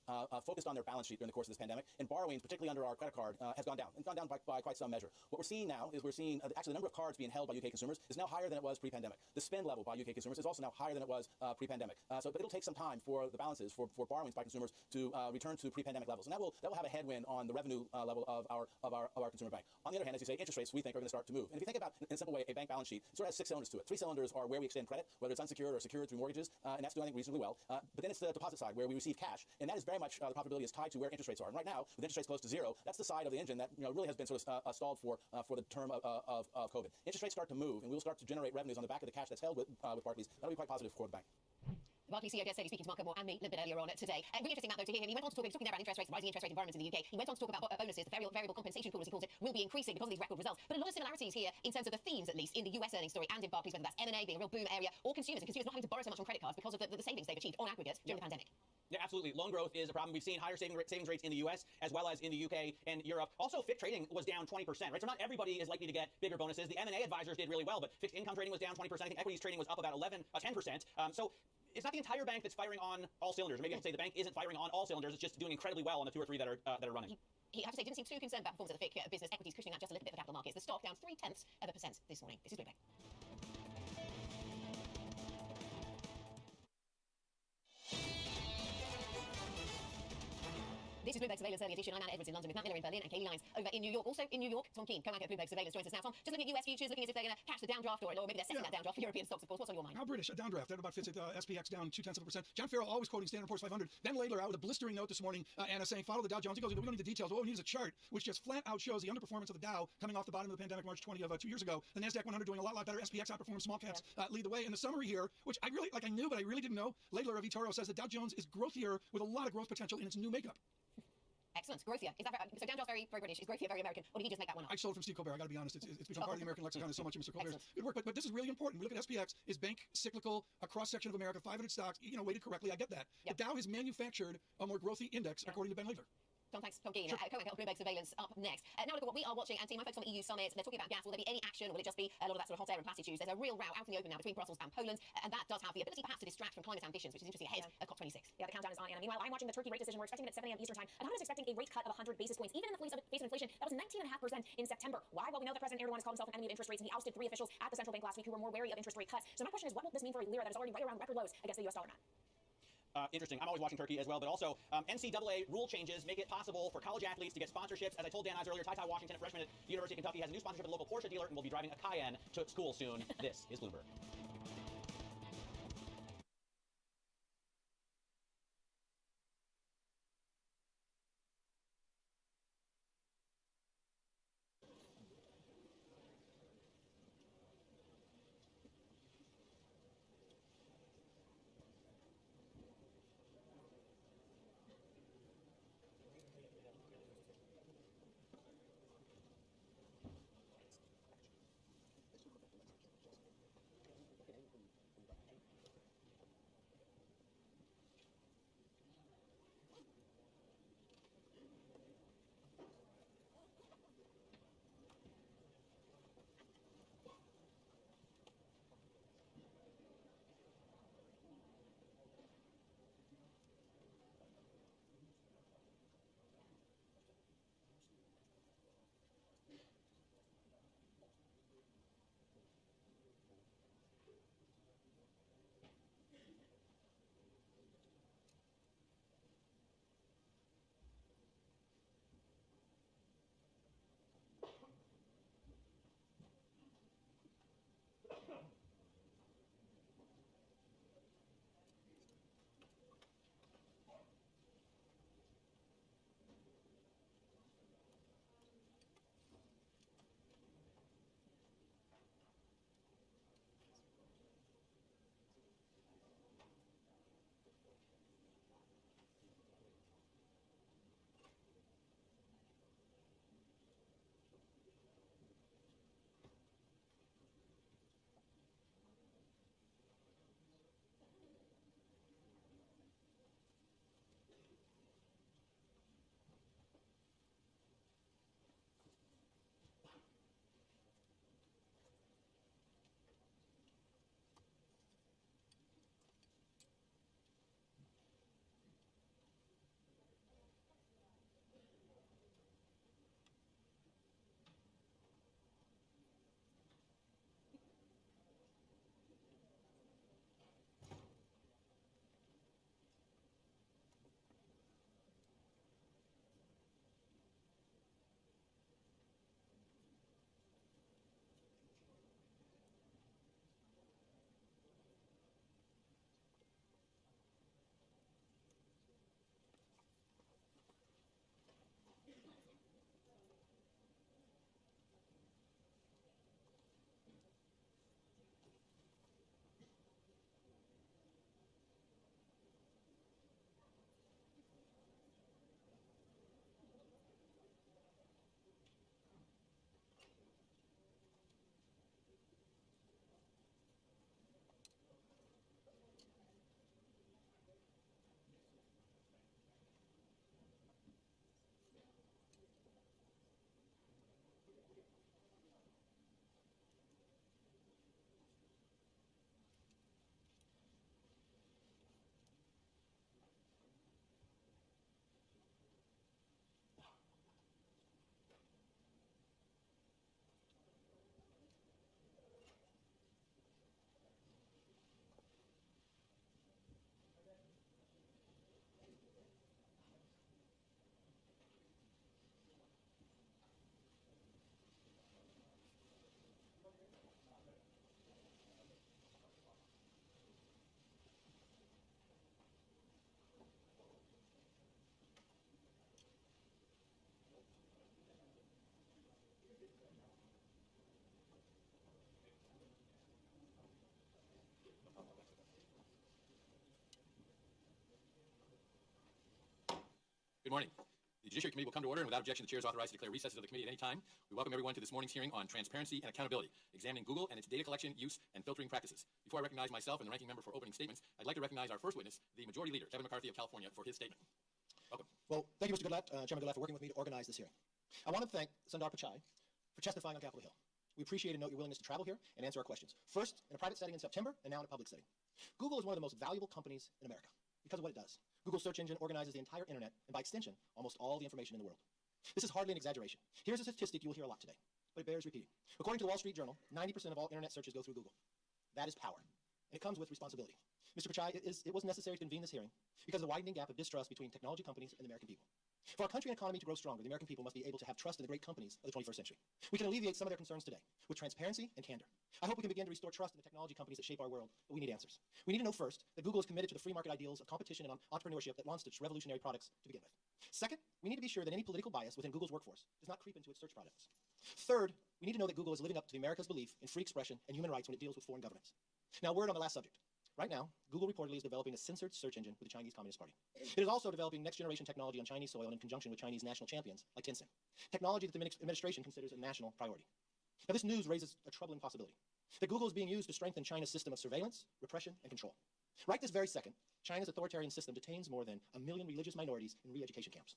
focused on their balance sheet during the course of this pandemic, and borrowings, particularly under our credit card, has gone down. It's gone down by quite some measure. What we're seeing now is actually the number of cards being held by UK consumers is now higher than it was pre-pandemic. The spend level by UK consumers is also now higher than it was pre-pandemic. But it'll take some time for the balances for borrowings by consumers to return to pre-pandemic levels, and that will have a headwind on the revenue level of our consumer bank. On the other hand, as you say, interest rates we think are going to start to move. And if you think about, in a simple way, a bank balance sheet, it sort of has 6 cylinders to it. 3 cylinders are where we extend credit, whether it's unsecured or secured through mortgages, and that's doing, I think, reasonably well. But then it's the deposit side where we receive cash, and that is very much the profitability is tied to where interest rates are. And right now, with interest rates close to zero, that's the side of the engine that really has been sort of stalled for the term of COVID. Interest rates start to move, and we'll start to generate revenues on the back of the cash that's held with Barclays. That'll be quite positive for the bank. Barclays CEO Jess Staley speaking to Mark Cudmore and me a little bit earlier on today. Really interesting, Matt, though, to hear him. He went on to talk, he was talking there about interest rates, rising interest rate environments in the UK. He went on to talk about bonuses, the variable compensation pool, as he calls it, will be increasing because of these record results. But a lot of similarities here in terms of the themes, at least, in the US earnings story and in Barclays, whether that's M&A being a real boom area, or consumers, and consumers not having to borrow so much on credit cards because of the savings they've achieved on aggregate during the pandemic. Yeah, absolutely. Loan growth is a problem. We've seen higher savings rates in the U.S. as well as in the UK and Europe. Also, FICC trading was down 20%, right? So not everybody is likely to get bigger bonuses. The M&A advisors did really well, but fixed income trading was down 20%. I think equities trading was up about 10%. So it's not the entire bank that's firing on all cylinders. Maybe I can say the bank isn't firing on all cylinders. It's just doing incredibly well on the 2 or 3 that are running. He, I have to say, didn't seem too concerned about performance of the FICC business. Equities cushioning out just a little bit for capital markets. The stock down 0.3% this morning. This is Bloomberg. This is Bloomberg Surveillance Surveillance Early Edition. I'm Anna Edwards in London with Matt Miller in Berlin and Katie Lyons over in New York. Also in New York, Tom Keane, co-anchor at Bloomberg Surveillance, joins us now. Tom, just looking at US futures, looking as if they're going to catch the downdraft or maybe they're setting that downdraft for European stocks, of course. What's on your mind? How British, a downdraft. That about fits it. SPX down 0.2%. John Farrell always quoting Standard & Poor's 500. Ben Laidler out with a blistering note this morning, Anna, saying follow the Dow Jones. He goes, we don't need the details. What we need is a chart which just flat out shows the underperformance of the Dow coming off the bottom of the pandemic March 20 of 2 years ago. The NASDAQ 100 doing a lot better. SPX outperforms. Small caps lead the way. And the summary here, which I knew, but I really didn't know, Laidler of eToro says the Dow Jones is growthier with a lot of growth potential in its new makeup. Excellent. Growthier. Is that so? Downdraft's very British. Is growthier very American? Or did he just make that one up? I stole it from Steve Colbert. I got to be honest. It's become part of the American lexicon. So much of Mr. Colbert's good work. But this is really important. We look at SPX is bank cyclical, a cross section of America, 500 stocks. Weighted correctly. I get that. Yep. The Dow has manufactured a more growthy index, according to Ben Laidler. Tom, thanks. Tom Keane, co-anchor of Bloomberg Surveillance, up next. Now look at what we are watching, and team, I focus on the EU summit. They're talking about gas. Will there be any action, or will it just be a lot of that sort of hot air and platitudes? There's a real row out in the open now between Brussels and Poland, and that does have the ability perhaps to distract from climate ambitions, which is interesting ahead of COP26. Yeah, the countdown is on, Anna. Meanwhile, I'm watching the Turkey rate decision. We're expecting it at 7 a.m. Eastern time, and I was expecting a rate cut of 100 basis points, even in the face of inflation. That was 19.5% in September. Why? Well, we know that President Erdogan has called himself an enemy of interest rates, and he ousted 3 officials at the central bank last week who were more wary of interest rate cuts. So my question is, what will this mean for a lira that is already right around record lows against the US dollar, Matt? Interesting. I'm always watching Turkey as well, but also NCAA rule changes make it possible for college athletes to get sponsorships. As I told Dan Ives earlier, Ty Washington, a freshman at the University of Kentucky, has a new sponsorship at a local Porsche dealer and will be driving a Cayenne to school soon. This is Bloomberg. Good morning. The Judiciary Committee will come to order, and without objection, the chair is authorized to declare recesses of the committee at any time. We welcome everyone to this morning's hearing on transparency and accountability, examining Google and its data collection, use, and filtering practices. Before I recognize myself and the ranking member for opening statements, I'd like to recognize our first witness, the Majority Leader, Kevin McCarthy of California, for his statement. Welcome. Well, thank you, Mr. Goodlatte, Chairman Goodlatte, for working with me to organize this hearing. I want to thank Sundar Pichai for testifying on Capitol Hill. We appreciate and note your willingness to travel here and answer our questions. First, in a private setting in September, and now in a public setting. Google is one of the most valuable companies in America because of what it does. Google's search engine organizes the entire internet, and by extension, almost all the information in the world. This is hardly an exaggeration. Here's a statistic you will hear a lot today, but it bears repeating. According to the Wall Street Journal, 90% of all internet searches go through Google. That is power, and it comes with responsibility. Mr. Pichai, it was necessary to convene this hearing because of the widening gap of distrust between technology companies and the American people. For our country and economy to grow stronger, the American people must be able to have trust in the great companies of the 21st century. We can alleviate some of their concerns today with transparency and candor. I hope we can begin to restore trust in the technology companies that shape our world, but we need answers. We need to know first that Google is committed to the free market ideals of competition and entrepreneurship that launched its revolutionary products to begin with. Second, we need to be sure that any political bias within Google's workforce does not creep into its search products. Third, we need to know that Google is living up to America's belief in free expression and human rights when it deals with foreign governments. Now, a word on the last subject. Right now, Google reportedly is developing a censored search engine with the Chinese Communist Party. It is also developing next-generation technology on Chinese soil in conjunction with Chinese national champions like Tencent, technology that the administration considers a national priority. Now, this news raises a troubling possibility, that Google is being used to strengthen China's system of surveillance, repression, and control. Right this very second, China's authoritarian system detains more than 1 million religious minorities in re-education camps.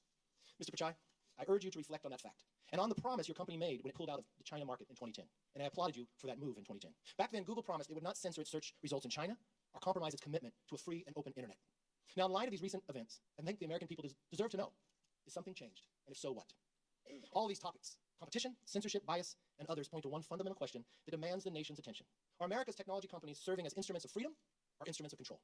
Mr. Pichai, I urge you to reflect on that fact, and on the promise your company made when it pulled out of the China market in 2010, and I applauded you for that move in 2010. Back then, Google promised it would not censor its search results in China, or compromise its commitment to a free and open internet. Now, in light of these recent events, I think the American people deserve to know, is something changed? And if so, what? All these topics, competition, censorship, bias, and others point to one fundamental question that demands the nation's attention. Are America's technology companies serving as instruments of freedom or instruments of control?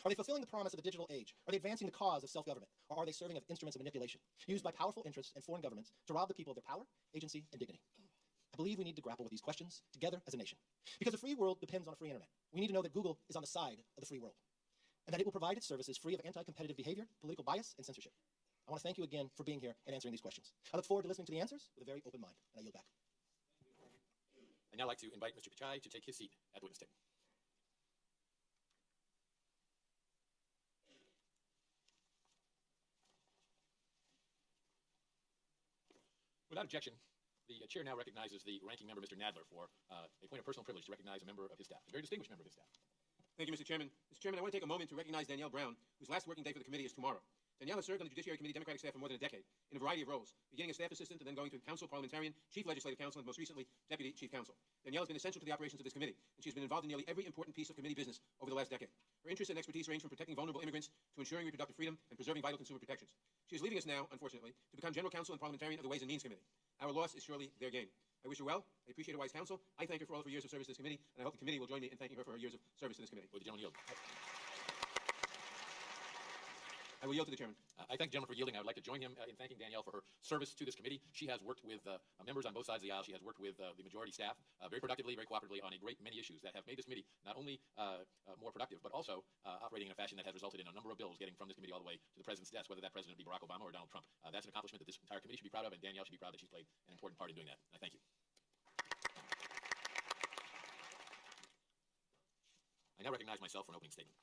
Are they fulfilling the promise of the digital age? Are they advancing the cause of self-government? Or are they serving as instruments of manipulation, used by powerful interests and foreign governments to rob the people of their power, agency, and dignity? I believe we need to grapple with these questions together as a nation. Because a free world depends on a free internet. We need to know that Google is on the side of the free world, and that it will provide its services free of anti-competitive behavior, political bias, and censorship. I want to thank you again for being here and answering these questions. I look forward to listening to the answers with a very open mind, and I yield back. I'd now like to invite Mr. Pichai to take his seat at the witness table. Without objection, the chair now recognizes the ranking member, Mr. Nadler, for a point of personal privilege to recognize a member of his staff, a very distinguished member of his staff. Thank you, Mr. Chairman. Mr. Chairman, I want to take a moment to recognize Danielle Brown, whose last working day for the committee is tomorrow. Danielle has served on the Judiciary Committee Democratic staff for more than a decade in a variety of roles, beginning as staff assistant and then going to counsel, parliamentarian, chief legislative counsel, and most recently, deputy chief counsel. Danielle has been essential to the operations of this committee, and she's been involved in nearly every important piece of committee business over the last decade. Her interests and expertise range from protecting vulnerable immigrants to ensuring reproductive freedom and preserving vital consumer protections. She is leaving us now, unfortunately, to become general counsel and parliamentarian of the Ways and Means Committee. Our loss is surely their gain. I wish her well. I appreciate her wise counsel. I thank her for all of her years of service to this committee, and I hope the committee will join me in thanking her for her years of service to this committee. Will the gentleman yield? I will yield to the chairman. I thank the gentleman for yielding. I would like to join him in thanking Danielle for her service to this committee. She has worked with members on both sides of the aisle. She has worked with the majority staff very productively, very cooperatively on a great many issues that have made this committee not only more productive, but also operating in a fashion that has resulted in a number of bills getting from this committee all the way to the president's desk, whether that president be Barack Obama or Donald Trump. That's an accomplishment that this entire committee should be proud of, and Danielle should be proud that she's played an important part in doing that. And I thank you. I now recognize myself for an opening statement.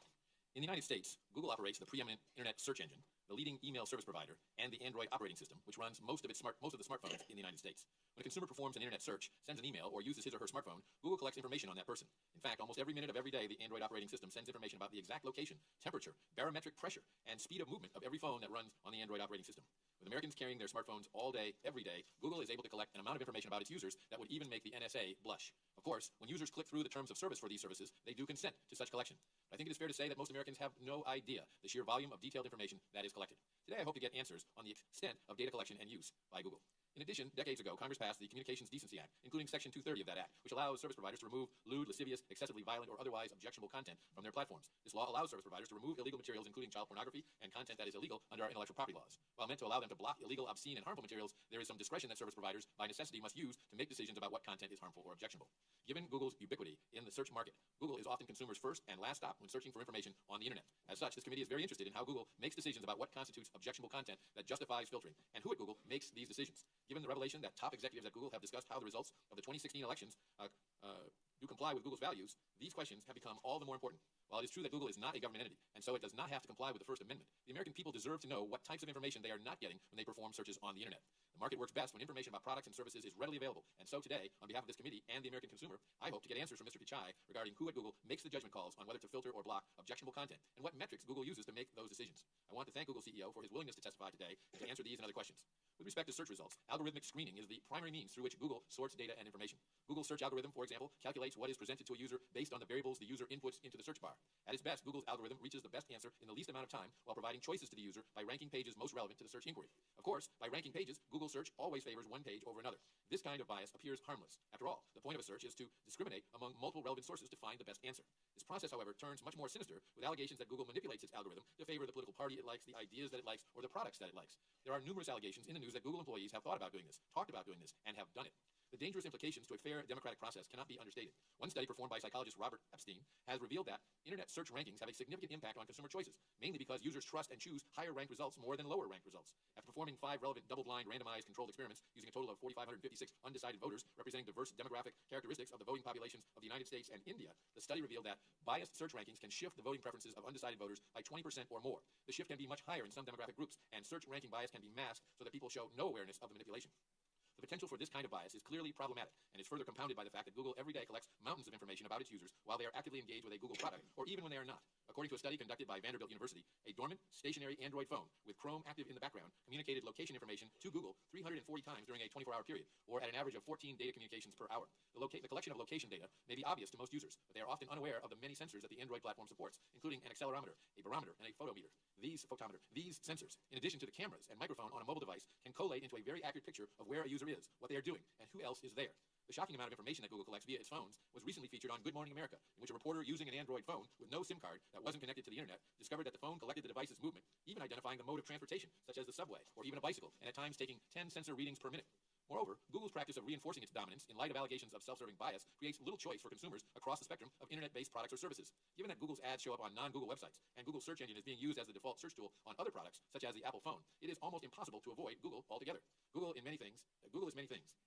In the United States, Google operates the preeminent internet search engine, the leading email service provider, and the Android operating system, which runs most of the smartphones in the United States. When a consumer performs an internet search, sends an email, or uses his or her smartphone, Google collects information on that person. In fact, almost every minute of every day, the Android operating system sends information about the exact location, temperature, barometric pressure, and speed of movement of every phone that runs on the Android operating system. With Americans carrying their smartphones all day, every day, Google is able to collect an amount of information about its users that would even make the NSA blush. Of course, when users click through the terms of service for these services, they do consent to such collection. But I think it is fair to say that most Americans have no idea the sheer volume of detailed information that is collected. Today, I hope to get answers on the extent of data collection and use by Google. In addition, decades ago, Congress passed the Communications Decency Act, including Section 230 of that act, which allows service providers to remove lewd, lascivious, excessively violent, or otherwise objectionable content from their platforms. This law allows service providers to remove illegal materials, including child pornography and content that is illegal under our intellectual property laws. While meant to allow them to block illegal, obscene, and harmful materials, there is some discretion that service providers, by necessity, must use to make decisions about what content is harmful or objectionable. Given Google's ubiquity in the search market, Google is often consumers' first and last stop when searching for information on the internet. As such, this committee is very interested in how Google makes decisions about what constitutes objectionable content that justifies filtering, and who at Google makes these decisions. Given the revelation that top executives at Google have discussed how the results of the 2016 elections do comply with Google's values, these questions have become all the more important. While it is true that Google is not a government entity, and so it does not have to comply with the First Amendment, the American people deserve to know what types of information they are not getting when they perform searches on the internet. The market works best when information about products and services is readily available, and so today, on behalf of this committee and the American consumer, I hope to get answers from Mr. Pichai regarding who at Google makes the judgment calls on whether to filter or block objectionable content, and what metrics Google uses to make those decisions. I want to thank Google CEO for his willingness to testify today and to answer these and other questions. With respect to search results, algorithmic screening is the primary means through which Google sorts data and information. Google's search algorithm, for example, calculates what is presented to a user based on the variables the user inputs into the search bar. At its best, Google's algorithm reaches the best answer in the least amount of time while providing choices to the user by ranking pages most relevant to the search inquiry. Of course, by ranking pages, Google search always favors one page over another. This kind of bias appears harmless. After all, the point of a search is to discriminate among multiple relevant sources to find the best answer. This process, however, turns much more sinister with allegations that Google manipulates its algorithm to favor the political party it likes, the ideas that it likes, or the products that it likes. There are numerous allegations in the news that Google employees have thought about doing this, talked about doing this, and have done it. The dangerous implications to a fair democratic process cannot be understated. One study performed by psychologist Robert Epstein has revealed that internet search rankings have a significant impact on consumer choices, mainly because users trust and choose higher ranked results more than lower ranked results. After performing 5 relevant double-blind randomized controlled experiments using a total of 4,556 undecided voters representing diverse demographic characteristics of the voting populations of the United States and India, the study revealed that biased search rankings can shift the voting preferences of undecided voters by 20% or more. The shift can be much higher in some demographic groups, and search ranking bias can be masked so that people show no awareness of the manipulation. The potential for this kind of bias is clearly problematic and is further compounded by the fact that Google every day collects mountains of information about its users while they are actively engaged with a Google product, or even when they are not. According to a study conducted by Vanderbilt University, a dormant, stationary Android phone with Chrome active in the background communicated location information to Google 340 times during a 24-hour period, or at an average of 14 data communications per hour. The collection of location data may be obvious to most users, but they are often unaware of the many sensors that the Android platform supports, including an accelerometer, a barometer, and a photometer. These sensors, in addition to the cameras and microphone on a mobile device, can collate into a very accurate picture of where a user is, what they are doing, and who else is there. The shocking amount of information that Google collects via its phones was recently featured on Good Morning America, in which a reporter using an Android phone with no SIM card that wasn't connected to the internet discovered that the phone collected the device's movement, even identifying the mode of transportation, such as the subway or even a bicycle, and at times taking 10 sensor readings per minute. Moreover, Google's practice of reinforcing its dominance in light of allegations of self-serving bias creates little choice for consumers across the spectrum of internet-based products or services. Given that Google's ads show up on non-Google websites and Google's search engine is being used as the default search tool on other products, such as the Apple phone, it is almost impossible to avoid Google altogether. Google is many things.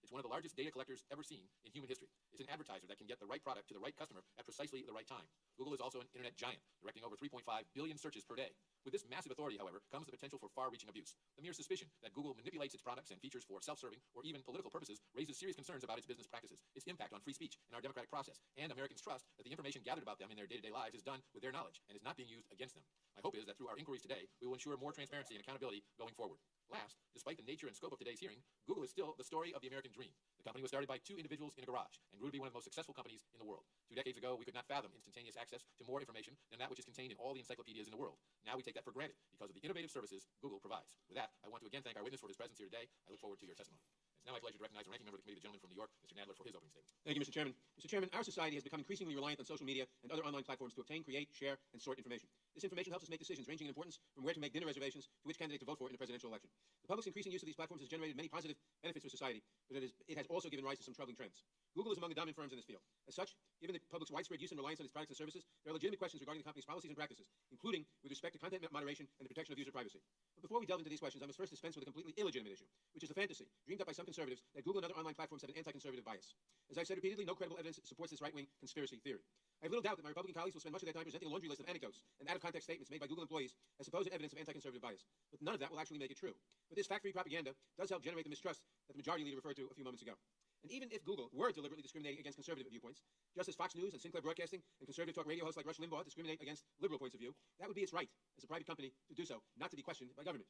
It's one of the largest data collectors ever seen in human history. It's an advertiser that can get the right product to the right customer at precisely the right time. Google is also an internet giant, directing over 3.5 billion searches per day. With this massive authority, however, comes the potential for far-reaching abuse. The mere suspicion that Google manipulates its products and features for self-serving or even political purposes raises serious concerns about its business practices, its impact on free speech and our democratic process, and Americans' trust that the information gathered about them in their day-to-day lives is done with their knowledge and is not being used against them. My hope is that through our inquiries today, we will ensure more transparency and accountability going forward. Last, despite the nature and scope of today's hearing, Google is still the story of the American dream. The company was started by 2 individuals in a garage and grew to be one of the most successful companies in the world. 2 decades ago, we could not fathom instantaneous access to more information than that which is contained in all the encyclopedias in the world. Now we take that for granted because of the innovative services Google provides. With that, I want to again thank our witness for his presence here today. I look forward to your testimony. It's now my pleasure to recognize the ranking member of the committee, the gentleman from New York, Mr. Nadler, for his opening statement. Thank you, Mr. Chairman. Mr. Chairman, our society has become increasingly reliant on social media and other online platforms to obtain, create, share, and sort information. This information helps us make decisions ranging in importance from where to make dinner reservations to which candidate to vote for in a presidential election. The public's increasing use of these platforms has generated many positive benefits for society, but it has also given rise to some troubling trends. Google is among the dominant firms in this field. As such, given the public's widespread use and reliance on its products and services, there are legitimate questions regarding the company's policies and practices, including with respect to content moderation and the protection of user privacy. But before we delve into these questions, I must first dispense with a completely illegitimate issue, which is the fantasy, dreamed up by some conservatives, that Google and other online platforms have an anti-conservative bias. As I've said repeatedly, no credible evidence supports this right-wing conspiracy theory. I have little doubt that my Republican colleagues will spend much of their time presenting a laundry list of anecdotes and out-of-context statements made by Google employees as supposed evidence of anti-conservative bias. But none of that will actually make it true. But this fact-free propaganda does help generate the mistrust that the majority leader referred to a few moments ago. And even if Google were deliberately discriminating against conservative viewpoints, just as Fox News and Sinclair Broadcasting and conservative talk radio hosts like Rush Limbaugh discriminate against liberal points of view, that would be its right as a private company to do so, not to be questioned by government.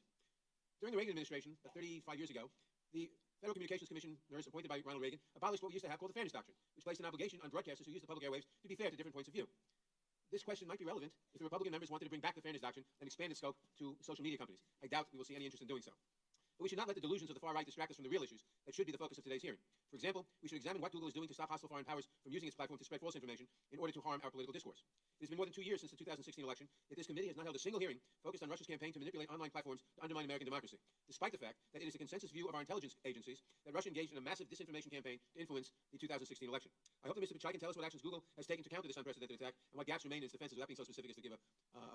During the Reagan administration, 35 years ago, the Federal Communications Commissioners appointed by Ronald Reagan abolished what we used to have called the Fairness Doctrine, which placed an obligation on broadcasters who use the public airwaves to be fair to different points of view. This question might be relevant if the Republican members wanted to bring back the Fairness Doctrine and expand its scope to social media companies. I doubt we will see any interest in doing so. But we should not let the delusions of the far right distract us from the real issues that should be the focus of today's hearing. For example, we should examine what Google is doing to stop hostile foreign powers from using its platform to spread false information in order to harm our political discourse. It has been more than 2 years since the 2016 election, yet this committee has not held a single hearing focused on Russia's campaign to manipulate online platforms to undermine American democracy, despite the fact that it is the consensus view of our intelligence agencies that Russia engaged in a massive disinformation campaign to influence the 2016 election. I hope that Mr. Pichai can tell us what actions Google has taken to counter this unprecedented attack and what gaps remain in its defenses without being so specific as to give a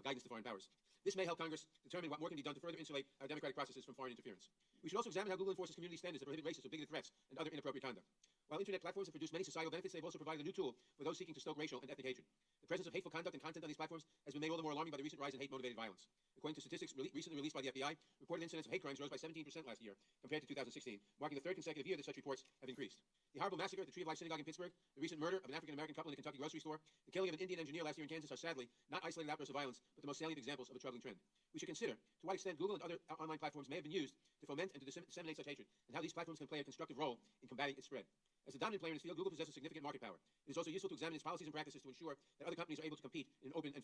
guidance to foreign powers. This may help Congress determine what more can be done to further insulate our democratic processes from foreign interference. We should also examine how Google enforces community standards that prohibit racist or bigoted threats and other inappropriate conduct. While internet platforms have produced many societal benefits, they've also provided a new tool for those seeking to stoke racial and ethnic hatred. The The presence of hateful conduct and content on these platforms has been made all the more alarming by the recent rise in hate-motivated violence. According to statistics recently released by the FBI, reported incidents of hate crimes rose by 17% last year compared to 2016, marking the third consecutive year that such reports have increased. The horrible massacre at the Tree of Life Synagogue in Pittsburgh, the recent murder of an African-American couple in a Kentucky grocery store, the killing of an Indian engineer last year in Kansas are sadly not isolated outbursts of violence, but the most salient examples of a troubling trend. We should consider to what extent Google and other online platforms may have been used to foment and to disseminate such hatred, and how these platforms can play a constructive role in combating its spread. As a dominant player in this field, Google possesses significant market power. It is also useful to examine its policies and practices to ensure that other companies are able to compete in an open and